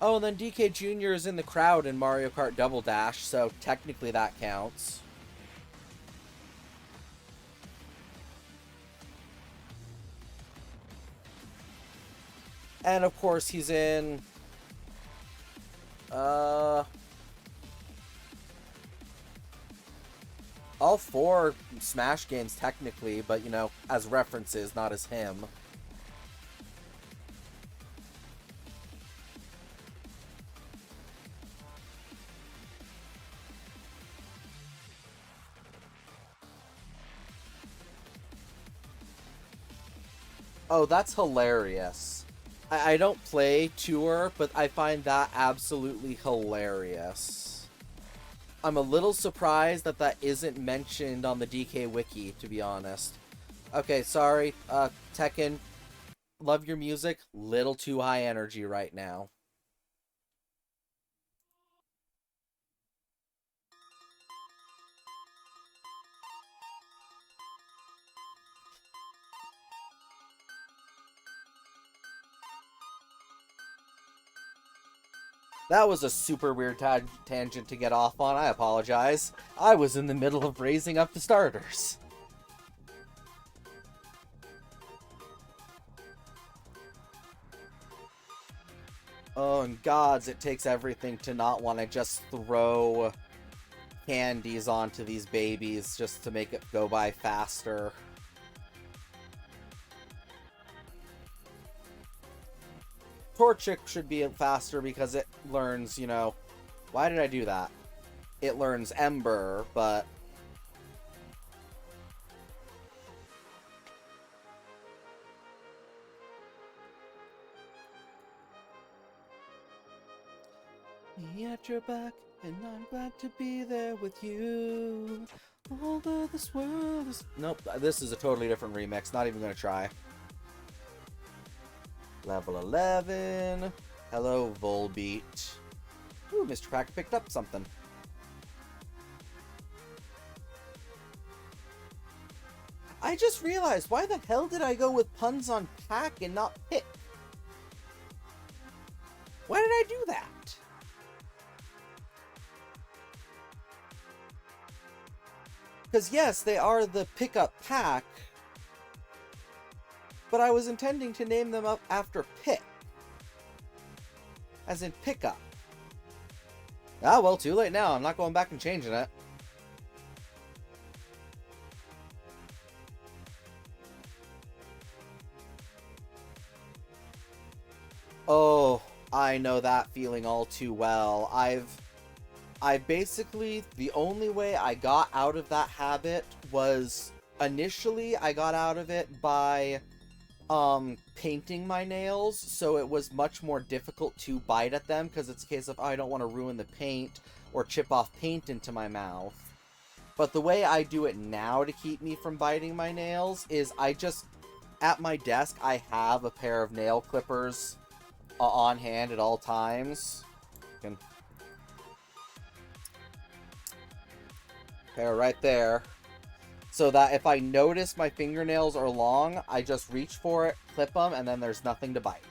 [SPEAKER 1] Oh, and then DK Jr. is in the crowd in Mario Kart Double Dash, so technically that counts. And of course he's in all 4 Smash games technically, but you know, as references, not as him. Oh, that's hilarious. I don't play Tour, but I find that absolutely hilarious. I'm a little surprised that that isn't mentioned on the DK Wiki, to be honest. Okay, sorry, Tekken. Love your music. Little too high energy right now. That was a super weird tangent to get off on. I apologize. I was in the middle of raising up the starters. Oh, and gods, it takes everything to not want to just throw candies onto these babies just to make it go by faster. Torchic should be faster because it learns, you know... Why did I do that? It learns Ember, but... Me at your back, and I'm glad to be there with you. Although this world is... Nope, this is a totally different remix. Not even gonna try. Level 11. Hello, Volbeat. Ooh, Mr. Pack picked up something. I just realized, why the hell did I go with puns on Pack and not Pick? Why did I do that? Because yes, they are the pickup pack, but I was intending to name them up after Pick. As in pickup. Ah, well, too late now. I'm not going back and changing it. Oh, I know that feeling all too well. I basically, the only way I got out of that habit was, initially I got out of it by painting my nails, so it was much more difficult to bite at them, because it's a case of, oh, I don't want to ruin the paint or chip off paint into my mouth. But the way I do it now to keep me from biting my nails is I just, at my desk, I have a pair of nail clippers on hand at all times. Pair right there. So that if I notice my fingernails are long, I just reach for it, clip them, and then there's nothing to bite.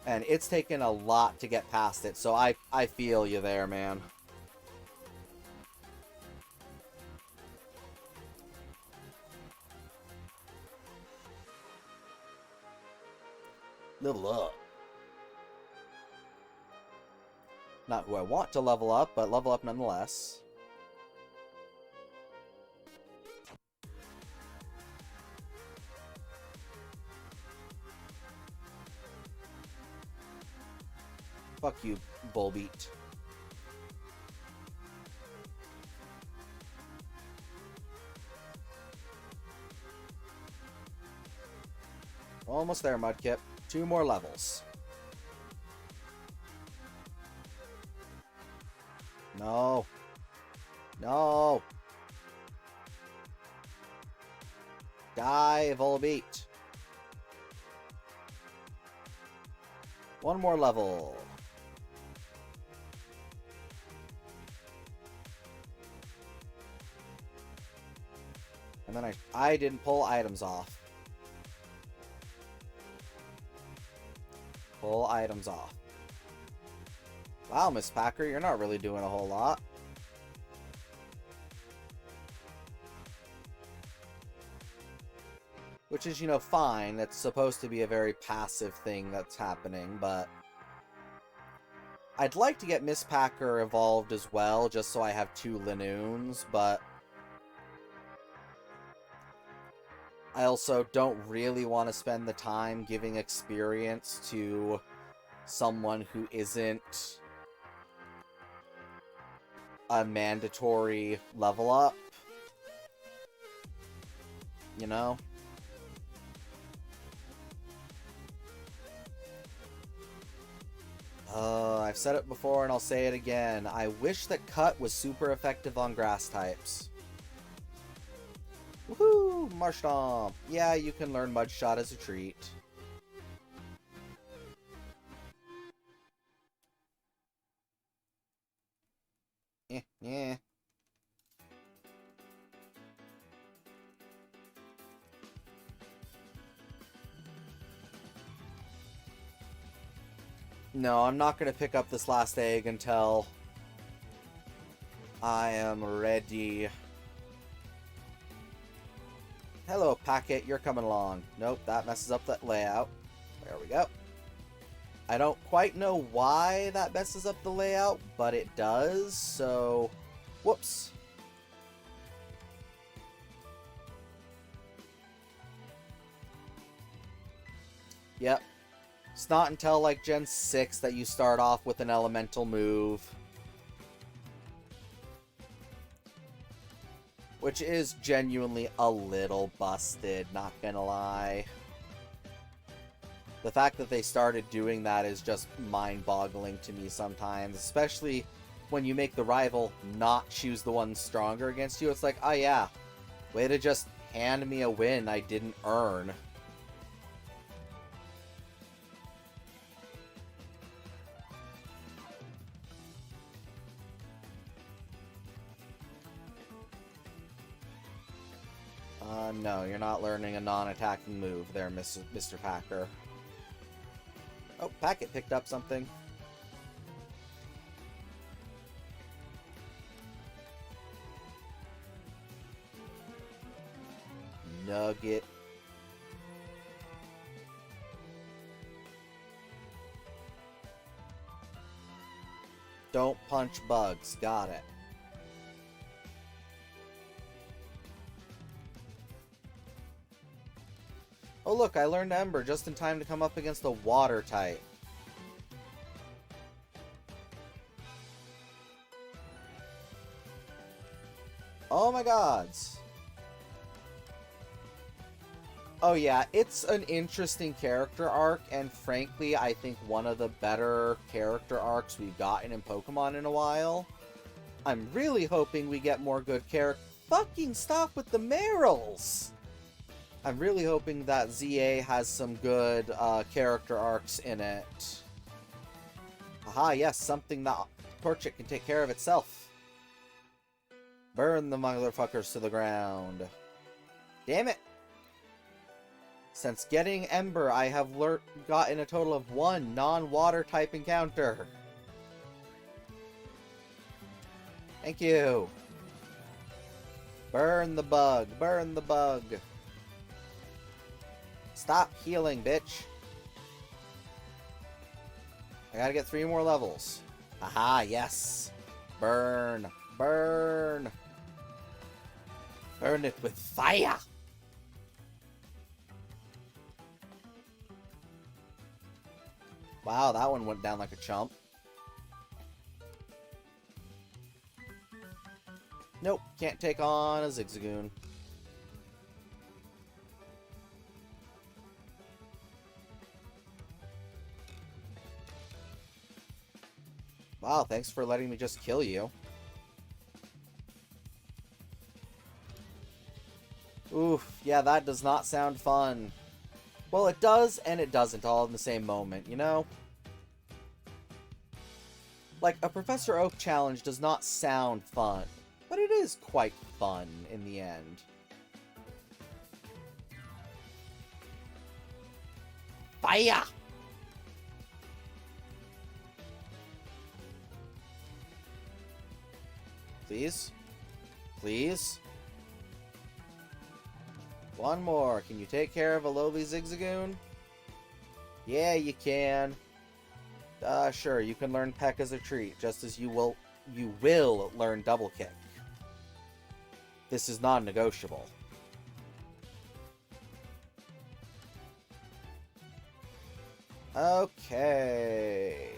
[SPEAKER 1] And it's taken a lot to get past it, so I feel you there, man. Level up. Not who I want to level up, but level up nonetheless. Fuck you, Volbeat. Almost there, Mudkip. 2 more levels. No. No. Die, Volbeat. One more level. And then I didn't pull items off. Pull items off. Wow, Miss Packer, you're not really doing a whole lot. Which is, you know, fine. It's supposed to be a very passive thing that's happening, but I'd like to get Miss Packer evolved as well, just so I have 2 Linoons, but I also don't really want to spend the time giving experience to someone who isn't a mandatory level up. You know? I've said it before and I'll say it again. I wish that Cut was super effective on grass types. Woohoo! Marshtomp! Yeah, you can learn Mud Shot as a treat. Yeah. No, I'm not going to pick up this last egg until I am ready. Hello, Packet. You're coming along. Nope, that messes up that layout. There we go. I don't quite know why that messes up the layout, but it does, so... Whoops. Yep. It's not until, like, Gen 6 that you start off with an elemental move. Which is genuinely a little busted, not gonna lie. The fact that they started doing that is just mind-boggling to me sometimes, especially when you make the rival not choose the one stronger against you. It's like, oh yeah, way to just hand me a win I didn't earn. No, you're not learning a non-attacking move there, Mr. Packer. Oh, Packet picked up something. Nugget. Don't punch bugs. Got it. Oh look, I learned Ember just in time to come up against the water type. Oh my gods. Oh yeah, it's an interesting character arc, and frankly, I think one of the better character arcs we've gotten in Pokemon in a while. I'm really hoping we get more good character... Fucking stop with the Merrills! I'm really hoping that ZA has some good character arcs in it. Aha, yes, something that Torchic can take care of itself. Burn the motherfuckers to the ground. Damn it! Since getting Ember, I have gotten a total of 1 non-water type encounter. Thank you. Burn the bug. Burn the bug. Stop healing, bitch. I gotta get 3 more levels. Aha, yes. Burn. Burn. Burn it with fire. Wow, that one went down like a chump. Nope, can't take on a Zigzagoon. Wow, thanks for letting me just kill you. Oof, yeah, that does not sound fun. Well, it does and it doesn't all in the same moment, you know? Like, a Professor Oak challenge does not sound fun, but it is quite fun in the end. Fire! Please? Please? One more. Can you take care of a lowly Zigzagoon? Yeah, you can. Sure, you can learn Peck as a treat, just as you will learn Double Kick. This is non-negotiable. Okay.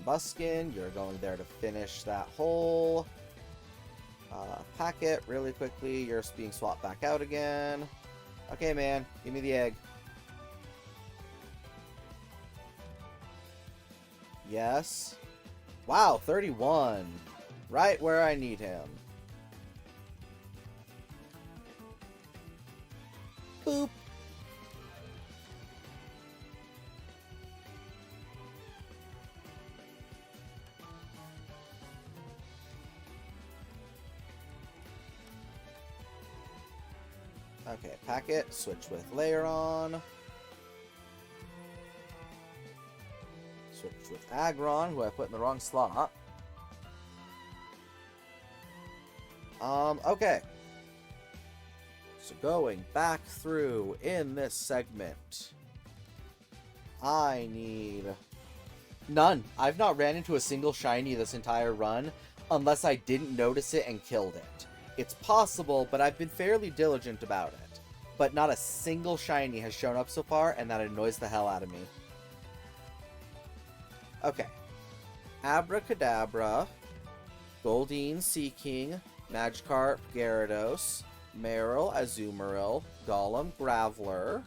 [SPEAKER 1] Combuskin, you're going there to finish that hole. Packet, really quickly, you're being swapped back out again. Okay, man, give me the egg. Yes. Wow, 31. Right where I need him. Boop. Okay, packet, switch with layer on. Switch with Aggron, who I put in the wrong slot. Okay. So going back through in this segment, I need none. I've not ran into a single shiny this entire run, unless I didn't notice it and killed it. It's possible, but I've been fairly diligent about it. But not a single shiny has shown up so far, and that annoys the hell out of me. Okay. Abracadabra, Goldeen, Seaking, Magikarp, Gyarados, Marill, Azumarill, Golem, Graveler,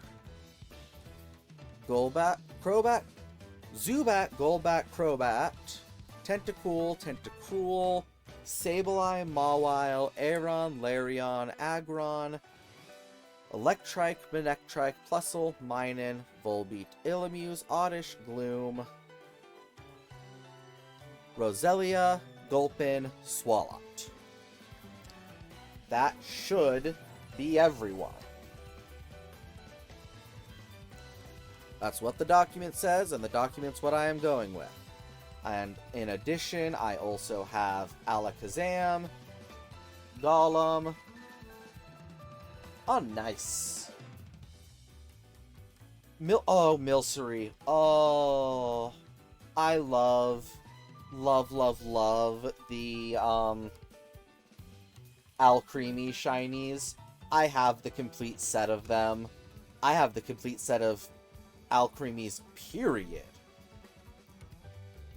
[SPEAKER 1] Golbat, Crobat, Zubat, Golbat, Crobat, Tentacool, Tentacruel, Sableye, Mawile, Aeron, Larion, Aggron, Electrike, Manectrike, Plusle, Minun, Volbeat, Illamuse, Oddish, Gloom, Roselia, Gulpin, Swalot. That should be everyone. That's what the document says, and the document's what I am going with. And in addition, I also have Alakazam, Golem. Oh, nice. Milcery. Oh, I love the Alcremie shinies. I have the complete set of them. I have the complete set of Alcremies, period.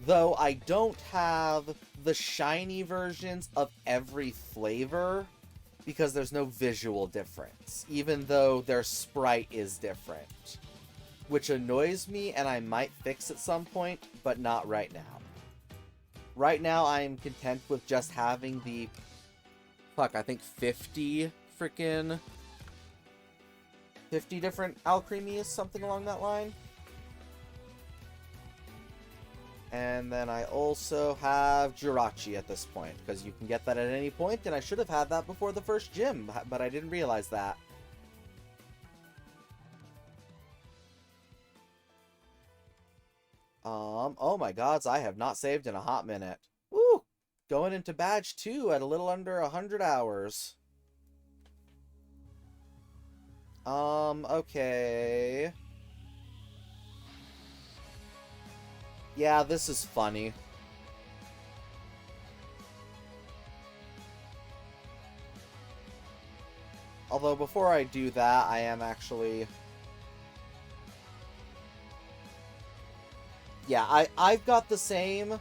[SPEAKER 1] Though I don't have the shiny versions of every flavor, because there's no visual difference, even though their sprite is different. Which annoys me, and I might fix at some point, but not right now. Right now, I am content with just having the... I think 50 freaking... 50 different Alcremies, something along that line. And then I also have Jirachi at this point, because you can get that at any point, and I should have had that before the first gym, but I didn't realize that. Oh my gods, I have not saved in a hot minute. Woo! Going into Badge 2 at a little under 100 hours. Okay. Yeah, this is funny. Although, before I do that, I am actually... Yeah, I've got the same.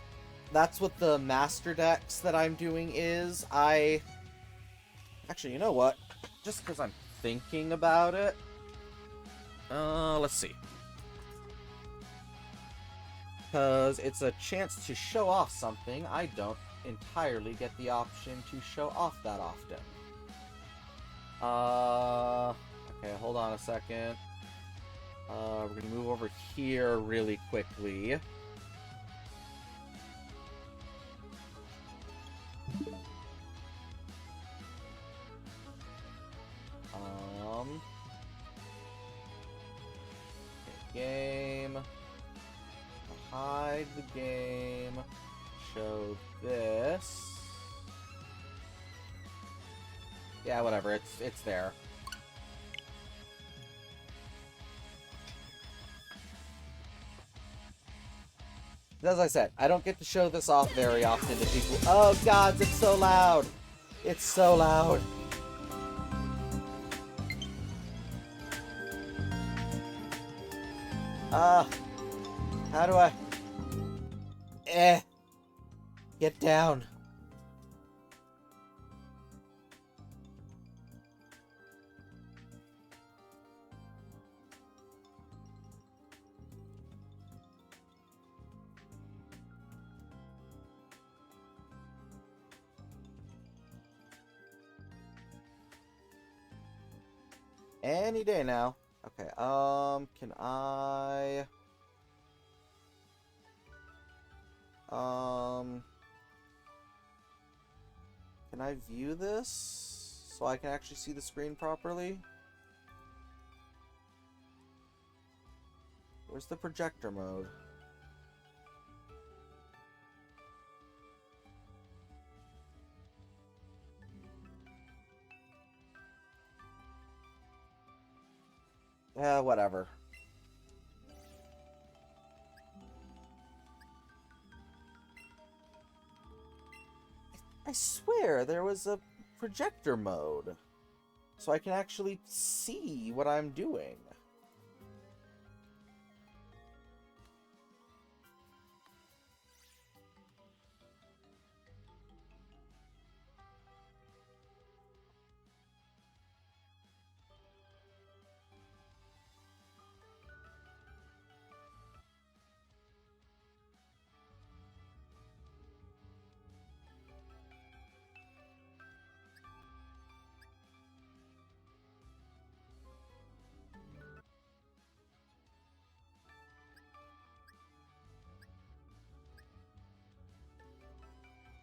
[SPEAKER 1] That's what the Master Dex that I'm doing is. Actually, you know what? Just because I'm thinking about it... let's see. Because it's a chance to show off something I don't entirely get the option to show off that often. Okay, hold on a second. We're gonna move over here really quickly. Game. Hide the game. Show this. Yeah, whatever. It's there. As I said, I don't get to show this off very often to people. Oh, gods, it's so loud. It's so loud. How do I... Get down. Any day now. Okay, can I... Can I view this so I can actually see the screen properly? Where's the projector mode? Yeah, whatever. I swear there was a projector mode, so I can actually see what I'm doing.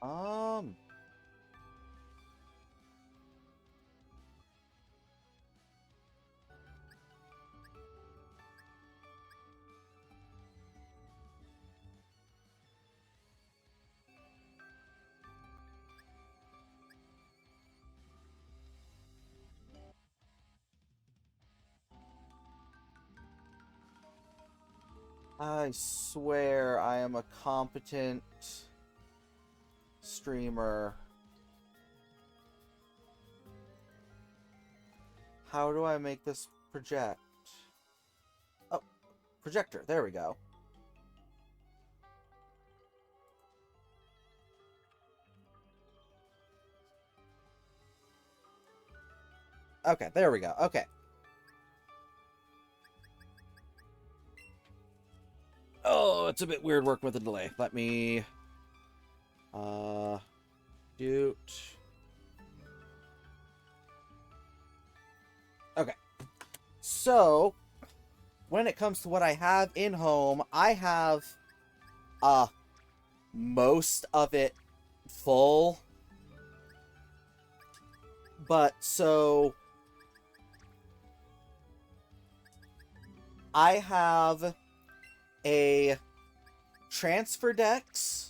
[SPEAKER 1] Um, I swear I am a competent streamer. How do I make this project? Oh, projector. There we go. Okay, there we go. Okay. Oh, it's a bit weird working with a delay. Let me... Doot. Okay. So, when it comes to what I have in home, I have, most of it full. But, so... I have a transfer decks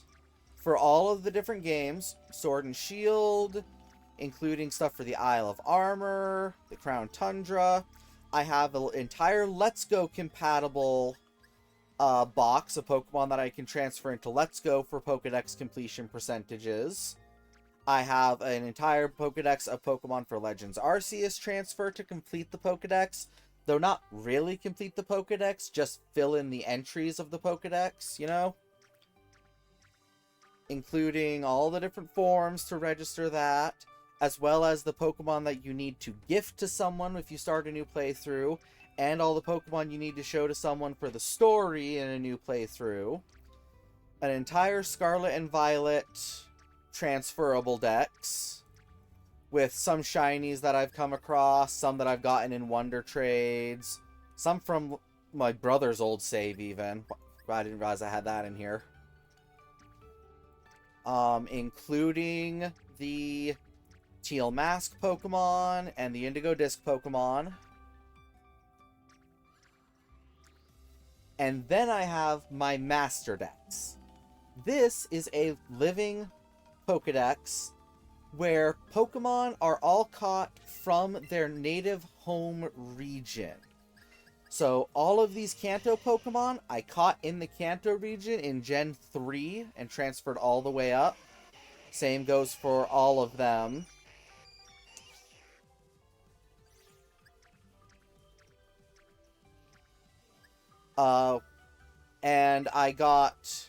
[SPEAKER 1] for all of the different games. Sword and Shield, including stuff for the Isle of Armor, the Crown Tundra. I have an entire Let's Go compatible box of Pokemon that I can transfer into Let's Go for Pokedex completion percentages. I have an entire Pokedex of Pokemon for Legends Arceus transfer to complete the Pokedex. Though not really complete the Pokedex, just fill in the entries of the Pokedex, you know? Including all the different forms to register that, as well as the Pokemon that you need to gift to someone if you start a new playthrough, and all the Pokemon you need to show to someone for the story in a new playthrough. An entire Scarlet and Violet transferable decks with some shinies that I've come across, some that I've gotten in Wonder Trades, some from my brother's old save even. I didn't realize I had that in here. Including the Teal Mask Pokemon and the Indigo Disc Pokemon. And then I have my Master Decks. This is a living Pokedex where Pokemon are all caught from their native home region. So all of these Kanto Pokemon I caught in the Kanto region in Gen 3 and transferred all the way up. Same goes for all of them. And I got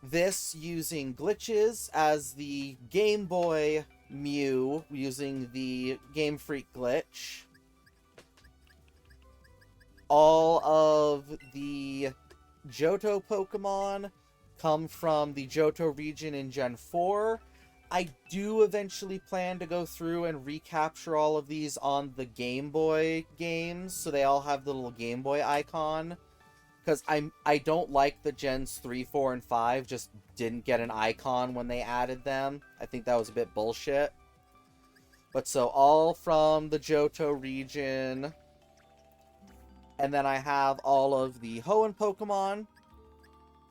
[SPEAKER 1] this using glitches as the Game Boy Mew using the Game Freak glitch. All of the Johto Pokemon come from the Johto region in Gen 4. I do eventually plan to go through and recapture all of these on the Game Boy games, so they all have the little Game Boy icon. Because I don't like the Gens 3, 4, and 5 just didn't get an icon when they added them. I think that was a bit bullshit. But so all from the Johto region. And then I have all of the Hoenn Pokemon,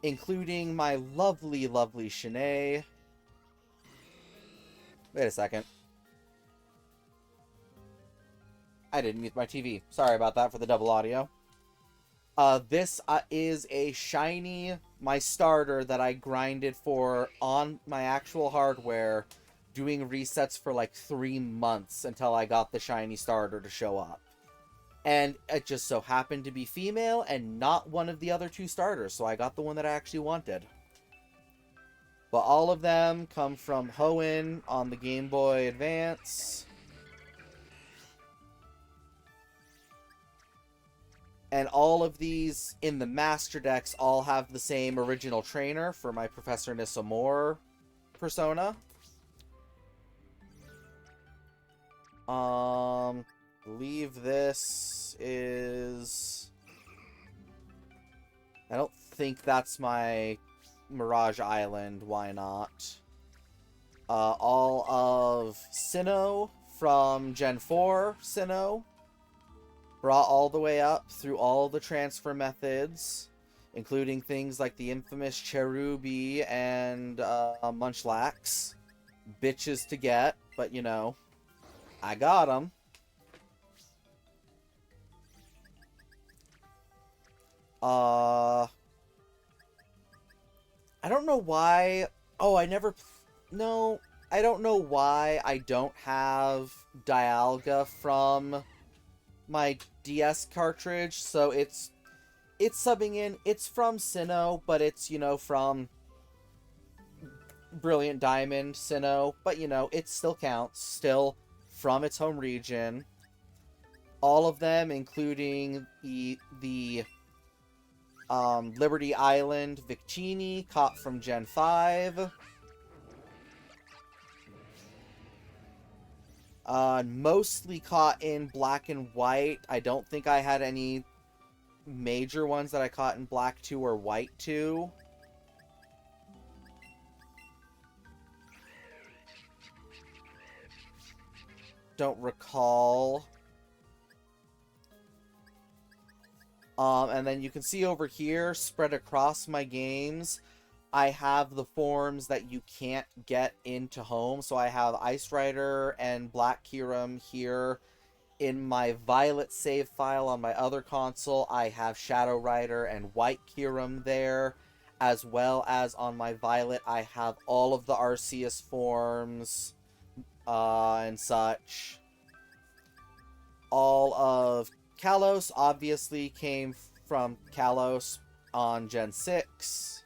[SPEAKER 1] including my lovely, lovely Shanae. Wait a second. I didn't mute my TV. Sorry about that for the double audio. This is a shiny, my starter that I grinded for on my actual hardware, doing resets for like 3 months until I got the shiny starter to show up. And it just so happened to be female and not one of the other 2 starters, so I got the one that I actually wanted. But all of them come from Hoenn on the Game Boy Advance. And all of these in the Master Decks all have the same original trainer for my Professor Nisomore persona. Believe this is... I don't think that's my Mirage Island. Why not? All of Sinnoh from Gen 4 Sinnoh. Brought all the way up through all the transfer methods, including things like the infamous Cherubi and Munchlax. Bitches to get, but you know, I got them. I don't know why... Oh, I never... No, I don't know why I don't have Dialga from my DS cartridge. So it's subbing in. It's from Sinnoh, but it's, you know, from Brilliant Diamond Sinnoh. But, you know, it still counts. Still from its home region. All of them, including the Liberty Island Victini, caught from Gen 5. Mostly caught in black and white. I don't think I had any major ones that I caught in black 2 or white 2. Don't recall. And then you can see over here, spread across my games, I have the forms that you can't get into home. So I have Ice Rider and Black Kyurem here. In my Violet save file on my other console, I have Shadow Rider and White Kyurem there. As well as on my Violet, I have all of the Arceus forms and such. All of Kalos obviously came from Kalos on Gen 6.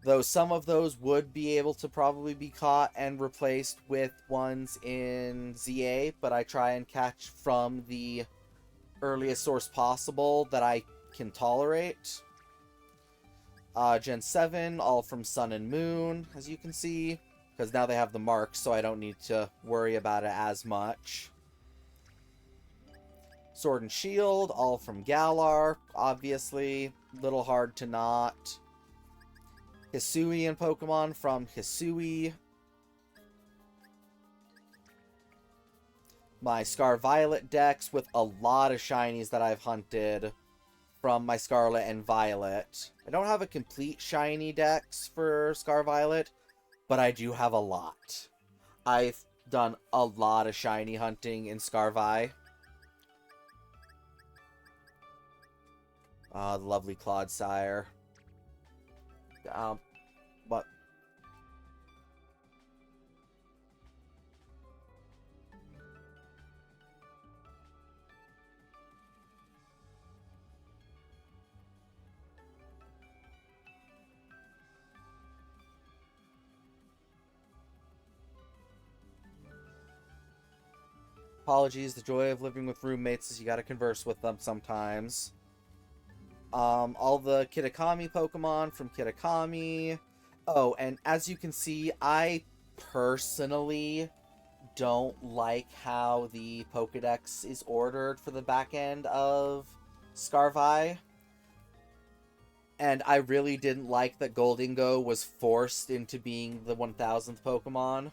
[SPEAKER 1] Though some of those would be able to probably be caught and replaced with ones in ZA, but I try and catch from the earliest source possible that I can tolerate. Gen 7, all from Sun and Moon, as you can see. Because now they have the marks, so I don't need to worry about it as much. Sword and Shield, all from Galar, obviously. Little hard to not. Hisuian Pokemon from Hisui. My Scarviolet dex with a lot of shinies that I've hunted from my Scarlet and Violet. I don't have a complete shiny dex for Scarviolet, but I do have a lot. I've done a lot of shiny hunting in Scarvi. The lovely Clodsire. But apologies, the joy of living with roommates is you gotta converse with them sometimes. All the Kitakami Pokemon from Kitakami. Oh, and as you can see, I personally don't like how the Pokedex is ordered for the back end of Scarvi. And I really didn't like that Goldingo was forced into being the 1000th Pokemon.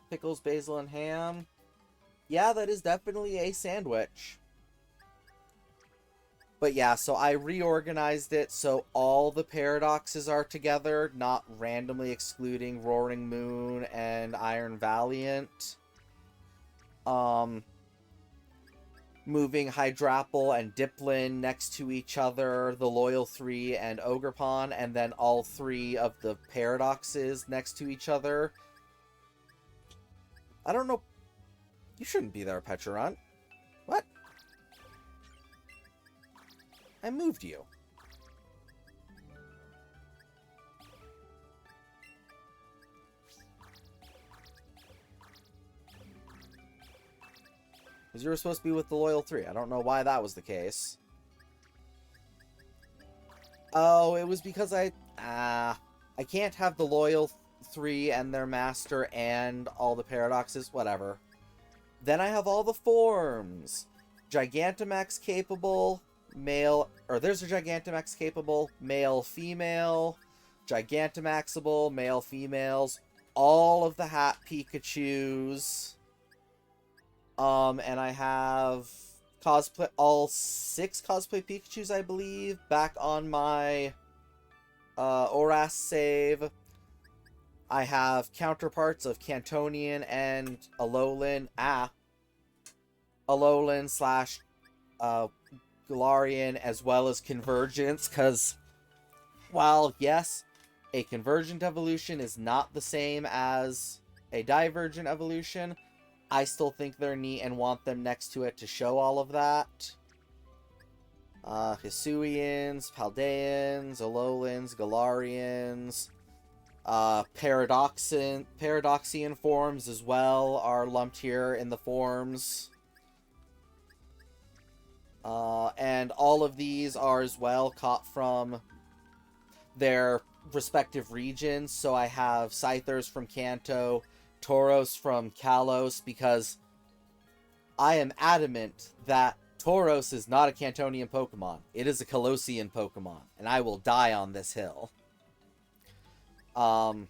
[SPEAKER 1] Pickles, basil, and ham. Yeah, that is definitely a sandwich. But yeah, so I reorganized it so all the paradoxes are together, not randomly excluding Roaring Moon and Iron Valiant. Moving Hydrapple and Diplin next to each other, the Loyal 3 and Ogerpon, and then all 3 of the paradoxes next to each other. I don't know. You shouldn't be there, Pecharunt. What? I moved you. Because you were supposed to be with the Loyal 3. I don't know why that was the case. Oh, it was because I can't have the Loyal 3 and their master and all the paradoxes. Whatever. Then I have all the forms. Gigantamax capable, male, or there's a Gigantamax capable, male, female, Gigantamaxable, male, females, all of the Hat Pikachus, and I have cosplay, all 6 cosplay Pikachus, I believe, back on my, Oras save. I have counterparts of Cantonian and Alolan, Alolan slash, Galarian, as well as Convergence, because while, yes, a Convergent evolution is not the same as a Divergent evolution, I still think they're neat and want them next to it to show all of that. Hisuians, Paldeans, Alolans, Galarians, Paradoxian forms as well are lumped here in the forms. And all of these are as well caught from their respective regions. So I have Scythers from Kanto, Tauros from Kalos, because I am adamant that Tauros is not a Cantonian Pokemon. It is a Kalosian Pokemon, and I will die on this hill. Gigantamax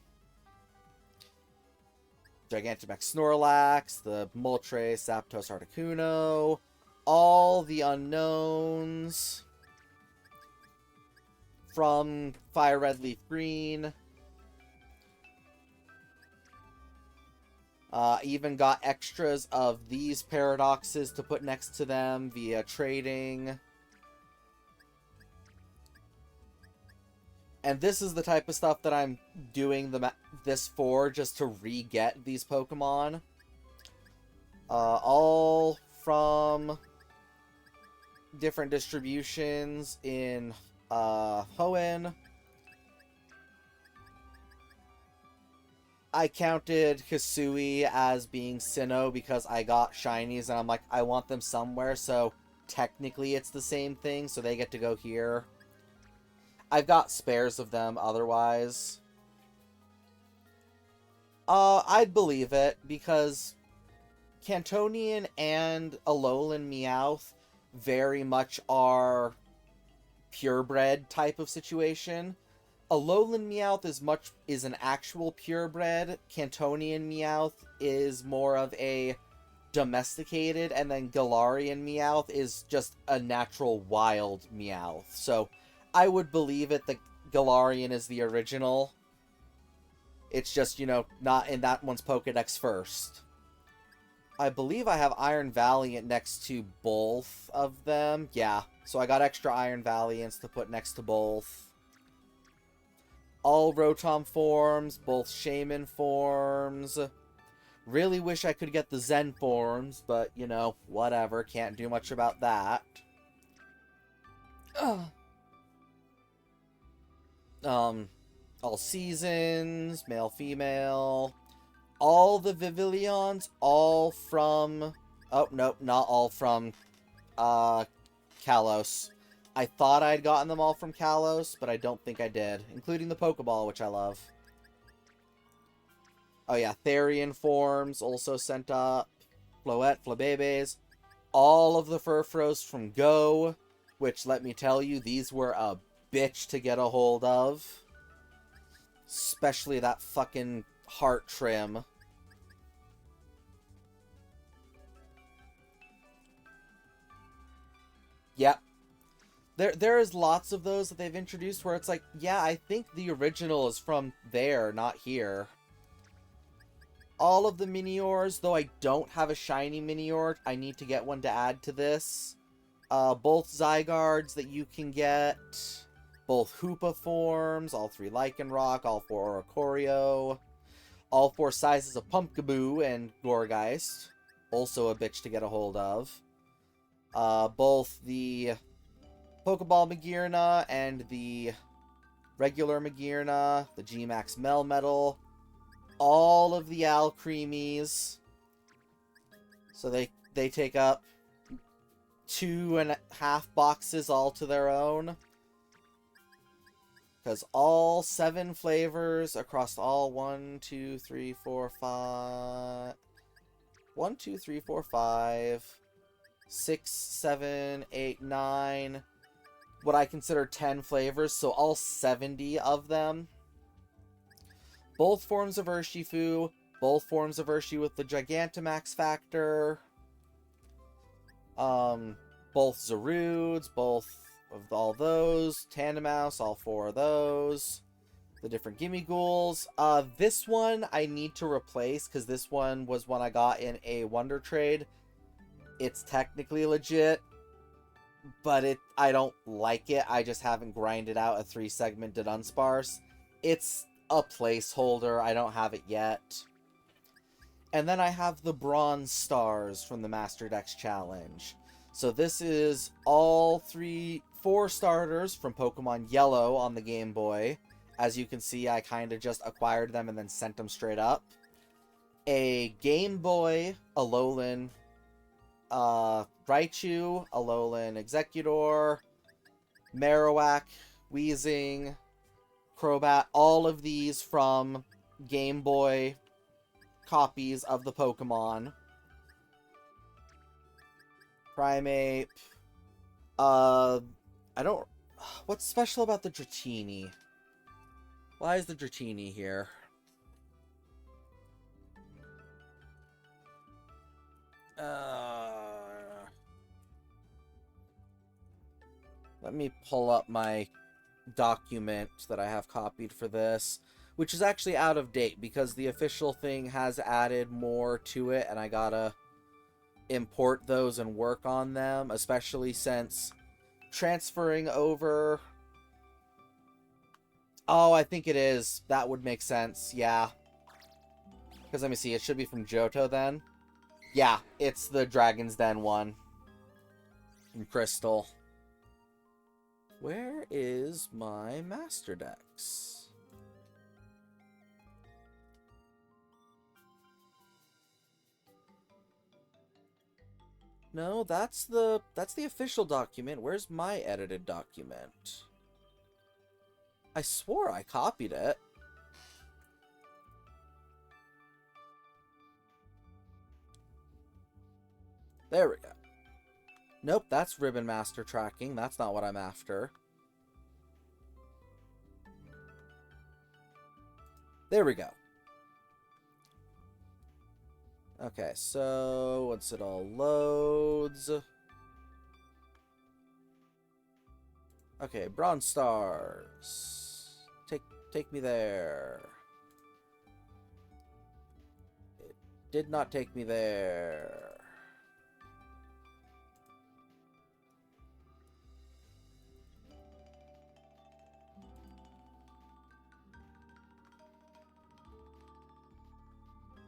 [SPEAKER 1] Snorlax, the Moltres, Zapdos, Articuno, all the unknowns from Fire Red Leaf Green. Even got extras of these paradoxes to put next to them via trading. And this is the type of stuff that I'm doing this for, just to re-get these Pokemon. All from different distributions in Hoenn. I counted Hisui as being Sinnoh because I got shinies and I'm like, I want them somewhere, so technically it's the same thing, so they get to go here. I've got spares of them otherwise. I'd believe it, because Cantonian and Alolan Meowth very much are purebred type of situation. Alolan Meowth is an actual purebred. Cantonian Meowth is more of a domesticated, and then Galarian Meowth is just a natural wild Meowth. So I would believe it that Galarian is the original. It's just, you know, not in that one's Pokedex first. I believe I have Iron Valiant next to both of them. Yeah, so I got extra Iron Valiants to put next to both. All Rotom forms, both Shaman forms. Really wish I could get the Zen forms, but, you know, whatever. Can't do much about that. All seasons, male, female. All the Vivillons, all from... Oh, nope, not all from, Kalos. I thought I'd gotten them all from Kalos, but I don't think I did. Including the Pokeball, which I love. Oh yeah, Therian forms also sent up. Floette, Flabébés. All of the Furfros from Go, which, let me tell you, these were a bitch to get a hold of. Especially that fucking heart trim. Yep. There is lots of those that they've introduced where it's like, yeah, I think the original is from there, not here. All of the Miniors, though I don't have a shiny Minior, I need to get one to add to this. Both Zygardes that you can get. Both Hoopa forms, all 3 Lycanroc, all 4 Oricorio. All 4 sizes of Pumpkaboo and Gourgeist. Also a bitch to get a hold of. Both the Pokeball Magearna and the regular Magearna. The G-Max Melmetal. All of the Alcremies. So they take up 2.5 boxes all to their own. Because all 7 flavors across all 1, 2, 3, 4, 5... 1, 2, 3, 4, 5... 6, 7, 8, 9... What I consider 10 flavors, so all 70 of them. Both forms of Urshifu, both forms of Urshifu with the Gigantamax factor. Both Zarudes, both of all those. Tandemaus, all 4 of those. The different Gimme Ghouls. This one I need to replace, because this one was one I got in a Wonder Trade. It's technically legit, but I don't like it. I just haven't grinded out a 3-segmented Unsparce. It's a placeholder. I don't have it yet. And then I have the Bronze Stars from the Master Dex Challenge. So this is all 4 starters from Pokemon Yellow on the Game Boy. As you can see, I kind of just acquired them and then sent them straight up. A Game Boy Alolan Raichu, Alolan Executor, Marowak, Weezing, Crobat, all of these from Game Boy copies of the Pokemon. Primeape. I don't... What's special about the Dratini? Why is the Dratini here? Let me pull up my document that I have copied for this, which is actually out of date because the official thing has added more to it, and I gotta import those and work on them, especially since transferring over... Oh, I think it is. That would make sense, yeah. Because let me see, it should be from Johto then. Yeah, it's the Dragon's Den one. From Crystal. Where is my Master Dex? No, that's the official document. Where's my edited document? I swore I copied it. There we go. Nope, that's Ribbon Master tracking. That's not what I'm after. There we go. Okay, so once it all loads... Okay, Bronze Stars. Take me there. It did not take me there.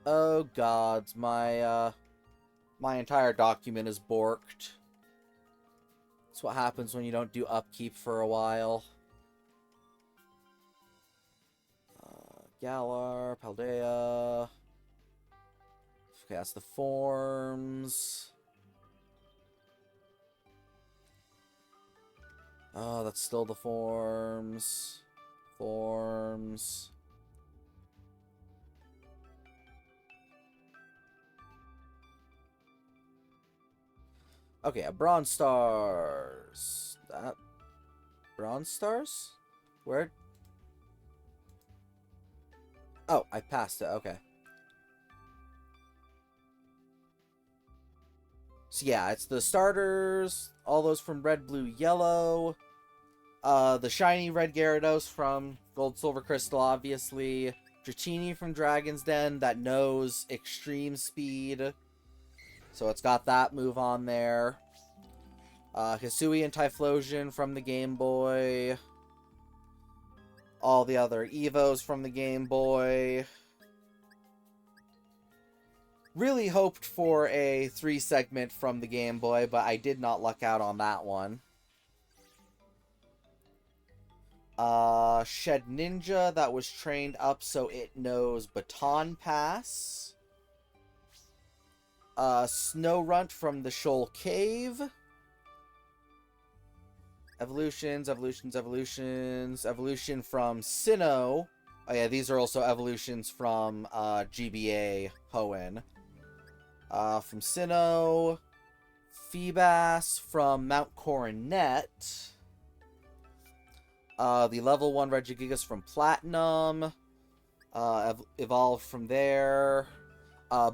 [SPEAKER 1] Oh gods, my entire document is borked. That's what happens when you don't do upkeep for a while. Galar, Paldea. Okay, that's the forms. Oh, that's still the forms. Forms. Okay, a Bronze Stars. That Bronze Stars? Where? Oh, I passed it. Okay. So yeah, it's the starters, all those from Red, Blue, Yellow. The shiny Red Gyarados from Gold, Silver, Crystal, obviously. Dratini from Dragon's Den that knows Extreme Speed. So it's got that move on there. Hisui and Typhlosion from the Game Boy. All the other Evos from the Game Boy. Really hoped for a 3-segment from the Game Boy, but I did not luck out on that one. Shed Ninja that was trained up so it knows Baton Pass. Snorunt from the Shoal Cave. Evolutions. Evolution from Sinnoh. Oh yeah, these are also evolutions from GBA Hoenn. From Sinnoh. Feebas from Mount Coronet. The level 1 Regigigas from Platinum. Evolved from there.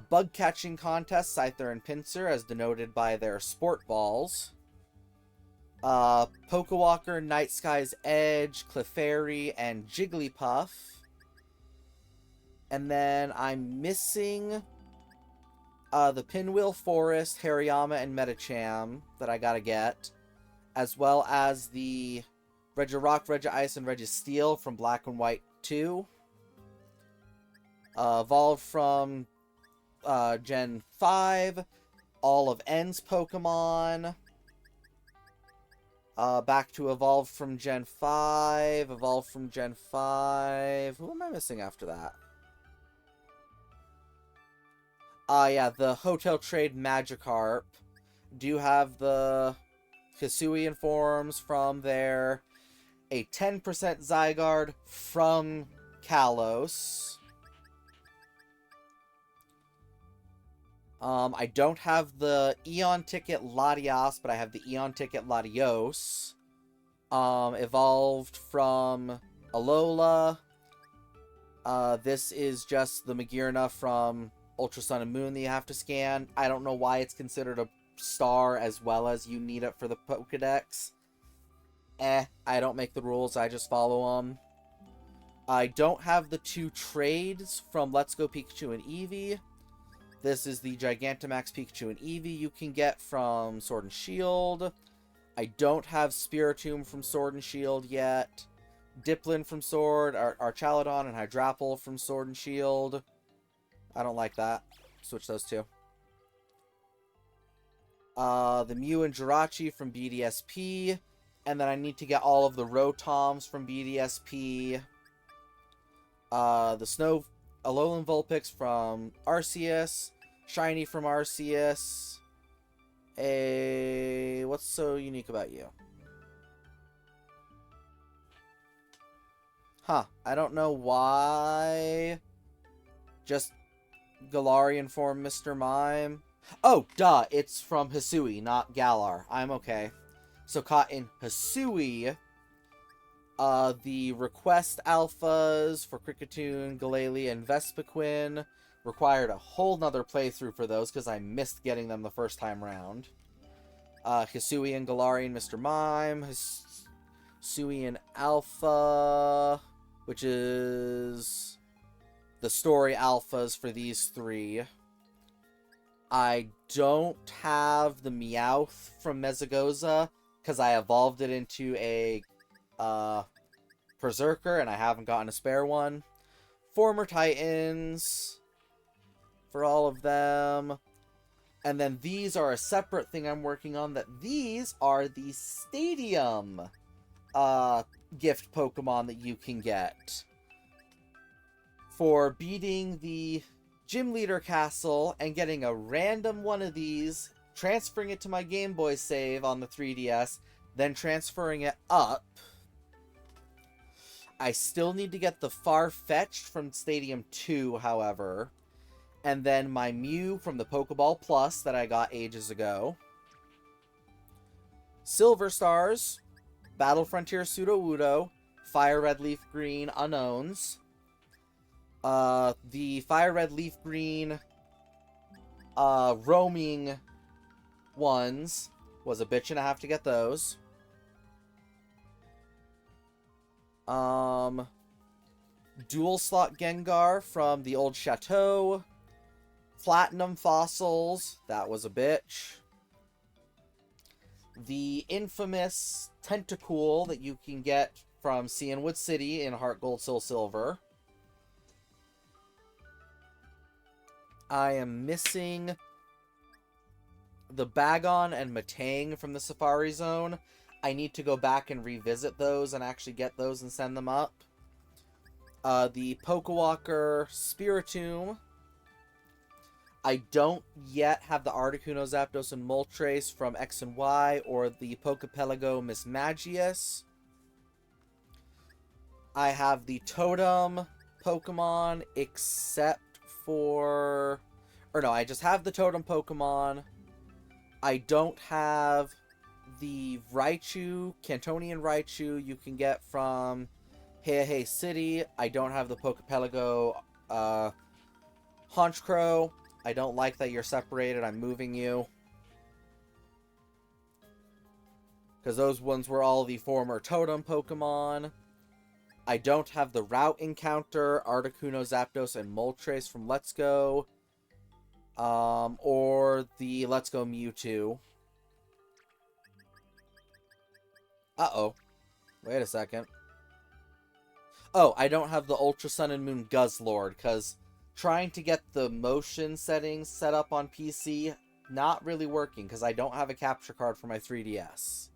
[SPEAKER 1] Bug catching contest, Scyther and Pinsir, as denoted by their sport balls. Pokewalker, Night Sky's Edge, Clefairy, and Jigglypuff. And then I'm missing the Pinwheel Forest, Hariyama, and Medicham that I gotta get. As well as the Regirock, Regice, and Registeel from Black and White 2. Evolved from Gen 5, all of N's Pokemon. Back to Evolved from Gen 5, Evolved from Gen 5. Who am I missing after that? Yeah, the Hotel Trade Magikarp. Do have the Hisuian forms from there. A 10% Zygarde from Kalos. I don't have the Eon Ticket Latias, but I have the Eon Ticket Latios. Evolved from Alola. This is just the Magearna from Ultra Sun and Moon that you have to scan. I don't know why it's considered a star as well as you need it for the Pokedex. I don't make the rules, I just follow them. I don't have the 2 trades from Let's Go Pikachu and Eevee. This is the Gigantamax Pikachu and Eevee you can get from Sword and Shield. I don't have Spiritomb from Sword and Shield yet. Diplin from Sword, Archaludon and Hydrapple from Sword and Shield. I don't like that. Switch those two. The Mew and Jirachi from BDSP. And then I need to get all of the Rotoms from BDSP. The Snow Alolan Vulpix from Arceus. Shiny from Arceus. What's so unique about you? Huh. I don't know why. Just Galarian form Mr. Mime. Oh, duh. It's from Hisui, not Galar. I'm okay. So caught in Hisui. The request alphas for Kricketune, Glalie, and Vespiquen required a whole nother playthrough for those because I missed getting them the first time round. Hisuian, Galarian, Mr. Mime, Hisuian Alpha, which is the story alphas for these three. I don't have the Meowth from Mesagoza because I evolved it into a Berserker and I haven't gotten a spare one. Former Titans for all of them. And then these are a separate thing I'm working on. That these are the Stadium gift Pokemon that you can get for beating the Gym Leader Castle and getting a random one of these, transferring it to my Game Boy save on the 3DS, then transferring it up. I still need to get the Far-Fetched from Stadium 2, however. And then my Mew from the Pokeball Plus that I got ages ago. Silver Stars, Battle Frontier Sudowoodo, Fire Red Leaf Green Unknowns. The Fire Red Leaf Green roaming ones was a bitch and a half to get those. Dual slot Gengar from the old Chateau. Platinum Fossils, that was a bitch. The infamous Tentacool that you can get from Cianwood City in Heart Gold, Soul Silver. I am missing the Bagon and Matang from the Safari Zone. I need to go back and revisit those and actually get those and send them up. The Pokewalker Spiritomb. I don't yet have the Articuno, Zapdos, and Moltres from X and Y or the Pokepelago Mismagius. I have the Totem Pokemon except for... Or no, I just have the Totem Pokemon. I don't have the Raichu, Cantonian Raichu you can get from Heihe City. I don't have the Pokepelago Honchkrow. I don't like that you're separated. I'm moving you. Because those ones were all the former Totem Pokemon. I don't have the Route Encounter, Articuno, Zapdos, and Moltres from Let's Go. Or the Let's Go Mewtwo. Uh-oh. Wait a second. Oh, I don't have the Ultra Sun and Moon Guzzlord, because trying to get the motion settings set up on PC, not really working, because I don't have a capture card for my 3DS.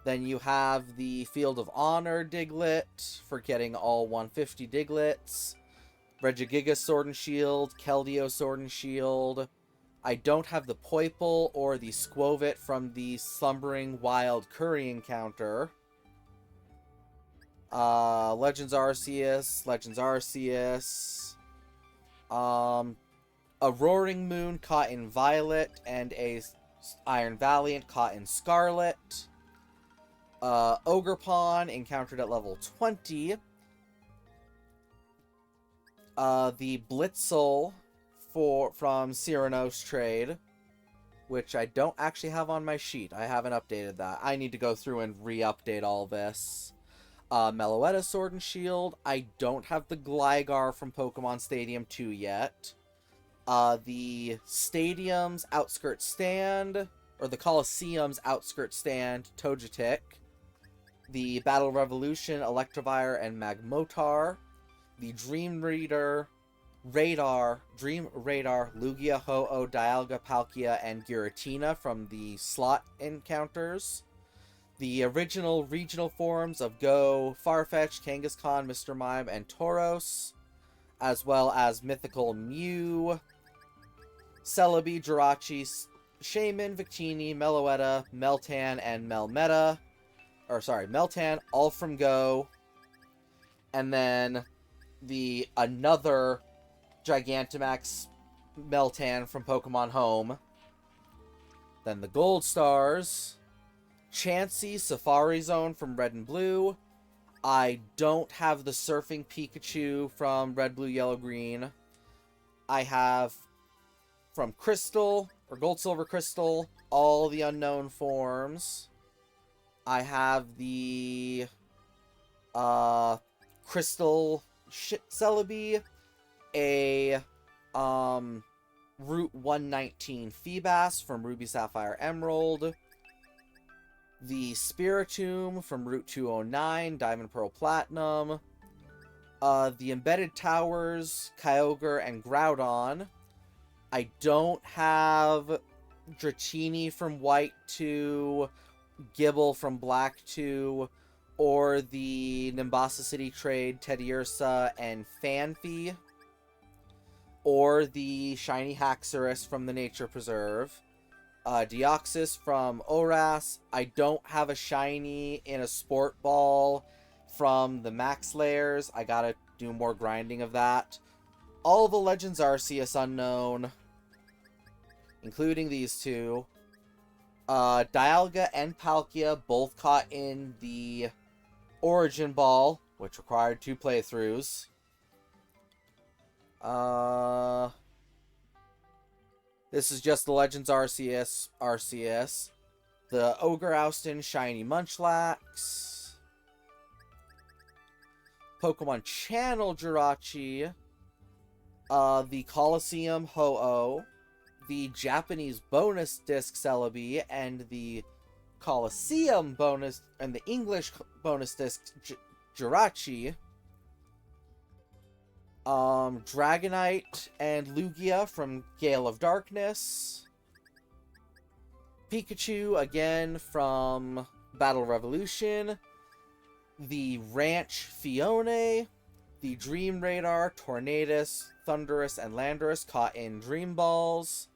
[SPEAKER 1] Then you have the Field of Honor Diglett, for getting all 150 Diglets. Regigigas Sword and Shield, Keldeo Sword and Shield. I don't have the Poipole or the Squovit from the Slumbering Wild Curry encounter. Legends Arceus. A Roaring Moon caught in Violet, and a Iron Valiant caught in Scarlet. Ogerpon encountered at level 20. The Blitzel from Cyranos trade, which I don't actually have on my sheet. I haven't updated that. I need to go through and re-update all this. Meloetta Sword and Shield. I don't have the Gligar from Pokemon Stadium 2 yet. The Stadium's Outskirts Stand, or the Coliseum's Outskirts Stand, Togetic. The Battle Revolution, Electivire, and Magmotar. The Dream Radar, Lugia, Ho-Oh, Dialga, Palkia, and Giratina from the slot encounters. The original regional forms of Go, Farfetch, Kangaskhan, Mr. Mime, and Tauros, as well as Mythical Mew, Celebi, Jirachi, Shaman, Victini, Meloetta, Meltan, and Melmeta. Meltan, all from Go. And then the another Gigantamax Meltan from Pokemon Home. Then the Gold Stars. Chansey Safari Zone from Red and Blue. I don't have the Surfing Pikachu from Red, Blue, Yellow, Green. I have from Crystal, or Gold, Silver, Crystal, all the unknown forms. I have the Crystal Celebi, a Route 119 Feebas from Ruby, Sapphire, Emerald, the Spiritomb from Route 209, Diamond, Pearl, Platinum, the Embedded Towers, Kyogre, and Groudon. I don't have Dratini from White 2, Gibble from Black 2, or the Nimbasa City Trade, Teddiursa, and Phanpy, or the Shiny Haxorus from the Nature Preserve. Deoxys from Oras. I don't have a shiny in a Sport Ball from the Max Layers. I gotta do more grinding of that. All the Legends Arceus unknown, including these two. Dialga and Palkia both caught in the Origin Ball, which required 2 playthroughs. This is just the Legends Arceus. The Ogre Oustin Shiny Munchlax. Pokemon Channel Jirachi. The Colosseum Ho-Oh. The Japanese bonus disc Celebi. And the Colosseum bonus and the English bonus disc Jirachi. Dragonite and Lugia from Gale of Darkness. Pikachu, again, from Battle Revolution. The Ranch Fione. The Dream Radar, Tornadus, Thundurus, and Landorus caught in Dream Balls.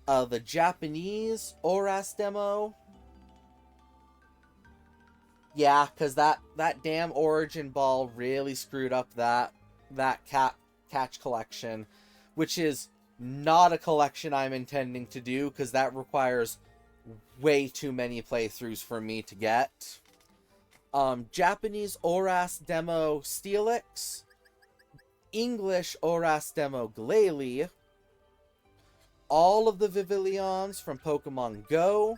[SPEAKER 1] The Japanese Oras demo. Yeah, because that damn Origin Ball really screwed up that catch collection, which is not a collection I'm intending to do because that requires way too many playthroughs for me to get. Japanese Oras demo Steelix, English Oras demo Glalie, all of the Vivillons from Pokemon Go,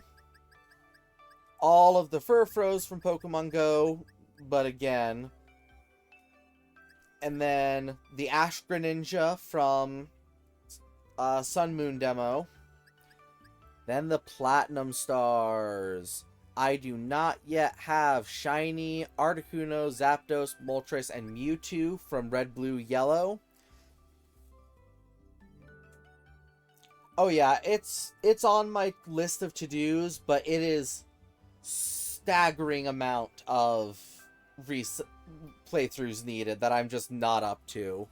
[SPEAKER 1] all of the Furfros from Pokemon Go, but again. And then the Ash Greninja from Sun Moon demo. Then the Platinum Stars. I do not yet have Shiny, Articuno, Zapdos, Moltres, and Mewtwo from Red, Blue, Yellow. Oh yeah, it's on my list of to-dos, but it is staggering amount of playthroughs needed that I'm just not up to.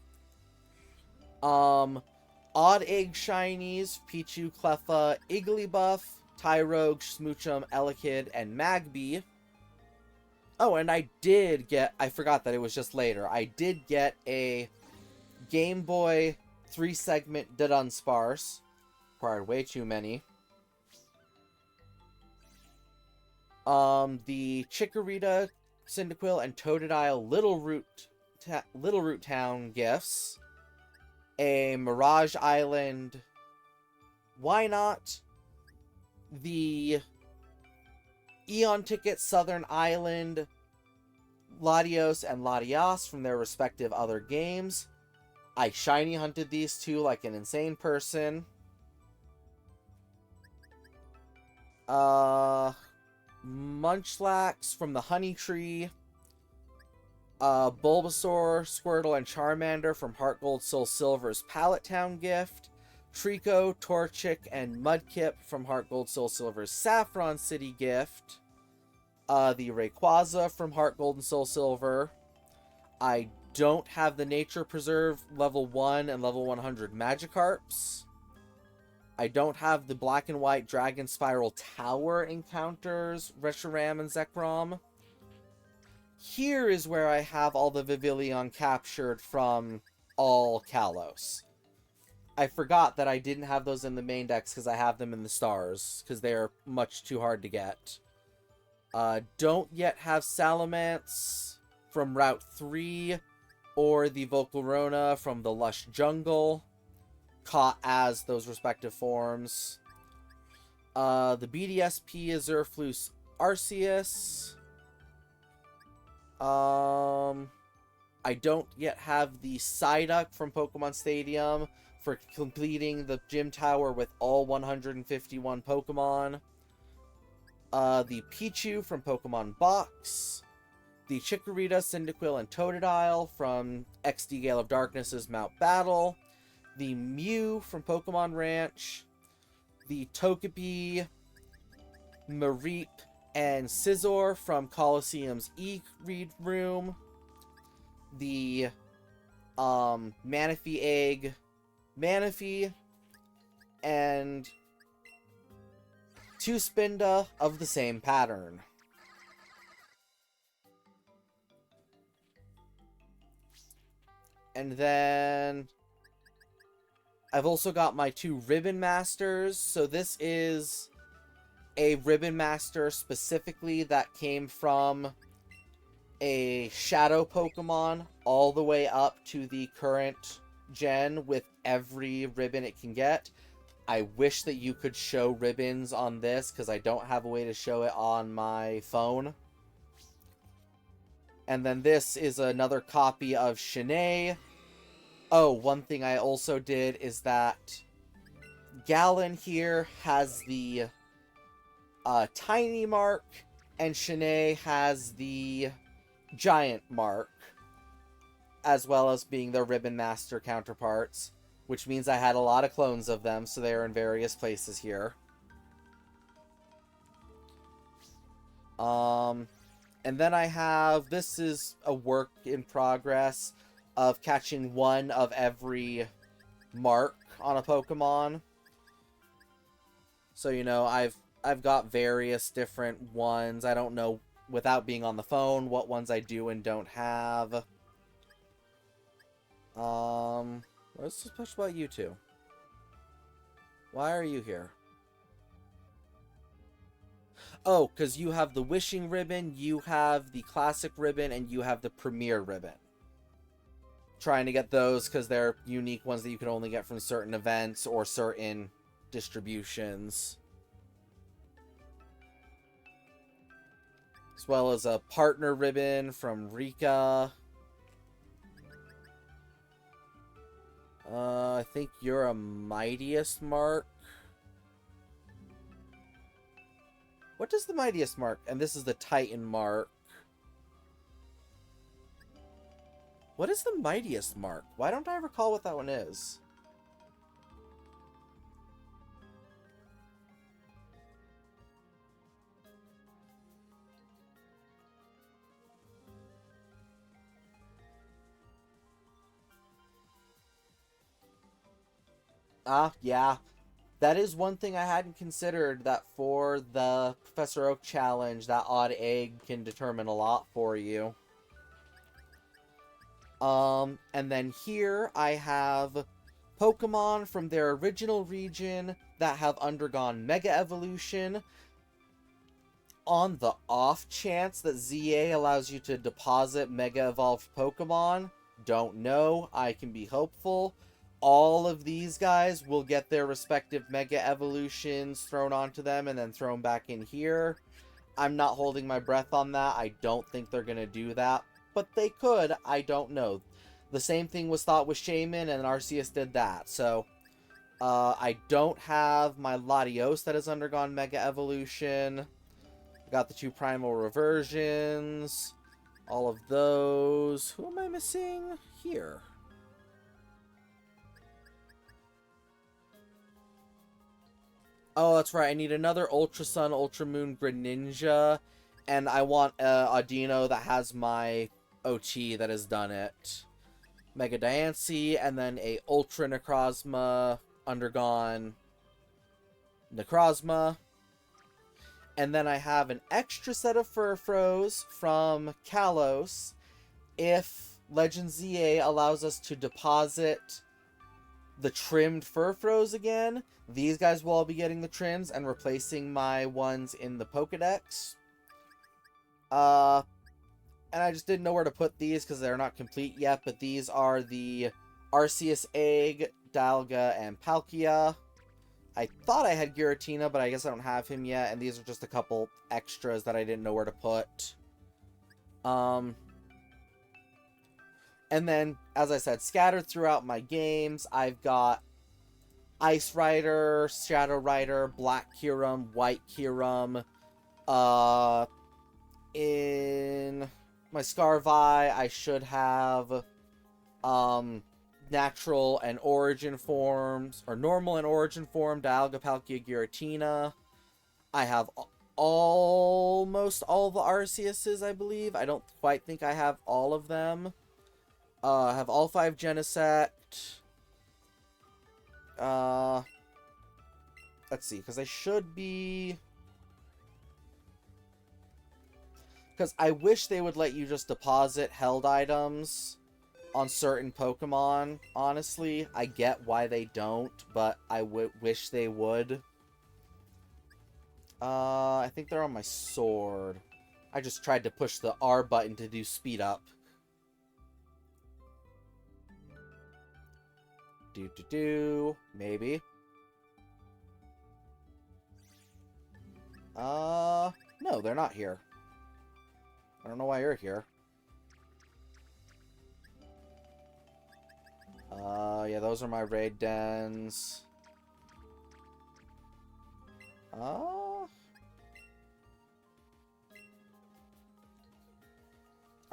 [SPEAKER 1] Odd Egg Shinies, Pichu, Cleffa, Igglybuff, Tyrogue, Smoochum, Elekid, and Magby. Oh, and I forgot that it was just later. I did get a Game Boy 3-segment Dunsparce. Required way too many. The Chikorita, Cyndaquil, and Totodile Little Root Town gifts. A Mirage Island. Why not? The Eon Ticket Southern Island, Latios and Latias from their respective other games. I shiny hunted these two like an insane person. Munchlax from the Honey Tree. Bulbasaur, Squirtle, and Charmander from Heart Gold Soul Silver's Pallet Town gift. Trico, Torchic, and Mudkip from Heart Gold Soul Silver's Saffron City gift. The Rayquaza from Heart Gold and Soul Silver. I don't have the Nature Preserve level 1 and level 100 Magikarps. I don't have the black and white Dragon Spiral Tower encounters, Reshiram and Zekrom. Here is where I have all the Vivillon captured from all Kalos. I forgot that I didn't have those in the main decks because I have them in the stars, because they're much too hard to get. Don't yet have Salamence from Route 3, or the Volcarona from the Lush Jungle, caught as those respective forms. The BDSP is Zerflus Arceus. I don't yet have the Psyduck from Pokemon Stadium for completing the gym tower with all 151 Pokemon. The Pichu from Pokemon Box. The Chikorita, Cyndaquil, and Totodile from XD Gale of Darkness's Mount Battle. The Mew from Pokemon Ranch. The Togepi, Mareep, and Scizor from Colosseum's E-Read Room. The Manaphy Egg, Manaphy, and 2 Spinda of the same pattern. And then I've also got my 2 Ribbon Masters. So this is a Ribbon Master specifically that came from a Shadow Pokemon all the way up to the current gen with every ribbon it can get. I wish that you could show ribbons on this because I don't have a way to show it on my phone. And then this is another copy of Shanae. Oh, one thing I also did is that Gallon here has the tiny mark, and Shanae has the giant mark, as well as being their Ribbon Master counterparts, which means I had a lot of clones of them, so they are in various places here. And then I have, this is a work in progress of catching one of every mark on a Pokemon. So, you know, I've got various different ones. I don't know, without being on the phone, what ones I do and don't have. What's so special about you two? Why are you here? Oh, because you have the Wishing Ribbon, you have the Classic Ribbon, and you have the Premier Ribbon. Trying to get those because they're unique ones that you can only get from certain events or certain distributions. As well as a Partner Ribbon from Rika. I think you're a Mightiest Mark. What does the Mightiest Mark? And this is the Titan Mark. What is the Mightiest Mark? Why don't I recall what that one is? Yeah. That is one thing I hadn't considered, that for the Professor Oak challenge, that odd egg can determine a lot for you. And then here I have Pokemon from their original region that have undergone Mega Evolution. On the off chance that ZA allows you to deposit Mega Evolved Pokemon, don't know, I can be hopeful. All of these guys will get their respective Mega Evolutions thrown onto them and then thrown back in here. I'm not holding my breath on that. I don't think they're going to do that. But they could. I don't know. The same thing was thought with Shaman, and Arceus did that. So, I don't have my Latios that has undergone Mega Evolution. Got the 2 Primal Reversions. All of those. Who am I missing here? Oh, that's right. I need another Ultra Sun, Ultra Moon Greninja. And I want a Dino that has my OT that has done it. Mega Diancie, and then a Ultra Necrozma undergone Necrozma. And then I have an extra set of Furfros from Kalos if Legend ZA allows us to deposit the trimmed Furfros again. These guys will all be getting the trims and replacing my ones in the Pokedex. And I just didn't know where to put these because they're not complete yet, but these are the Arceus Egg, Dialga, and Palkia. I thought I had Giratina, but I guess I don't have him yet, and these are just a couple extras that I didn't know where to put. And then, as I said, scattered throughout my games, I've got Ice Rider, Shadow Rider, Black Kyurem, White Kyurem. In my Scarvi, I should have natural and origin forms, or normal and origin form, Dialga, Palkia, Giratina. I have almost all the Arceuses, I believe. I don't quite think I have all of them. I have all 5 Genesect. Let's see, because I should be... Because I wish they would let you just deposit held items on certain Pokemon, honestly. I get why they don't, but I wish they would. I think they're on my sword. I just tried to push the R button to do speed up. Maybe. No, they're not here. I don't know why you're here. Yeah, those are my raid dens. Are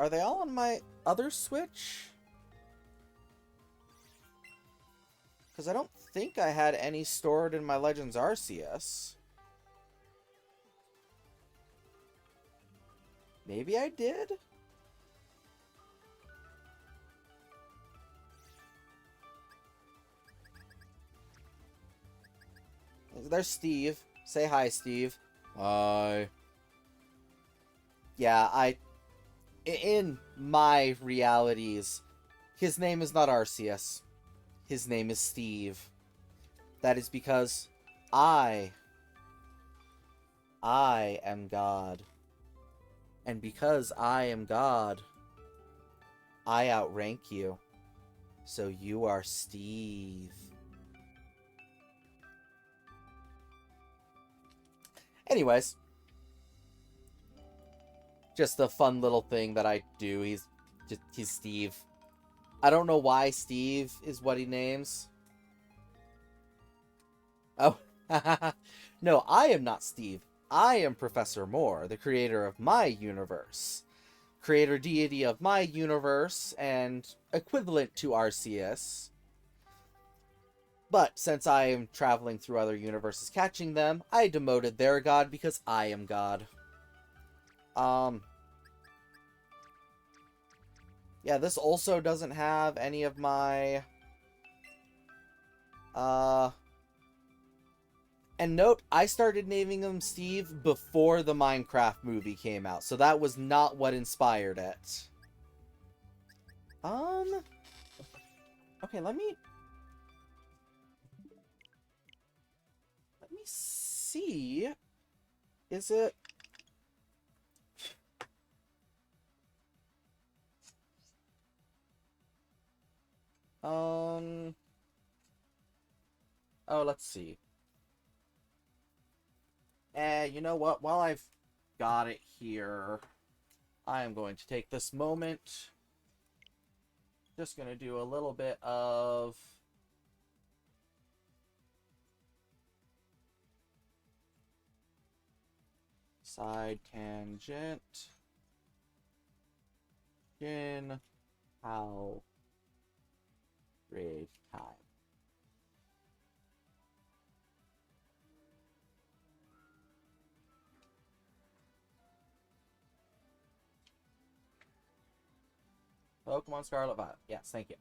[SPEAKER 1] they all on my other Switch? Because I don't think I had any stored in my Legends Arceus. Maybe I did? There's Steve. Say hi, Steve. Hi. Yeah, in my realities, his name is not Arceus. His name is Steve. That is because I am God. And because I am God, I outrank you. So you are Steve. Anyways. Just a fun little thing that I do. He's Steve. I don't know why Steve is what he names. Oh. No, I am not Steve. I am Professor Moore, the creator of my universe. Creator deity of my universe, and equivalent to Arceus. But since I am traveling through other universes catching them, I demoted their god because I am God. Yeah, this also doesn't have any of my... And note, I started naming him Steve before the Minecraft movie came out, so that was not what inspired it. Okay, let me see. Is it... Oh, let's see. You know what? While I've got it here, I am going to take this moment. Just going to do a little bit of... side tangent. In how raid time. Pokemon Scarlet Violet. Yes, thank you.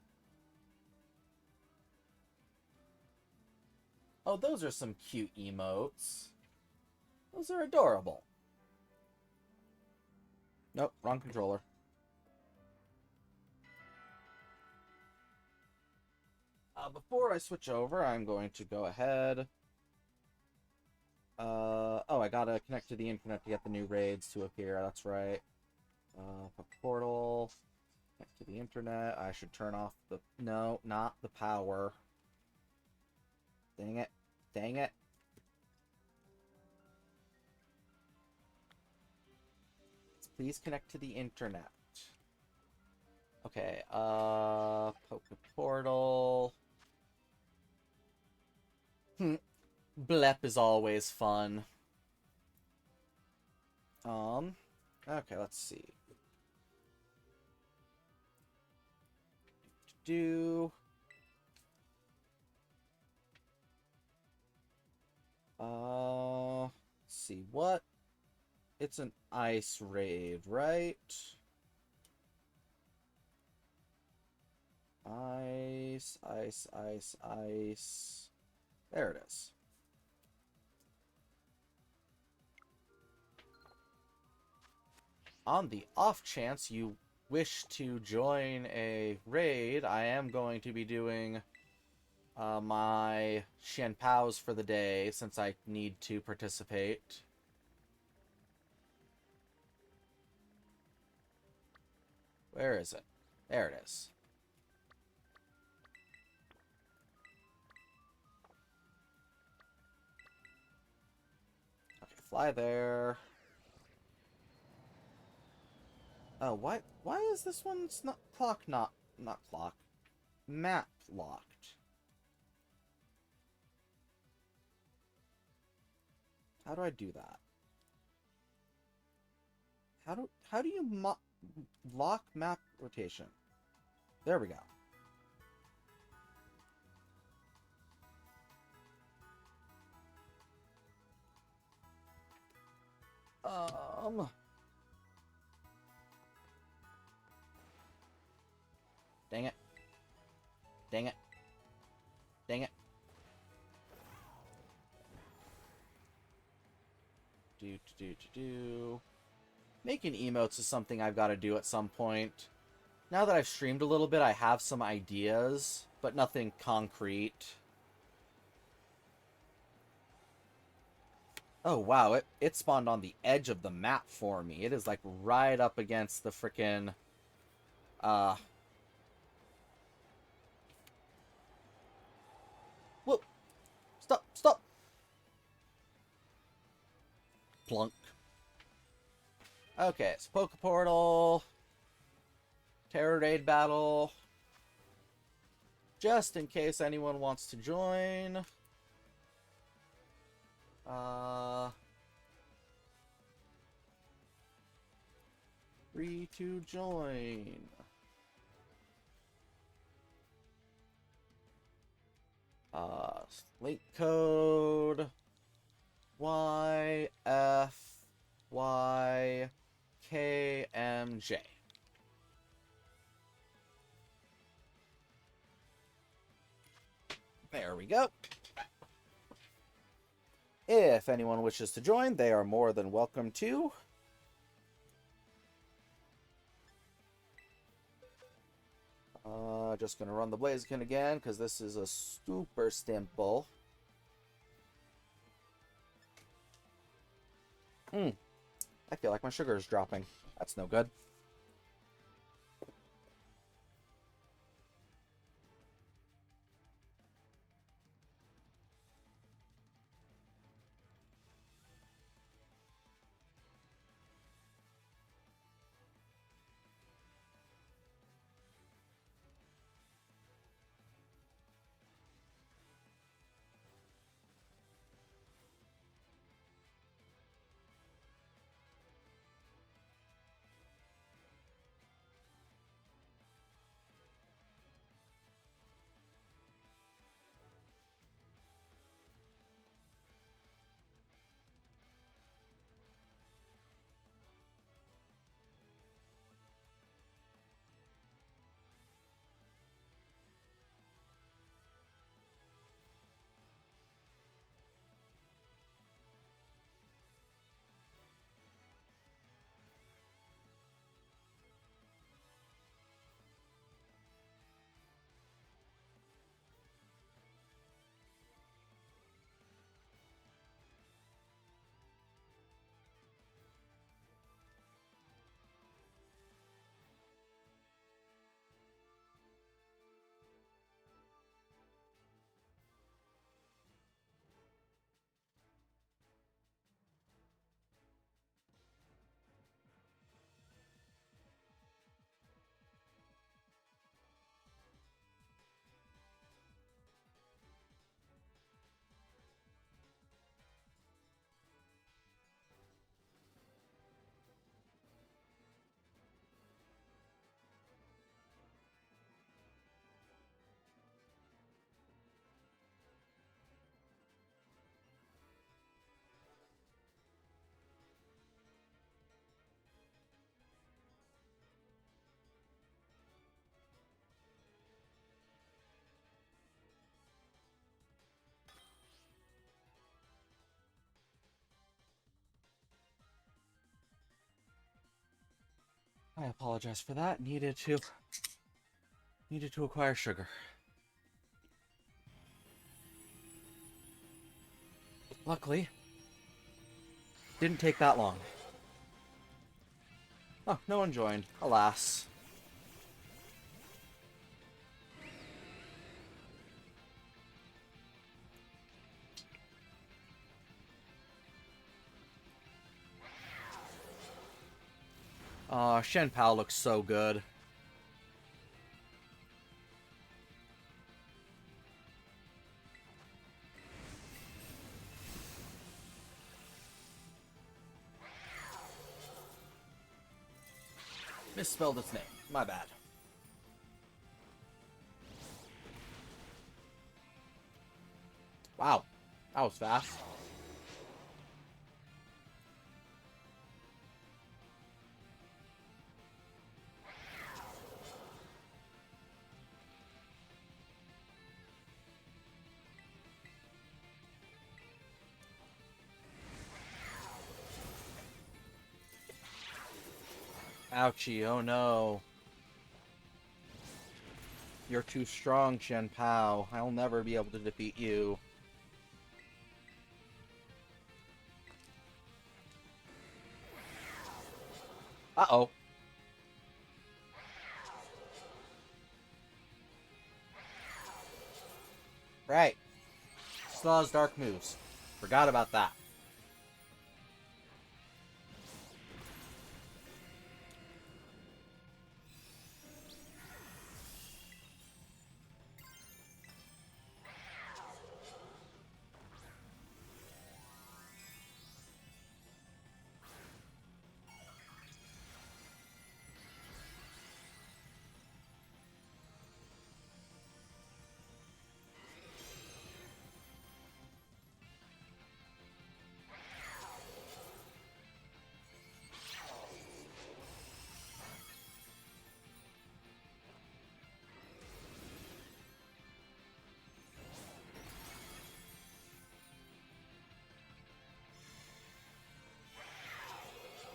[SPEAKER 1] Oh, those are some cute emotes. Those are adorable. Nope, wrong controller. Before I switch over, I'm going to go ahead. Oh, I gotta connect to the internet to get the new raids to appear. That's right. Portal. Connect to the internet. I should turn off the... No, not the power. Dang it. Dang it. Please connect to the internet. Okay, Portal. Blep is always fun. Okay, let's see. Let's see, what? It's an ice raid, right? Ice, ice, ice, ice. There it is. On the off chance you wish to join a raid, I am going to be doing my Shen Paos for the day, since I need to participate. Where is it? There it is. Okay, fly there. Oh, why is this one's not clock not clock? Map locked. How do I do that? How do you lock map rotation? There we go. Dang it. Dang it. Dang it. Making emotes is something I've got to do at some point. Now that I've streamed a little bit, I have some ideas, but nothing concrete. Oh, wow, it spawned on the edge of the map for me. It is, like, right up against the frickin', Whoa! Stop! Stop! Plunk. Okay, so Poke Portal. Terror Raid Battle. Just in case anyone wants to join. Free to join. Link code YFYKMJ. There we go. If anyone wishes to join, they are more than welcome to. Just gonna run the Blaziken again, because this is a super simple. I feel like my sugar is dropping. That's no good. I apologize for that. Needed to acquire sugar. Luckily, didn't take that long. Oh, no one joined. Alas. Shen Pao looks so good. Misspelled its name. My bad. Wow. That was fast. Ouchie, oh no. You're too strong, Shen Pao. I'll never be able to defeat you. Uh-oh. Right. Still has dark moves. Forgot about that.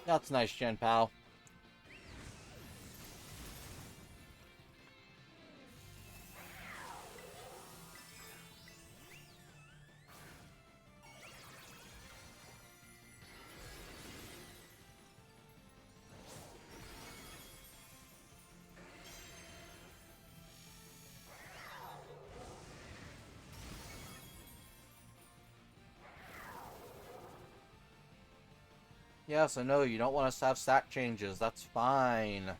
[SPEAKER 1] That's nice, Shen Pao. Yes, I know you don't want us to have stat changes. That's fine.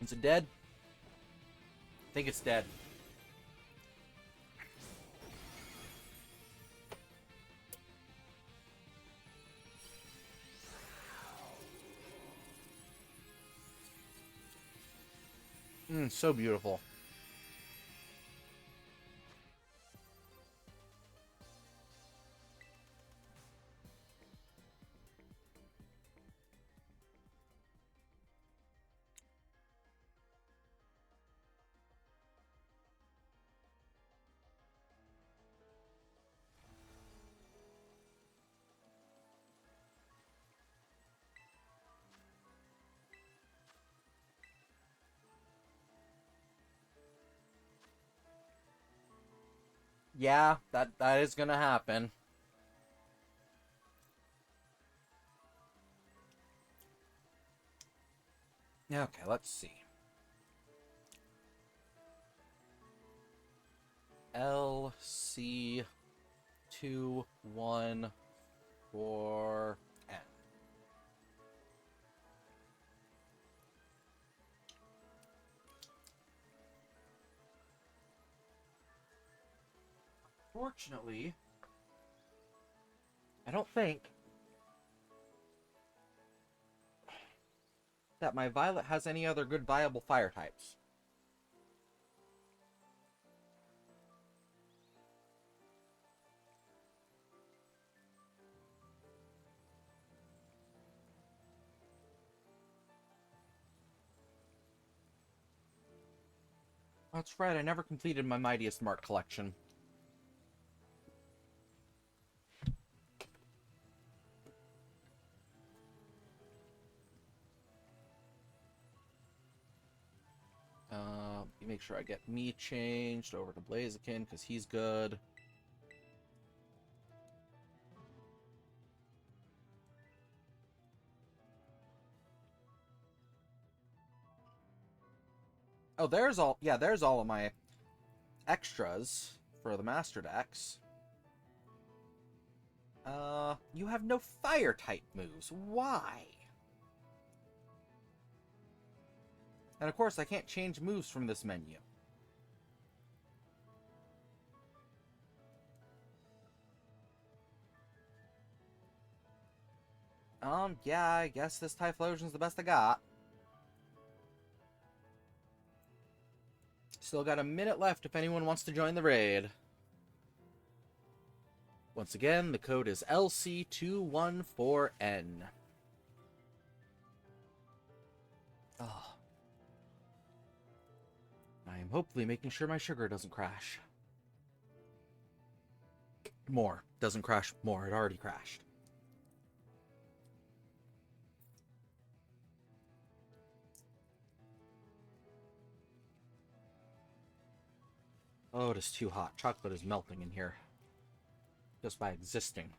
[SPEAKER 1] Is it dead? I think it's dead. So beautiful. Yeah, that is gonna happen. Yeah, okay, let's see. LC214N. Fortunately, I don't think that my Violet has any other good viable fire types. That's right, I never completed my Mightiest Mark collection. Make sure I get me changed over to Blaziken, because he's good. Oh, there's all of my extras for the Master Decks. You have no Fire-type moves. Why? And of course, I can't change moves from this menu. Yeah, I guess this Typhlosion's the best I got. Still got a minute left if anyone wants to join the raid. Once again, the code is LC214N. Oh. I am hopefully making sure my sugar doesn't crash. More. Doesn't crash more. It already crashed. Oh, it is too hot. Chocolate is melting in here. Just by existing.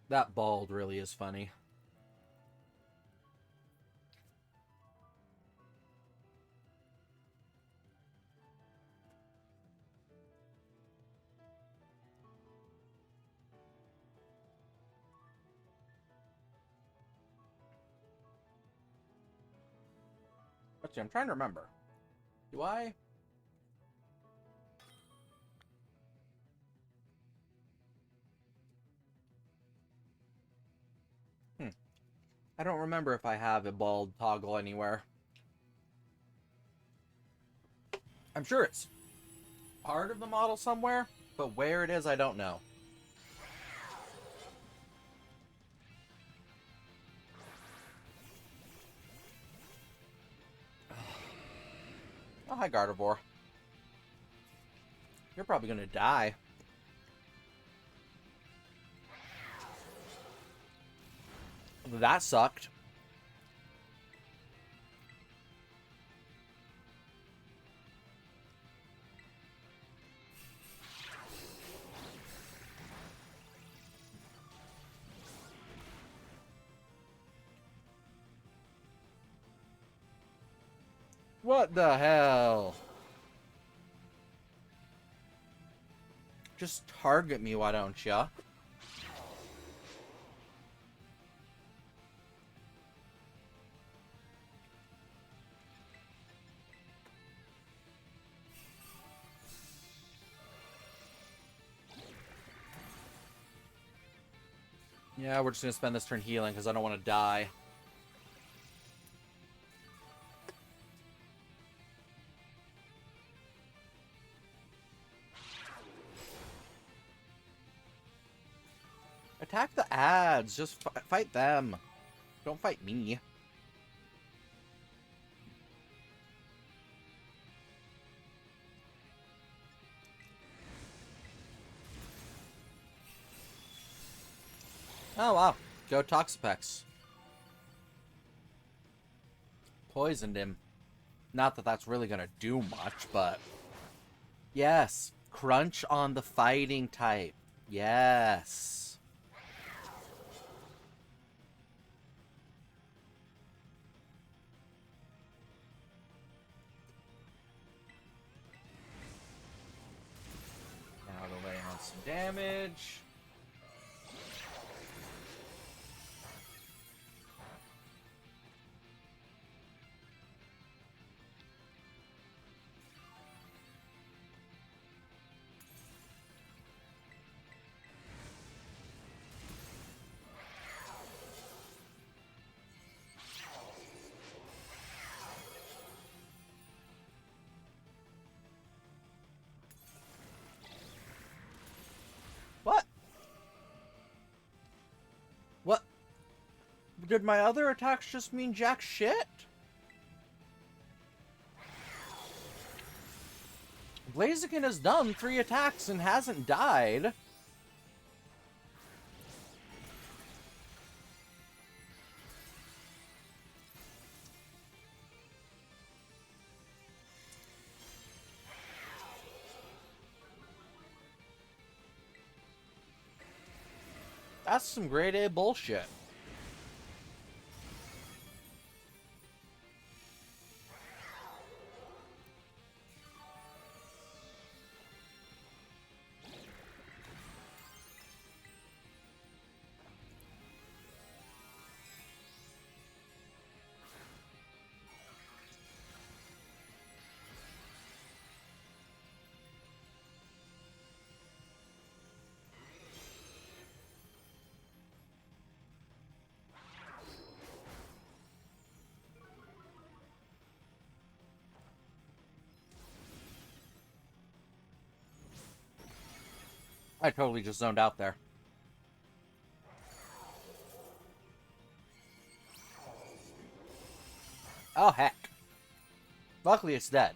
[SPEAKER 1] That bald really is funny. Let's see, I'm trying to remember. Do I? I don't remember if I have a bald toggle anywhere. I'm sure it's part of the model somewhere, but where it is, I don't know. Oh, hi, Gardevoir. You're probably gonna die. That sucked. What the hell? Just target me, why don't ya? Yeah, we're just gonna spend this turn healing because I don't want to die. Attack the ads. Just fight them. Don't fight me. Oh, wow. Go Toxapex. Poisoned him. Not that that's really gonna do much, but... Yes. Crunch on the fighting type. Yes. Now to lay on some damage. What? Did my other attacks just mean jack shit? Blaziken has done 3 attacks and hasn't died. That's some grade A bullshit. I totally just zoned out there. Oh, heck. Luckily, it's dead.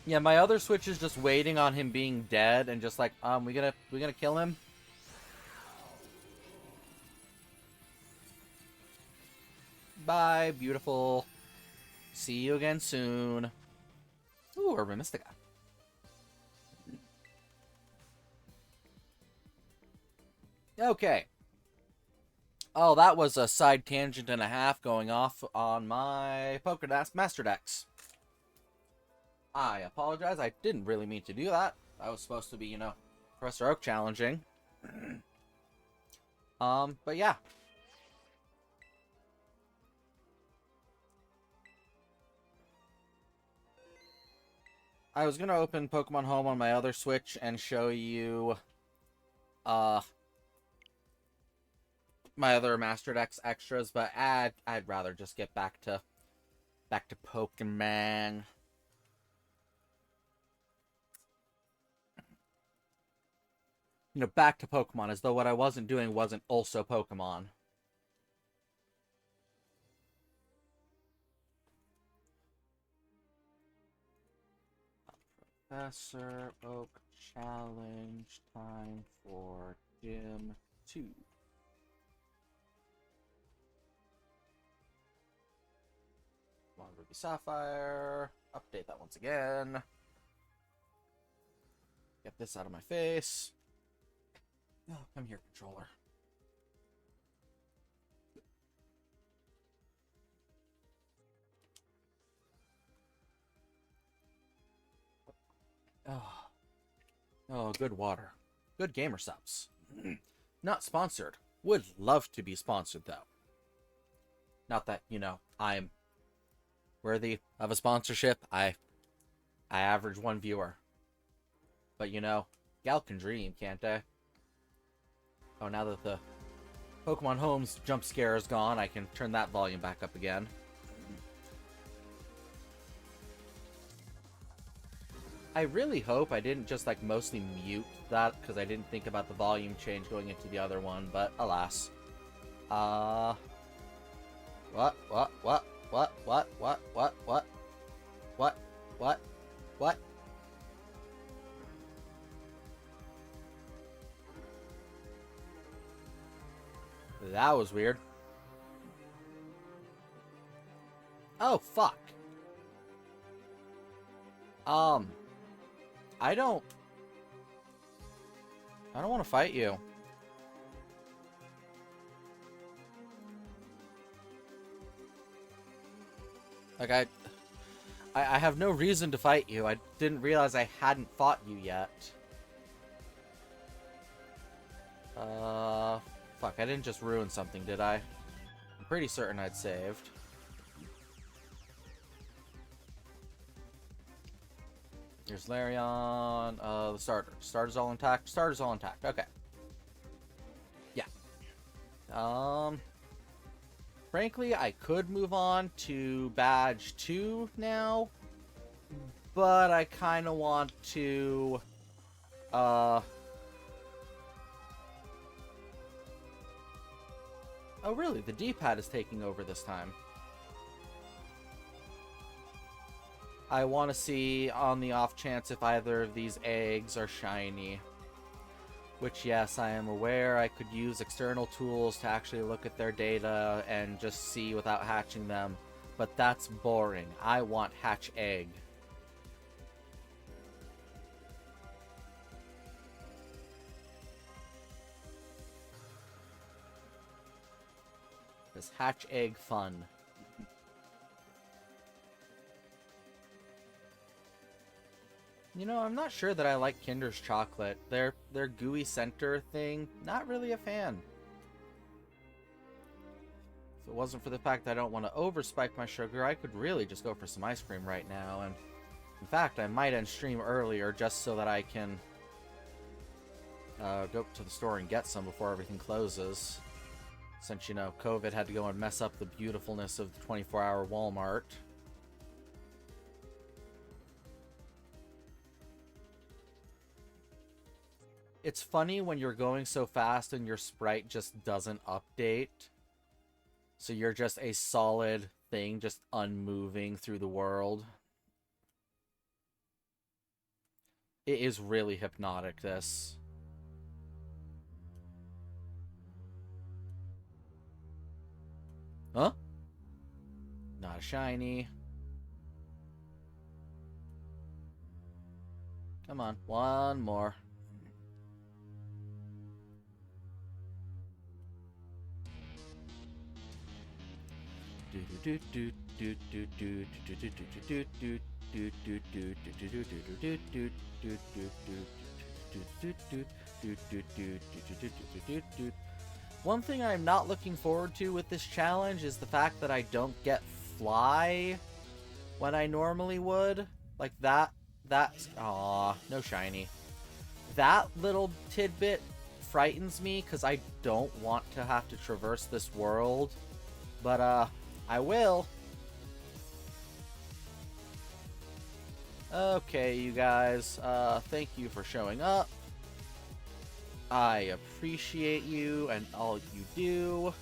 [SPEAKER 1] Yeah, my other Switch is just waiting on him being dead and just like, we gonna kill him? Bye, beautiful. See you again soon. Ooh, Urban Mystica. Okay. Oh, that was a side tangent and a half going off on my Pokédex Master Decks. I apologize. I didn't really mean to do that. I was supposed to be, you know, Professor Oak challenging. But yeah. I was gonna open Pokemon Home on my other Switch and show you, my other Master Decks extras, but I'd rather just get back to Pokemon. You know, back to Pokemon, as though what I wasn't doing wasn't also Pokemon. Professor Oak Challenge, time for Gym 2. Come on, Ruby Sapphire. Update that once again. Get this out of my face. Oh, come here, controller. Oh, oh, good water. Good gamer subs. Not sponsored. Would love to be sponsored, though. Not that, you know, I'm worthy of a sponsorship. I average 1 viewer. But, you know, gal can dream, can't they? Oh, now that the Pokemon Home's jump scare is gone, I can turn that volume back up again. I really hope I didn't just, like, mostly mute that, because I didn't think about the volume change going into the other one, but alas. What? That was weird. Oh, fuck. I don't want to fight you. Like, I have no reason to fight you. I didn't realize I hadn't fought you yet. Fuck, I didn't just ruin something, did I? I'm pretty certain I'd saved. Here's Larion. The starter. Starter's all intact. Starter's all intact. Okay. Yeah. Frankly, I could move on to badge 2 now, but I kind of want to, oh really, the D-pad is taking over this time. I want to see on the off chance if either of these eggs are shiny. Which, yes, I am aware I could use external tools to actually look at their data and just see without hatching them. But that's boring. I want hatch egg. Is hatch egg fun? You know, I'm not sure that I like Kinder's chocolate. Their gooey center thing, not really a fan. If it wasn't for the fact that I don't want to overspike my sugar, I could really just go for some ice cream right now. And in fact, I might end stream earlier just so that I can go to the store and get some before everything closes. Since, you know, COVID had to go and mess up the beautifulness of the 24-hour Walmart. It's funny when you're going so fast and your sprite just doesn't update. So you're just a solid thing, just unmoving through the world. It is really hypnotic, this. Huh? Not a shiny. Come on, one more. One thing I'm not looking forward to with this challenge is the fact that I don't get fly when I normally would. Like that's aw, no shiny. That little tidbit frightens me because I don't want to have to traverse this world. But I will. Okay, you guys, thank you for showing up. I appreciate you and all you do.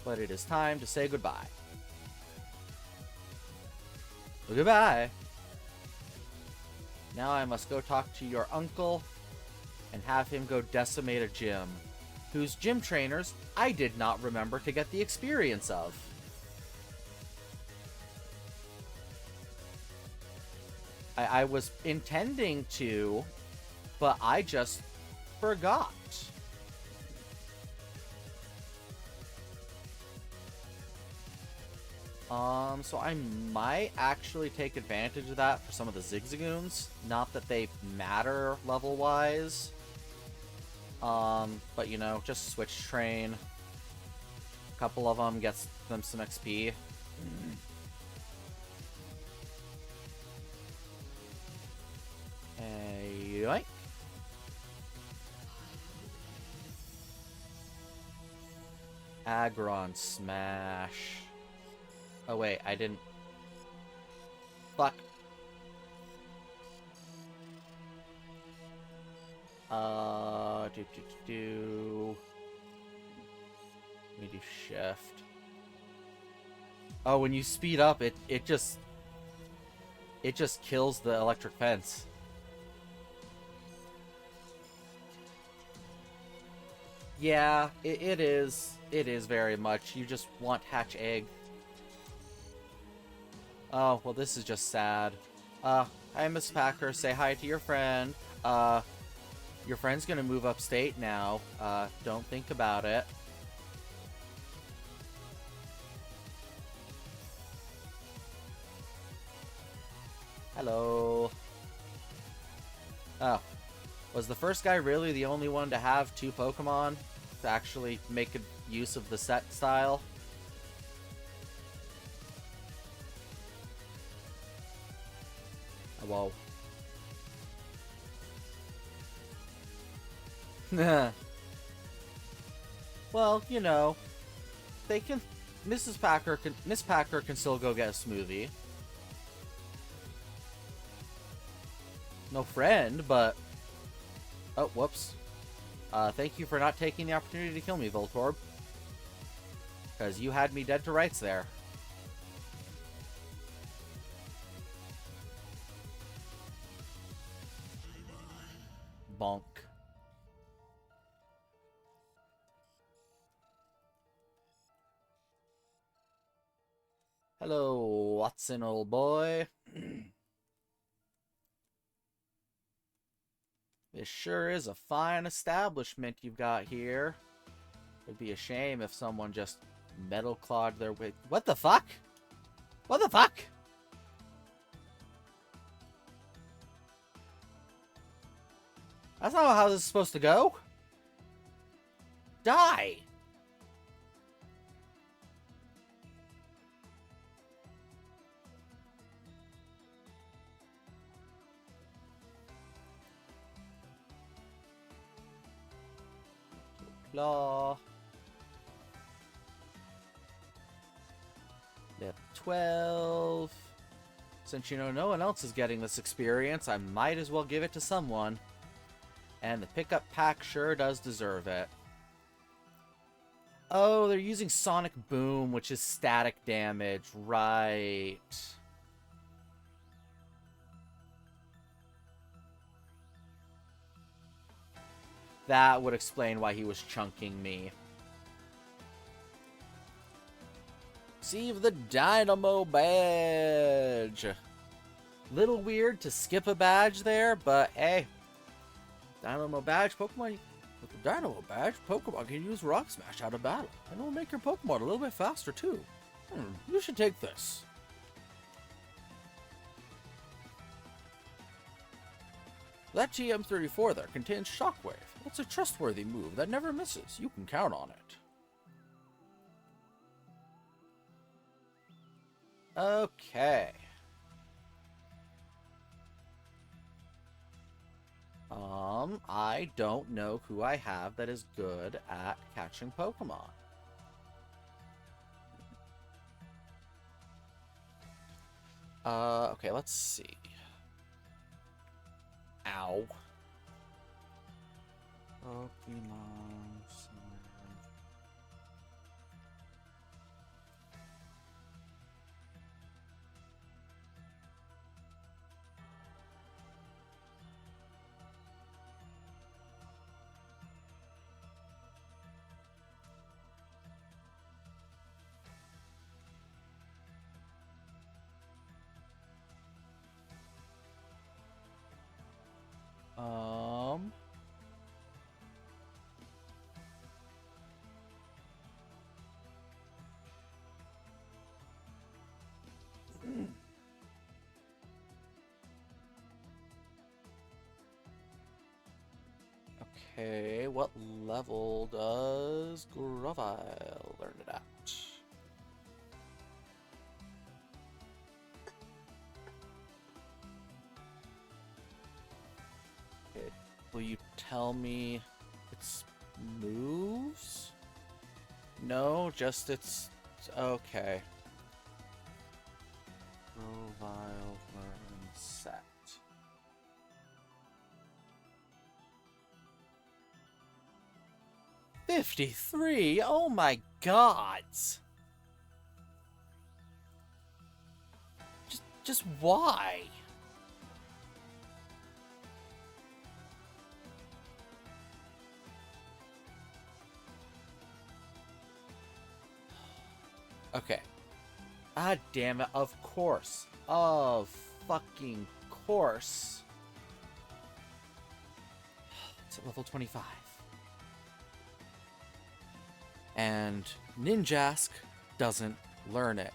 [SPEAKER 1] But it is time to say goodbye. Goodbye. Now I must go talk to your uncle and have him go decimate a gym, whose gym trainers I did not remember to get the experience of. I was intending to, but I just forgot. So I might actually take advantage of that for some of the Zigzagoons. Not that they matter level-wise. But you know, just switch train. A couple of them gets them some XP. Yoink. Aggron smash. Oh wait, I didn't. Fuck. Let me do shift. Oh, when you speed up, it just kills the electric fence. Yeah, it is. It is very much. You just want hatch egg. Oh, well, this is just sad. Hi, Miss Packer. Say hi to your friend. Your friend's gonna move upstate now. Don't think about it. Hello. Oh. Was the first guy really the only one to have 2 Pokemon to actually make a use of the set style? Oh, whoa. Well, you know, they can. Miss Packer can still go get a smoothie. No friend, but oh, whoops. Thank you for not taking the opportunity to kill me, Voltorb. Because you had me dead to rights there. Bonk. Hello, Watson, old boy. This sure is a fine establishment you've got here. It'd be a shame if someone just metal clawed their way. What the fuck? What the fuck? That's not how this is supposed to go. Die! Claw. Level 12. Since you know no one else is getting this experience, I might as well give it to someone. And the pickup pack sure does deserve it. Oh, they're using Sonic Boom, which is static damage. Right. That would explain why he was chunking me. Receive the Dynamo badge. Little weird to skip a badge there, but hey. Dynamo badge, Pokemon. With the Dynamo badge, Pokemon can use Rock Smash out of battle. And it will make your Pokemon a little bit faster too. You should take this. That TM34 there contains Shockwave. It's a trustworthy move that never misses. You can count on it. Okay. I don't know who I have that is good at catching Pokemon. Okay, let's see. Ow. Pokemon Center. Okay, what level does Grovyle learn it at? Okay, will you tell me its moves? No, just its... Okay. Grovyle learn set. 53? Oh my god! Just why? Okay. Ah, damn it. Of course. Of fucking course. It's at level 25. And Ninjask doesn't learn it.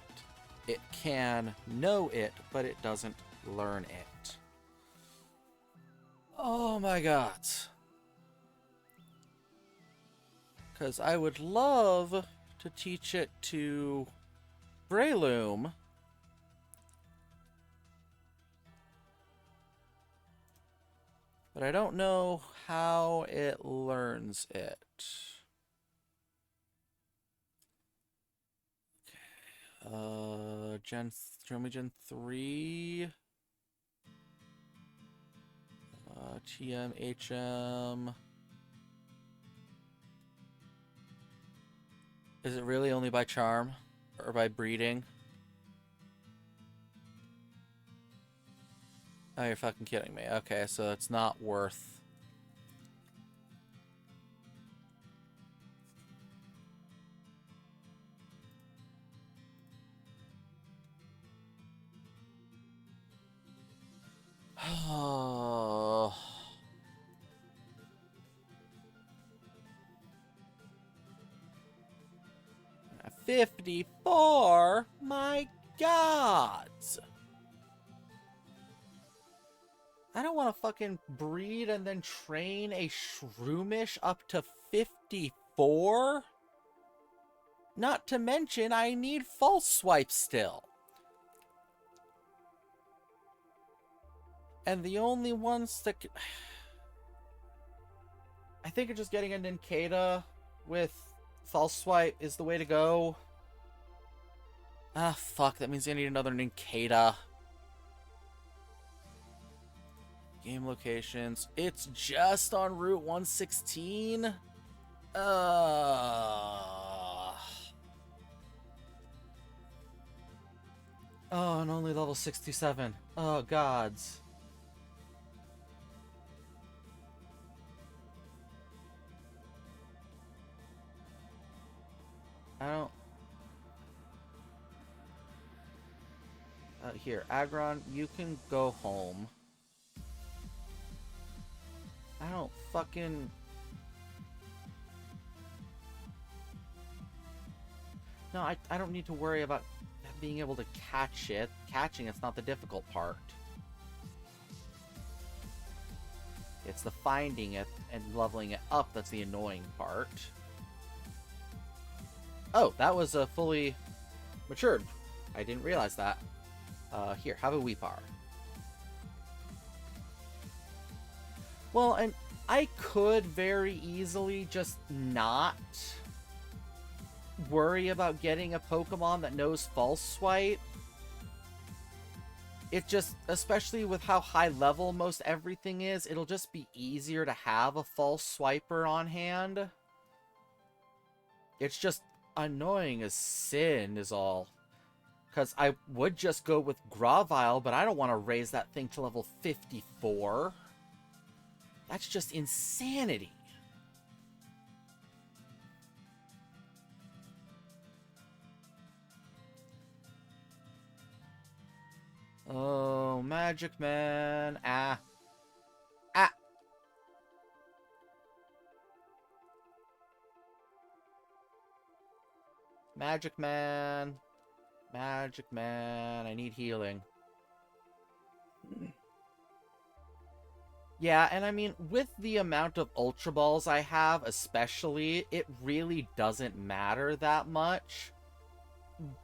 [SPEAKER 1] It can know it, but it doesn't learn it. Oh my god. Because I would love to teach it to Breloom. But I don't know how it learns it. Show me Gen 3. TM, HM. Is it really only by charm? Or by breeding? Oh, you're fucking kidding me. Okay, so it's not worth... Oh... 54? My gods! I don't want to fucking breed and then train a Shroomish up to 54? Not to mention, I need false swipe still. And the only ones that can... I think just getting a Nincada with false swipe is the way to go. Ah, fuck. That means I need another Nincada. Game locations. It's just on Route 116? Oh, and only level 67. Oh, gods. I don't... here, Agron, you can go home. I don't fucking... No, I don't need to worry about being able to catch it. Catching it's not the difficult part. It's the finding it and leveling it up that's the annoying part. Oh, that was fully matured. I didn't realize that. Here, have a Weepar. Well, and I could very easily just not worry about getting a Pokemon that knows False Swipe. It just, especially with how high level most everything is, it'll just be easier to have a False Swiper on hand. It's just annoying as sin is all. Because I would just go with Gravile, but I don't want to raise that thing to level 54. That's just insanity. Oh, Magic Man. Ah. Ah. Magic Man. Magic Man. I need healing. Yeah, and I mean, with the amount of Ultra Balls I have, especially, it really doesn't matter that much.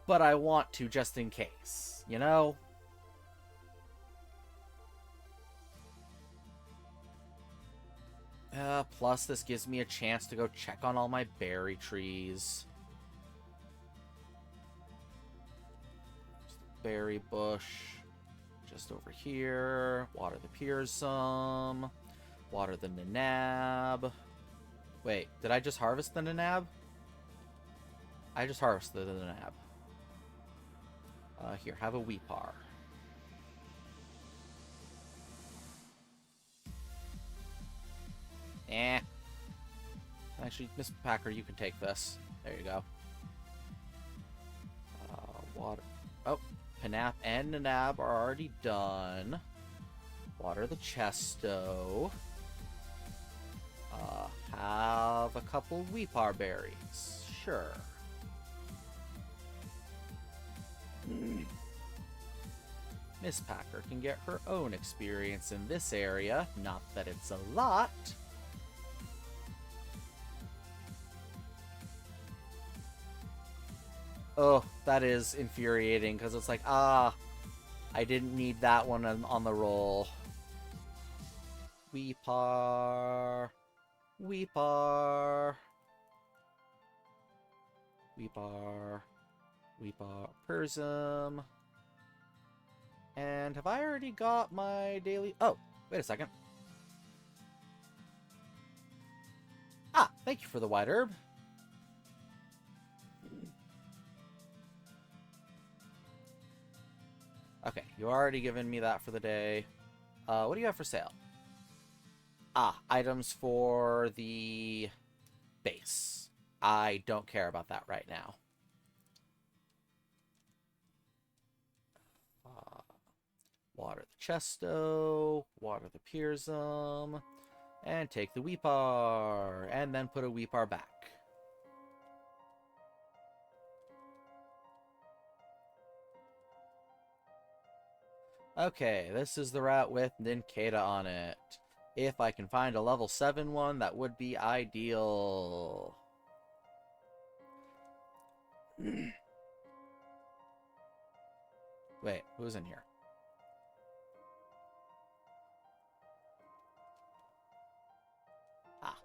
[SPEAKER 1] But I want to just in case, you know? Plus, this gives me a chance to go check on all my berry trees. Berry bush. Just over here. Water the Pearsum. Water the Nanab. Wait, did I just harvest the Nanab? I just harvested the Nanab. Here, have a Weepar. Eh. Actually, Miss Packer, you can take this. There you go. Water. Oh, Panap and Nanab are already done. Water the Chesto. Have a couple Weepar berries. Sure. Miss Packer can get her own experience in this area. Not that it's a lot. Oh, that is infuriating, because it's like, I didn't need that one on the roll. Weepar. Weepar. Weepar. Weepar. Pearsum. And have I already got my daily... Oh, wait a second. Ah, thank you for the white herb. Okay, you already given me that for the day. What do you have for sale? Ah, items for the base. I don't care about that right now. Water the Chesto, water the Pearsum, and take the Weepar, and then put a Weepar back. Okay, this is the route with Nincada on it. If I can find a level 7 one, that would be ideal. Wait, who's in here? Ah.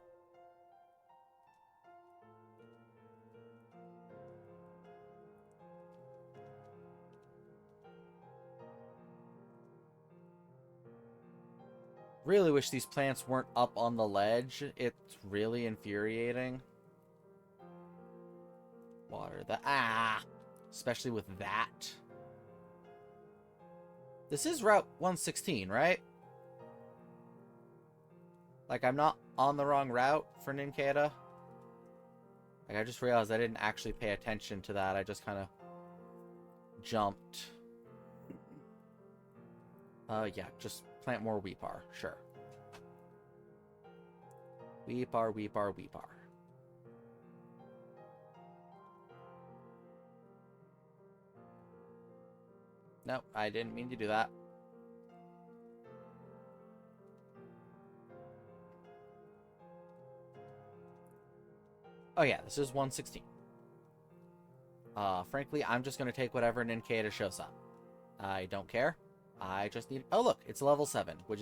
[SPEAKER 1] Really wish these plants weren't up on the ledge. It's really infuriating. Water the... Ah! Especially with that. This is Route 116, right? Like, I'm not on the wrong route for Nincada. Like, I just realized I didn't actually pay attention to that. I just kind of jumped. Yeah, just plant more Weepar. Sure. Weepar, Weepar, Weepar. Nope, I didn't mean to do that. Oh yeah, this is 116. Frankly, I'm just going to take whatever Nincada shows up. I don't care. I just need... Oh, look, it's level 7. Which...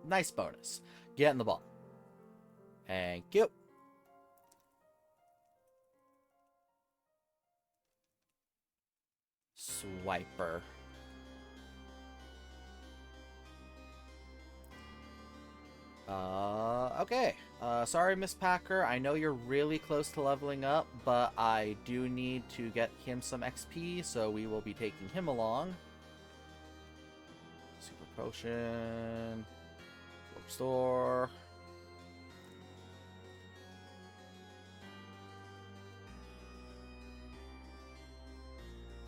[SPEAKER 1] Nice bonus. Get in the ball. Thank you. Swiper. Okay. Sorry, Miss Packer. I know you're really close to leveling up, but I do need to get him some XP, so we will be taking him along. Super Potion. Store.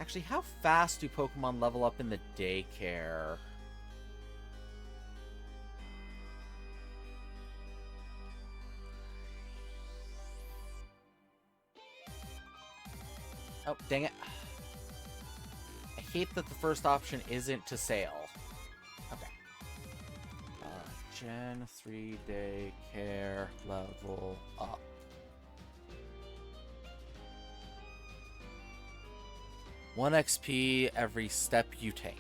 [SPEAKER 1] Actually, how fast do Pokemon level up in the daycare? Oh, dang it. I hate that the first option isn't to sail. Okay. Gen 3 daycare level up. One XP every step you take.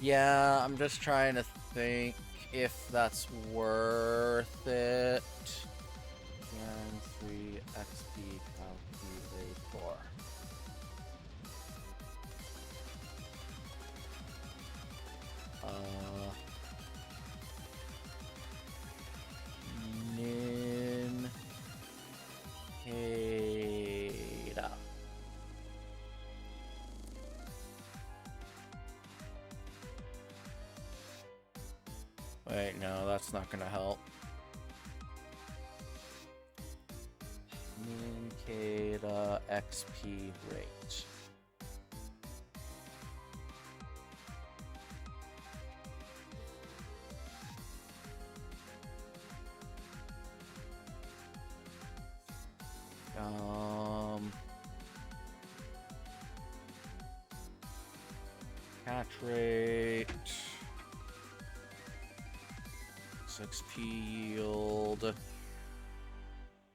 [SPEAKER 1] Yeah, I'm just trying to think if that's worth it. Gen 3 XP calculator. Nin Wait, no, that's not gonna help. Communicate XP rate. Catch rate. XP yield.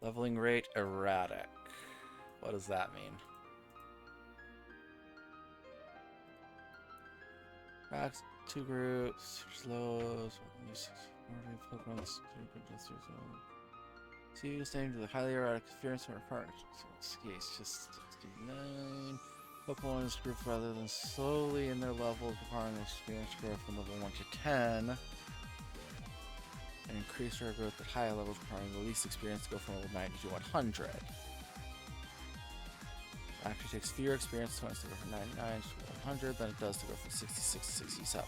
[SPEAKER 1] Leveling rate erratic. What does that mean? Tracks, 2 groups, slows, see you staying to the highly erratic experience or part. So it's just 69. Pokemon in this group rather than slowly in their levels, requiring experience growth from level 1 to 10. And increase our growth at higher levels, requiring the least experience to go from level 90 to 100. Actually takes fewer experience points to go from 99 to 100 than it does to go from 66 to 67.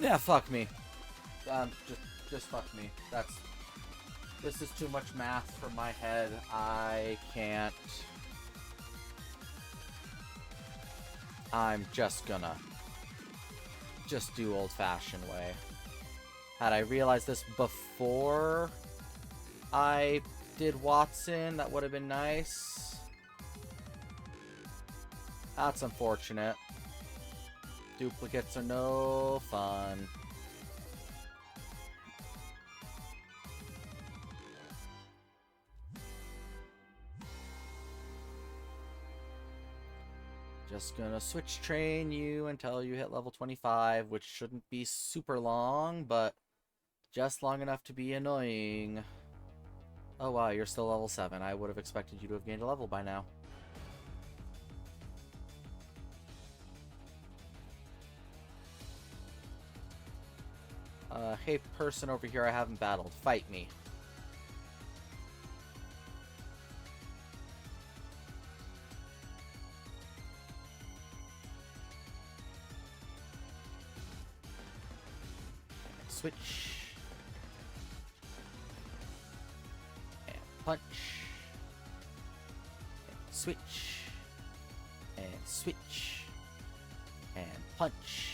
[SPEAKER 1] Yeah, fuck me. Just fuck me. This is too much math for my head. I can't. I'm just gonna do old-fashioned way. Had I realized this before I did Watson, that would have been nice. That's unfortunate. Duplicates are no fun. Just gonna switch train you until you hit level 25, which shouldn't be super long, but just long enough to be annoying. Oh wow, you're still level 7. I would have expected you to have gained a level by now. Hey person over here I haven't battled, fight me. Switch. And punch. And switch. And switch. And punch.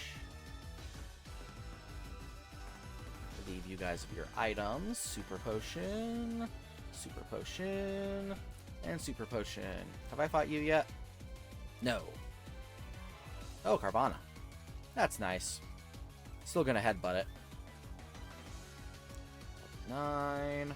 [SPEAKER 1] Leave you guys of your items. Super potion. Super potion. And super potion. Have I fought you yet? No. Oh, Carvana. That's nice. Still gonna headbutt it. 9.